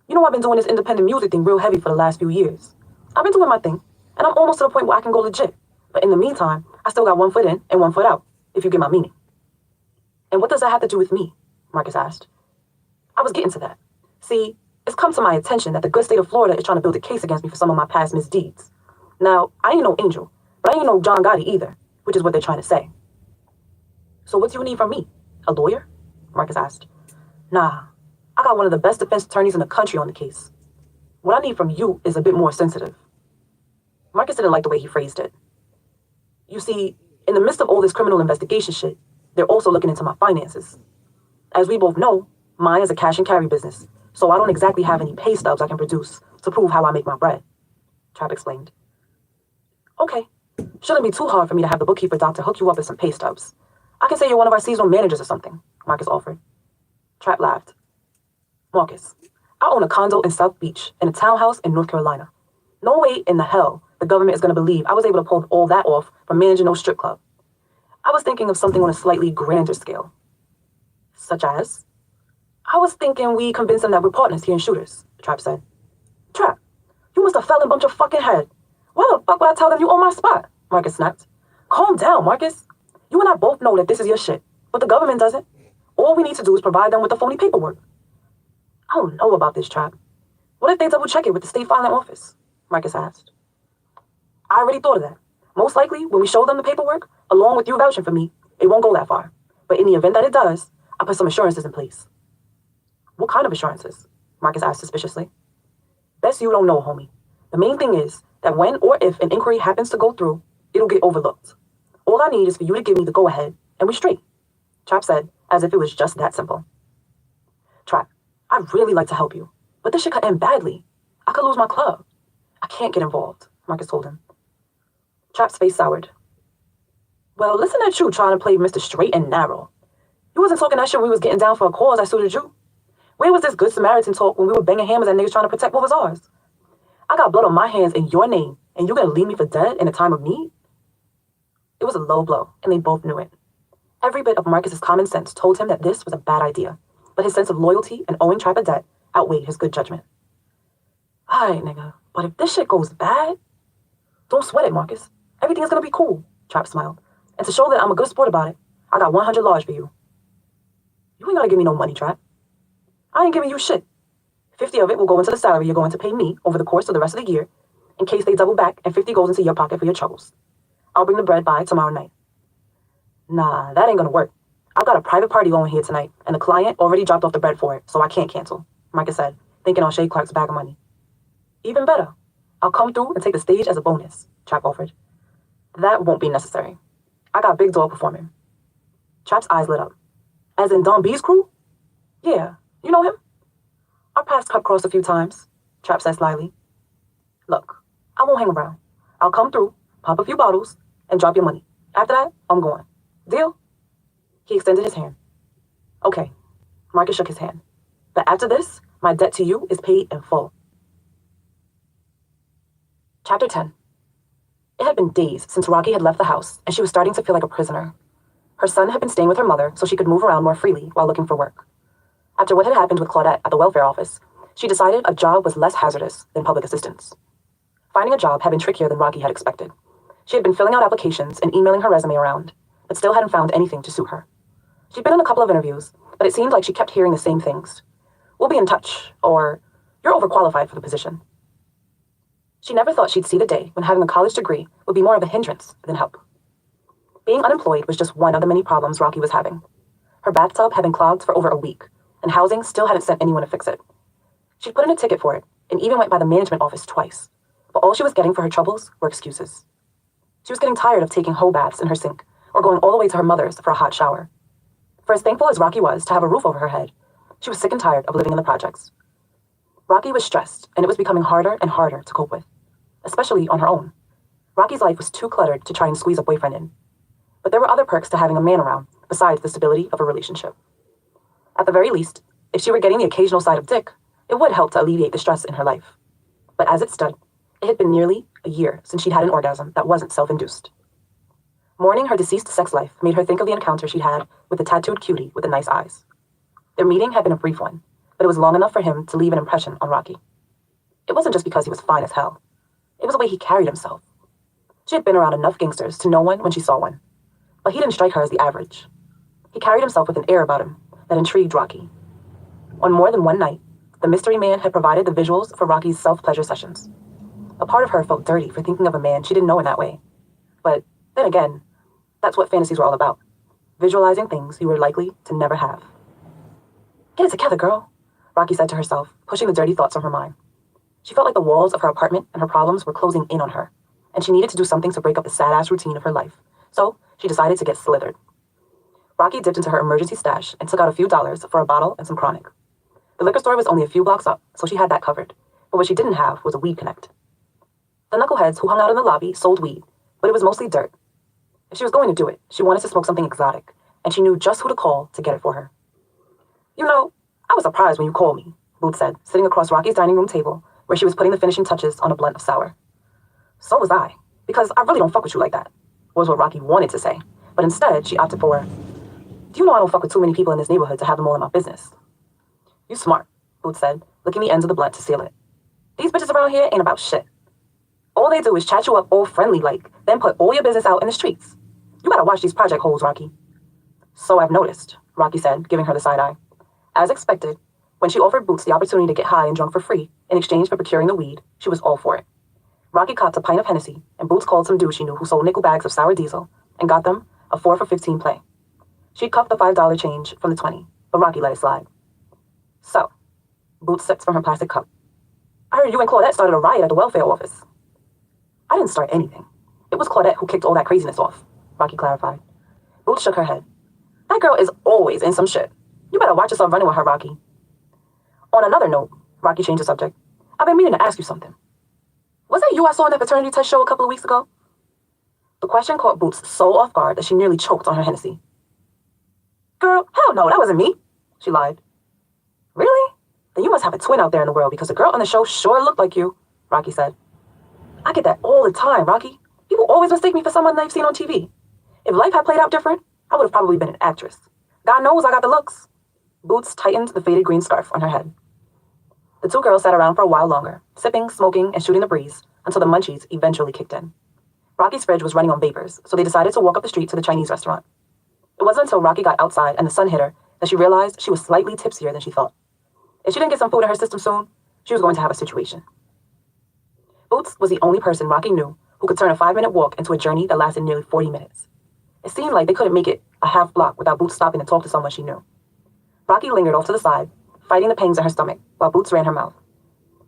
You know I've been doing this independent music thing real heavy for the last few years. I've been doing my thing, and I'm almost to the point where I can go legit. But in the meantime, I still got one foot in and one foot out, if you get my meaning. And what does that have to do with me? Marcus asked. I was getting to that. See, it's come to my attention that the good state of Florida is trying to build a case against me for some of my past misdeeds. Now, I ain't no angel, but I ain't no John Gotti either, which is what they're trying to say. So what do you need from me? A lawyer? Marcus asked. Nah, I got one of the best defense attorneys in the country on the case. What I need from you is a bit more sensitive. Marcus didn't like the way he phrased it. You see, in the midst of all this criminal investigation shit, they're also looking into my finances. As we both know, mine is a cash and carry business, so I don't exactly have any pay stubs I can produce to prove how I make my bread, Trap explained. Okay, shouldn't be too hard for me to have the bookkeeper doctor hook you up with some pay stubs. I can say you're one of our seasonal managers or something, Marcus offered. Trap laughed. Marcus, I own a condo in South Beach and a townhouse in North Carolina. No way in the hell the government is going to believe I was able to pull all that off from managing no strip club. I was thinking of something on a slightly grander scale. Such as? I was thinking we convince them that we're partners here in Shooters, Trap said. Trap, you must have fell and bumped your fucking head. Why the fuck would I tell them you own my spot? Marcus snapped. Calm down, Marcus. You and I both know that this is your shit, but the government doesn't. All we need to do is provide them with the phony paperwork. I don't know about this, Trap. What if they double check it with the state filing office? Marcus asked. I already thought of that. Most likely, when we show them the paperwork, along with you vouching for me, it won't go that far. But in the event that it does, I'll put some assurances in place. What kind of assurances? Marcus asked suspiciously. Best you don't know, homie. The main thing is that when or if an inquiry happens to go through, it'll get overlooked. All I need is for you to give me the go-ahead, and we straight, Trap said, as if it was just that simple. Trap, I'd really like to help you, but this shit could end badly. I could lose my club. I can't get involved, Marcus told him. Trap's face soured. Well, listen at you trying to play Mr. Straight and Narrow. You wasn't talking that shit when we was getting down for a cause I suited you. Where was this good Samaritan talk when we were banging hammers at niggas trying to protect what was ours? I got blood on my hands in your name, and you gonna leave me for dead in a time of need? It was a low blow, and they both knew it. Every bit of Marcus's common sense told him that this was a bad idea, but his sense of loyalty and owing Trap a debt outweighed his good judgment. Alright, nigga, but if this shit goes bad, don't sweat it, Marcus. Everything is gonna be cool, Trap smiled. And to show that I'm a good sport about it, I got 100 large for you. You ain't gotta give me no money, Trap. I ain't giving you shit. 50 of it will go into the salary you're going to pay me over the course of the rest of the year, in case they double back, and 50 goes into your pocket for your troubles. I'll bring the bread by tomorrow night. Nah, that ain't gonna work. I've got a private party going here tonight, and the client already dropped off the bread for it, so I can't cancel, Marcus said, thinking on Shay Clark's bag of money. Even better. I'll come through and take the stage as a bonus, Trap offered. That won't be necessary. I got Big Dog performing. Trap's eyes lit up. As in Don B's crew? Yeah, you know him? Our paths cut crossed a few times, Trap said slyly. Look, I won't hang around. I'll come through, pop a few bottles, and drop your money. After that, I'm going. Deal? He extended his hand. Okay. Marcus shook his hand. But after this, my debt to you is paid in full. Chapter 10. It had been days since Rocky had left the house, and she was starting to feel like a prisoner. Her son had been staying with her mother so she could move around more freely while looking for work. After what had happened with Claudette at the welfare office, she decided a job was less hazardous than public assistance. Finding a job had been trickier than Rocky had expected. She had been filling out applications and emailing her resume around, but still hadn't found anything to suit her. She'd been on a couple of interviews, but it seemed like she kept hearing the same things. "We'll be in touch," or "You're overqualified for the position." She never thought she'd see the day when having a college degree would be more of a hindrance than help. Being unemployed was just one of the many problems Rocky was having. Her bathtub had been clogged for over a week, and housing still hadn't sent anyone to fix it. She'd put in a ticket for it, and even went by the management office twice, but all she was getting for her troubles were excuses. She was getting tired of taking hoe baths in her sink, or going all the way to her mother's for a hot shower. For as thankful as Rocky was to have a roof over her head, she was sick and tired of living in the projects. Rocky was stressed, and it was becoming harder and harder to cope with, especially on her own. Rocky's life was too cluttered to try and squeeze a boyfriend in. But there were other perks to having a man around, besides the stability of a relationship. At the very least, if she were getting the occasional side of dick, it would help to alleviate the stress in her life. But as it stood, it had been nearly a year since she'd had an orgasm that wasn't self-induced. Mourning her deceased sex life made her think of the encounter she'd had with the tattooed cutie with the nice eyes. Their meeting had been a brief one, but it was long enough for him to leave an impression on Rocky. It wasn't just because he was fine as hell. It was the way he carried himself. She had been around enough gangsters to know one when she saw one, but he didn't strike her as the average. He carried himself with an air about him that intrigued Rocky. On more than one night, the mystery man had provided the visuals for Rocky's self-pleasure sessions. A part of her felt dirty for thinking of a man she didn't know in that way. But then again, that's what fantasies were all about. Visualizing things you were likely to never have. "Get it together, girl," Rocky said to herself, pushing the dirty thoughts from her mind. She felt like the walls of her apartment and her problems were closing in on her, and she needed to do something to break up the sad-ass routine of her life. So she decided to get slithered. Rocky dipped into her emergency stash and took out a few dollars for a bottle and some chronic. The liquor store was only a few blocks up, so she had that covered. But what she didn't have was a weed connect. The knuckleheads who hung out in the lobby sold weed, but it was mostly dirt. If she was going to do it, she wanted to smoke something exotic, and she knew just who to call to get it for her. "You know, I was surprised when you called me," Booth said, sitting across Rocky's dining room table, where she was putting the finishing touches on a blunt of sour. "So was I, because I really don't fuck with you like that," was what Rocky wanted to say, but instead she opted for, "Do you know I don't fuck with too many people in this neighborhood to have them all in my business?" "You smart," Booth said, licking the ends of the blunt to seal it. "These bitches around here ain't about shit. All they do is chat you up all friendly like, then put all your business out in the streets. You gotta watch these project holes, Rocky." "So I've noticed," Rocky said, giving her the side eye. As expected, when she offered Boots the opportunity to get high and drunk for free in exchange for procuring the weed, she was all for it. Rocky copped a pint of Hennessy, and Boots called some dude she knew who sold nickel bags of sour diesel and got them a 4 for $15 play. She'd cuffed the $5 change from the 20, but Rocky let it slide. "So," Boots sipped from her plastic cup, "I heard you and Claudette started a riot at the welfare office." "I didn't start anything. It was Claudette who kicked all that craziness off," Rocky clarified. Boots shook her head. "That girl is always in some shit. You better watch yourself running with her, Rocky." "On another note," Rocky changed the subject, "I've been meaning to ask you something. Was that you I saw on that paternity test show a couple of weeks ago?" The question caught Boots so off guard that she nearly choked on her Hennessy. "Girl, hell no, that wasn't me," she lied. "Really? Then you must have a twin out there in the world because the girl on the show sure looked like you," Rocky said. "I get that all the time, Rocky. People always mistake me for someone they've seen on TV. If life had played out different, I would have probably been an actress. God knows I got the looks." Boots tightened the faded green scarf on her head. The two girls sat around for a while longer, sipping, smoking, and shooting the breeze until the munchies eventually kicked in. Rocky's fridge was running on vapors, so they decided to walk up the street to the Chinese restaurant. It wasn't until Rocky got outside and the sun hit her that she realized she was slightly tipsier than she thought. If she didn't get some food in her system soon, she was going to have a situation. Boots was the only person Rocky knew who could turn a 5-minute walk into a journey that lasted nearly 40 minutes. It seemed like they couldn't make it a half block without Boots stopping to talk to someone she knew. Rocky lingered off to the side, fighting the pangs in her stomach, while Boots ran her mouth.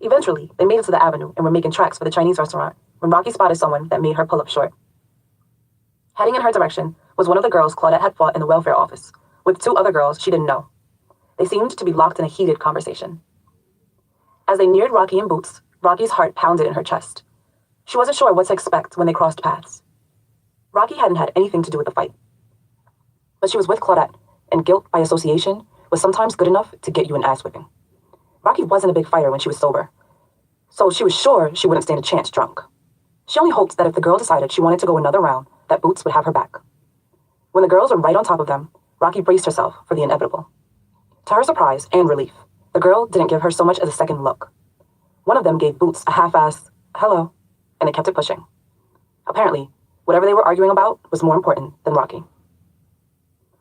Eventually, they made it to the avenue and were making tracks for the Chinese restaurant when Rocky spotted someone that made her pull up short. Heading in her direction was one of the girls Claudette had fought in the welfare office, with 2 other girls she didn't know. They seemed to be locked in a heated conversation. As they neared Rocky and Boots, Rocky's heart pounded in her chest. She wasn't sure what to expect when they crossed paths. Rocky hadn't had anything to do with the fight. But she was with Claudette, and guilt by association was sometimes good enough to get you an ass whipping. Rocky wasn't a big fighter when she was sober, so she was sure she wouldn't stand a chance drunk. She only hoped that if the girl decided she wanted to go another round, that Boots would have her back. When the girls were right on top of them, Rocky braced herself for the inevitable. To her surprise and relief, the girl didn't give her so much as a second look. One of them gave Boots a half-assed hello, and they kept it pushing. Apparently, whatever they were arguing about was more important than Rocky.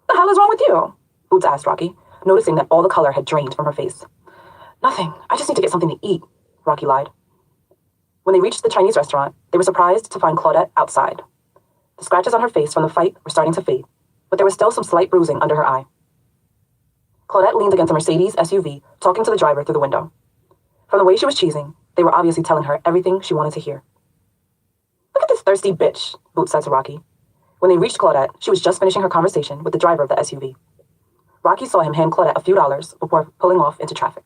"The hell is wrong with you?" Boots asked Rocky, noticing that all the color had drained from her face. "Nothing. I just need to get something to eat," Rocky lied. When they reached the Chinese restaurant, they were surprised to find Claudette outside. The scratches on her face from the fight were starting to fade, but there was still some slight bruising under her eye. Claudette leaned against a Mercedes SUV, talking to the driver through the window. From the way she was cheesing, they were obviously telling her everything she wanted to hear. "Look at this thirsty bitch," Boots said to Rocky. When they reached Claudette, she was just finishing her conversation with the driver of the SUV. Rocky saw him hand Claudette a few dollars before pulling off into traffic.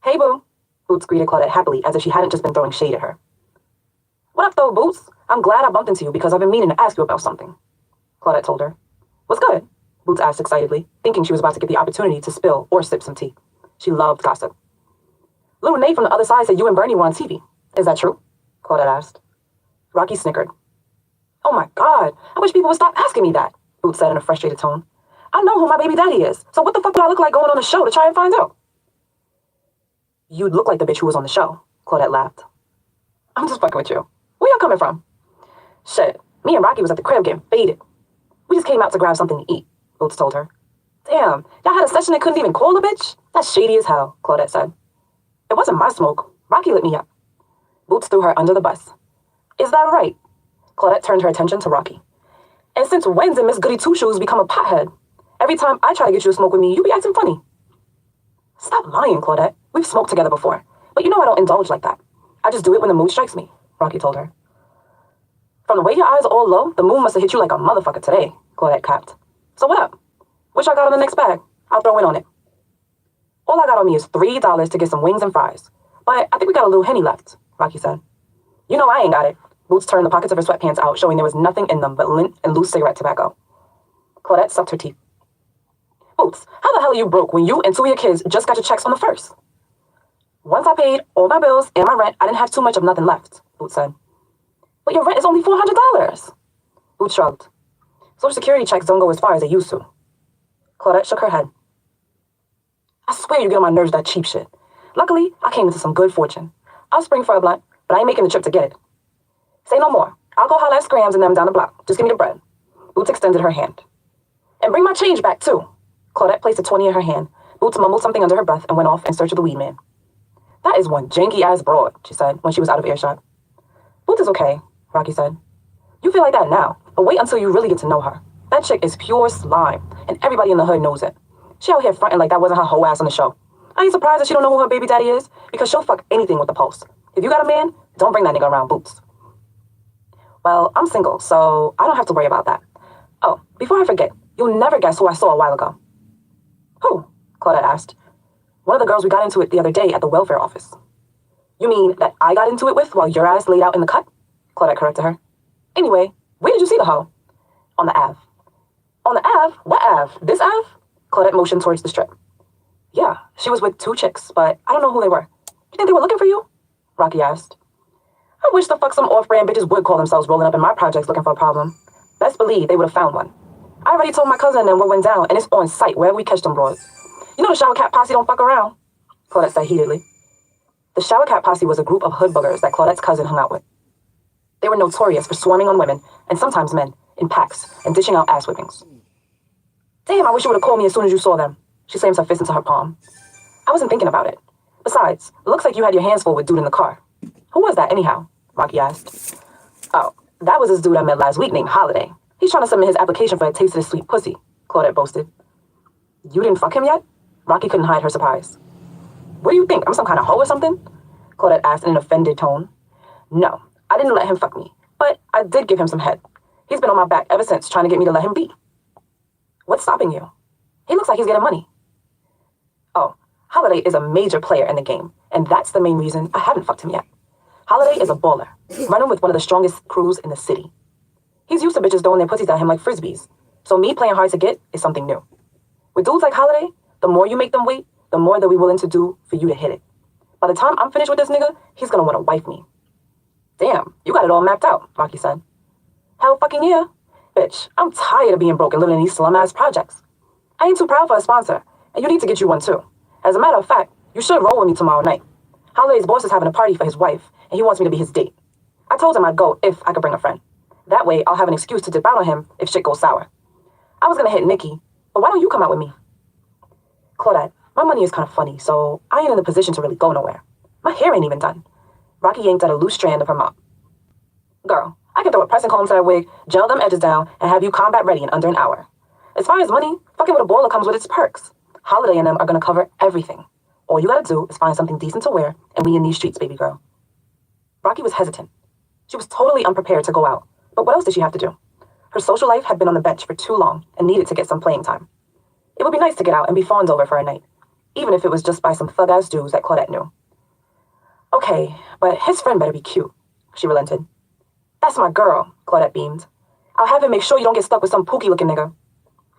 "Hey, boo," Boots greeted Claudette happily as if she hadn't just been throwing shade at her. "What up, though, Boots? I'm glad I bumped into you because I've been meaning to ask you about something," Claudette told her. "What's good?" Boots asked excitedly, thinking she was about to get the opportunity to spill or sip some tea. She loved gossip. "Little Nate from the other side said you and Bernie were on TV. Is that true?" Claudette asked. Rocky snickered. "Oh my God, I wish people would stop asking me that," Boots said in a frustrated tone. "I know who my baby daddy is, so what the fuck would I look like going on the show to try and find out?" "You'd look like the bitch who was on the show," Claudette laughed. "I'm just fucking with you. Where y'all coming from?" "Shit, me and Rocky was at the crib getting faded. We just came out to grab something to eat," Boots told her. "Damn, y'all had a session and couldn't even call the bitch? That's shady as hell," Claudette said. "It wasn't my smoke. Rocky lit me up." Boots threw her under the bus. "Is that right?" Claudette turned her attention to Rocky. "And since when did Miss Goody Two-Shoes become a pothead? Every time I try to get you to smoke with me, you be acting funny." "Stop lying, Claudette. We've smoked together before. But you know I don't indulge like that. I just do it when the mood strikes me," Rocky told her. "From the way your eyes are all low, the moon must have hit you like a motherfucker today," Claudette capped. "So what up? Wish I got on the next bag. I'll throw in on it." "All I got on me is $3 to get some wings and fries. But I think we got a little Henny left," Rocky said. "You know I ain't got it." Boots turned the pockets of her sweatpants out, showing there was nothing in them but lint and loose cigarette tobacco. Claudette sucked her teeth. "Boots, how the hell are you broke when you and two of your kids just got your checks on the 1st? "Once I paid all my bills and my rent, I didn't have too much of nothing left," Boots said. "But your rent is only $400. Boots shrugged. "Social Security checks don't go as far as they used to." Claudette shook her head. "I swear you get on my nerves with that cheap shit. Luckily, I came into some good fortune. I'll spring for a blunt, but I ain't making the trip to get it. Say no more. I'll go holler at Scrams and them down the block. Just give me the bread." Boots extended her hand. "And bring my change back, too." Claudette placed a 20 in her hand. Boots mumbled something under her breath and went off in search of the weed man. "That is one janky-ass broad," she said when she was out of earshot. "Boots is okay," Rocky said. "You feel like that now, but wait until you really get to know her. That chick is pure slime, and everybody in the hood knows it. She out here fronting like that wasn't her whole ass on the show. I ain't surprised that she don't know who her baby daddy is, because she'll fuck anything with the pulse. If you got a man, don't bring that nigga around Boots." "Well, I'm single, so I don't have to worry about that. Oh, before I forget, you'll never guess who I saw a while ago." "Who?" Claudette asked. "One of the girls we got into it the other day at the welfare office." "You mean that I got into it with while your ass laid out in the cut?" Claudette corrected her. "Anyway, where did you see the hoe?" "On the Ave." "On the Ave? What Ave? This Ave?" Claudette motioned towards the strip. "Yeah, she was with two chicks, but I don't know who they were." "You think they were looking for you?" Rocky asked. "I wish the fuck some off-brand bitches would call themselves rolling up in my projects looking for a problem. Best believe they would have found one. I already told my cousin and them what went down, and it's on site wherever we catch them broads. You know the Shower Cat Posse don't fuck around," Claudette said heatedly. The Shower Cat Posse was a group of hood buggers that Claudette's cousin hung out with. They were notorious for swarming on women, and sometimes men, in packs, and dishing out ass whippings. "Damn, I wish you would have called me as soon as you saw them." She slams her fist into her palm. "I wasn't thinking about it. Besides, it looks like you had your hands full with dude in the car." "Who was that anyhow?" Rocky asked. "Oh, that was this dude I met last week named Holiday. He's trying to submit his application for a taste of his sweet pussy," Claudette boasted. "You didn't fuck him yet?" Rocky couldn't hide her surprise. "What do you think, I'm some kind of hoe or something?" Claudette asked in an offended tone. "No, I didn't let him fuck me, but I did give him some head. He's been on my back ever since trying to get me to let him be." "What's stopping you?" "He looks like he's getting money." "Oh, Holiday is a major player in the game, and that's the main reason I haven't fucked him yet. Holiday is a baller, running with one of the strongest crews in the city. He's used to bitches throwing their pussies at him like frisbees, so me playing hard to get is something new. With dudes like Holiday, the more you make them wait, the more they'll be willing to do for you to hit it. By the time I'm finished with this nigga, he's gonna want to wife me." "Damn, you got it all mapped out," Rocky said. "Hell fucking yeah. Bitch, I'm tired of being broke and living in these slum-ass projects. I ain't too proud for a sponsor, and you need to get you one too. As a matter of fact, you should roll with me tomorrow night. Holiday's boss is having a party for his wife, and he wants me to be his date. I told him I'd go if I could bring a friend. That way, I'll have an excuse to dip out on him if shit goes sour. I was gonna hit Nikki, but why don't you come out with me? Claudette, my money is kind of funny, so I ain't in the position to really go nowhere. My hair ain't even done. Rocky yanked at a loose strand of her mop. Girl, I can throw a pressing comb to that wig, gel them edges down, and have you combat ready in under an hour. As far as money, fucking with a baller comes with its perks. Holiday and them are gonna cover everything. All you gotta do is find something decent to wear, and we in these streets, baby girl. Rocky was hesitant. She was totally unprepared to go out, but what else did she have to do? Her social life had been on the bench for too long and needed to get some playing time. It would be nice to get out and be fawned over for a night, even if it was just by some thug-ass dudes that Claudette knew. Okay, but his friend better be cute, she relented. That's my girl, Claudette beamed. I'll have him make sure you don't get stuck with some pookie-looking nigga.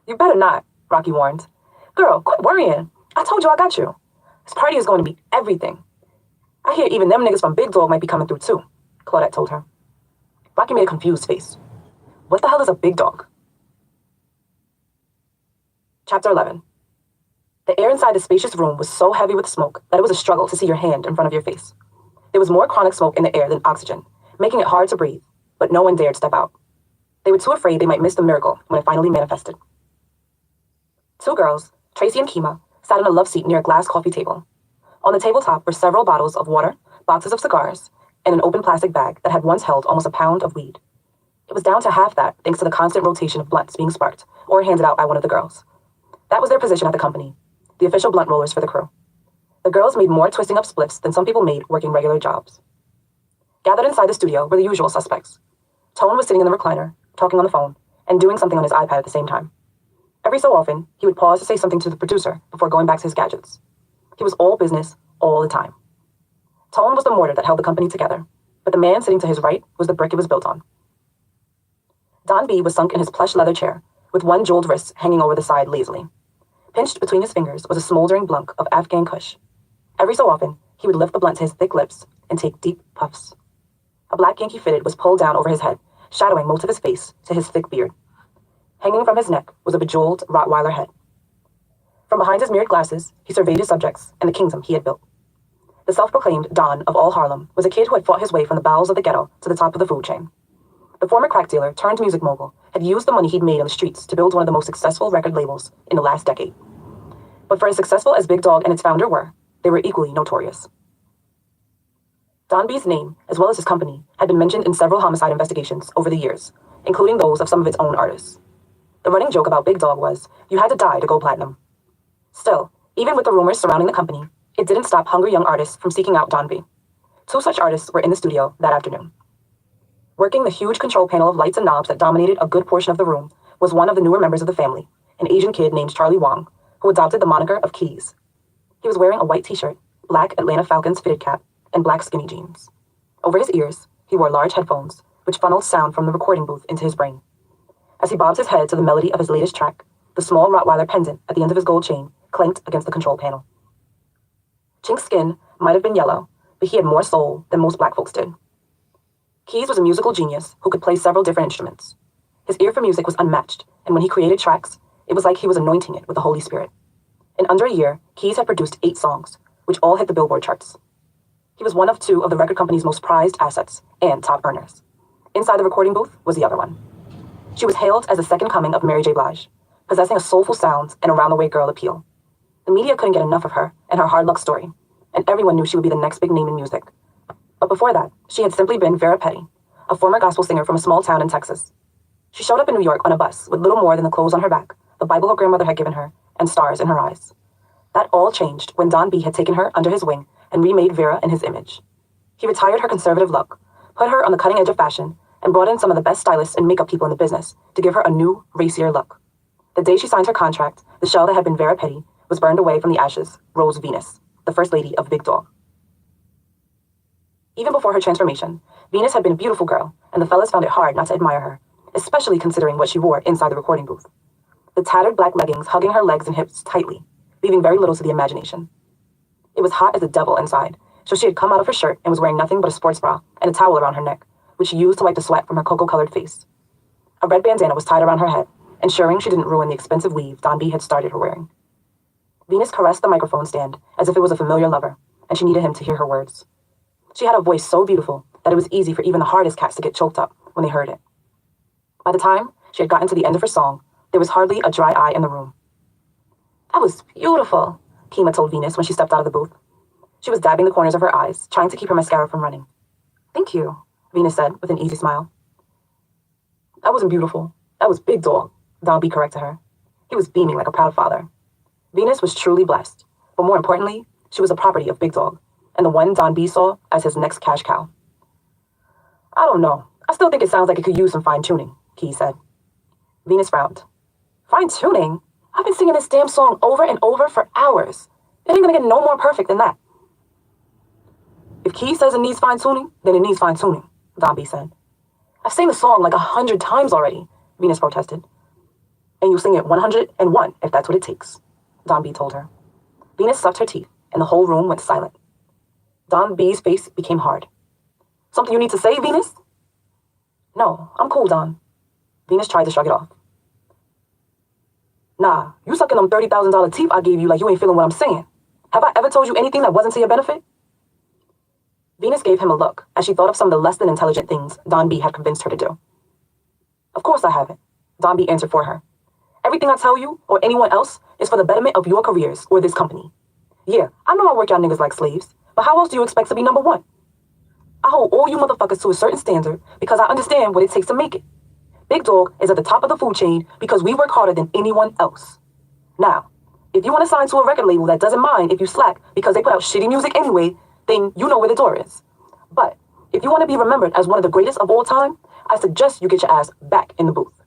You better not, Rocky warned. Girl, quit worrying. I told you I got you. This party is going to be everything. I hear even them niggas from Big Dog might be coming through too, Claudette told her. Rocky made a confused face. What the hell is a big dog? Chapter 11. The air inside the spacious room was so heavy with smoke that it was a struggle to see your hand in front of your face. There was more chronic smoke in the air than oxygen, making it hard to breathe, but no one dared step out. They were too afraid they might miss the miracle when it finally manifested. Two girls, Tracy and Kima, sat in a love seat near a glass coffee table. On the tabletop were several bottles of water, boxes of cigars, and an open plastic bag that had once held almost a pound of weed. It was down to half that thanks to the constant rotation of blunts being sparked or handed out by one of the girls. That was their position at the company, the official blunt rollers for the crew. The girls made more twisting up spliffs than some people made working regular jobs. Gathered inside the studio were the usual suspects. Tone was sitting in the recliner, talking on the phone, and doing something on his iPad at the same time. Every so often, he would pause to say something to the producer before going back to his gadgets. He was all business, all the time. Tone was the mortar that held the company together, but the man sitting to his right was the brick it was built on. Don B was sunk in his plush leather chair, with one jeweled wrist hanging over the side lazily. Pinched between his fingers was a smoldering blunk of Afghan Kush. Every so often, he would lift the blunt to his thick lips and take deep puffs. A black Yankee fitted was pulled down over his head, shadowing most of his face to his thick beard. Hanging from his neck was a bejeweled Rottweiler head. From behind his mirrored glasses, he surveyed his subjects and the kingdom he had built. The self-proclaimed Don of all Harlem was a kid who had fought his way from the bowels of the ghetto to the top of the food chain. The former crack dealer turned music mogul had used the money he'd made on the streets to build one of the most successful record labels in the last decade. But for as successful as Big Dog and its founder were, they were equally notorious. Don B's name, as well as his company, had been mentioned in several homicide investigations over the years, including those of some of its own artists. The running joke about Big Dog was, you had to die to go platinum. Still, even with the rumors surrounding the company, it didn't stop hungry young artists from seeking out Don B. Two such artists were in the studio that afternoon. Working the huge control panel of lights and knobs that dominated a good portion of the room was one of the newer members of the family, an Asian kid named Charlie Wong, who adopted the moniker of Keys. He was wearing a white t-shirt, black Atlanta Falcons fitted cap, and black skinny jeans. Over his ears, he wore large headphones, which funneled sound from the recording booth into his brain. As he bobbed his head to the melody of his latest track, the small Rottweiler pendant at the end of his gold chain clanked against the control panel. Chink's skin might have been yellow, but he had more soul than most black folks did. Keys was a musical genius who could play several different instruments. His ear for music was unmatched, and when he created tracks, it was like he was anointing it with the Holy Spirit. In under a year, Keys had produced 8 songs, which all hit the Billboard charts. He was one of 2 of the record company's most prized assets and top earners. Inside the recording booth was the other one. She was hailed as the second coming of Mary J. Blige, possessing a soulful sound and around-the-way girl appeal. The media couldn't get enough of her and her hard luck story, and everyone knew she would be the next big name in music. But before that, she had simply been Vera Petty, a former gospel singer from a small town in Texas. She showed up in New York on a bus with little more than the clothes on her back, the Bible her grandmother had given her, and stars in her eyes. That all changed when Don B had taken her under his wing and remade Vera in his image. He retired her conservative look, put her on the cutting edge of fashion, and brought in some of the best stylists and makeup people in the business to give her a new, racier look. The day she signed her contract, the shell that had been Vera Petty was burned away from the ashes, rose Venus, the first lady of Big Dog. Even before her transformation, Venus had been a beautiful girl, and the fellas found it hard not to admire her, especially considering what she wore inside the recording booth. The tattered black leggings hugging her legs and hips tightly, leaving very little to the imagination. It was hot as the devil inside, so she had come out of her shirt and was wearing nothing but a sports bra and a towel around her neck, which she used to wipe the sweat from her cocoa-colored face. A red bandana was tied around her head, ensuring she didn't ruin the expensive weave Don B had started her wearing. Venus caressed the microphone stand as if it was a familiar lover, and she needed him to hear her words. She had a voice so beautiful that it was easy for even the hardest cats to get choked up when they heard it. By the time she had gotten to the end of her song, there was hardly a dry eye in the room. "That was beautiful," Kima told Venus when she stepped out of the booth. She was dabbing the corners of her eyes, trying to keep her mascara from running. "Thank you," Venus said with an easy smile. "That wasn't beautiful. That was Big Dog," Don B corrected her. He was beaming like a proud father. Venus was truly blessed, but more importantly, she was the property of Big Dog, and the one Don B saw as his next cash cow. "I don't know. I still think it sounds like it could use some fine-tuning," Key said. Venus frowned. "Fine-tuning? I've been singing this damn song over and over for hours. It ain't gonna get no more perfect than that." "If Key says it needs fine-tuning, then it needs fine-tuning," Don B said. "I've sang the song like 100 times already," Venus protested. "And you'll sing it 101 if that's what it takes," Don B told her. Venus sucked her teeth, and the whole room went silent. Don B's face became hard. "Something you need to say, Venus?" "No, I'm cool, Don." Venus tried to shrug it off. "Nah, you sucking them $30,000 teeth I gave you like you ain't feeling what I'm saying. Have I ever told you anything that wasn't to your benefit?" Venus gave him a look as she thought of some of the less than intelligent things Don B had convinced her to do. "Of course I haven't," Don B answered for her. "Everything I tell you or anyone else is for the betterment of your careers or this company. Yeah, I know I work y'all niggas like slaves, but how else do you expect to be number one? I hold all you motherfuckers to a certain standard because I understand what it takes to make it. Big Dog is at the top of the food chain because we work harder than anyone else. Now, if you want to sign to a record label that doesn't mind if you slack because they put out shitty music anyway, then you know where the door is. But if you want to be remembered as one of the greatest of all time, I suggest you get your ass back in the booth."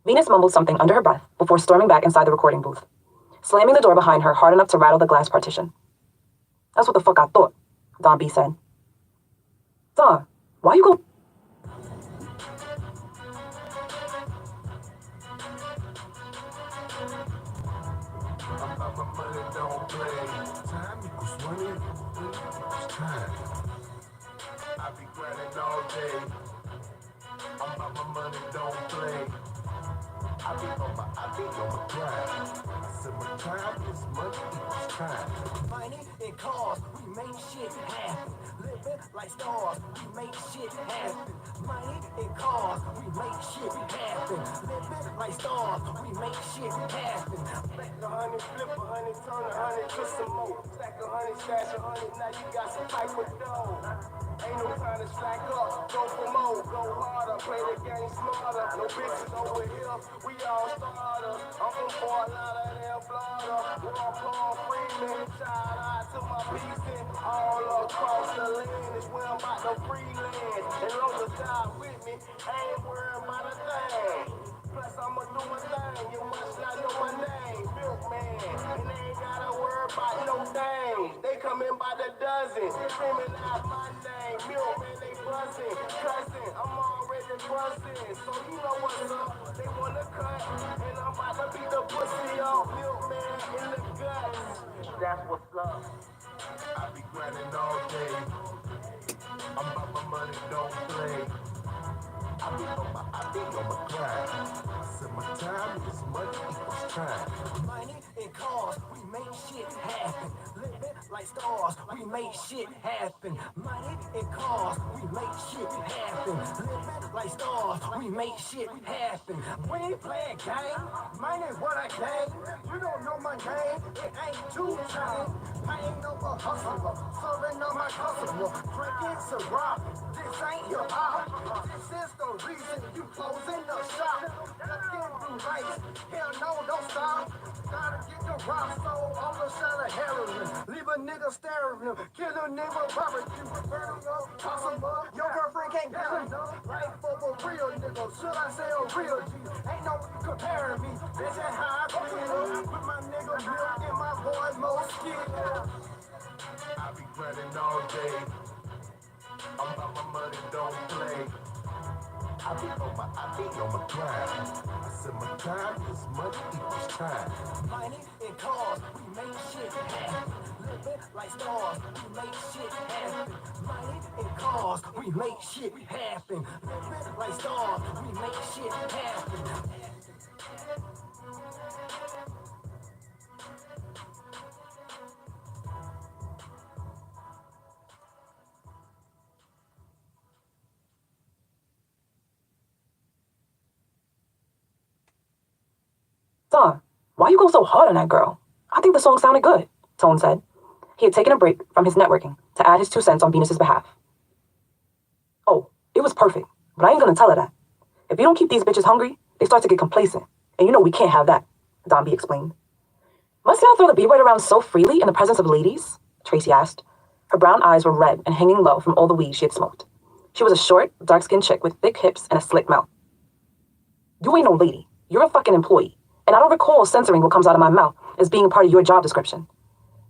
Venus mumbled something under her breath before storming back inside the recording booth, slamming the door behind her hard enough to rattle the glass partition. "That's what the fuck I thought," Don B said. "Don, why you go..." I'm about my money, don't play. Time equals money, equals time. I be grinding all day. I'm about my money, don't play. I be on my grind. I said my time is money equals time. Money and cars, we make shit happen. Living like stars, we make shit happen. Money and cars, we make shit happen. Living like stars, we make shit happen. Stack 100, flip 100, turn 100 to some more. Stack 100, stash 100, now you got some type of dough. Ain't no time to slack up, go for more, go harder, play the game smarter. No bitches over here, we all starters. I'm from Fort Lauderdale, Florida. Walk on Freeman, shout out to my people all across the land. Is where I'm about to freelance. And long as God with me, I ain't worried about a thing. Plus I'ma do my thing, you must not know my name, Milkman. And they ain't gotta worry about no thing. They come in by the dozen, screaming out my name. Milkman, they buzzing, cussing, I'm already buzzing. So you know what's up, they wanna cut. And I'm about to beat the pussy off, Milkman in the guts. That's what's up. I be grinding all day. I'm about my money, don't play. I be on my grind. I said my time is money equals time. Money and cars, we make shit happen. Living like stars, we make shit happen. Money and cars, we make shit happen. Living like stars, we make shit happen. We ain't playing game, mine is what I came. You don't know my name, it ain't too time. I ain't no hustler, serving on my customer. Drinking Ciroc, this ain't your hop. This is the reason you closing the shop. Looking through lights, hell no, don't stop. Gotta get the rock soul on the shot of heroin. Leave a nigga staring, kill a nigga barbecue. Burn up, toss him up, your girlfriend can't get enough. Life of a real nigga, should I say a real G? Ain't no comparing me, this ain't how I feel. With my nigga Milk and my boy Mosquito. I be grinding all day. I'm about my money, don't play. I be on my grind. I said my time is money equals time. Money and cars, we make shit happen. Like stars, we make shit happen. Money and cars, we make shit happen. Like stars, we make shit happen. Son, why you go so hard on that girl? I think the song sounded good, Tone said. He had taken a break from his networking to add his 2 cents on Venus's behalf. Oh, it was perfect, but I ain't gonna tell her that. If you don't keep these bitches hungry, they start to get complacent, and you know we can't have that, Don B explained. Must y'all throw the B-word around so freely in the presence of ladies? Tracy asked. Her brown eyes were red and hanging low from all the weed she had smoked. She was a short, dark-skinned chick with thick hips and a slick mouth. You ain't no lady. You're a fucking employee, and I don't recall censoring what comes out of my mouth as being part of your job description.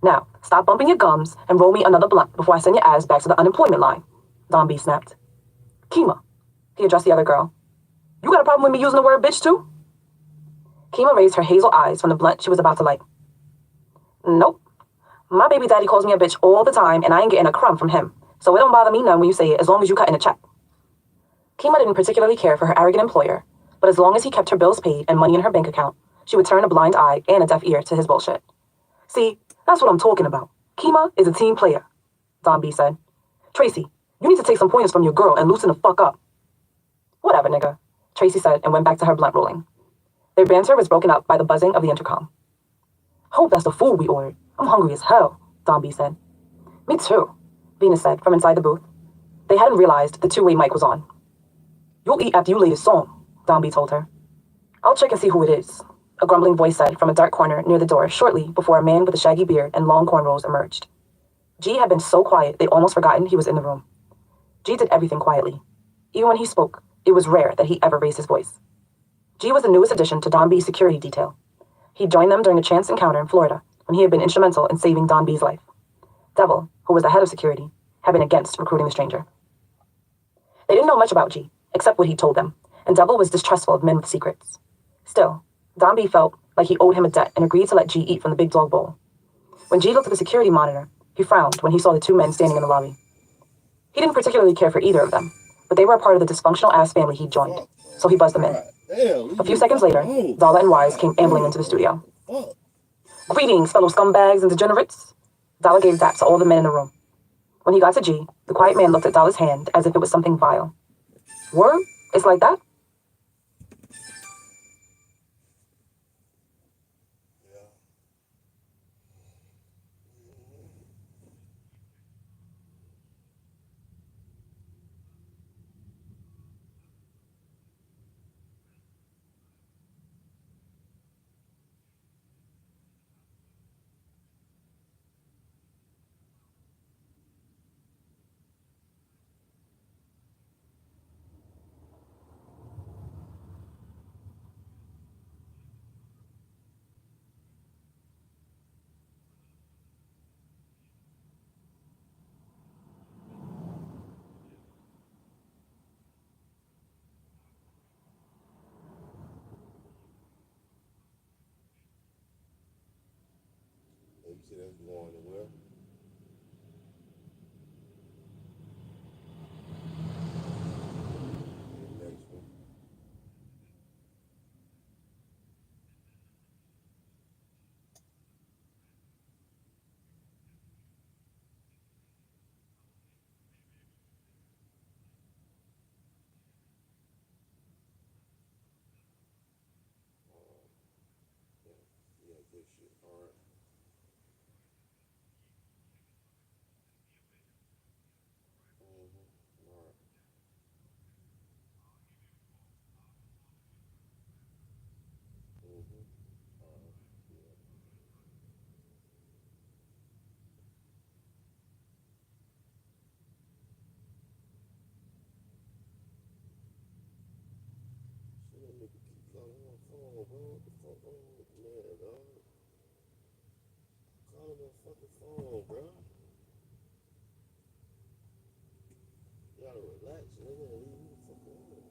Now, stop bumping your gums and roll me another blunt before I send your ass back to the unemployment line, Don B snapped. Kima, he addressed the other girl. You got a problem with me using the word bitch too? Kima raised her hazel eyes from the blunt she was about to light. Nope. My baby daddy calls me a bitch all the time, and I ain't getting a crumb from him, so it don't bother me none when you say it as long as you cutting a check. Kima didn't particularly care for her arrogant employer, but as long as he kept her bills paid and money in her bank account, she would turn a blind eye and a deaf ear to his bullshit. See, that's what I'm talking about. Kima is a team player, Don B said. Tracy, you need to take some pointers from your girl and loosen the fuck up. Whatever, nigga, Tracy said and went back to her blunt rolling. Their banter was broken up by the buzzing of the intercom. Hope that's the food we ordered. I'm hungry as hell, Don B said. Me too, Venus said from inside the booth. They hadn't realized the two-way mic was on. You'll eat after you lay the song, Don B told her. I'll check and see who it is, a grumbling voice said from a dark corner near the door shortly before a man with a shaggy beard and long cornrows emerged. G had been so quiet they'd almost forgotten he was in the room. G did everything quietly. Even when he spoke, it was rare that he ever raised his voice. G was the newest addition to Don B's security detail. He joined them during a chance encounter in Florida when he had been instrumental in saving Don B's life. Devil, who was the head of security, had been against recruiting the stranger. They didn't know much about G, except what he told them, and Devil was distrustful of men with secrets. Still, Don B felt like he owed him a debt and agreed to let G eat from the big dog bowl. When G looked at the security monitor, he frowned when he saw the two men standing in the lobby. He didn't particularly care for either of them, but they were a part of the dysfunctional-ass family he'd joined, so he buzzed them in. A few seconds later, Zala and Wise came ambling into the studio. Greetings, fellow scumbags and degenerates. Dala gave that to all the men in the room. When he got to G, the quiet man looked at Dala's hand as if it was something vile. Word? It's like that? You see that's going to where? The next one. Yeah, good shit. All right. All right. So that nigga keep calling my phone, bro. What the fuck wrong with the man, dog? Call him my fucking phone, bro. You gotta relax, nigga, and leave me the fuck alone.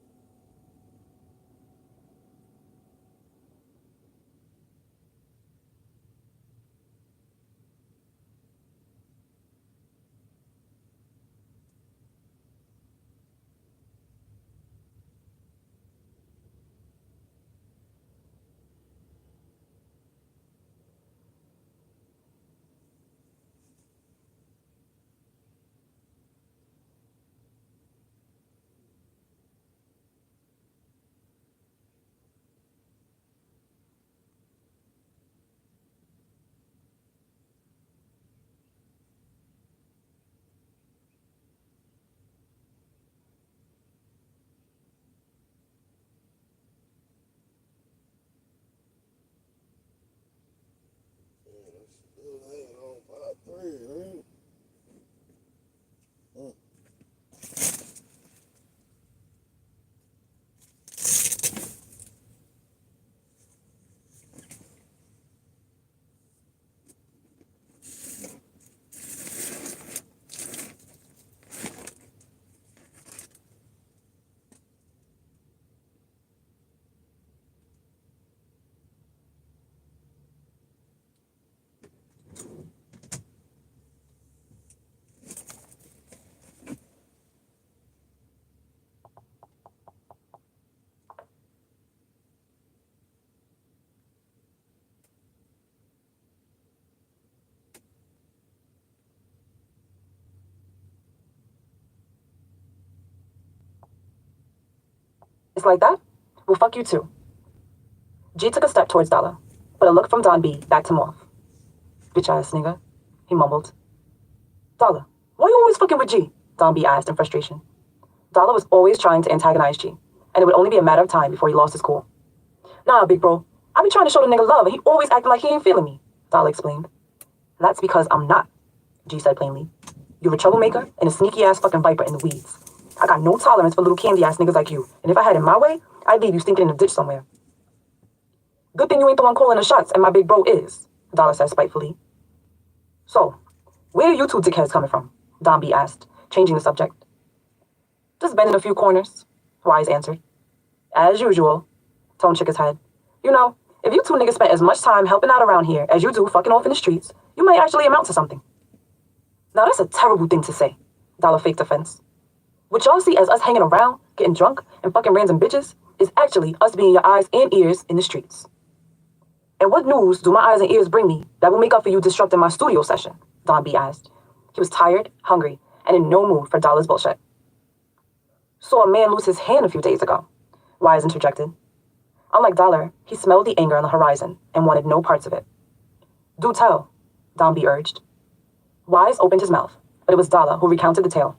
It's like that? Well, fuck you too. G took a step towards Dollar, but a look from Don B backed him off. Bitch ass nigga, he mumbled. Dollar, why you always fucking with G? Don B asked in frustration. Dollar was always trying to antagonize G, and it would only be a matter of time before he lost his cool. Nah, big bro, I be trying to show the nigga love, and he always acting like he ain't feeling me, Dollar explained. That's because I'm not, G said plainly. You're a troublemaker and a sneaky-ass fucking viper in the weeds. I got no tolerance for little candy-ass niggas like you, and if I had it my way, I'd leave you stinking in a ditch somewhere. Good thing you ain't the one calling the shots, and my big bro is, Dollar said spitefully. So, where are you two dickheads coming from? Don B asked, changing the subject. Just bending a few corners, Wise answered. As usual, Tone shook his head. You know, if you two niggas spent as much time helping out around here as you do fucking off in the streets, you might actually amount to something. Now that's a terrible thing to say, Dollar faked offense. What y'all see as us hanging around, getting drunk, and fucking random bitches is actually us being your eyes and ears in the streets. And what news do my eyes and ears bring me that will make up for you disrupting my studio session? Don B asked. He was tired, hungry, and in no mood for Dollar's bullshit. Saw a man lose his hand a few days ago, Wise interjected. Unlike Dollar, he smelled the anger on the horizon and wanted no parts of it. Do tell, Don B urged. Wise opened his mouth, but it was Dollar who recounted the tale.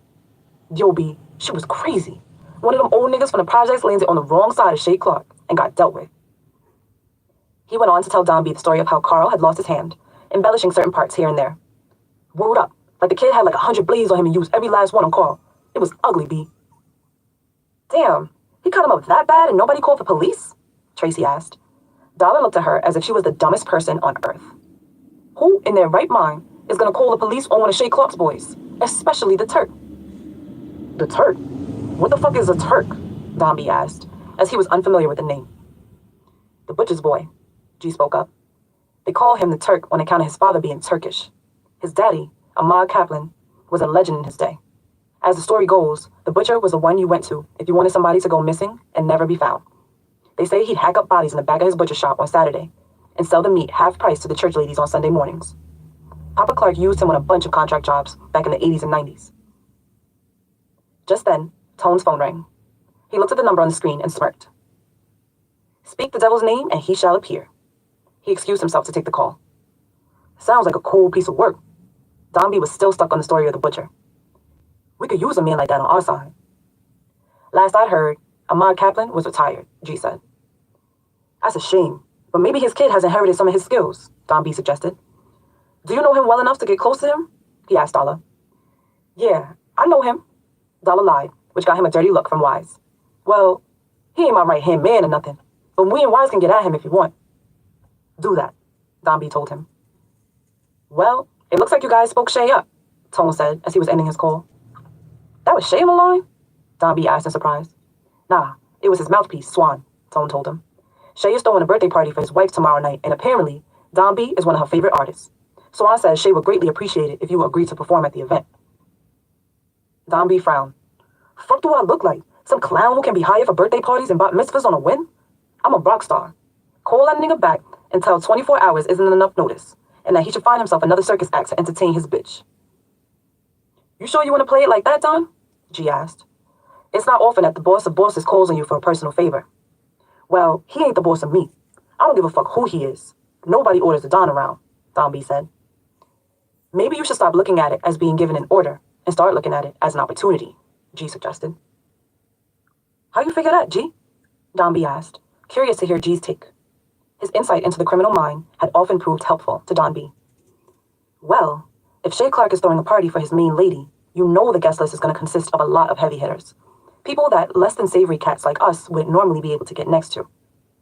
Yo, B, she was crazy. One of them old niggas from the projects landed on the wrong side of Shay Clark and got dealt with. He went on to tell Don B the story of how Carl had lost his hand, embellishing certain parts here and there. Word up, like the kid had like 100 blades on him and used every last one on Carl. It was ugly, B. Damn, he cut him up that bad and nobody called the police? Tracy asked. Dollar looked at her as if she was the dumbest person on earth. Who in their right mind is gonna call the police on one of Shay Clark's boys, especially the Turk? The Turk? What the fuck is a Turk? Don B asked, as he was unfamiliar with the name. The butcher's boy, G spoke up. They call him the Turk on account of his father being Turkish. His daddy, Ahmad Kaplan, was a legend in his day. As the story goes, the butcher was the one you went to if you wanted somebody to go missing and never be found. They say he'd hack up bodies in the back of his butcher shop on Saturday and sell the meat half price to the church ladies on Sunday mornings. Papa Clark used him on a bunch of contract jobs back in the 80s and 90s. Just then, Tone's phone rang. He looked at the number on the screen and smirked. Speak the devil's name and he shall appear. He excused himself to take the call. Sounds like a cool piece of work. Don B was still stuck on the story of the butcher. We could use a man like that on our side. Last I'd heard, Ahmad Kaplan was retired, G said. That's a shame, but maybe his kid has inherited some of his skills, Don B suggested. Do you know him well enough to get close to him? He asked Dollar. Yeah, I know him. Dollar lied, which got him a dirty look from Wise. Well, he ain't my right-hand man or nothing, but we and Wise can get at him if you want. Do that, Don B told him. Well, it looks like you guys spoke Shay up, Tone said as he was ending his call. That was Shay on the line? Don B asked in surprise. Nah, it was his mouthpiece, Swan, Tone told him. Shay is throwing a birthday party for his wife tomorrow night, and apparently, Don B is one of her favorite artists. Swan says Shay would greatly appreciate it if you agreed to perform at the event. Don B frowned. Fuck do I look like? Some clown who can be hired for birthday parties and bat mitzvahs on a whim? I'm a rock star. Call that nigga back and tell 24 hours isn't enough notice, and that he should find himself another circus act to entertain his bitch. You sure you want to play it like that, Don? G asked. It's not often that the boss of bosses calls on you for a personal favor. Well, he ain't the boss of me. I don't give a fuck who he is. Nobody orders the Don around, Don B said. Maybe you should stop looking at it as being given an order and start looking at it as an opportunity, G suggested. How you figure that, G? Don B asked, curious to hear G's take. His insight into the criminal mind had often proved helpful to Don B. Well, if Shay Clark is throwing a party for his main lady, you know the guest list is going to consist of a lot of heavy hitters. People that less than savory cats like us would normally be able to get next to.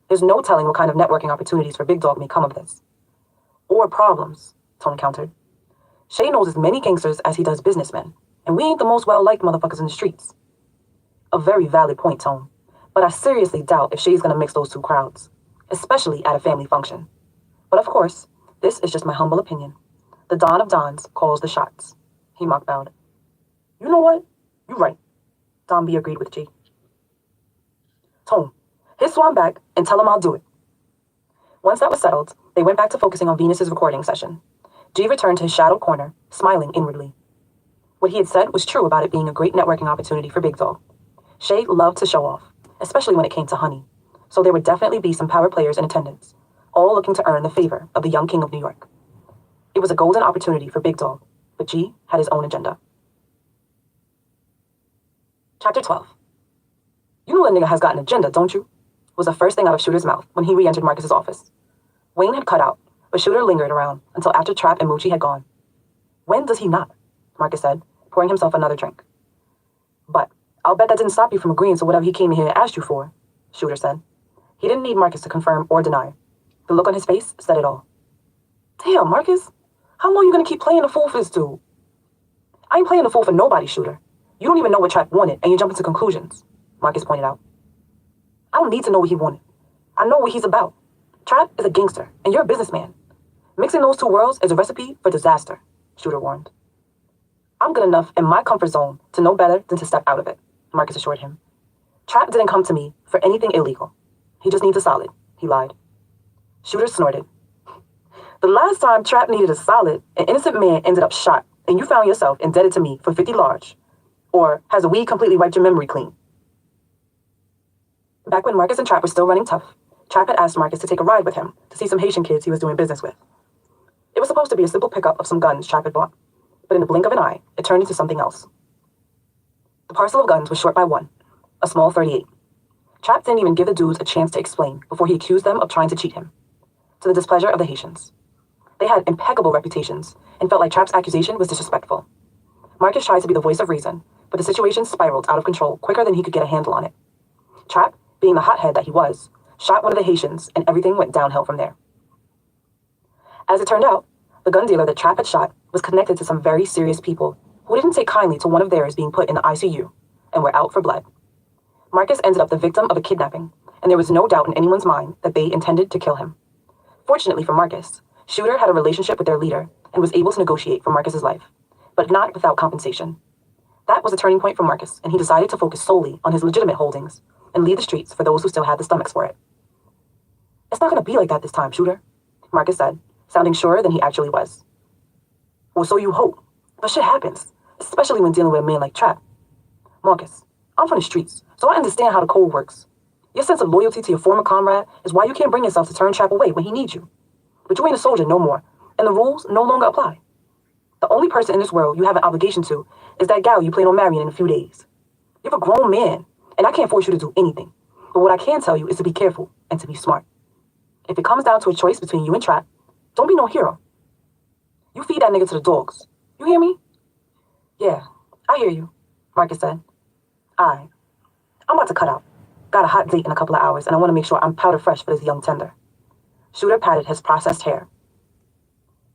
There's no telling what kind of networking opportunities for Big Dog may come of this. Or problems, Tone countered. Shay knows as many gangsters as he does businessmen, and we ain't the most well-liked motherfuckers in the streets. A very valid point, Tone, but I seriously doubt if Shay's going to mix those two crowds, especially at a family function. But of course, this is just my humble opinion. The Don of Dons calls the shots. He mock bowed. You know what? You're right. Don B agreed with G. Tone, hit Swan back and tell him I'll do it. Once that was settled, they went back to focusing on Venus's recording session. G returned to his shadowed corner, smiling inwardly. What he had said was true about it being a great networking opportunity for Big Dog. Shay loved to show off, especially when it came to honey, so there would definitely be some power players in attendance, all looking to earn the favor of the young king of New York. It was a golden opportunity for Big Dog, but G had his own agenda. Chapter 12. You know that nigga has got an agenda, don't you? Was the first thing out of Shooter's mouth when he re-entered Marcus's office. Wayne had cut out, but Shooter lingered around until after Trap and Moochie had gone. When does he not? Marcus said, pouring himself another drink. But I'll bet that didn't stop you from agreeing to whatever he came here and asked you for, Shooter said. He didn't need Marcus to confirm or deny. The look on his face said it all. Damn, Marcus, how long you gonna keep playing the fool for this dude? I ain't playing the fool for nobody, Shooter. You don't even know what Trap wanted, and you jump into conclusions, Marcus pointed out. I don't need to know what he wanted. I know what he's about. Trap is a gangster, and you're a businessman. Mixing those two worlds is a recipe for disaster, Shooter warned. I'm good enough in my comfort zone to know better than to step out of it, Marcus assured him. Trap didn't come to me for anything illegal. He just needs a solid, he lied. Shooter snorted. The last time Trap needed a solid, an innocent man ended up shot, and you found yourself indebted to me for 50 large. Or has the weed completely wiped your memory clean? Back when Marcus and Trap were still running tough, Trap had asked Marcus to take a ride with him to see some Haitian kids he was doing business with. It was supposed to be a simple pickup of some guns Trap had bought, but in the blink of an eye, it turned into something else. The parcel of guns was short by one, a small .38. Trap didn't even give the dudes a chance to explain before he accused them of trying to cheat him, to the displeasure of the Haitians. They had impeccable reputations and felt like Trap's accusation was disrespectful. Marcus tried to be the voice of reason, but the situation spiraled out of control quicker than he could get a handle on it. Trap, being the hothead that he was, shot one of the Haitians, and everything went downhill from there. As it turned out, the gun dealer that Trap had shot was connected to some very serious people who didn't take kindly to one of theirs being put in the ICU and were out for blood. Marcus ended up the victim of a kidnapping, and there was no doubt in anyone's mind that they intended to kill him. Fortunately for Marcus, Shooter had a relationship with their leader and was able to negotiate for Marcus's life, but not without compensation. That was a turning point for Marcus, and he decided to focus solely on his legitimate holdings and leave the streets for those who still had the stomachs for it. It's not going to be like that this time, Shooter, Marcus said, sounding surer than he actually was. Well, so you hope. But shit happens, especially when dealing with a man like Trap. Marcus, I'm from the streets, so I understand how the code works. Your sense of loyalty to your former comrade is why you can't bring yourself to turn Trap away when he needs you. But you ain't a soldier no more, and the rules no longer apply. The only person in this world you have an obligation to is that gal you plan on marrying in a few days. You're a grown man, and I can't force you to do anything. But what I can tell you is to be careful and to be smart. If it comes down to a choice between you and Trap, don't be no hero. You feed that nigga to the dogs. You hear me? Yeah, I hear you, Marcus said. I'm about to cut out. Got a hot date in a couple of hours, and I want to make sure I'm powder fresh for this young tender. Shooter patted his processed hair.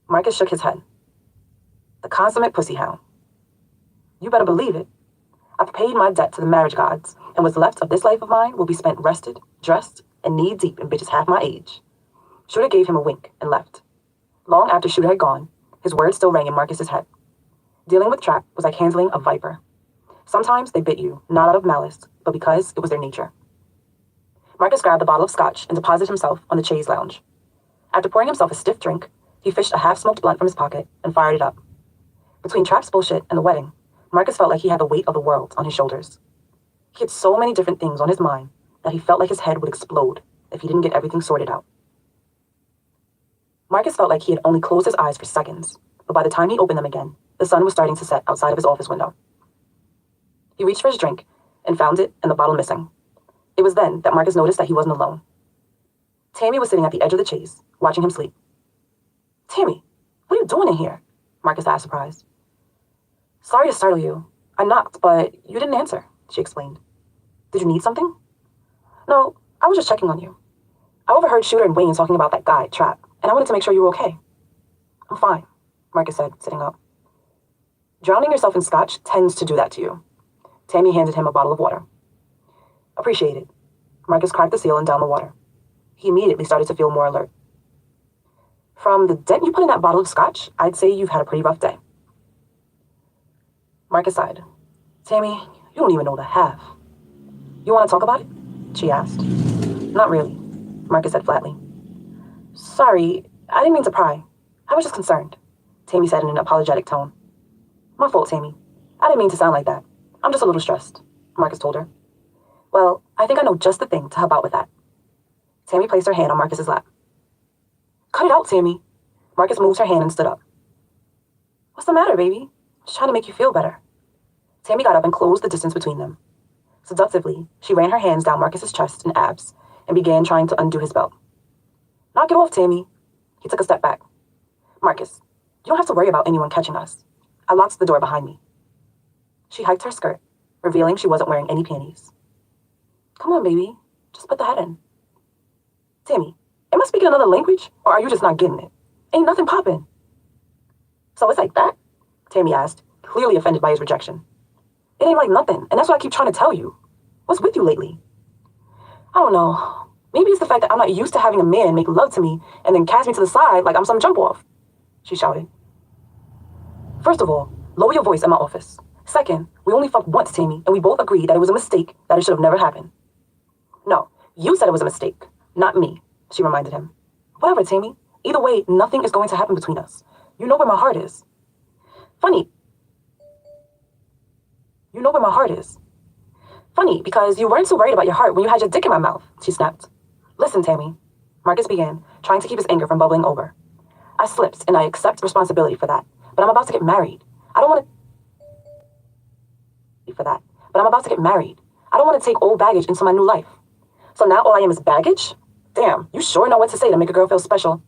Marcus shook his head. The consummate pussy hound. You better believe it. I've paid my debt to the marriage gods, and what's left of this life of mine will be spent rested, dressed, and knee-deep in bitches half my age. Shooter gave him a wink and left. Long after Shooter had gone, his words still rang in Marcus's head. Dealing with Trap was like handling a viper. Sometimes they bit you, not out of malice, but because it was their nature. Marcus grabbed a bottle of scotch and deposited himself on the chaise lounge. After pouring himself a stiff drink, he fished a half-smoked blunt from his pocket and fired it up. Between Trap's bullshit and the wedding, Marcus felt like he had the weight of the world on his shoulders. He had so many different things on his mind that he felt like his head would explode if he didn't get everything sorted out. Marcus felt like he had only closed his eyes for seconds, but by the time he opened them again, the sun was starting to set outside of his office window. He reached for his drink and found it and the bottle missing. It was then that Marcus noticed that he wasn't alone. Tammy was sitting at the edge of the chaise, watching him sleep. Tammy, what are you doing in here? Marcus asked, surprised. Sorry to startle you. I knocked, but you didn't answer, she explained. Did you need something? No, I was just checking on you. I overheard Shooter and Wayne talking about that guy, Trap, and I wanted to make sure you were okay. I'm fine, Marcus said, sitting up. Drowning yourself in scotch tends to do that to you. Tammy handed him a bottle of water. Appreciate it. Marcus cracked the seal and downed the water. He immediately started to feel more alert. From the dent you put in that bottle of scotch, I'd say you've had a pretty rough day. Marcus sighed. Tammy, you don't even know the half. You want to talk about it? She asked. Not really, Marcus said flatly. Sorry, I didn't mean to pry. I was just concerned, Tammy said in an apologetic tone. My fault, Tammy. I didn't mean to sound like that. I'm just a little stressed, Marcus told her. Well, I think I know just the thing to help out with that. Tammy placed her hand on Marcus's lap. Cut it out, Tammy. Marcus moved her hand and stood up. What's the matter, baby? Just trying to make you feel better. Tammy got up and closed the distance between them. Seductively, she ran her hands down Marcus's chest and abs and began trying to undo his belt. Knock it off, Tammy. He took a step back. Marcus, you don't have to worry about anyone catching us. I locked the door behind me. She hiked her skirt, revealing she wasn't wearing any panties. Come on, baby. Just put the head in. Tammy, am I speaking another language, or are you just not getting it? Ain't nothing popping. So it's like that? Tammy asked, clearly offended by his rejection. It ain't like nothing, and that's what I keep trying to tell you. What's with you lately? I don't know. Maybe it's the fact that I'm not used to having a man make love to me and then cast me to the side like I'm some jump-off, she shouted. First of all, lower your voice in my office. Second, we only fucked once, Tammy, and we both agreed that it was a mistake, that it should have never happened. No, you said it was a mistake, not me, she reminded him. Whatever, Tammy. Either way, nothing is going to happen between us. You know where my heart is. Funny. You know where my heart is. Funny, because you weren't so worried about your heart when you had your dick in my mouth, she snapped. Listen, Tammy, Marcus began, trying to keep his anger from bubbling over. I slipped, and I accept responsibility for that, but I'm about to get married. I don't want to take old baggage into my new life. So now all I am is baggage? Damn, you sure know what to say to make a girl feel special.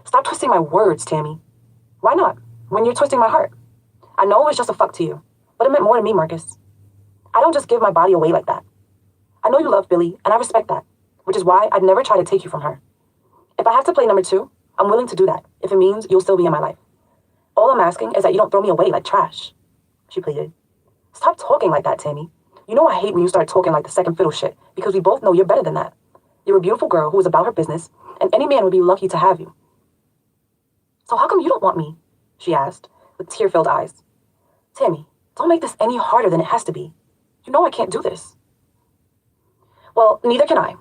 Stop twisting my words, Tammy. Why not, when you're twisting my heart? I know it was just a fuck to you, but it meant more to me, Marcus. I don't just give my body away like that. I know you love Billy, and I respect that, which is why I'd never try to take you from her. If I have to play number two, I'm willing to do that, if it means you'll still be in my life. All I'm asking is that you don't throw me away like trash, she pleaded. Stop talking like that, Tammy. You know I hate when you start talking like the second fiddle shit, because we both know you're better than that. You're a beautiful girl who is about her business, and any man would be lucky to have you. So how come you don't want me? She asked, with tear-filled eyes. Tammy, don't make this any harder than it has to be. You know I can't do this. Well, neither can I.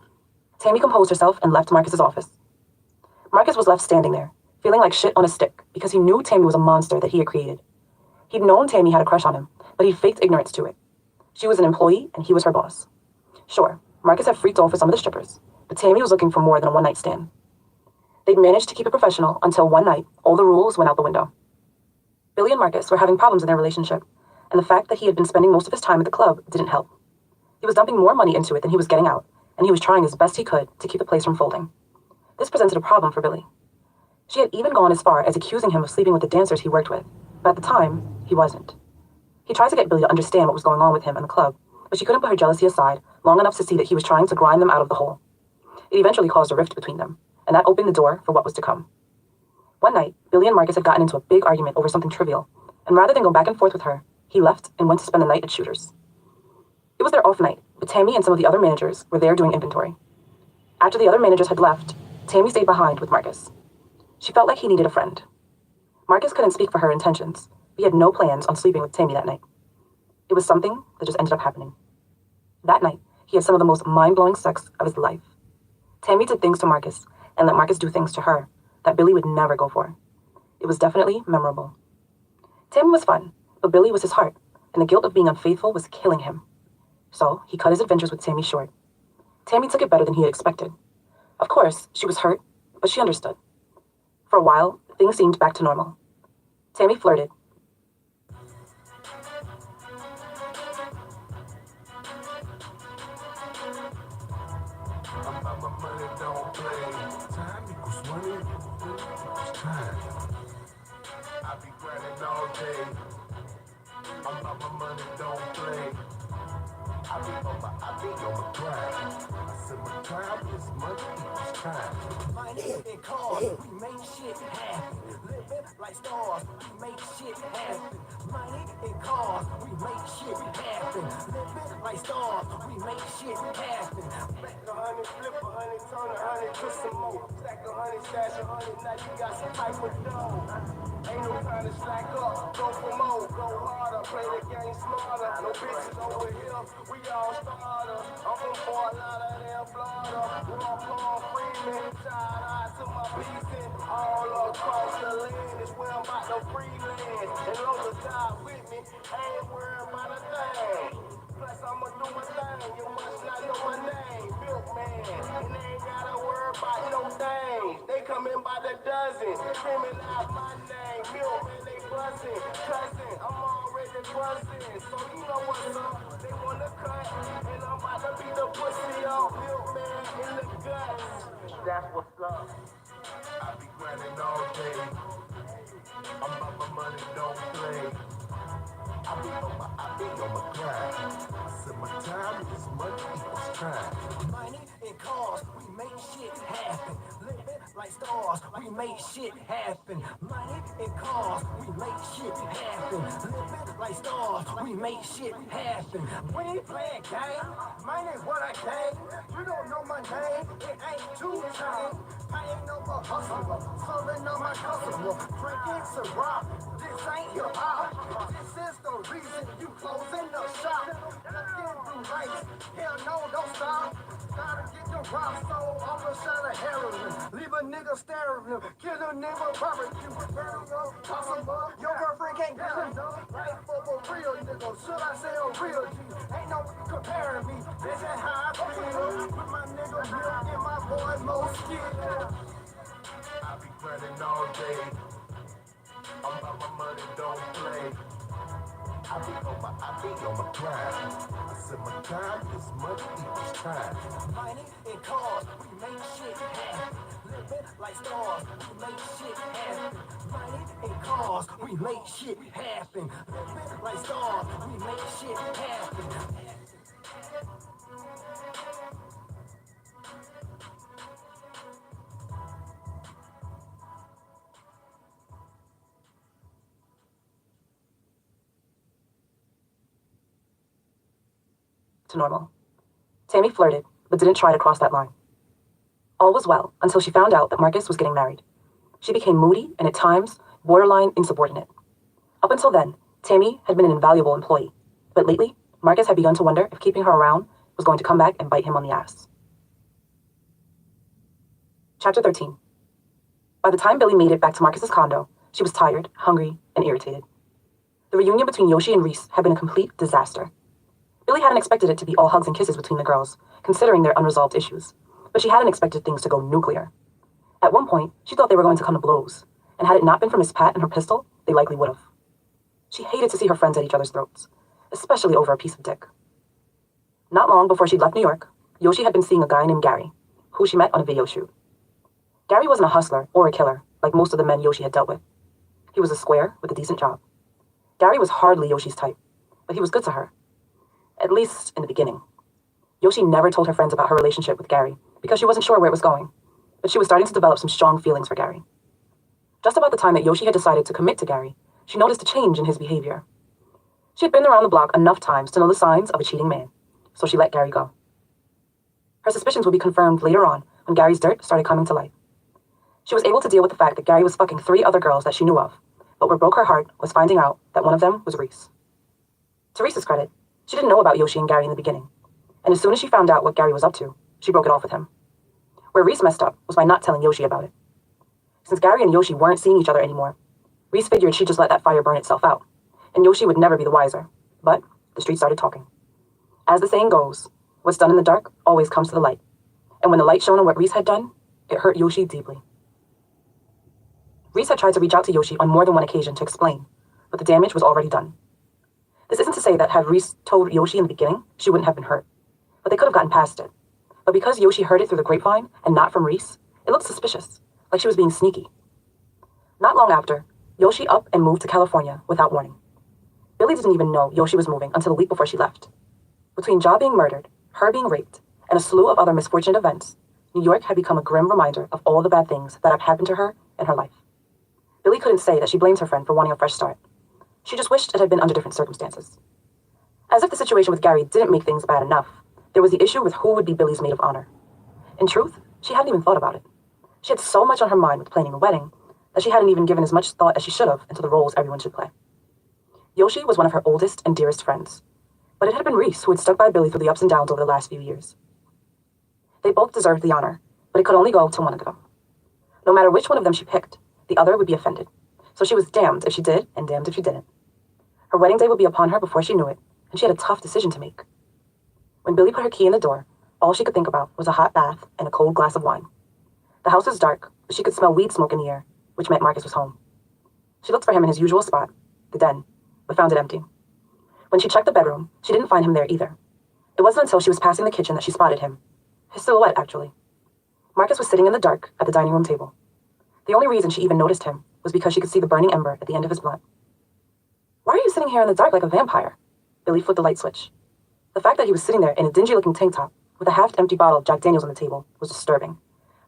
Tammy composed herself and left Marcus's office. Marcus was left standing there, feeling like shit on a stick, because he knew Tammy was a monster that he had created. He'd known Tammy had a crush on him, but he faked ignorance to it. She was an employee, and he was her boss. Sure, Marcus had freaked off with some of the strippers, but Tammy was looking for more than a one-night stand. They'd managed to keep it professional until one night, all the rules went out the window. Billy and Marcus were having problems in their relationship, and the fact that he had been spending most of his time at the club didn't help. He was dumping more money into it than he was getting out, and he was trying as best he could to keep the place from folding. This presented a problem for Billy. She had even gone as far as accusing him of sleeping with the dancers he worked with, but at the time, he wasn't. He tried to get Billy to understand what was going on with him and the club, but she couldn't put her jealousy aside long enough to see that he was trying to grind them out of the hole. It eventually caused a rift between them, and that opened the door for what was to come. One night, Billy and Marcus had gotten into a big argument over something trivial, and rather than go back and forth with her, he left and went to spend the night at Shooter's. It was their off night, but Tammy and some of the other managers were there doing inventory. After the other managers had left, Tammy stayed behind with Marcus. She felt like he needed a friend. Marcus couldn't speak for her intentions. He had no plans on sleeping with Tammy that night. It was something that just ended up happening. That night, he had some of the most mind-blowing sex of his life. Tammy did things to Marcus, and let Marcus do things to her that Billy would never go for. It was definitely memorable. Tammy was fun, but Billy was his heart, and the guilt of being unfaithful was killing him. So he cut his adventures with Tammy short. Tammy took it better than he had expected. Of course, she was hurt, but she understood. For a while, things seemed back to normal. Tammy flirted. I'm about my money, don't play. Time equals money, equals time. I be grinding all day. I'm about my money, don't play. I be on my grind. I said my time is money equals time. Money and cars, we make shit happen. Living like stars, we make shit happen. Money and cars, we make shit happen. Living like stars, we make shit happen. Back 100, flip 100, turn 100 to some more. Stack 100, stash 100, now you got some type of dough. Ain't no time to slack up, go for more, go harder, play the game smarter. No bitches over here, we all starter. I'm from Fort Lauderdale, Florida. Walk on Freeman, shout out to my pieces. All across the land is where I'm about to freelance. And long as God with me, I ain't worried about a thing. Plus I'ma do my thing. You must not know my name, Milkman. And they ain't gotta worry about no things. They come in by the dozen, screaming out my name. Milkman, they buzzing, cousin. I'm already buzzing, so you know what's up. They wanna cut, and I'm about to be the pussy on Milkman in the guts. That's what's up. I be grinding all day. I'm about my money, don't play. I be on my grind. So my time is money equals time. Money and cars, we make shit happen. Living like stars, we make shit happen. Money and cars, we make shit happen. Living like stars, we make shit happen. We ain't playing game, mine is what I came. You don't know my name, it ain't too chain. I ain't no hustler, serving on my customer. Drinking Ciroc, this ain't hip hop. This is the reason you closing the shop. Looking through race, hell no, don't stop. Gotta get the rock soul off a shot of heroin. Leave a nigga staring, kill a nigga barbecue. Burn up, possible, your girlfriend can't get him. Life of a real nigga, should I say a real G? Ain't no comparing me, this is how I feel. With my nigga Milk and my boy Mo Skill. I be grinding all day. I'm about my money, don't play. I be on my grind. I said my time is money equals time. Money and cars, we make shit happen. Living like stars, we make shit happen. Money and cars, we make shit happen. Living like stars, we make shit happen. To normal. Tammy flirted, but didn't try to cross that line. All was well until she found out that Marcus was getting married. She became moody and at times borderline insubordinate. Up until then, Tammy had been an invaluable employee, but lately, Marcus had begun to wonder if keeping her around was going to come back and bite him on the ass. Chapter 13. By the time Billy made it back to Marcus's condo, she was tired, hungry, and irritated. The reunion between Yoshi and Reese had been a complete disaster. Billy hadn't expected it to be all hugs and kisses between the girls, considering their unresolved issues, but she hadn't expected things to go nuclear. At one point, she thought they were going to come to blows, and had it not been for Miss Pat and her pistol, they likely would have. She hated to see her friends at each other's throats, especially over a piece of dick. Not long before she'd left New York, Yoshi had been seeing a guy named Gary, who she met on a video shoot. Gary wasn't a hustler or a killer, like most of the men Yoshi had dealt with. He was a square with a decent job. Gary was hardly Yoshi's type, but he was good to her. At least in the beginning. Yoshi never told her friends about her relationship with Gary because she wasn't sure where it was going, but she was starting to develop some strong feelings for Gary. Just about the time that Yoshi had decided to commit to Gary, she noticed a change in his behavior. She had been around the block enough times to know the signs of a cheating man, so she let Gary go. Her suspicions would be confirmed later on when Gary's dirt started coming to light. She was able to deal with the fact that Gary was fucking 3 other girls that she knew of, but what broke her heart was finding out that one of them was Reese. To Reese's credit, she didn't know about Yoshi and Gary in the beginning, and as soon as she found out what Gary was up to, she broke it off with him. Where Reese messed up was by not telling Yoshi about it. Since Gary and Yoshi weren't seeing each other anymore, Reese figured she'd just let that fire burn itself out, and Yoshi would never be the wiser, but the street started talking. As the saying goes, what's done in the dark always comes to the light, and when the light shone on what Reese had done, it hurt Yoshi deeply. Reese had tried to reach out to Yoshi on more than one occasion to explain, but the damage was already done. This isn't to say that had Reese told Yoshi in the beginning, she wouldn't have been hurt, but they could have gotten past it. But because Yoshi heard it through the grapevine and not from Reese, it looked suspicious, like she was being sneaky. Not long after, Yoshi up and moved to California without warning. Billy didn't even know Yoshi was moving until a week before she left. Between Ja being murdered, her being raped, and a slew of other misfortunate events, New York had become a grim reminder of all the bad things that had happened to her in her life. Billy couldn't say that she blamed her friend for wanting a fresh start. She just wished it had been under different circumstances. As if the situation with Gary didn't make things bad enough, there was the issue with who would be Billy's maid of honor. In truth, she hadn't even thought about it. She had so much on her mind with planning a wedding that she hadn't even given as much thought as she should have into the roles everyone should play. Yoshi was one of her oldest and dearest friends, but it had been Reese who had stuck by Billy through the ups and downs over the last few years. They both deserved the honor, but it could only go to one of them. No matter which one of them she picked, the other would be offended, so she was damned if she did and damned if she didn't. Her wedding day would be upon her before she knew it, and she had a tough decision to make. When Billy put her key in the door, all she could think about was a hot bath and a cold glass of wine. The house was dark, but she could smell weed smoke in the air, which meant Marcus was home. She looked for him in his usual spot, the den, but found it empty. When she checked the bedroom, she didn't find him there either. It wasn't until she was passing the kitchen that she spotted him. His silhouette, actually. Marcus was sitting in the dark at the dining room table. The only reason she even noticed him was because she could see the burning ember at the end of his blunt. "Why are you sitting here in the dark like a vampire?" Billy flipped the light switch. The fact that he was sitting there in a dingy-looking tank top with a half-empty bottle of Jack Daniels on the table was disturbing,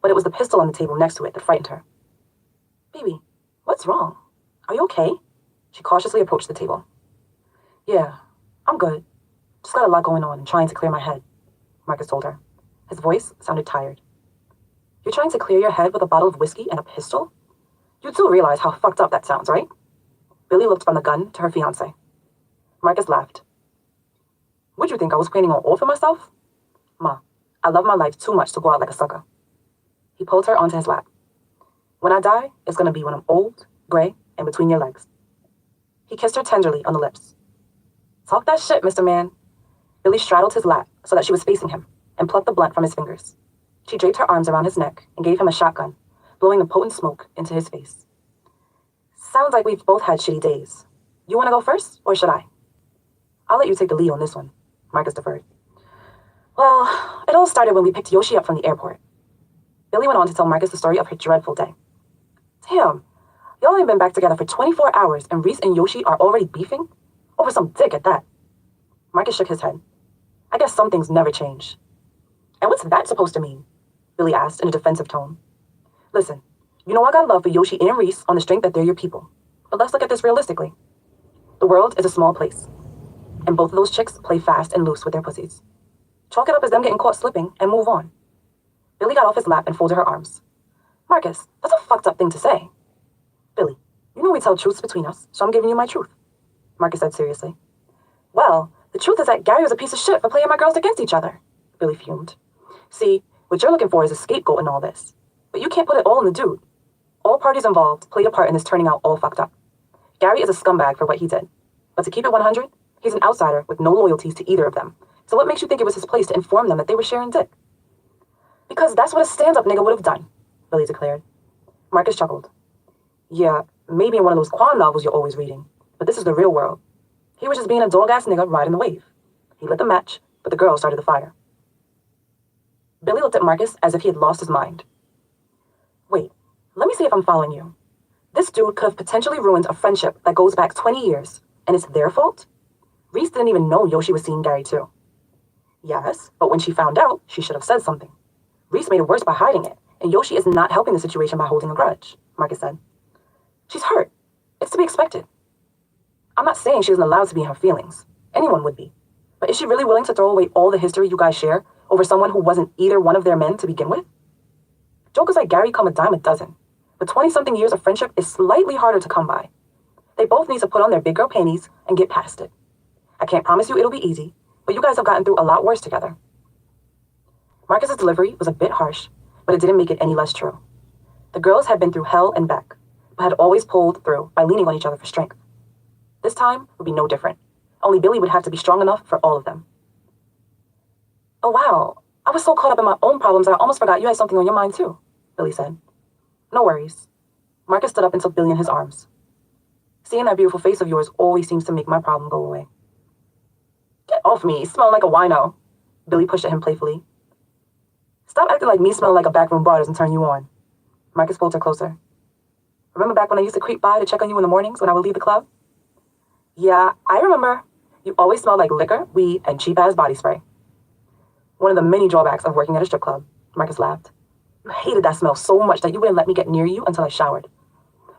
but it was the pistol on the table next to it that frightened her. "Baby, what's wrong? Are you okay?" She cautiously approached the table. "Yeah, I'm good. Just got a lot going on and trying to clear my head," Marcus told her. His voice sounded tired. "You're trying to clear your head with a bottle of whiskey and a pistol? You do realize how fucked up that sounds, right?" Billy looked from the gun to her fiancé. Marcus laughed. "Would you think I was planning on offing myself? Ma, I love my life too much to go out like a sucker." He pulled her onto his lap. "When I die, it's going to be when I'm old, gray, and between your legs." He kissed her tenderly on the lips. "Talk that shit, Mr. Man." Billy straddled his lap so that she was facing him and plucked the blunt from his fingers. She draped her arms around his neck and gave him a shotgun, blowing the potent smoke into his face. "Sounds like we've both had shitty days. You want to go first, or should I?" "I'll let you take the lead on this one," Marcus deferred. "Well, it all started when we picked Yoshi up from the airport." Billy went on to tell Marcus the story of her dreadful day. "Damn, y'all ain't been back together for 24 hours and Reese and Yoshi are already beefing? Over some dick at that." Marcus shook his head. "I guess some things never change." "And what's that supposed to mean?" Billy asked in a defensive tone. "Listen, you know I got love for Yoshi and Reese on the strength that they're your people. But let's look at this realistically. The world is a small place, and both of those chicks play fast and loose with their pussies. Chalk it up as them getting caught slipping and move on." Billy got off his lap and folded her arms. "Marcus, that's a fucked up thing to say." "Billy, you know we tell truths between us, so I'm giving you my truth," Marcus said seriously. "Well, the truth is that Gary was a piece of shit for playing my girls against each other," Billy fumed. "See, what you're looking for is a scapegoat in all this. But you can't put it all on the dude. All parties involved played a part in this turning out all fucked up. Gary is a scumbag for what he did. But to keep it 100, he's an outsider with no loyalties to either of them. So what makes you think it was his place to inform them that they were sharing dick?" "Because that's what a stand-up nigga would have done," Billy declared. Marcus chuckled. "Yeah, maybe in one of those Quan novels you're always reading. But this is the real world. He was just being a dog-ass nigga riding the wave. He lit the match, but the girl started the fire." Billy looked at Marcus as if he had lost his mind. "Wait, let me see if I'm following you. This dude could have potentially ruined a friendship that goes back 20 years, and it's their fault? Reese didn't even know Yoshi was seeing Gary too." "Yes, but when she found out, she should have said something. Reese made it worse by hiding it, and Yoshi is not helping the situation by holding a grudge," Marcus said. "She's hurt. It's to be expected. I'm not saying she isn't allowed to be in her feelings. Anyone would be. But is she really willing to throw away all the history you guys share over someone who wasn't either one of their men to begin with? Jokers like Gary come a dime a dozen, but 20-something years of friendship is slightly harder to come by. They both need to put on their big girl panties and get past it. I can't promise you it'll be easy, but you guys have gotten through a lot worse together." Marcus's delivery was a bit harsh, but it didn't make it any less true. The girls had been through hell and back, but had always pulled through by leaning on each other for strength. This time would be no different. Only Billy would have to be strong enough for all of them. "Oh wow, I was so caught up in my own problems that I almost forgot you had something on your mind too," Billy said. "No worries." Marcus stood up and took Billy in his arms. "Seeing that beautiful face of yours always seems to make my problem go away." "Get off me, you smell like a wino," Billy pushed at him playfully. "Stop acting like me smelling like a backroom bar doesn't turn you on." Marcus pulled her closer. "Remember back when I used to creep by to check on you in the mornings when I would leave the club?" "Yeah, I remember. You always smelled like liquor, weed, and cheap-ass body spray." "One of the many drawbacks of working at a strip club," Marcus laughed. "You hated that smell so much that you wouldn't let me get near you until I showered.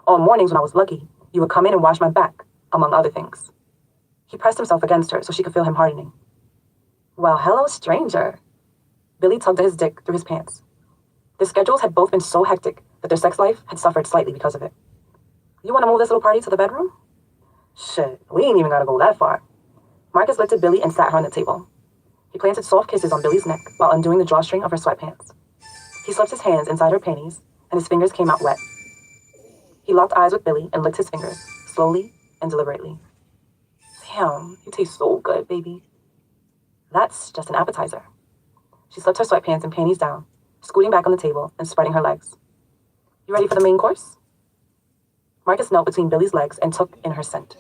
On mornings when I was lucky, you would come in and wash my back, among other things." He pressed himself against her so she could feel him hardening. "Well, hello, stranger." Billy tugged at his dick through his pants. Their schedules had both been so hectic that their sex life had suffered slightly because of it. "You want to move this little party to the bedroom?" "Shit, we ain't even gotta go that far." Marcus lifted Billy and sat her on the table. He planted soft kisses on Billy's neck while undoing the drawstring of her sweatpants. He slipped his hands inside her panties, and his fingers came out wet. He locked eyes with Billy and licked his fingers, slowly and deliberately. "Damn, you taste so good, baby." That's just an appetizer. She slipped her sweatpants and panties down, scooting back on the table and spreading her legs. You ready for the main course? Marcus knelt between Billy's legs and took in her scent.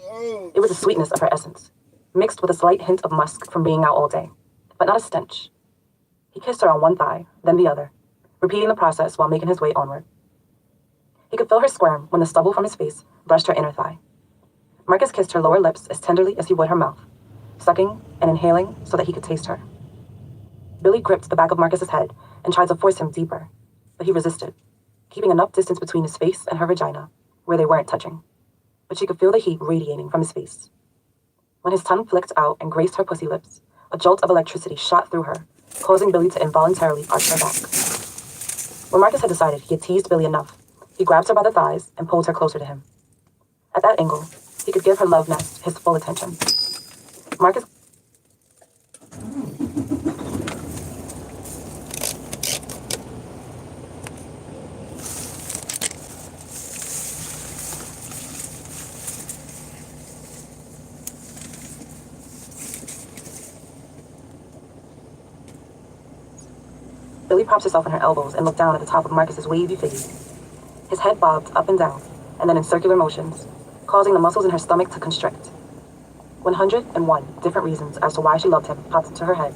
It was the sweetness of her essence, mixed with a slight hint of musk from being out all day, but not a stench. He kissed her on one thigh, then the other, repeating the process while making his way onward. He could feel her squirm when the stubble from his face brushed her inner thigh. Marcus kissed her lower lips as tenderly as he would her mouth, sucking and inhaling so that he could taste her. Billy gripped the back of Marcus's head and tried to force him deeper, but he resisted, keeping enough distance between his face and her vagina, where they weren't touching. But she could feel the heat radiating from his face. When his tongue flicked out and grazed her pussy lips, a jolt of electricity shot through her, causing Billy to involuntarily arch her back. When Marcus had decided he had teased Billy enough, he grabbed her by the thighs and pulled her closer to him. At that angle, he could give her love nest his full attention. Marcus Billy propped herself on her elbows and looked down at the top of Marcus's wavy face. His head bobbed up and down, and then in circular motions, causing the muscles in her stomach to constrict. 101 different reasons as to why she loved him popped into her head.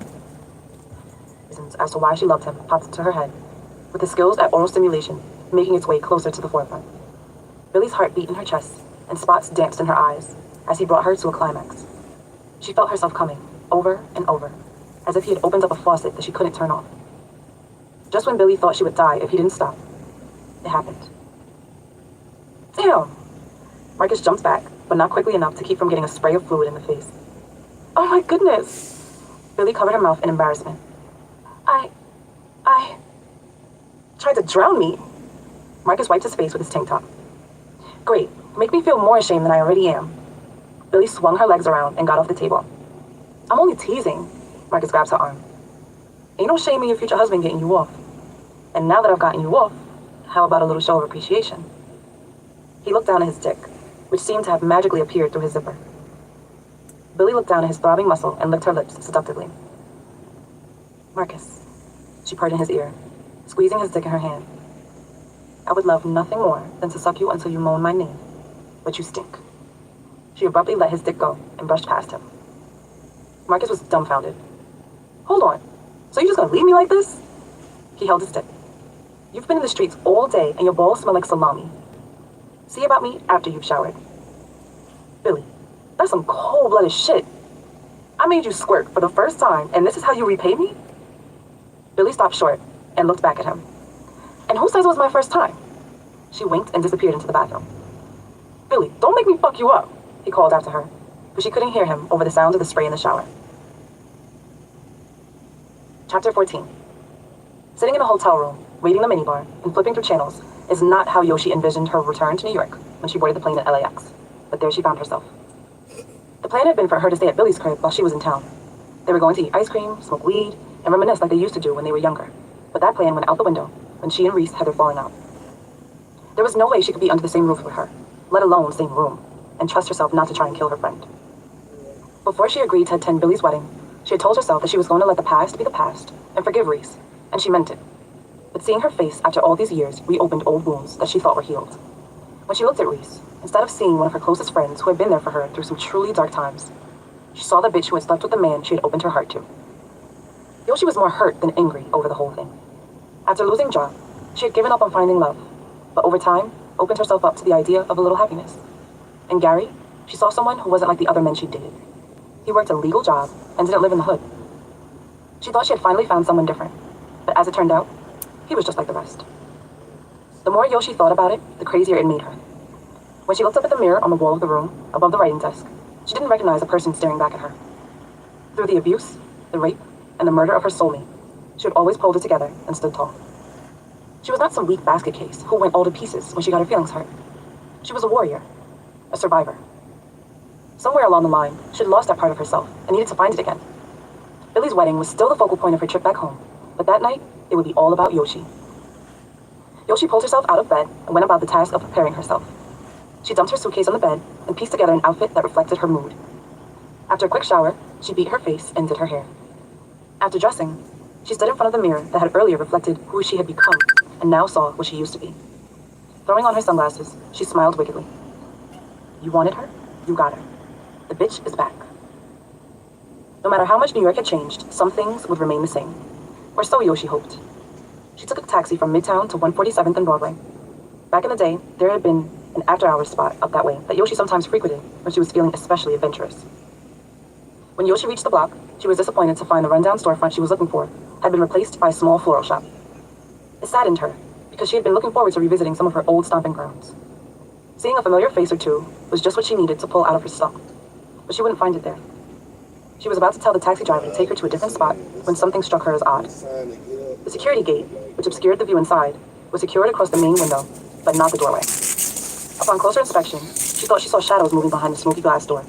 With his skills at oral stimulation making its way closer to the forefront. Billy's heart beat in her chest, and spots danced in her eyes as he brought her to a climax. She felt herself coming, over and over, as if he had opened up a faucet that she couldn't turn off. Just when Billy thought she would die if he didn't stop, it happened. Damn! Marcus jumped back, but not quickly enough to keep from getting a spray of fluid in the face. Oh my goodness! Billy covered her mouth in embarrassment. I tried to drown me. Marcus wiped his face with his tank top. Great, make me feel more ashamed than I already am. Billy swung her legs around and got off the table. I'm only teasing. Marcus grabs her arm. Ain't no shame in your future husband getting you off. And now that I've gotten you off, how about a little show of appreciation? He looked down at his dick, which seemed to have magically appeared through his zipper. Billy looked down at his throbbing muscle and licked her lips seductively. Marcus, she purred in his ear, squeezing his dick in her hand. I would love nothing more than to suck you until you moan my name, but you stink. She abruptly let his dick go and brushed past him. Marcus was dumbfounded. Hold on, so you just gonna leave me like this? He held his dick. You've been in the streets all day and your balls smell like salami. See about me after you've showered. Billy, that's some cold-blooded shit. I made you squirt for the first time, and this is how you repay me? Billy stopped short and looked back at him. And who says it was my first time? She winked and disappeared into the bathroom. Billy, don't make me fuck you up, he called after her, but she couldn't hear him over the sound of the spray in the shower. Chapter 14. Sitting in a hotel room, waiting the minibar, and flipping through channels is not how Yoshi envisioned her return to New York when she boarded the plane at LAX, but there she found herself. The plan had been for her to stay at Billy's crib while she was in town. They were going to eat ice cream, smoke weed, and reminisce like they used to do when they were younger, but that plan went out the window when she and Reese had their falling out. There was no way she could be under the same roof with her, let alone the same room, and trust herself not to try and kill her friend. Before she agreed to attend Billy's wedding, she had told herself that she was going to let the past be the past and forgive Reese, and she meant it. But seeing her face after all these years reopened old wounds that she thought were healed. When she looked at Reese, instead of seeing one of her closest friends who had been there for her through some truly dark times, she saw the bitch who had slept with the man she had opened her heart to. Yoshi was more hurt than angry over the whole thing. After losing Ja, she had given up on finding love, but over time, opened herself up to the idea of a little happiness. In Gary, she saw someone who wasn't like the other men she'd dated. He worked a legal job and didn't live in the hood. She thought she had finally found someone different, but as it turned out, he was just like the rest. The more Yoshi thought about it, the crazier it made her. When she looked up at the mirror on the wall of the room, above the writing desk, she didn't recognize a person staring back at her. Through the abuse, the rape, and the murder of her soulmate, she had always pulled it together and stood tall. She was not some weak basket case who went all to pieces when she got her feelings hurt. She was a warrior, a survivor. Somewhere along the line, she had lost that part of herself and needed to find it again. Billy's wedding was still the focal point of her trip back home, but that night, it would be all about Yoshi. Yoshi pulled herself out of bed and went about the task of preparing herself. She dumped her suitcase on the bed and pieced together an outfit that reflected her mood. After a quick shower, she beat her face and did her hair. After dressing, she stood in front of the mirror that had earlier reflected who she had become and now saw what she used to be. Throwing on her sunglasses, she smiled wickedly. You wanted her? You got her. The bitch is back. No matter how much New York had changed, some things would remain the same. Or so Yoshi hoped. She took a taxi from Midtown to 147th and Broadway. Back in the day, there had been an after-hours spot up that way that Yoshi sometimes frequented when she was feeling especially adventurous. When Yoshi reached the block, she was disappointed to find the rundown storefront she was looking for had been replaced by a small floral shop. It saddened her, because she had been looking forward to revisiting some of her old stomping grounds. Seeing a familiar face or two was just what she needed to pull out of her slump, but she wouldn't find it there. She was about to tell the taxi driver to take her to a different spot when something struck her as odd. The security gate, which obscured the view inside, was secured across the main window, but not the doorway. Upon closer inspection, she thought she saw shadows moving behind the smoky glass door.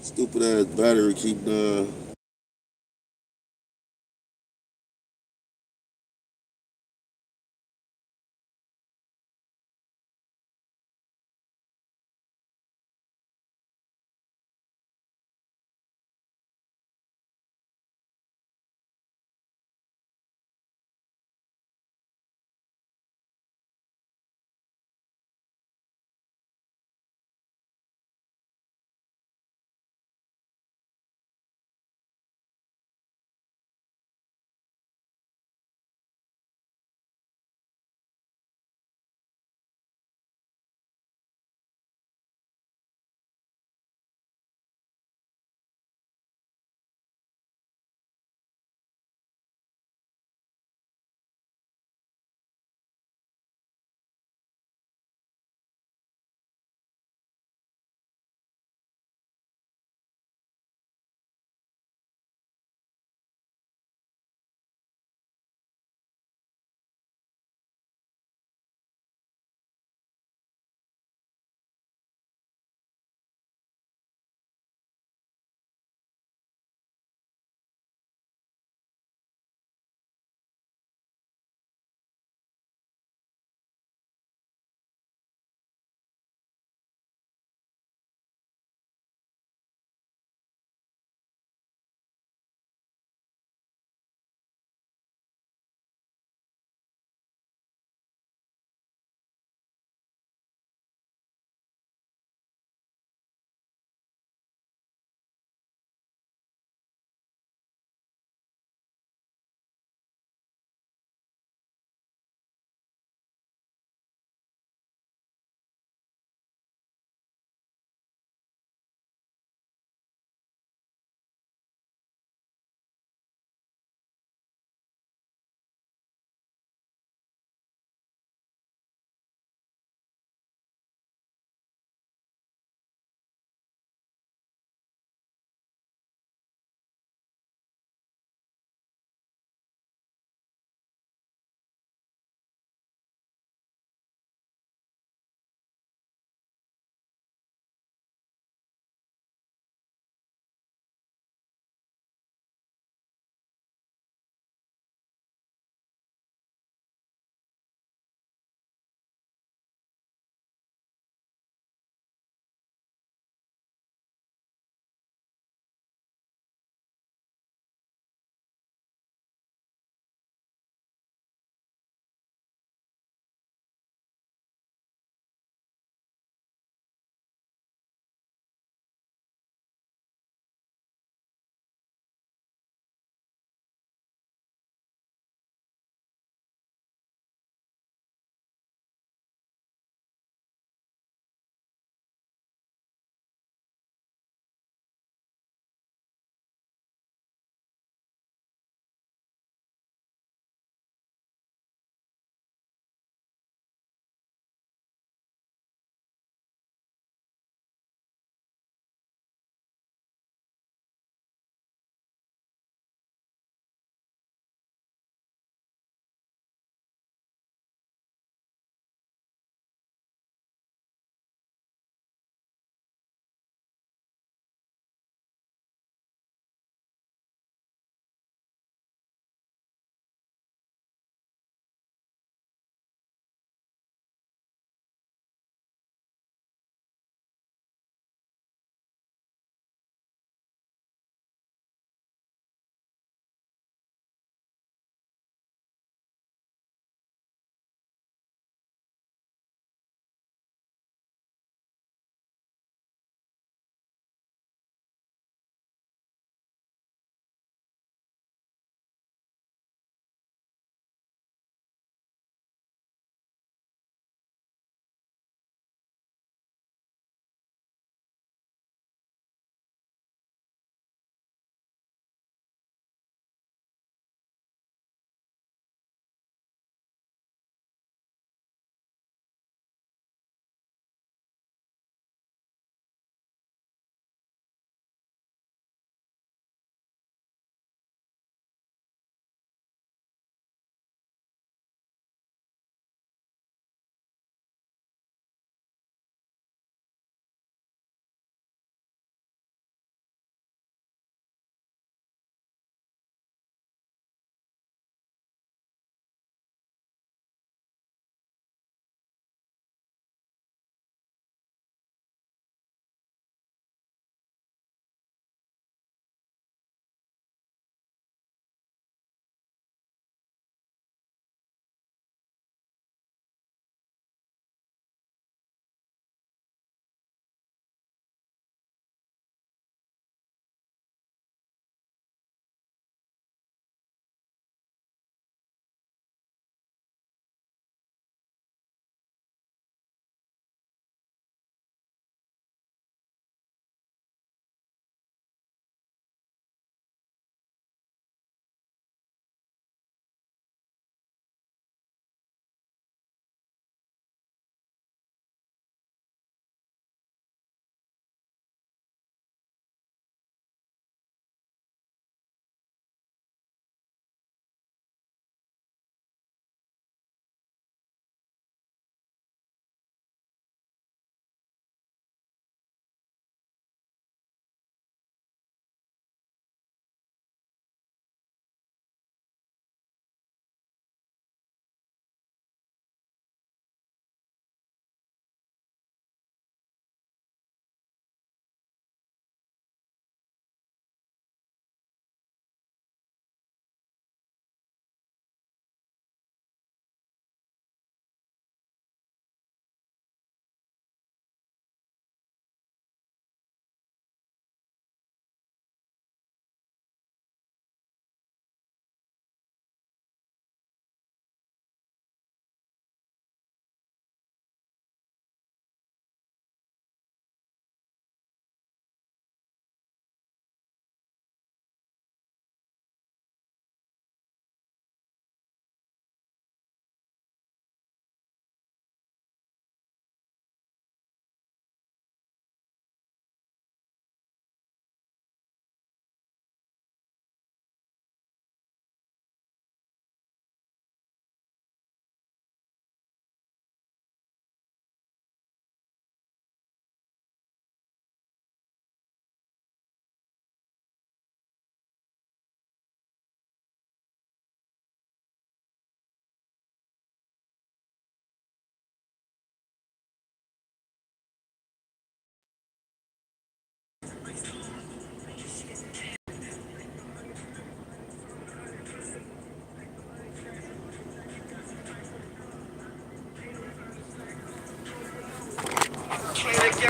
Stupid ass battery keep dying.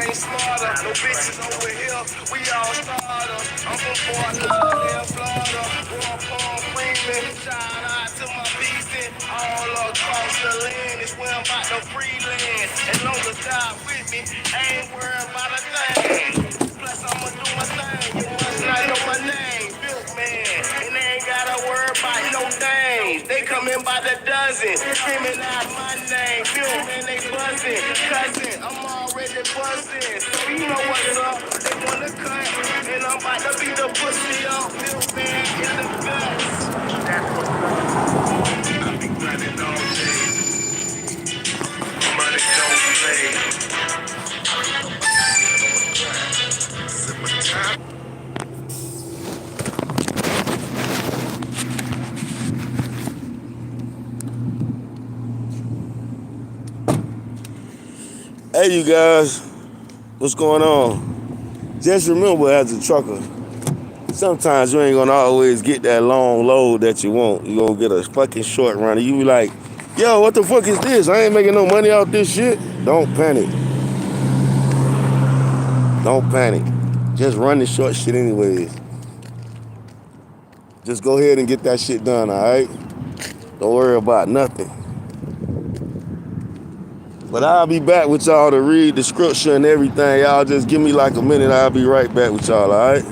ain't smarter. No bitches over here, we all starters. I'm from Fort Lauderdale, Florida. War Palm Freeman. Shout out to my beastin' all across the land. It's where I'm about to freelance. As long as God with me, I ain't worried about a thing. Plus I'ma do my thing. You must not know my name, Built Man, and they ain't gotta worry about no things. They come in by the dozen, screaming out my name. Built Man, they buzzing, cousin. I'm already buzzing, so you know what's up. They wanna cut, and I'm about to beat the pussy up. Built Man in the guts. That's what's up. I be grinding all day. Money don't play. Hey, you guys, what's going on? Just remember, as a trucker, sometimes you ain't gonna always get that long load that you want. You gonna get a fucking short run. You be like, yo, what the fuck is this? I ain't making no money off this shit. Don't panic. Don't panic. Just run the short shit anyways. Just go ahead and get that shit done, all right? Don't worry about nothing. But I'll be back with y'all to read the scripture and everything. Y'all just give me like a minute. I'll be right back with y'all, all right?